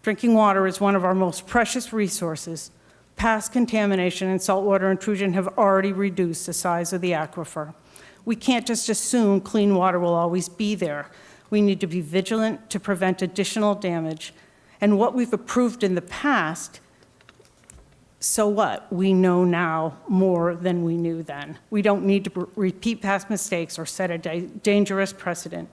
Drinking water is one of our most precious resources. Past contamination and saltwater intrusion have already reduced the size of the aquifer. We can't just assume clean water will always be there. We need to be vigilant to prevent additional damage. And what we've approved in the past, so what? We know now more than we knew then. We don't need to repeat past mistakes or set a dangerous precedent.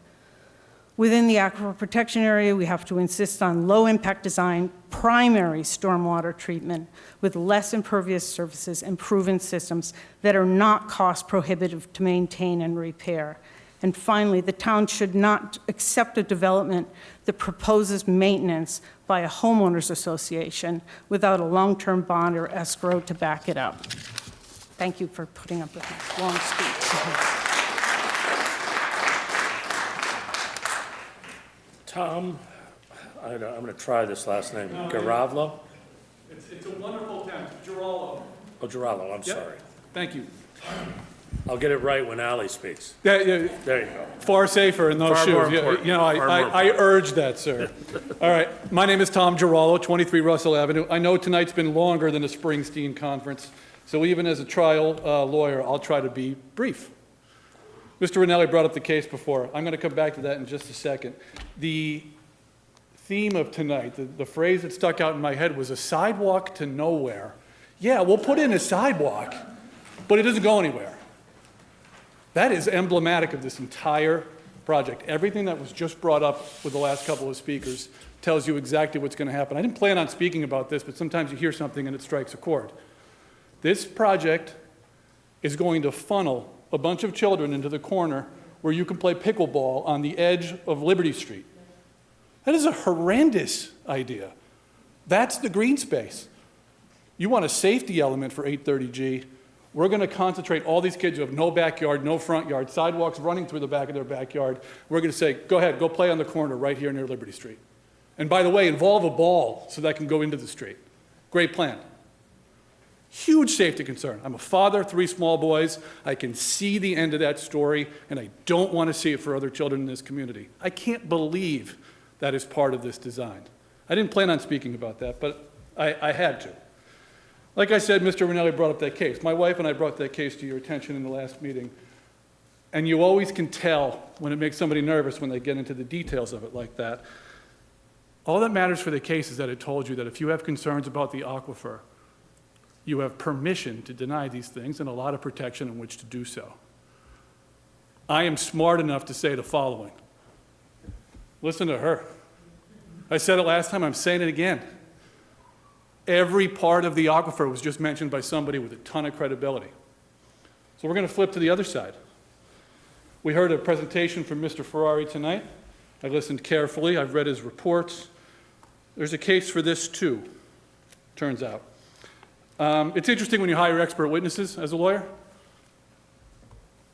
Within the aquifer protection area, we have to insist on low-impact design, primary stormwater treatment with less impervious surfaces and proven systems that are not cost prohibitive to maintain and repair. And finally, the town should not accept a development that proposes maintenance by a homeowners association without a long-term bond or escrow to back it up. Thank you for putting up with my long speech.
Tom, I'm going to try this last name, Garavlo?
It's a wonderful town, Cerullo.
Oh, Girallo, I'm
Yep.
sorry.
Thank you.
I'll get it right when Ally speaks.
Yeah,
There you go.
far safer in those
Far
shoes.
more
Yeah,
important.
You know,
Far more
I urge that, sir. All right, my name is Tom Cerullo, 23 Russell Avenue. I know tonight's been longer than the Springsteen conference, so even as a trial lawyer, I'll try to be brief. Mr. Ranelli brought up the case before. I'm going to come back to that in just a second. The theme of tonight, the phrase that stuck out in my head was a sidewalk to nowhere. Yeah, we'll put in a sidewalk, but it doesn't go anywhere. That is emblematic of this entire project. Everything that was just brought up with the last couple of speakers tells you exactly what's going to happen. I didn't plan on speaking about this, but sometimes you hear something and it strikes a chord. This project is going to funnel a bunch of children into the corner where you can play pickleball on the edge of Liberty Street. That is a horrendous idea. That's the green space. You want a safety element for 830G. We're going to concentrate all these kids who have no backyard, no front yard, sidewalks running through the back of their backyard. We're going to say, go ahead, go play on the corner right here near Liberty Street. And by the way, involve a ball so that can go into the street. Great plan. Huge safety concern. I'm a father, 3 small boys. I can see the end of that story, and I don't want to see it for other children in this community. I can't believe that is part of this design. I didn't plan on speaking about that, but I had to. Like I said, Mr. Ranelli brought up that case. My wife and I brought that case to your attention in the last meeting. And you always can tell when it makes somebody nervous when they get into the details of it like that. All that matters for the case is that it told you that if you have concerns about the aquifer, you have permission to deny these things and a lot of protection in which to do so. I am smart enough to say the following. Listen to her. I said it last time, I'm saying it again. Every part of the aquifer was just mentioned by somebody with a ton of credibility. So we're going to flip to the other side. We heard a presentation from Mr. Ferrari tonight. I listened carefully. I've read his reports. There's a case for this too, turns out. It's interesting when you hire expert witnesses as a lawyer.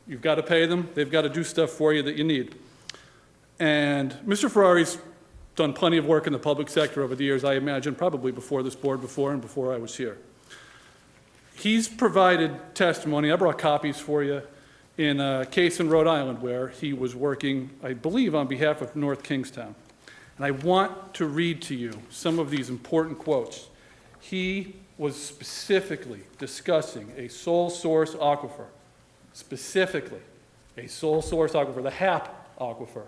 You've got to pay them. They've got to do stuff for you that you need. And Mr. Ferrari's done plenty of work in the public sector over the years, I imagine, probably before this board and before I was here. He's provided testimony, I brought copies for you, in a case in Rhode Island where he was working, I believe, on behalf of North Kingstown. And I want to read to you some of these important quotes. He was specifically discussing a sole source aquifer, specifically a sole source aquifer, the HAP aquifer.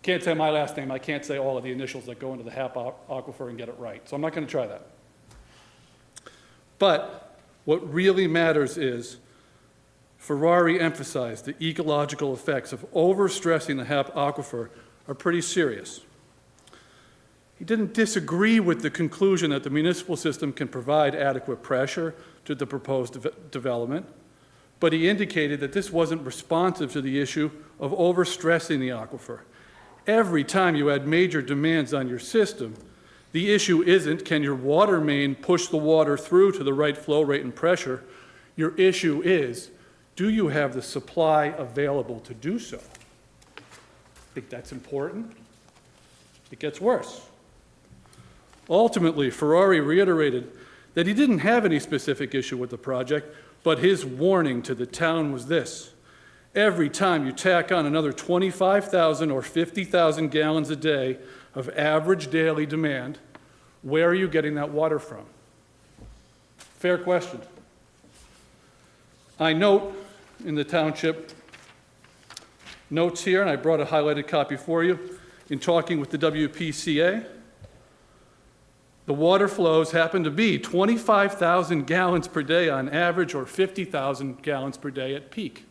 Can't say my last name, I can't say all of the initials that go into the HAP aquifer and get it right, so I'm not going to try that. But what really matters is Ferrari emphasized the ecological effects of overstressing the HAP aquifer are pretty serious. He didn't disagree with the conclusion that the municipal system can provide adequate pressure to the proposed development, but he indicated that this wasn't responsive to the issue of overstressing the aquifer. Every time you add major demands on your system, the issue isn't can your water main push the water through to the right flow rate and pressure. Your issue is, do you have the supply available to do so? I think that's important. It gets worse. Ultimately, Ferrari reiterated that he didn't have any specific issue with the project, but his warning to the town was this: every time you tack on another 25,000 or 50,000 gallons a day of average daily demand, where are you getting that water from? Fair question. I note in the township notes here, and I brought a highlighted copy for you, in talking with the WPCA, the water flows happen to be 25,000 gallons per day on average, or 50,000 gallons per day at peak.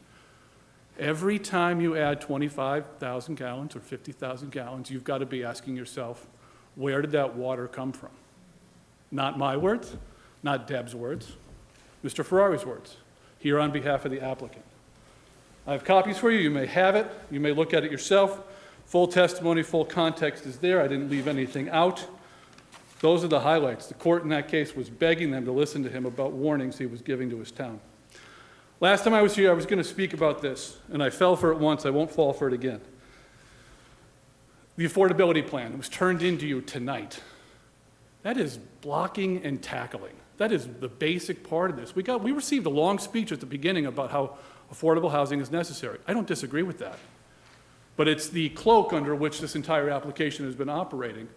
Every time you add 25,000 gallons or 50,000 gallons, you've got to be asking yourself, where did that water come from? Not my words, not Deb's words, Mr. Ferrari's words, here on behalf of the applicant. I have copies for you. You may have it. You may look at it yourself. Full testimony, full context is there. I didn't leave anything out. Those are the highlights. The court in that case was begging them to listen to him about warnings he was giving to his town. Last time I was here, I was going to speak about this, and I fell for it once. I won't fall for it again. The affordability plan was turned into you tonight. That is blocking and tackling. That is the basic part of this. We received a long speech at the beginning about how affordable housing is necessary. I don't disagree with that. But it's the cloak under which this entire application has been operating.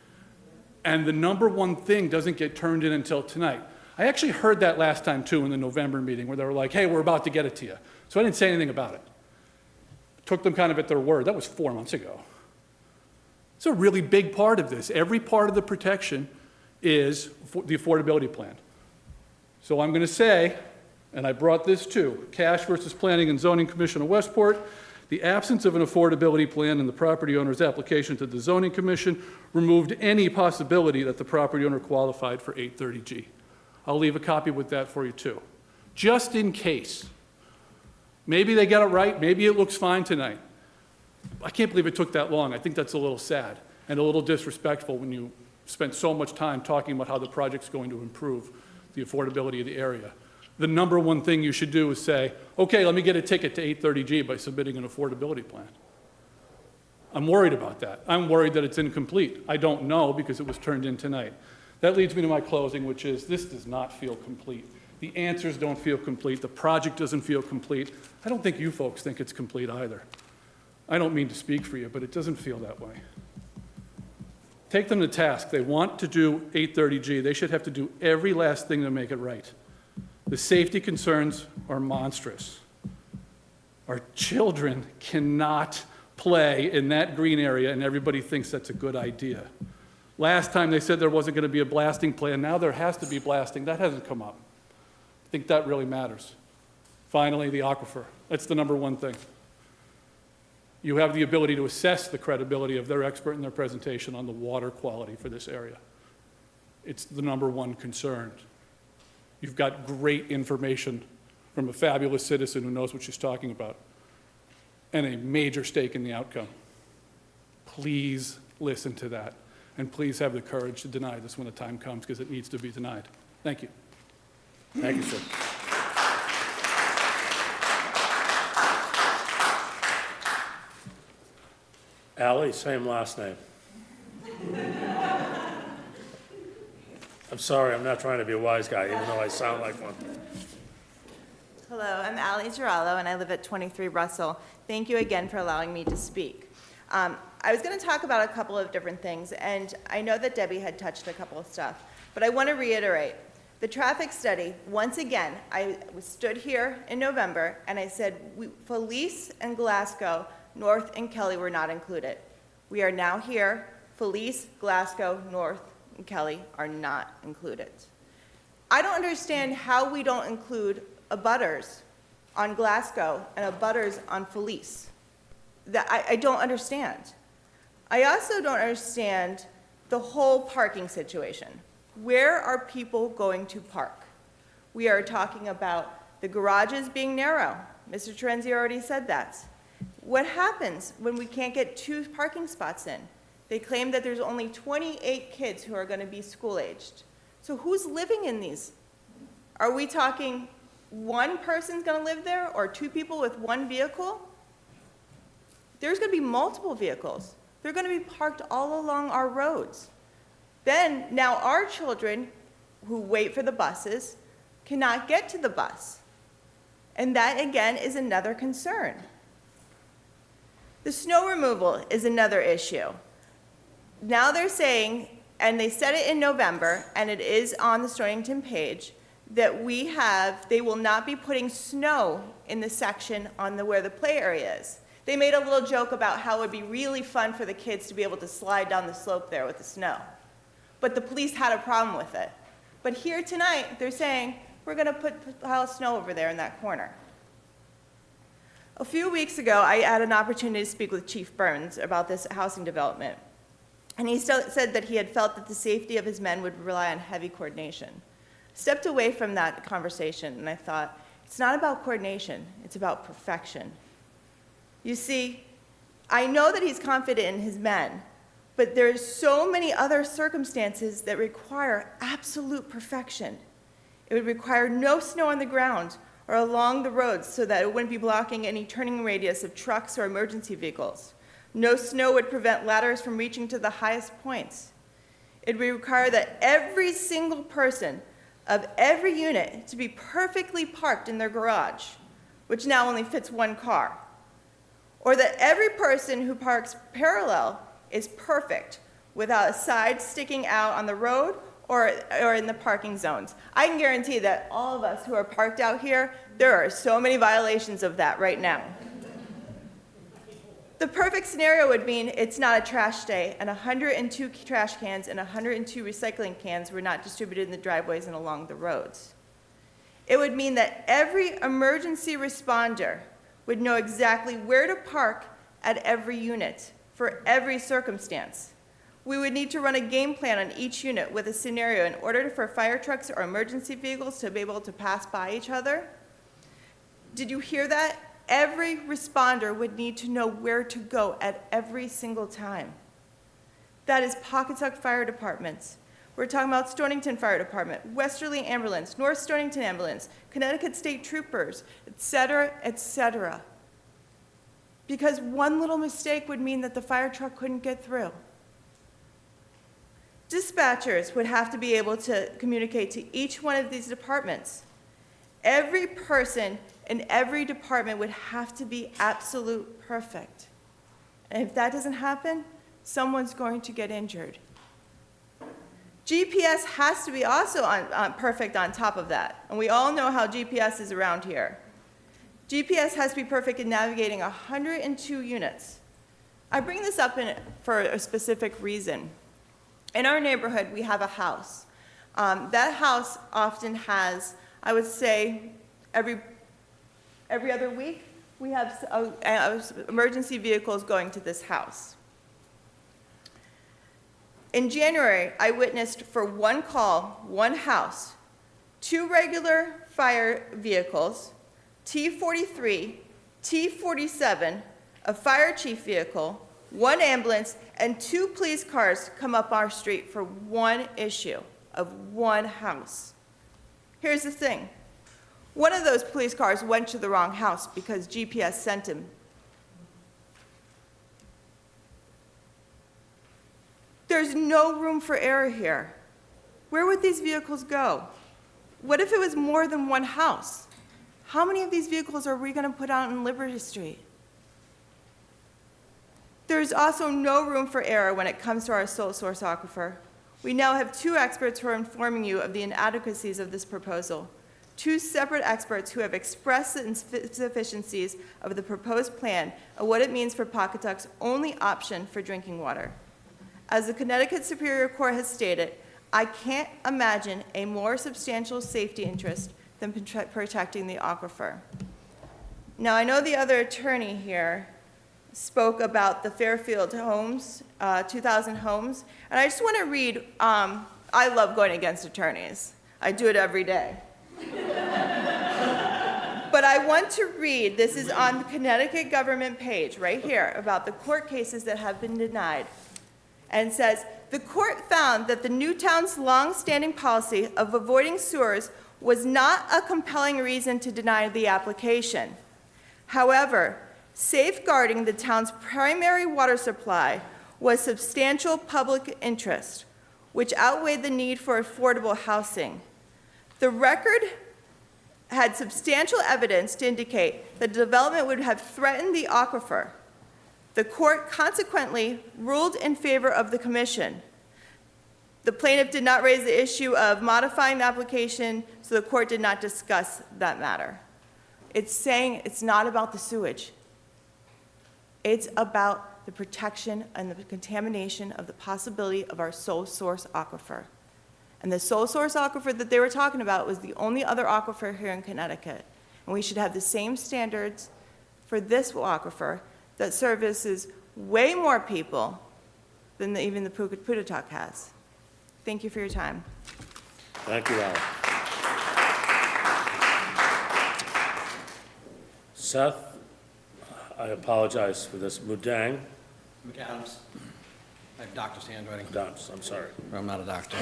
And the number one thing doesn't get turned in until tonight. I actually heard that last time too in the November meeting where they were like, hey, we're about to get it to you. So I didn't say anything about it. Took them kind of at their word. That was 4 months ago. It's a really big part of this. Every part of the protection is the affordability plan. So I'm going to say, and I brought this too, Cash versus Planning and Zoning Commission of Westport, the absence of an affordability plan in the property owner's application to the Zoning Commission removed any possibility that the property owner qualified for 830G. I'll leave a copy with that for you too, just in case. Maybe they got it right, maybe it looks fine tonight. I can't believe it took that long. I think that's a little sad and a little disrespectful when you spent so much time talking about how the project's going to improve the affordability of the area. The number one thing you should do is say, okay, let me get a ticket to 830G by submitting an affordability plan. I'm worried about that. I'm worried that it's incomplete. I don't know because it was turned in tonight. That leads me to my closing, which is this does not feel complete. The answers don't feel complete. The project doesn't feel complete. I don't think you folks think it's complete either. I don't mean to speak for you, but it doesn't feel that way. Take them to task. They want to do 830G. They should have to do every last thing to make it right. The safety concerns are monstrous. Our children cannot play in that green area, and everybody thinks that's a good idea. Last time they said there wasn't going to be a blasting plan. Now there has to be blasting. That hasn't come up. I think that really matters. Finally, the aquifer. That's the number one thing. You have the ability to assess the credibility of their expert in their presentation on the water quality for this area. It's the number one concern. You've got great information from a fabulous citizen who knows what she's talking about, and a major stake in the outcome. Please listen to that, and please have the courage to deny this when the time comes, because it needs to be denied. Thank you.
Thank you, sir. Ally, same last name. I'm sorry, I'm not trying to be a wise guy, even though I sound like one.
Hello, I'm Sharyne Cerullo, and I live at 23 Russell. Thank you again for allowing me to speak. I was going to talk about a couple of different things, and I know that Debbie had touched a couple of stuff, but I want to reiterate. The traffic study, once again, I stood here in November, and I said Felice and Glasgow, North and Kelly were not included. We are now here. Felice, Glasgow, North, and Kelly are not included. I don't understand how we don't include abutters on Glasgow and abutters on Felice. I don't understand. I also don't understand the whole parking situation. Where are people going to park? We are talking about the garages being narrow. Mr. Terenzi already said that. What happens when we can't get 2 parking spots in? They claim that there's only 28 kids who are going to be school-aged. So who's living in these? Are we talking one person's going to live there or 2 people with 1 vehicle? There's going to be multiple vehicles. They're going to be parked all along our roads. Then, now our children who wait for the buses cannot get to the bus. And that, again, is another concern. The snow removal is another issue. Now they're saying, and they said it in November, and it is on the Stonington page, that they will not be putting snow in the section on where the play area is. They made a little joke about how it would be really fun for the kids to be able to slide down the slope there with the snow. But the police had a problem with it. But here tonight, they're saying, we're going to put a pile of snow over there in that corner. A few weeks ago, I had an opportunity to speak with Chief Burns about this housing development. And he said that he had felt that the safety of his men would rely on heavy coordination. Stepped away from that conversation, and I thought, it's not about coordination, it's about perfection. You see, I know that he's confident in his men, but there's so many other circumstances that require absolute perfection. It would require no snow on the ground or along the roads so that it wouldn't be blocking any turning radius of trucks or emergency vehicles. No snow would prevent ladders from reaching to the highest points. It would require that every single person of every unit to be perfectly parked in their garage, which now only fits one car. Or that every person who parks parallel is perfect without a side sticking out on the road or in the parking zones. I can guarantee that all of us who are parked out here, there are so many violations of that right now. The perfect scenario would mean it's not a trash day, and 102 trash cans and 102 recycling cans were not distributed in the driveways and along the roads. It would mean that every emergency responder would know exactly where to park at every unit for every circumstance. We would need to run a game plan on each unit with a scenario in order for fire trucks or emergency vehicles to be able to pass by each other. Did you hear that? Every responder would need to know where to go at every single time. That is Pawcatuck Fire Departments. We're talking about Stonington Fire Department, Westerly Ambulance, North Stonington Ambulance, Connecticut State Troopers, et cetera, et cetera. Because one little mistake would mean that the fire truck couldn't get through. Dispatchers would have to be able to communicate to each one of these departments. Every person in every department would have to be absolute perfect. And if that doesn't happen, someone's going to get injured. GPS has to be also perfect on top of that. And we all know how GPS is around here. GPS has to be perfect in navigating 102 units. I bring this up for a specific reason. In our neighborhood, we have a house. That house often has, I would say, every other week, we have emergency vehicles going to this house. In January, I witnessed for one call, one house, 2 regular fire vehicles, T43, T47, a fire chief vehicle, 1 ambulance, and 2 police cars come up our street for one issue of one house. Here's the thing. One of those police cars went to the wrong house because GPS sent him. There's no room for error here. Where would these vehicles go? What if it was more than one house? How many of these vehicles are we going to put out on Liberty Street? There's also no room for error when it comes to our sole source aquifer. We now have 2 experts who are informing you of the inadequacies of this proposal. 2 separate experts who have expressed the insufficiencies of the proposed plan and what it means for Pawcatuck's only option for drinking water. As the Connecticut Superior Court has stated, I can't imagine a more substantial safety interest than protecting the aquifer. Now, I know the other attorney here spoke about the Fairfield homes, 2,000 homes, and I just want to read, I love going against attorneys. I do it every day. But I want to read, this is on the Connecticut government page right here, about the court cases that have been denied. And it says, the court found that the new town's long-standing policy of avoiding sewers was not a compelling reason to deny the application. However, safeguarding the town's primary water supply was substantial public interest, which outweighed the need for affordable housing. The record had substantial evidence to indicate that the development would have threatened the aquifer. The court consequently ruled in favor of the commission. The plaintiff did not raise the issue of modifying the application, so the court did not discuss that matter. It's saying it's not about the sewage. It's about the protection and the contamination of the possibility of our sole source aquifer. And the sole source aquifer that they were talking about was the only other aquifer here in Connecticut. And we should have the same standards for this aquifer that services way more people than even the Pawcatuck has. Thank you for your time.
Thank you, Alan. Seth, I apologize for this. Mudang.
McAdams. I have doctor's handwriting.
Adams, I'm sorry.
I'm not a doctor.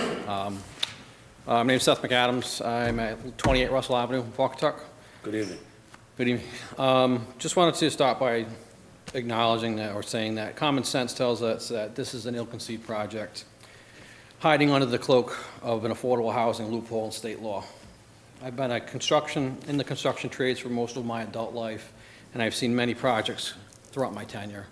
My name's Seth McAdams. I'm at 28 Russell Avenue, Pawcatuck.
Good evening.
Good evening. Just wanted to start by acknowledging that, or saying that common sense tells us that this is an ill-conceived project hiding under the cloak of an affordable housing loophole in state law. I've been in the construction trades for most of my adult life, and I've seen many projects throughout my tenure,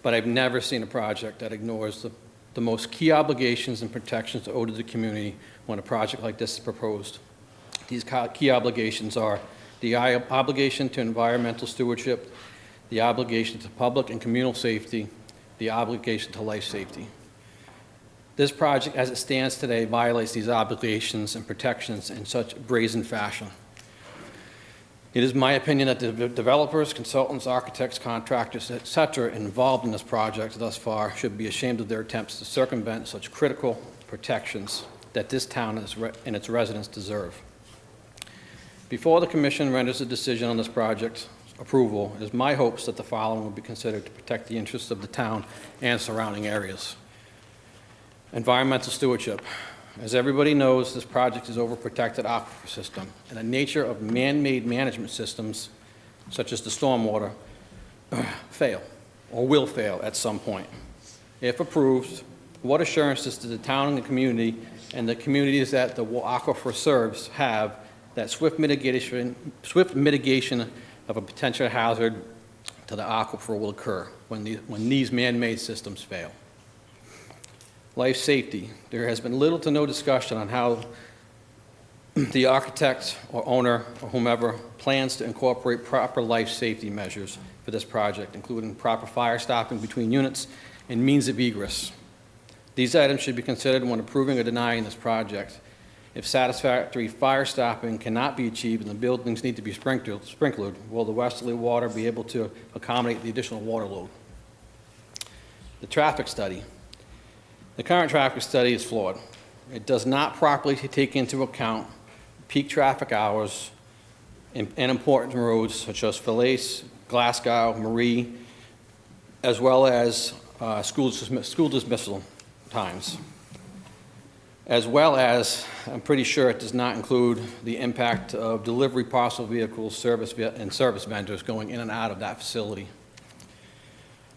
but I've never seen a project that ignores the most key obligations and protections owed to the community when a project like this is proposed. These key obligations are the obligation to environmental stewardship, the obligation to public and communal safety, the obligation to life safety. This project, as it stands today, violates these obligations and protections in such brazen fashion. It is my opinion that the developers, consultants, architects, contractors, etc. involved in this project thus far should be ashamed of their attempts to circumvent such critical protections that this town and its residents deserve. Before the Commission renders a decision on this project approval, it is my hopes that the following will be considered to protect the interests of the town and surrounding areas. Environmental stewardship. As everybody knows, this project is overprotected aquifer system, and the nature of man-made management systems, such as the stormwater, fail or will fail at some point. If approved, what assurances does the town and the community and the communities that the aquifer serves have that swift mitigation of a potential hazard to the aquifer will occur when these man-made systems fail? Life safety. There has been little to no discussion on how the architect or owner or whomever plans to incorporate proper life safety measures for this project, including proper fire stopping between units and means of egress. These items should be considered when approving or denying this project. If satisfactory fire stopping cannot be achieved and the buildings need to be sprinkled, will the westerly water be able to accommodate the additional water load? The traffic study. The current traffic study is flawed. It does not properly take into account peak traffic hours and important roads such as Falaise, Glasgow, Marie, as well as school dismissal times. As well as, I'm pretty sure it does not include the impact of delivery parcel vehicles, and service vendors going in and out of that facility.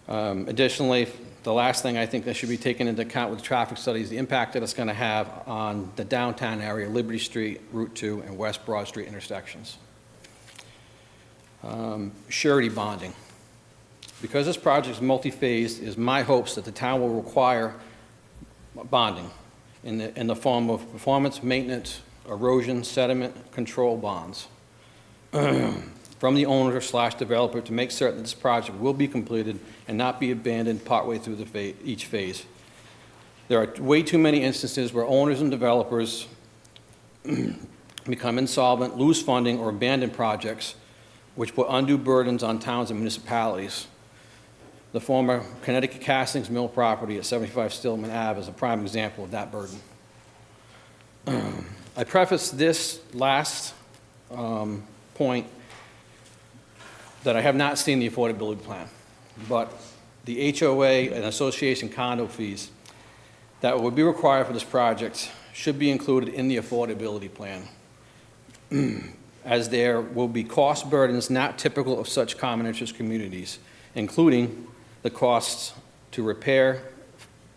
Additionally, the last thing I think that should be taken into account with the traffic study is the impact that it's going to have on the downtown area, Liberty Street, Route 2, and West Broad Street intersections. Surety bonding. Because this project is multi-phased, it is my hopes that the town will require bonding in the form of performance, maintenance, erosion, sediment control bonds from the owner/developer to make certain that this project will be completed and not be abandoned partway through each phase. There are way too many instances where owners and developers become insolvent, lose funding, or abandon projects, which put undue burdens on towns and municipalities. The former Connecticut Castings Mill property at 75 Stillman Ave is a prime example of that burden. I preface this last point that I have not seen the affordability plan, but the HOA and association condo fees that would be required for this project should be included in the affordability plan, as there will be cost burdens not typical of such common interest communities, including the costs to repair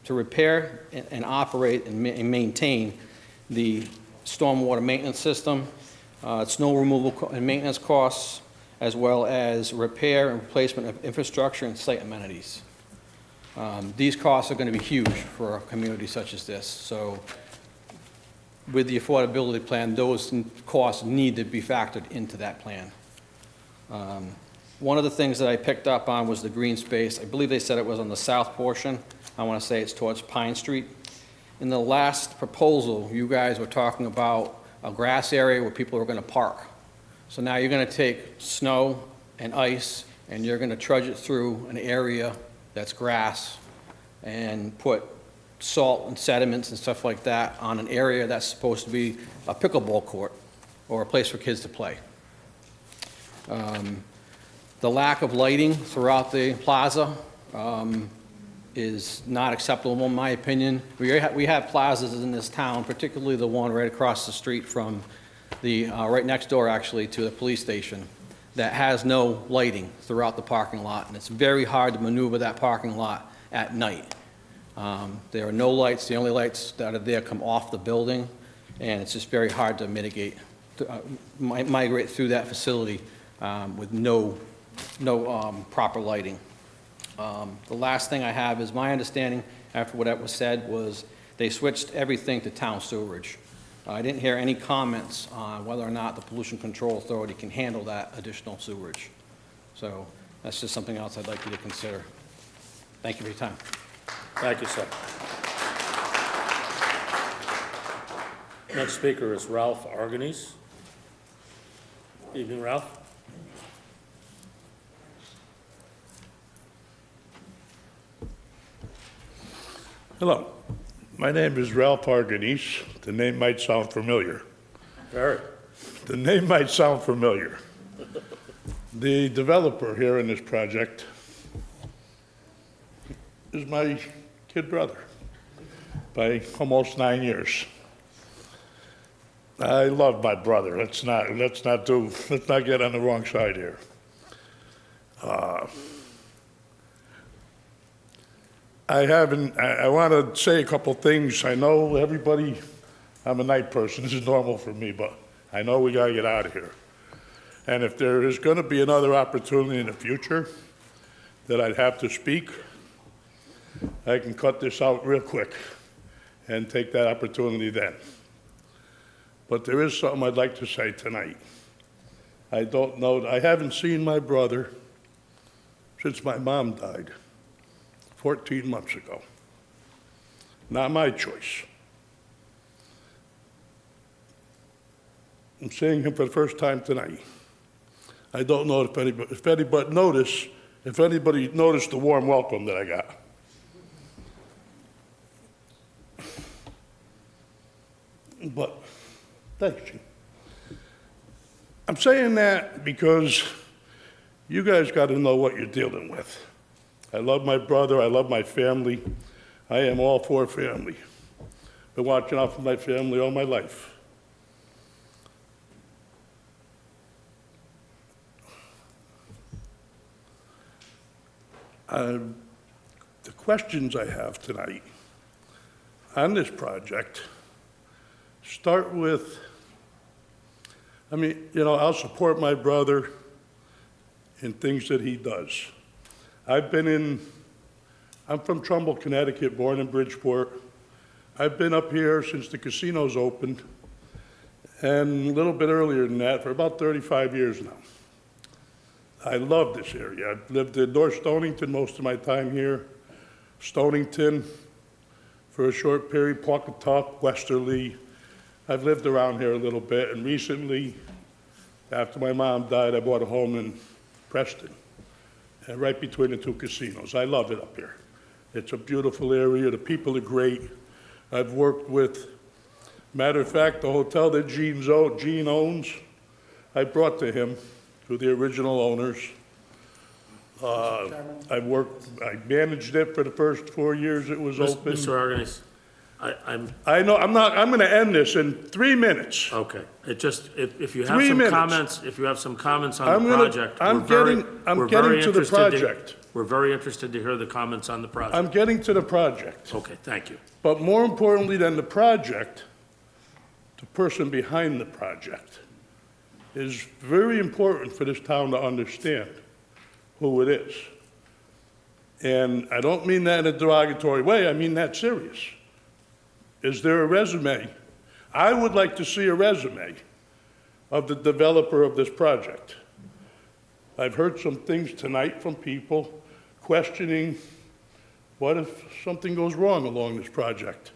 and operate and maintain the stormwater maintenance system, snow removal and maintenance costs, as well as repair and replacement of infrastructure and site amenities. These costs are going to be huge for a community such as this. So with the affordability plan, those costs need to be factored into that plan. One of the things that I picked up on was the green space. I believe they said it was on the south portion. I want to say it's towards Pine Street. In the last proposal, you guys were talking about a grass area where people are going to park. So now you're going to take snow and ice and you're going to trudge it through an area that's grass and put salt and sediments and stuff like that on an area that's supposed to be a pickleball court or a place for kids to play. The lack of lighting throughout the plaza is not acceptable in my opinion. We have plazas in this town, particularly the one right across the street from the, right next door actually to the police station, that has no lighting throughout the parking lot, and it's very hard to maneuver that parking lot at night. There are no lights. The only lights that are there come off the building, and it's just very hard to migrate through that facility with no proper lighting. The last thing I have is my understanding, after what was said, was they switched everything to town sewerage. I didn't hear any comments on whether or not the Pollution Control Authority can handle that additional sewerage. So that's just something else I'd like you to consider. Thank you for your time.
Thank you, sir. Next speaker is Ralph Arganese. Evening, Ralph.
Hello, my name is Ralph Arganese. The name might sound familiar.
Very.
The name might sound familiar. The developer here in this project is my kid brother by almost 9 years. I love my brother. Let's not get on the wrong side here. I want to say a couple things. I know everybody, I'm a night person, this is normal for me, but I know we got to get out of here. And if there is going to be another opportunity in the future that I'd have to speak, I can cut this out real quick and take that opportunity then. But there is something I'd like to say tonight. I don't know, I haven't seen my brother since my mom died 14 months ago. Not my choice. I'm seeing him for the first time tonight. I don't know if anybody noticed the warm welcome that I got. But, thanks, Gene. I'm saying that because you guys got to know what you're dealing with. I love my brother, I love my family. I am all for family. Been watching out for my family all my life. The questions I have tonight on this project start with, I'll support my brother in things that he does. I'm from Trumbull, Connecticut, born in Bridgeport. I've been up here since the casinos opened, and a little bit earlier than that, for about 35 years now. I love this area. I've lived in North Stonington most of my time here, Stonington for a short period, Pawcatuck, Westerly. I've lived around here a little bit, and recently, after my mom died, I bought a home in Preston, and right between the two casinos. I love it up here. It's a beautiful area. The people are great. I've worked with, matter of fact, the hotel that Gene owns, I brought to him, to the original owners. I managed it for the first 4 years it was open.
Mr. Arganese,
I know, I'm going to end this in 3 minutes.
Okay, if you have some comments on the project,
I'm getting to the project.
We're very interested to hear the comments on the project.
I'm getting to the project.
Okay, thank you.
But more importantly than the project, the person behind the project is very important for this town to understand who it is. And I don't mean that in a derogatory way, I mean that serious. Is there a resume? I would like to see a resume of the developer of this project. I've heard some things tonight from people questioning what if something goes wrong along this project.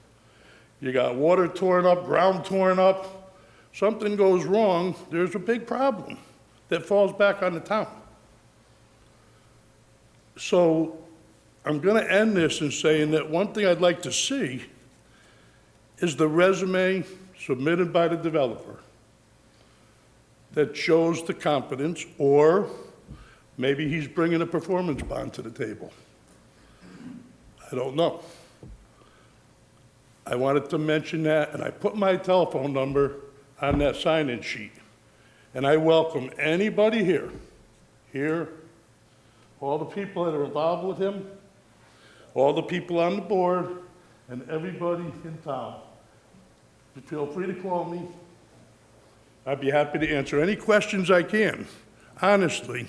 You got water torn up, ground torn up, something goes wrong, there's a big problem that falls back on the town. So I'm going to end this in saying that one thing I'd like to see is the resume submitted by the developer that shows the competence, or maybe he's bringing a performance bond to the table. I don't know. I wanted to mention that, and I put my telephone number on that sign-in sheet. And I welcome anybody here, all the people that are involved with him, all the people on the board, and everybody in town. Feel free to call me. I'd be happy to answer any questions I can, honestly.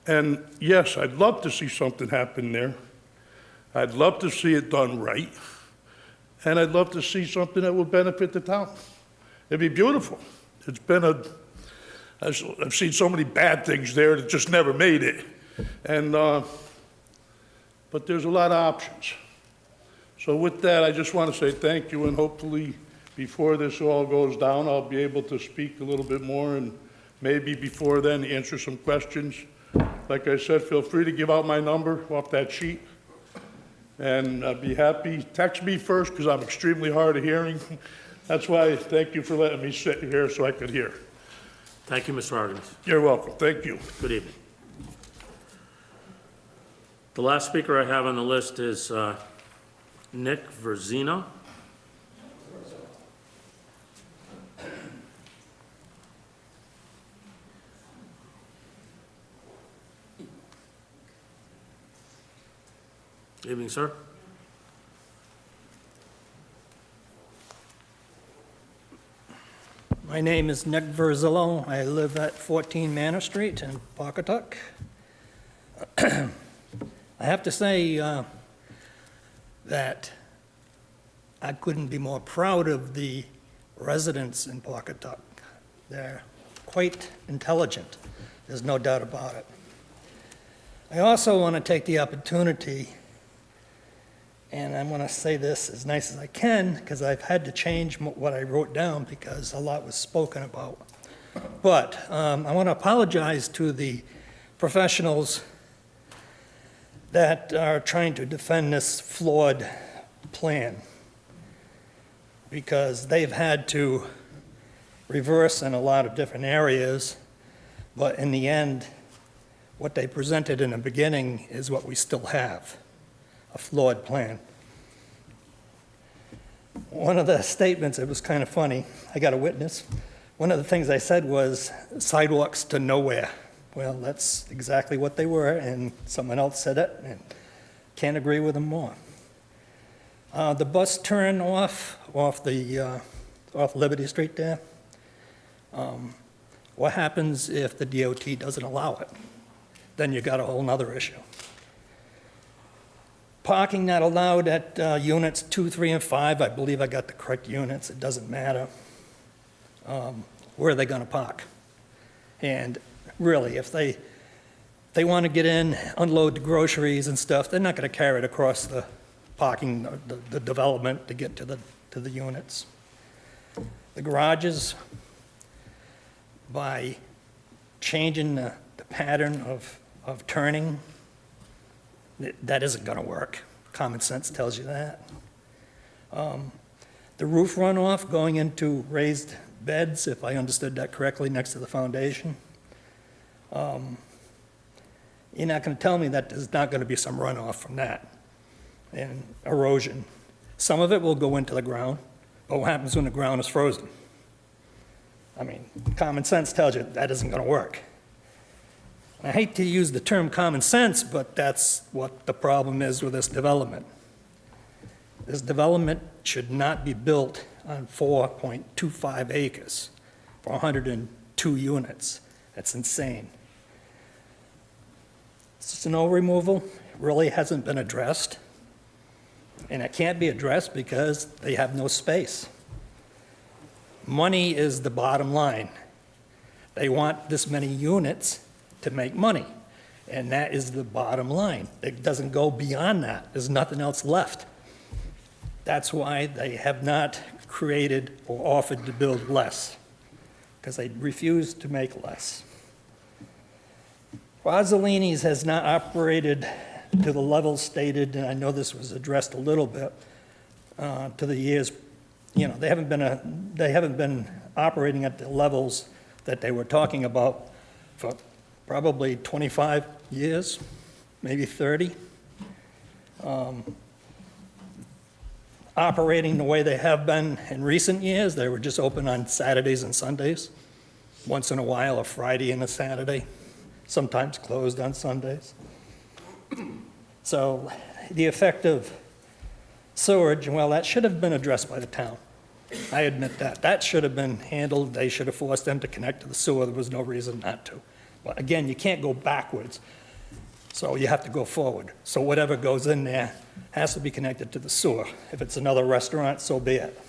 And yes, I'd love to see something happen there. I'd love to see it done right. And I'd love to see something that would benefit the town. It'd be beautiful. It's been I've seen so many bad things there that just never made it. And, but there's a lot of options. So with that, I just want to say thank you, and hopefully before this all goes down, I'll be able to speak a little bit more, and maybe before then answer some questions. Like I said, feel free to give out my number off that sheet. And I'd be happy. Text me first, because I'm extremely hard of hearing. That's why, thank you for letting me sit here so I could hear.
Thank you, Mr. Harkins.
You're welcome. Thank you.
Good evening. The last speaker I have on the list is Nick Verzina. Evening, sir.
My name is Nick Verzillo. I live at 14 Manor Street in Pawcatuck. I have to say that I couldn't be more proud of the residents in Pawcatuck. They're quite intelligent. There's no doubt about it. I also want to take the opportunity, and I'm going to say this as nice as I can, because I've had to change what I wrote down because a lot was spoken about. But I want to apologize to the professionals that are trying to defend this flawed plan, because they've had to reverse in a lot of different areas, but in the end, what they presented in the beginning is what we still have, a flawed plan. One of the statements, it was kind of funny, I got a witness. One of the things I said was sidewalks to nowhere. Well, that's exactly what they were, and someone else said it, and can't agree with them more. The bus turn off Liberty Street there. What happens if the DOT doesn't allow it? Then you got a whole nother issue. Parking not allowed at units 2, 3, and 5. I believe I got the correct units. It doesn't matter. Where are they going to park? And really, if they want to get in, unload the groceries and stuff, they're not going to carry it across the parking, the development to get to the units. The garages, by changing the pattern of turning, that isn't going to work. Common sense tells you that. The roof runoff going into raised beds, if I understood that correctly, next to the foundation. You're not going to tell me that there's not going to be some runoff from that and erosion. Some of it will go into the ground, but what happens when the ground is frozen? I mean, common sense tells you that isn't going to work. I hate to use the term common sense, but that's what the problem is with this development. This development should not be built on 4.25 acres for 102 units. That's insane. Snow removal really hasn't been addressed, and it can't be addressed because they have no space. Money is the bottom line. They want this many units to make money, and that is the bottom line. It doesn't go beyond that. There's nothing else left. That's why they have not created or offered to build less, because they refuse to make less. Rossellini's has not operated to the level stated, and I know this was addressed a little bit, to the years, they haven't been operating at the levels that they were talking about for probably 25 years, maybe 30. Operating the way they have been in recent years, they were just open on Saturdays and Sundays. Once in a while, a Friday and a Saturday, sometimes closed on Sundays. So the effect of sewage, well, that should have been addressed by the town. I admit that. That should have been handled. They should have forced them to connect to the sewer. There was no reason not to. But again, you can't go backwards, so you have to go forward. So whatever goes in there has to be connected to the sewer. If it's another restaurant, so be it.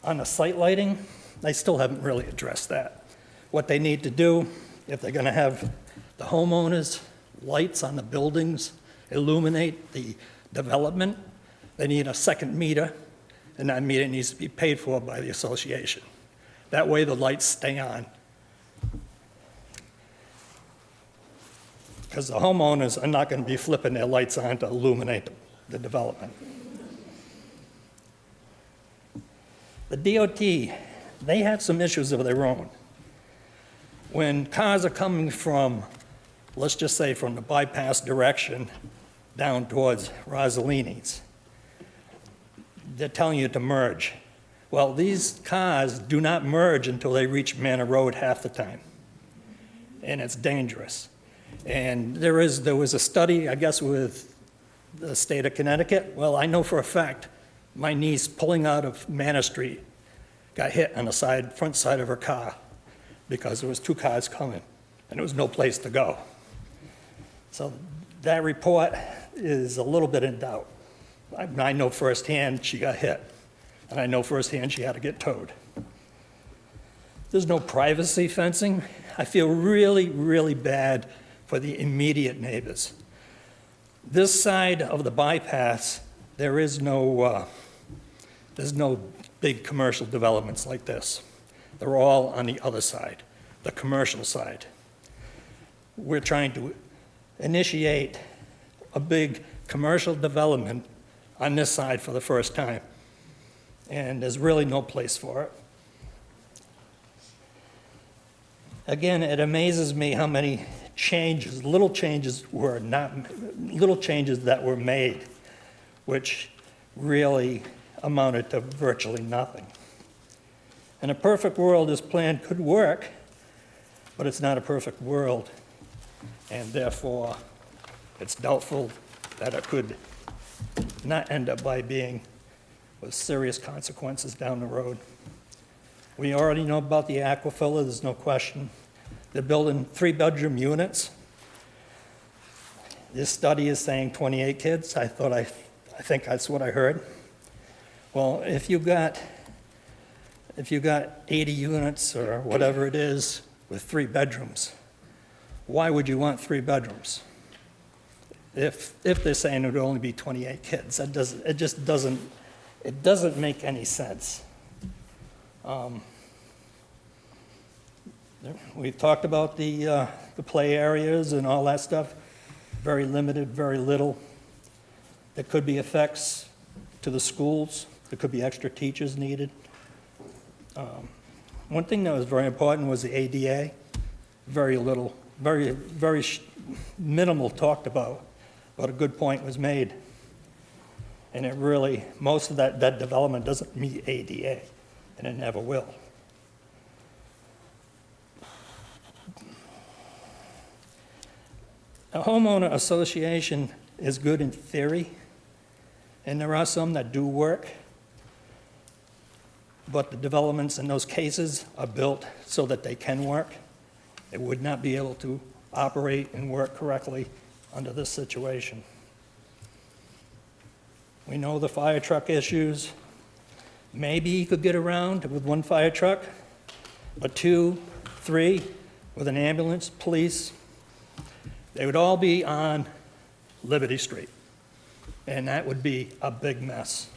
On the site lighting, they still haven't really addressed that. What they need to do, if they're going to have the homeowners' lights on the buildings illuminate the development, they need a second meter, and that meter needs to be paid for by the association. That way the lights stay on. Because the homeowners are not going to be flipping their lights on to illuminate the development. The DOT, they have some issues of their own. When cars are coming from, let's just say from the bypass direction down towards Rossellini's, they're telling you to merge. Well, these cars do not merge until they reach Manor Road half the time, and it's dangerous. And there was a study, I guess, with the state of Connecticut. Well, I know for a fact my niece pulling out of Manor Street got hit on the front side of her car because there was two cars coming and there was no place to go. So that report is a little bit in doubt. I know firsthand she got hit, and I know firsthand she had to get towed. There's no privacy fencing. I feel really, really bad for the immediate neighbors. This side of the bypass, there's no big commercial developments like this. They're all on the other side, the commercial side. We're trying to initiate a big commercial development on this side for the first time, and there's really no place for it. Again, it amazes me how many little changes that were made, which really amounted to virtually nothing. In a perfect world, this plan could work, but it's not a perfect world, and therefore, it's doubtful that it could not end up by being with serious consequences down the road. We already know about the aquafiller, there's no question. They're building 3-bedroom units. This study is saying 28 kids. I think that's what I heard. Well, if you got 80 units or whatever it is with 3 bedrooms, why would you want 3 bedrooms? If they're saying it would only be 28 kids, it just doesn't make any sense. We've talked about the play areas and all that stuff. Very limited, very little. There could be effects to the schools. There could be extra teachers needed. One thing that was very important was the ADA. Very little, very minimal talked about, but a good point was made. And it really, most of that development doesn't meet ADA, and it never will. A homeowner association is good in theory, and there are some that do work, but the developments in those cases are built so that they can work. They would not be able to operate and work correctly under this situation. We know the fire truck issues. Maybe you could get around with 1 fire truck, but 2, 3, with an ambulance, police. They would all be on Liberty Street, and that would be a big mess.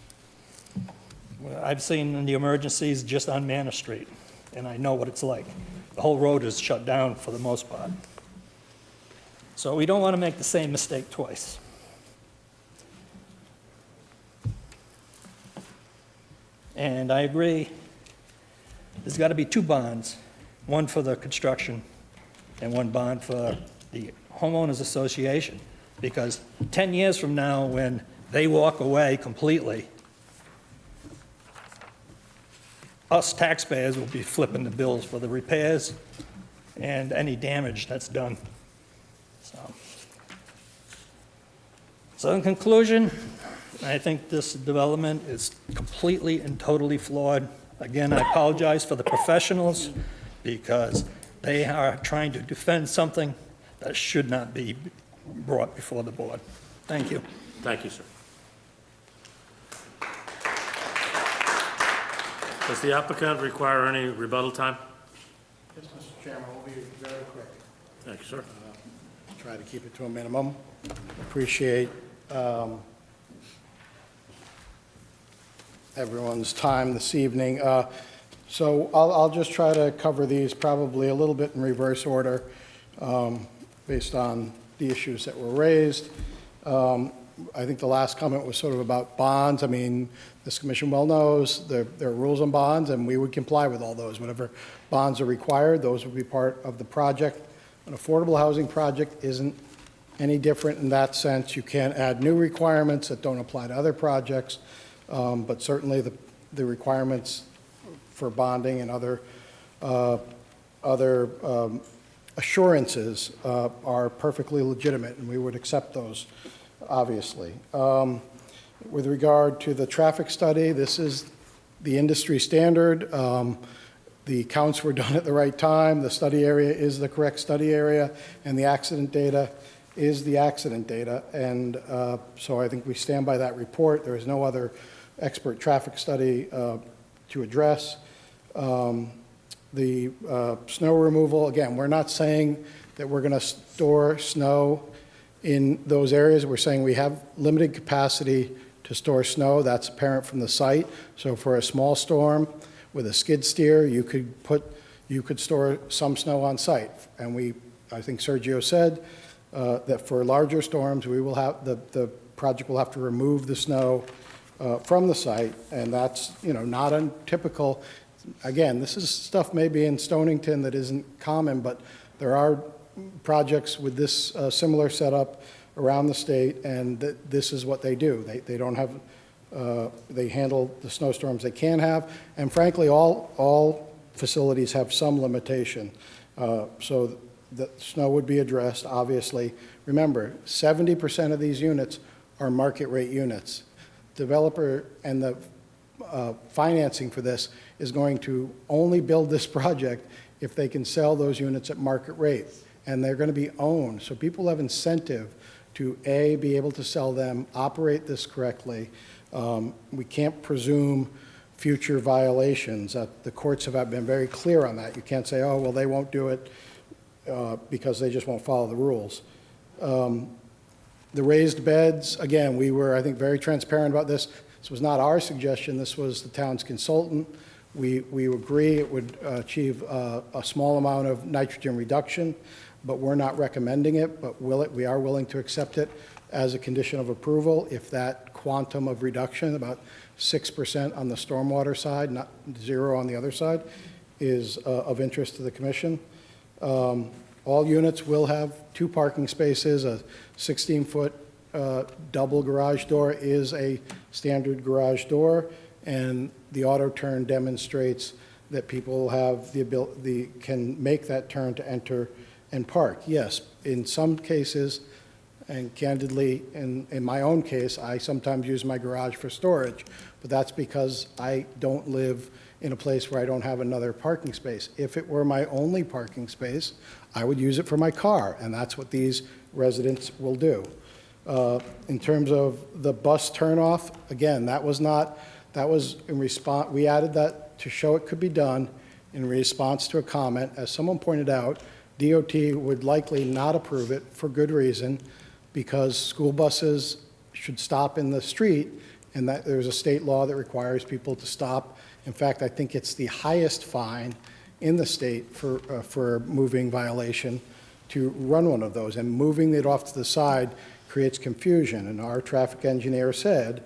I've seen the emergencies just on Manor Street, and I know what it's like. The whole road is shut down for the most part. So we don't want to make the same mistake twice. And I agree, there's got to be two bonds, one for the construction and one bond for the homeowners association. Because 10 years from now, when they walk away completely, us taxpayers will be flipping the bills for the repairs and any damage that's done. So in conclusion, I think this development is completely and totally flawed. Again, I apologize for the professionals because they are trying to defend something that should not be brought before the board. Thank you.
Thank you, sir. Does the applicant require any rebuttal time?
Yes, Mr. Chairman, we'll be very quick.
Thank you, sir.
Try to keep it to a minimum. Appreciate everyone's time this evening. So I'll just try to cover these probably a little bit in reverse order based on the issues that were raised. I think the last comment was sort of about bonds. I mean, this commission well knows there are rules on bonds, and we would comply with all those. Whatever bonds are required, those would be part of the project. An affordable housing project isn't any different in that sense. You can't add new requirements that don't apply to other projects, but certainly the requirements for bonding and other assurances are perfectly legitimate, and we would accept those, obviously. With regard to the traffic study, this is the industry standard. The counts were done at the right time. The study area is the correct study area, and the accident data is the accident data. And so I think we stand by that report. There is no other expert traffic study to address. The snow removal, again, we're not saying that we're going to store snow in those areas. We're saying we have limited capacity to store snow. That's apparent from the site. So for a small storm with a skid steer, you could store some snow on site. And I think Sergio said that for larger storms, we will have the project will have to remove the snow from the site, and that's not untypical. Again, this is stuff maybe in Stonington that isn't common, but there are projects with this similar setup around the state, and this is what they do. They don't have, they handle the snowstorms they can have, and frankly, all facilities have some limitation. So the snow would be addressed, obviously. Remember, 70% of these units are market rate units. Developer and the financing for this is going to only build this project if they can sell those units at market rate, and they're going to be owned. So people have incentive to, A, be able to sell them, operate this correctly. We can't presume future violations. The courts have been very clear on that. You can't say, oh, well, they won't do it because they just won't follow the rules. The raised beds, again, we were, I think, very transparent about this. This was not our suggestion. This was the town's consultant. We agree it would achieve a small amount of nitrogen reduction, but we're not recommending it, but we are willing to accept it as a condition of approval if that quantum of reduction, about 6% on the stormwater side, not 0 on the other side, is of interest to the commission. All units will have 2 parking spaces. A 16-foot double garage door is a standard garage door, and the auto turn demonstrates that people have the ability, can make that turn to enter and park. Yes, in some cases, and candidly, in my own case, I sometimes use my garage for storage, but that's because I don't live in a place where I don't have another parking space. If it were my only parking space, I would use it for my car, and that's what these residents will do. In terms of the bus turnoff, again, that was in response, we added that to show it could be done in response to a comment. As someone pointed out, DOT would likely not approve it for good reason, because school buses should stop in the street, and that there's a state law that requires people to stop. In fact, I think it's the highest fine in the state for a moving violation. to run one of those, and moving it off to the side creates confusion. And our traffic engineer said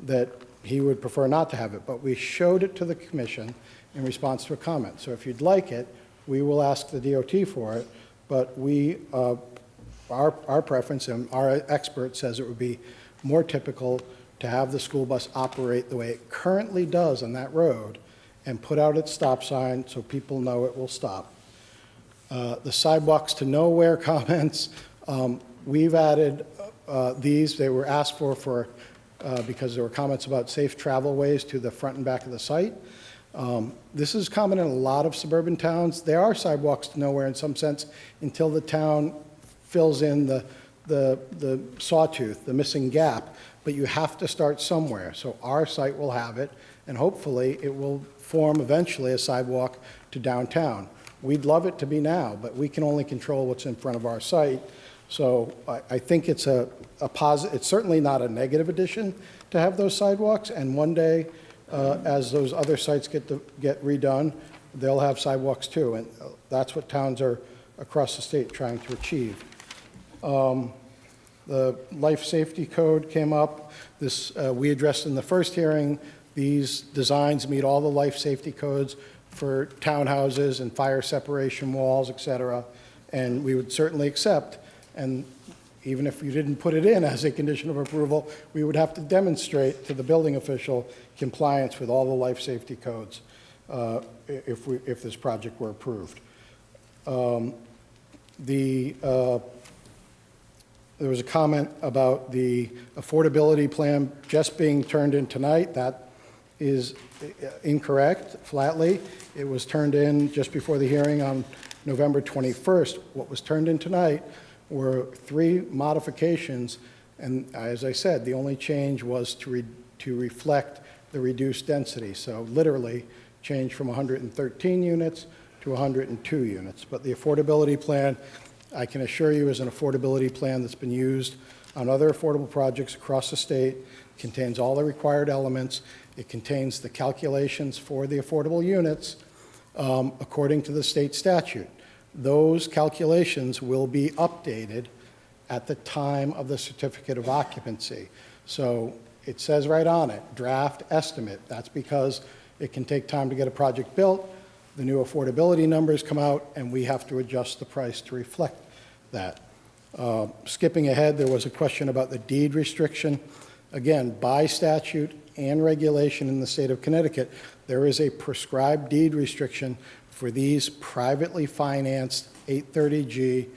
that he would prefer not to have it, but we showed it to the commission in response to a comment. So if you'd like it, we will ask the DOT for it, but our preference and our expert says it would be more typical to have the school bus operate the way it currently does on that road and put out its stop sign so people know it will stop. The sidewalks to nowhere comments, we've added these. They were asked for because there were comments about safe travel ways to the front and back of the site. This is common in a lot of suburban towns. There are sidewalks to nowhere in some sense until the town fills in the sawtooth, the missing gap, but you have to start somewhere. So our site will have it, and hopefully it will form eventually a sidewalk to downtown. We'd love it to be now, but we can only control what's in front of our site. So I think it's a positive. It's certainly not a negative addition to have those sidewalks, and one day, as those other sites get redone, they'll have sidewalks too, and that's what towns are across the state trying to achieve. The life safety code came up. This we addressed in the first hearing. These designs meet all the life safety codes for townhouses and fire separation walls, et cetera, and we would certainly accept. And even if you didn't put it in as a condition of approval, we would have to demonstrate to the building official compliance with all the life safety codes if this project were approved. There was a comment about the affordability plan just being turned in tonight. That is incorrect, flatly. It was turned in just before the hearing on November 21st. What was turned in tonight were 3 modifications, and as I said, the only change was to reflect the reduced density. So literally change from 113 units to 102 units. But the affordability plan, I can assure you, is an affordability plan that's been used on other affordable projects across the state, contains all the required elements. It contains the calculations for the affordable units according to the state statute. Those calculations will be updated at the time of the certificate of occupancy. So it says right on it, draft estimate. That's because it can take time to get a project built. The new affordability numbers come out, and we have to adjust the price to reflect that. Skipping ahead, there was a question about the deed restriction. Again, by statute and regulation in the state of Connecticut, there is a prescribed deed restriction for these privately financed 830G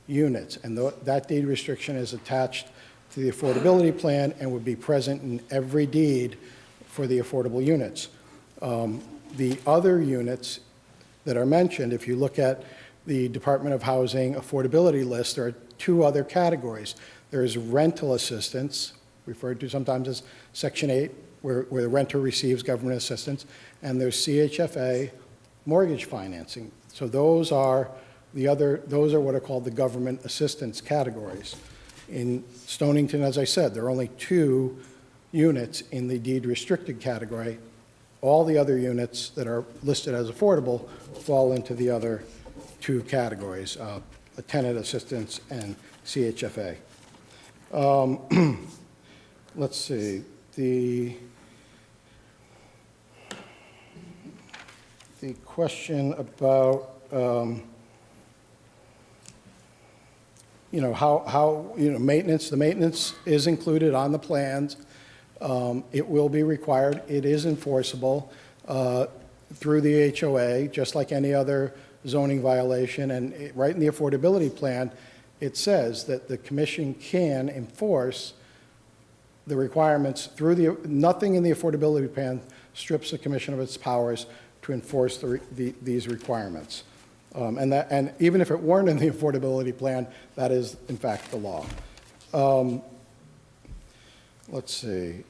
units. And that deed restriction is attached to the affordability plan and would be present in every deed for the affordable units. The other units that are mentioned, if you look at the Department of Housing affordability list, there are 2 other categories. There is rental assistance, referred to sometimes as Section 8, where the renter receives government assistance, and there's CHFA mortgage financing. So those are what are called the government assistance categories. In Stonington, as I said, there are only 2 units in the deed restricted category. All the other units that are listed as affordable fall into the other 2 categories, tenant assistance and CHFA. Let's see, the question about, maintenance. The maintenance is included on the plans. It will be required. It is enforceable through the HOA, just like any other zoning violation. And right in the affordability plan, it says that the commission can enforce the requirements through nothing in the affordability plan strips the commission of its powers to enforce these requirements. And even if it weren't in the affordability plan, that is in fact the law. Let's see,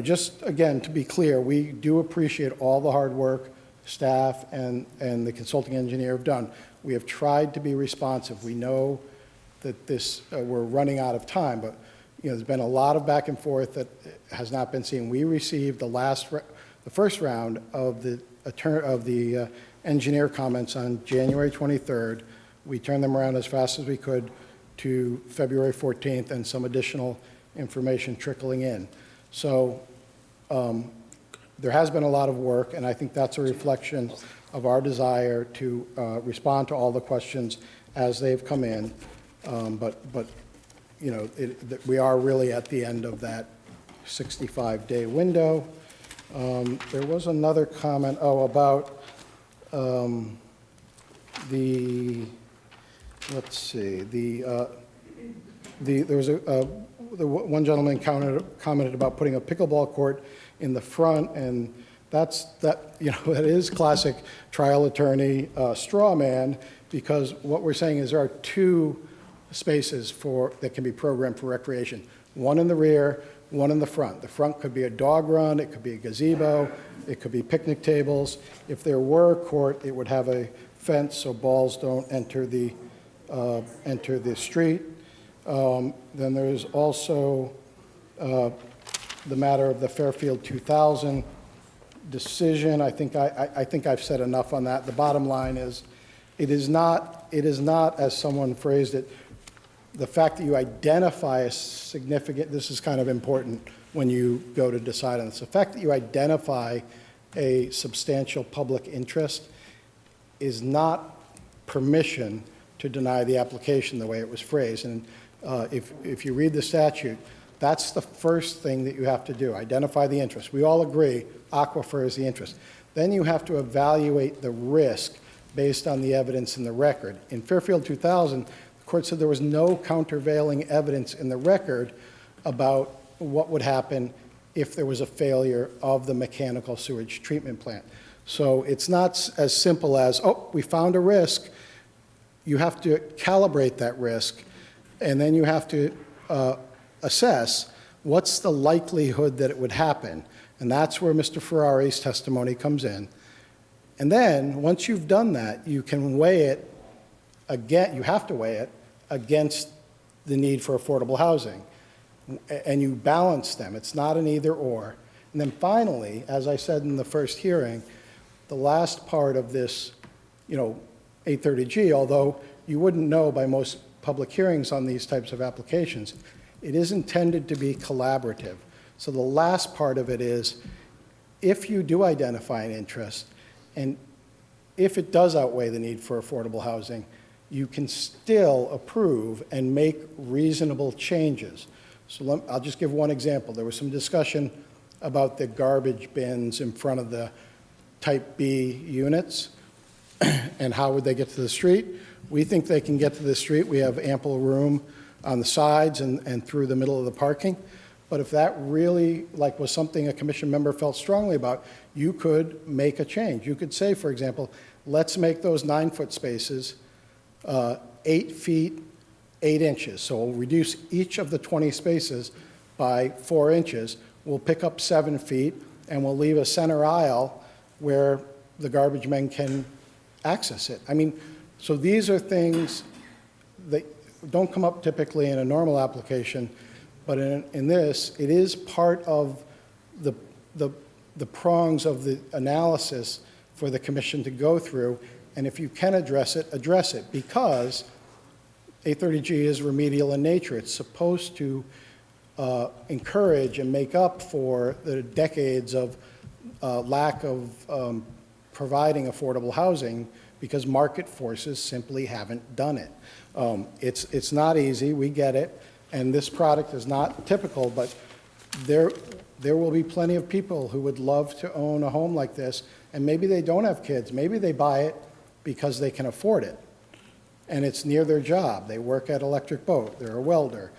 just again, to be clear, we do appreciate all the hard work staff and the consulting engineer have done. We have tried to be responsive. We know that we're running out of time, but there's been a lot of back and forth that has not been seen. We received the first round of the engineer comments on January 23rd. We turned them around as fast as we could to February 14th and some additional information trickling in. So there has been a lot of work, and I think that's a reflection of our desire to respond to all the questions as they've come in. But you know, we are really at the end of that 65-day window. There was another comment, about let's see, there was one gentleman commented about putting a pickleball court in the front, and that is classic trial attorney straw man, because what we're saying is there are two spaces that can be programmed for recreation. One in the rear, one in the front. The front could be a dog run, it could be a gazebo, it could be picnic tables. If there were a court, it would have a fence so balls don't enter the street. Then there's also the matter of the Fairfield 2000 decision. I think I've said enough on that. The bottom line is, it is not, as someone phrased it, the fact that you identify a significant, this is kind of important when you go to decide on this, the fact that you identify a substantial public interest is not permission to deny the application the way it was phrased. And if you read the statute, that's the first thing that you have to do, identify the interest. We all agree aquifer is the interest. Then you have to evaluate the risk based on the evidence in the record. In Fairfield 2000, the court said there was no countervailing evidence in the record about what would happen if there was a failure of the mechanical sewage treatment plant. So it's not as simple as, oh, we found a risk. You have to calibrate that risk, and then you have to assess what's the likelihood that it would happen. And that's where Mr. Ferrari's testimony comes in. And then, once you've done that, you can weigh it again, you have to weigh it against the need for affordable housing. And you balance them. It's not an either or. And then finally, as I said in the first hearing, the last part of this, 830G, although you wouldn't know by most public hearings on these types of applications, it is intended to be collaborative. So the last part of it is, if you do identify an interest, and if it does outweigh the need for affordable housing, you can still approve and make reasonable changes. So I'll just give one example. There was some discussion about the garbage bins in front of the Type B units and how would they get to the street. We think they can get to the street. We have ample room on the sides and through the middle of the parking. But if that really was something a commission member felt strongly about, you could make a change. You could say, for example, let's make those 9-foot spaces 8 feet, 8 inches. So we'll reduce each of the 20 spaces by 4 inches. We'll pick up 7 feet, and we'll leave a center aisle where the garbage men can access it. I mean, so these are things that don't come up typically in a normal application, but in this, it is part of the prongs of the analysis for the commission to go through, and if you can address it, because 830G is remedial in nature. It's supposed to encourage and make up for the decades of lack of providing affordable housing because market forces simply haven't done it. It's not easy, we get it, and this product is not typical, but there will be plenty of people who would love to own a home like this, and maybe they don't have kids, maybe they buy it because they can afford it, and it's near their job. They work at Electric Boat, they're a welder,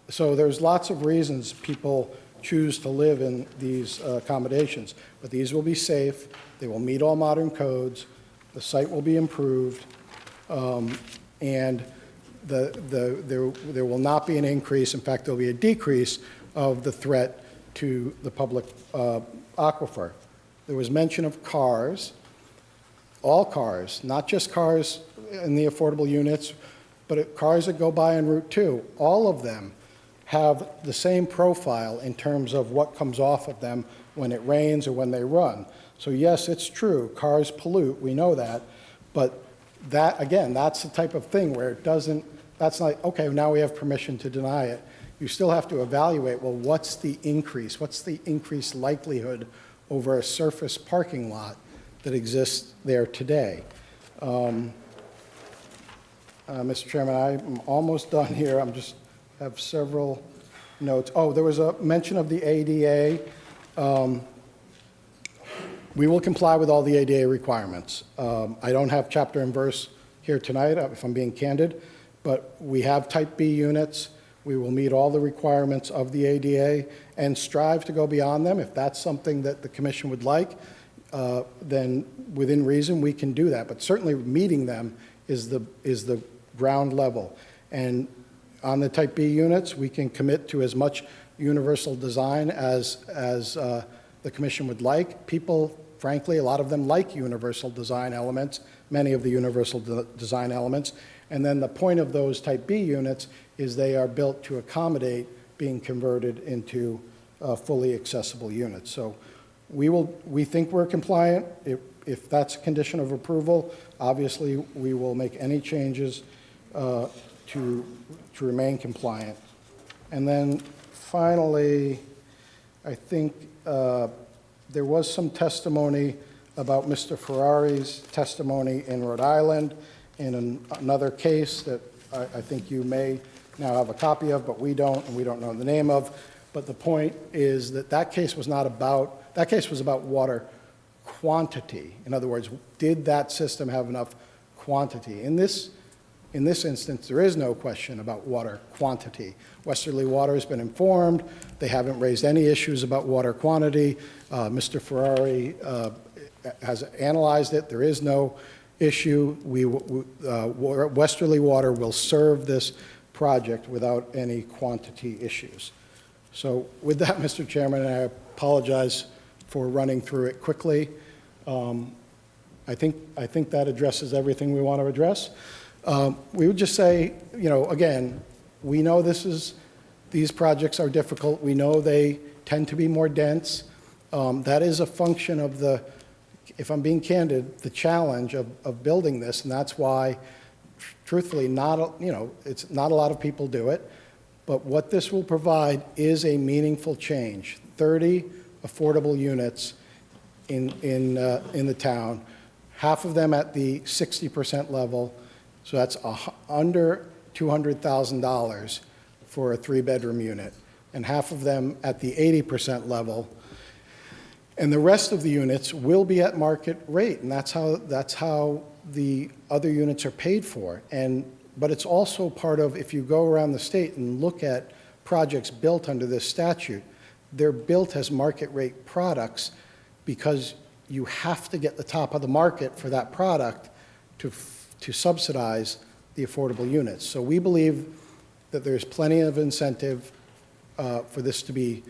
so there's lots of reasons people choose to live in these accommodations, but these will be safe, they will meet all modern codes, the site will be improved, and there will not be an increase, in fact, there'll be a decrease of the threat to the public aquifer. There was mention of cars, all cars, not just cars in the affordable units, but cars that go by en route 2, all of them have the same profile in terms of what comes off of them when it rains or when they run. So yes, it's true, cars pollute, we know that, but that, again, that's the type of thing where it doesn't, that's like, okay, now we have permission to deny it. You still have to evaluate, well, what's the increase? What's the increased likelihood over a surface parking lot that exists there today? Mr. Chairman, I'm almost done here. I'm just have several notes. Oh, there was a mention of the ADA. We will comply with all the ADA requirements. I don't have chapter and verse here tonight, if I'm being candid, but we have type B units. We will meet all the requirements of the ADA and strive to go beyond them. If that's something that the commission would like, then within reason, we can do that. But certainly meeting them is the ground level. And on the type B units, we can commit to as much universal design as the commission would like. People, frankly, a lot of them like universal design elements, many of the universal design elements. And then the point of those type B units is they are built to accommodate being converted into fully accessible units. So we think we're compliant. If that's a condition of approval, obviously we will make any changes to remain compliant. And then finally, I think there was some testimony about Mr. Ferrari's testimony in Rhode Island in another case that I think you may now have a copy of, but we don't, and we don't know the name of. But the point is that that case was not about, that case was about water quantity. In other words, did that system have enough quantity? In this instance, there is no question about water quantity. Westerly Water has been informed. They haven't raised any issues about water quantity. Mr. Ferrari has analyzed it. There is no issue. Westerly Water will serve this project without any quantity issues. So with that, Mr. Chairman, I apologize for running through it quickly. I think that addresses everything we want to address. We would just say, you know, again, we know these projects are difficult. We know they tend to be more dense. That is a function of the, if I'm being candid, the challenge of building this, and that's why, truthfully, it's not a lot of people do it. But what this will provide is a meaningful change. 30 affordable units in the town, half of them at the 60% level. So that's under $200,000 for a 3-bedroom unit, and half of them at the 80% level. And the rest of the units will be at market rate, and that's how the other units are paid for. But it's also part of, if you go around the state and look at projects built under this statute, they're built as market rate products because you have to get the top of the market for that product to subsidize the affordable units. So we believe that there's plenty of incentive for this to be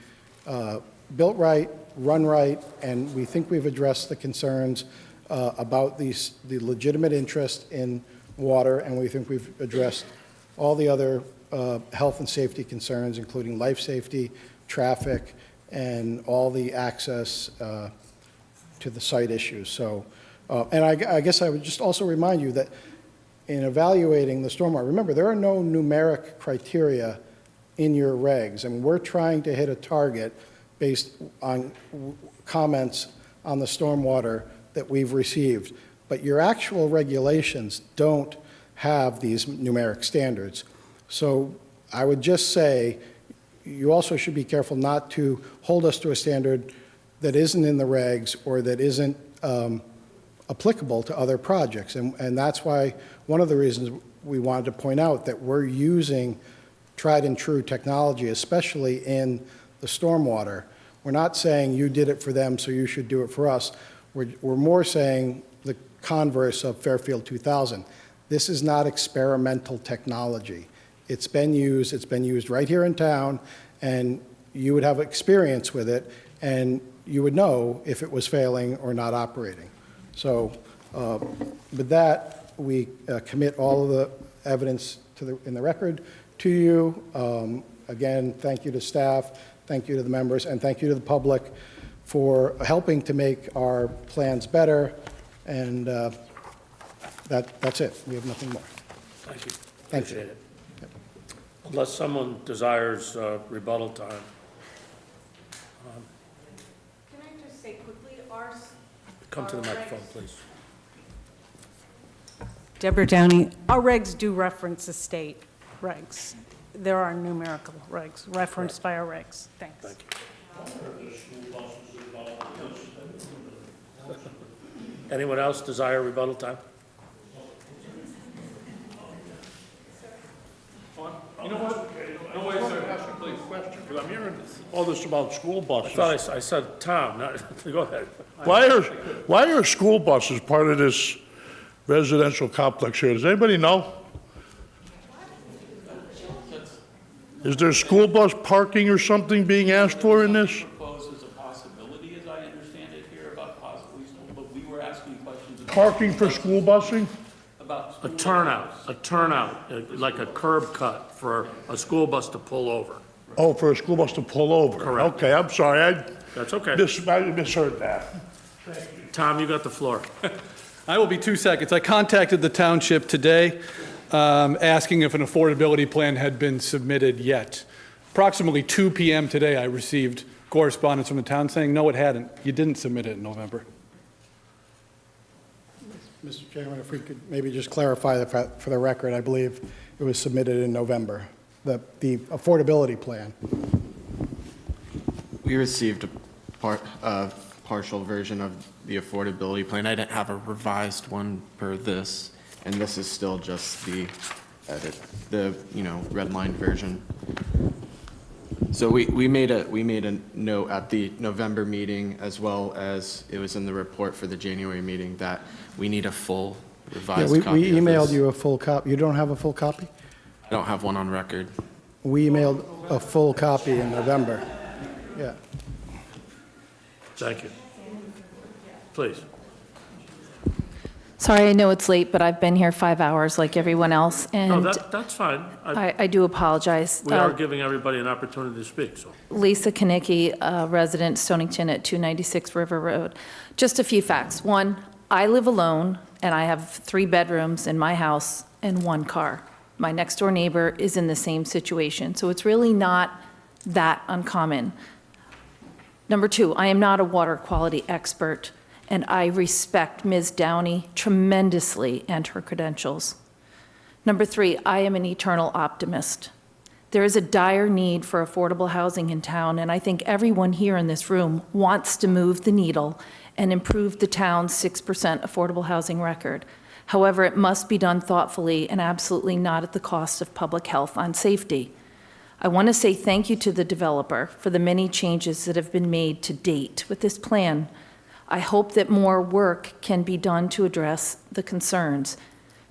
built right, run right, and we think we've addressed the concerns about the legitimate interest in water, and we think we've addressed all the other health and safety concerns, including life safety, traffic, and all the access to the site issues. So, and I guess I would just also remind you that in evaluating the stormwater, remember, there are no numeric criteria in your regs. I mean, we're trying to hit a target based on comments on the stormwater that we've received. But your actual regulations don't have these numeric standards. So I would just say you also should be careful not to hold us to a standard that isn't in the regs or that isn't applicable to other projects. And that's why one of the reasons we wanted to point out that we're using tried and true technology, especially in the stormwater. We're not saying you did it for them, so you should do it for us. We're more saying the converse of Fairfield 2000. This is not experimental technology. It's been used right here in town, and you would have experience with it, and you would know if it was failing or not operating. So with that, we commit all of the evidence in the record to you. Again, thank you to staff, thank you to the members, and thank you to the public for helping to make our plans better. And That's it. We have nothing more.
Thank you.
Thank you.
Appreciate it. Unless someone desires rebuttal time.
Can I just say quickly,
Come to the microphone, please.
Deborah Downey, our regs do reference the state regs. There are numerical regs referenced by our regs. Thanks.
Thank you. Anyone else desire rebuttal time?
You know what? No way, sir. Ask a quick question, because I'm hearing all this about school buses.
I thought I said Tom, go ahead.
Why are school buses part of this residential complex here? Does anybody know? Is there school bus parking or something being asked for in this?
Proposed as a possibility, as I understand it here, about possibly school, but we were asking questions about.
Parking for school busing?
About
A turnout, like a curb cut for a school bus to pull over.
Oh, for a school bus to pull over?
Correct.
Okay, I'm sorry,
That's okay.
I misheard that.
Tom, you got the floor.
I will be 2 seconds. I contacted the township today, asking if an affordability plan had been submitted yet. Approximately 2 p.m. today, I received correspondence from the town saying, no, it hadn't. You didn't submit it in November.
Mr. Chairman, if we could maybe just clarify that for the record, I believe it was submitted in November, the affordability plan.
We received a partial version of the affordability plan. I didn't have a revised one per this, and this is still just the edit, the redlined version. So we made a note at the November meeting, as well as it was in the report for the January meeting, that we need a full revised copy.
We emailed you a full copy. You don't have a full copy?
I don't have one on record.
We emailed a full copy in November. Yeah.
Thank you. Please.
Sorry, I know it's late, but I've been here 5 hours like everyone else, and
No, that's fine.
I do apologize.
We are giving everybody an opportunity to speak, so.
Lisa Kanicki, resident Stonington at 296 River Road. Just a few facts. One, I live alone, and I have 3 bedrooms in my house and 1 car. My next door neighbor is in the same situation, so it's really not that uncommon. Number 2, I am not a water quality expert, and I respect Ms. Downey tremendously and her credentials. Number 3, I am an eternal optimist. There is a dire need for affordable housing in town, and I think everyone here in this room wants to move the needle and improve the town's 6% affordable housing record. However, it must be done thoughtfully and absolutely not at the cost of public health and safety. I want to say thank you to the developer for the many changes that have been made to date with this plan. I hope that more work can be done to address the concerns.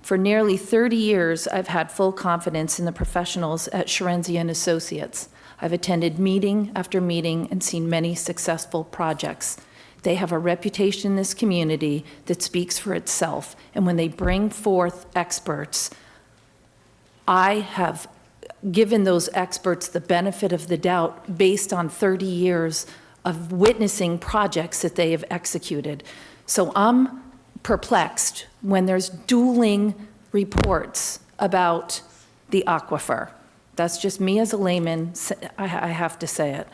For nearly 30 years, I've had full confidence in the professionals at Sharyne Associates. I've attended meeting after meeting and seen many successful projects. They have a reputation in this community that speaks for itself, and when they bring forth experts, I have given those experts the benefit of the doubt based on 30 years of witnessing projects that they have executed. So I'm perplexed when there's dueling reports about the aquifer. That's just me as a layman, I have to say it.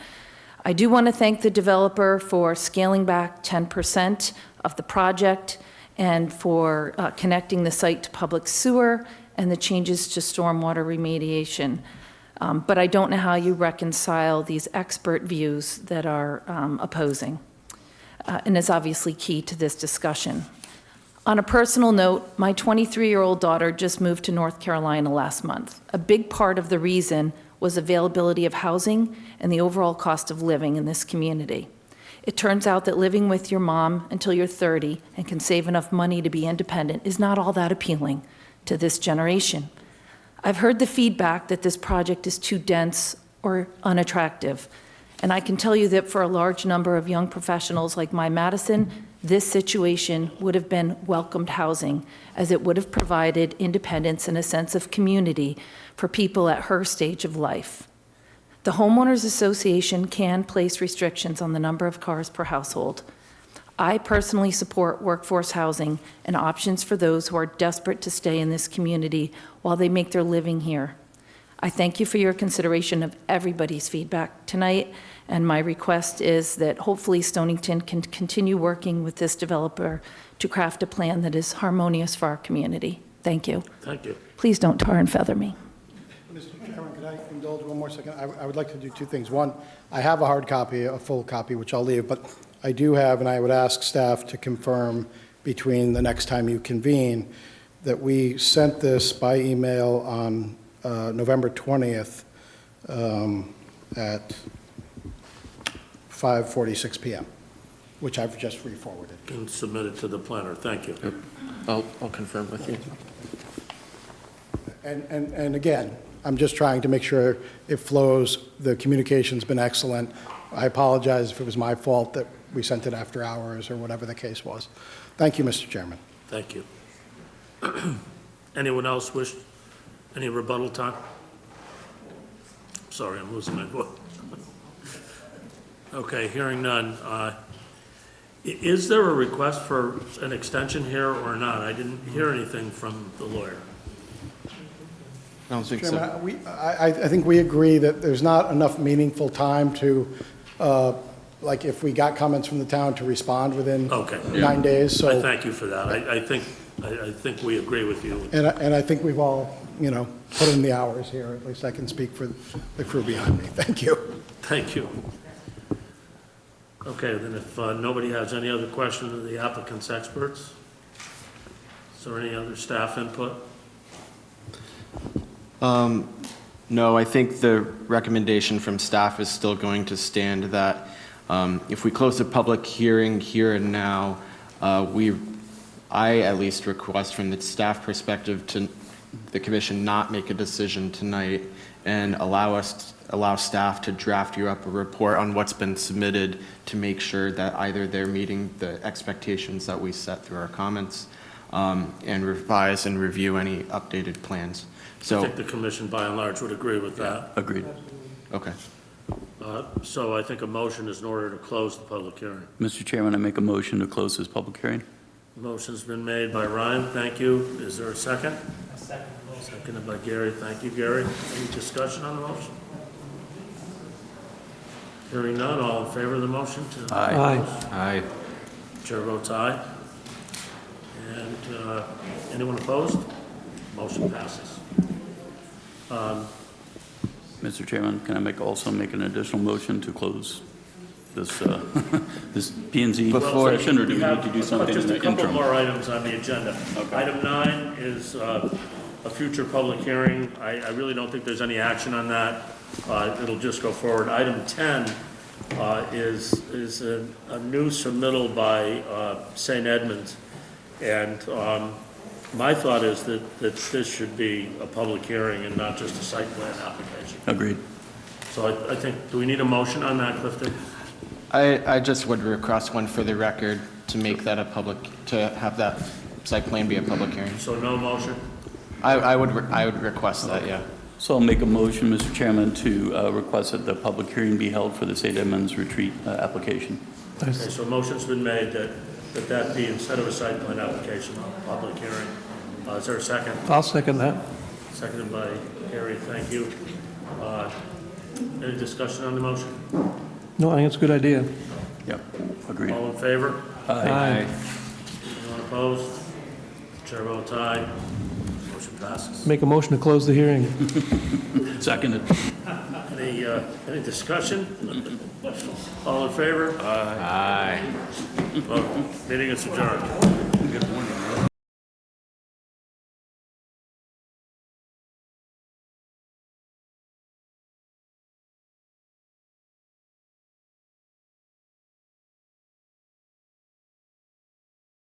I do want to thank the developer for scaling back 10% of the project and for connecting the site to public sewer and the changes to stormwater remediation. But I don't know how you reconcile these expert views that are opposing, and is obviously key to this discussion. On a personal note, my 23-year-old daughter just moved to North Carolina last month. A big part of the reason was availability of housing and the overall cost of living in this community. It turns out that living with your mom until you're 30 and can save enough money to be independent is not all that appealing to this generation. I've heard the feedback that this project is too dense or unattractive, and I can tell you that for a large number of young professionals like my Madison, this situation would have been welcomed housing, as it would have provided independence and a sense of community for people at her stage of life. The Homeowners Association can place restrictions on the number of cars per household. I personally support workforce housing and options for those who are desperate to stay in this community while they make their living here. I thank you for your consideration of everybody's feedback tonight, and my request is that hopefully Stonington can continue working with this developer to craft a plan that is harmonious for our community. Thank you.
Thank you.
Please don't tar and feather me.
Mr. Chairman, could I indulge one more second? I would like to do two things. One, I have a hard copy, a full copy, which I'll leave, but I do have, and I would ask staff to confirm between the next time you convene, that we sent this by email on November 20th at 5:46 p.m., which I've just re-forwarded.
And submit it to the planner. Thank you.
I'll confirm with you.
And again, I'm just trying to make sure it flows. The communication's been excellent. I apologize if it was my fault that we sent it after hours or whatever the case was. Thank you, Mr. Chairman.
Thank you. Anyone else wish any rebuttal time? Sorry, I'm losing my voice. Okay, hearing none. Is there a request for an extension here or not? I didn't hear anything from the lawyer.
I don't think so.
Chairman, I think we agree that there's not enough meaningful time to, like, if we got comments from the town, to respond within 9 days, so.
I thank you for that. I think we agree with you.
And I think we've all, put in the hours here. At least I can speak for the crew behind me. Thank you.
Thank you. Okay, then if nobody has any other questions of the applicant's experts, is there any other staff input?
No, I think the recommendation from staff is still going to stand that if we close the public hearing here and now, I at least request from the staff perspective to the commission not make a decision tonight and allow staff to draft you up a report on what's been submitted to make sure that either they're meeting the expectations that we set through our comments and revise and review any updated plans. So,
I think the commission by and large would agree with that.
Agreed.
okay.
So I think a motion is in order to close the public hearing.
Mr. Chairman, I make a motion to close this public hearing.
Motion's been made by Ryan. Thank you. Is there a second? A second. Seconded by Gary. Thank you, Gary. Any discussion on the motion? Hearing none, all in favor of the motion?
Aye.
Aye.
Chair votes aye. And anyone opposed? Motion passes.
Mr. Chairman, can I also make an additional motion to close this, this P and Z session, or do we need to do something in the interim?
Just a couple more items on the agenda.
Okay.
Item 9 is a future public hearing. I really don't think there's any action on that. It'll just go forward. Item 10 is a new submittal by St. Edmunds. And my thought is that this should be a public hearing and not just a site plan application.
Agreed.
So I think, do we need a motion on that, Clifton?
I just would request one for the record to make that to have that site plan be a public hearing.
So no motion?
I would request that, yeah.
So I'll make a motion, Mr. Chairman, to request that the public hearing be held for the St. Edmunds retreat application.
Okay, so a motion's been made that be, instead of a site plan application, a public hearing. Is there a second?
I'll second that.
Seconded by Harry, thank you. Any discussion on the motion?
No, I think it's a good idea.
Yep, agreed.
All in favor?
Aye.
Anyone opposed? Chair votes aye. Motion passes.
Make a motion to close the hearing.
Seconded.
Any discussion? All in favor?
Aye.
Vote. Meeting is adjourned.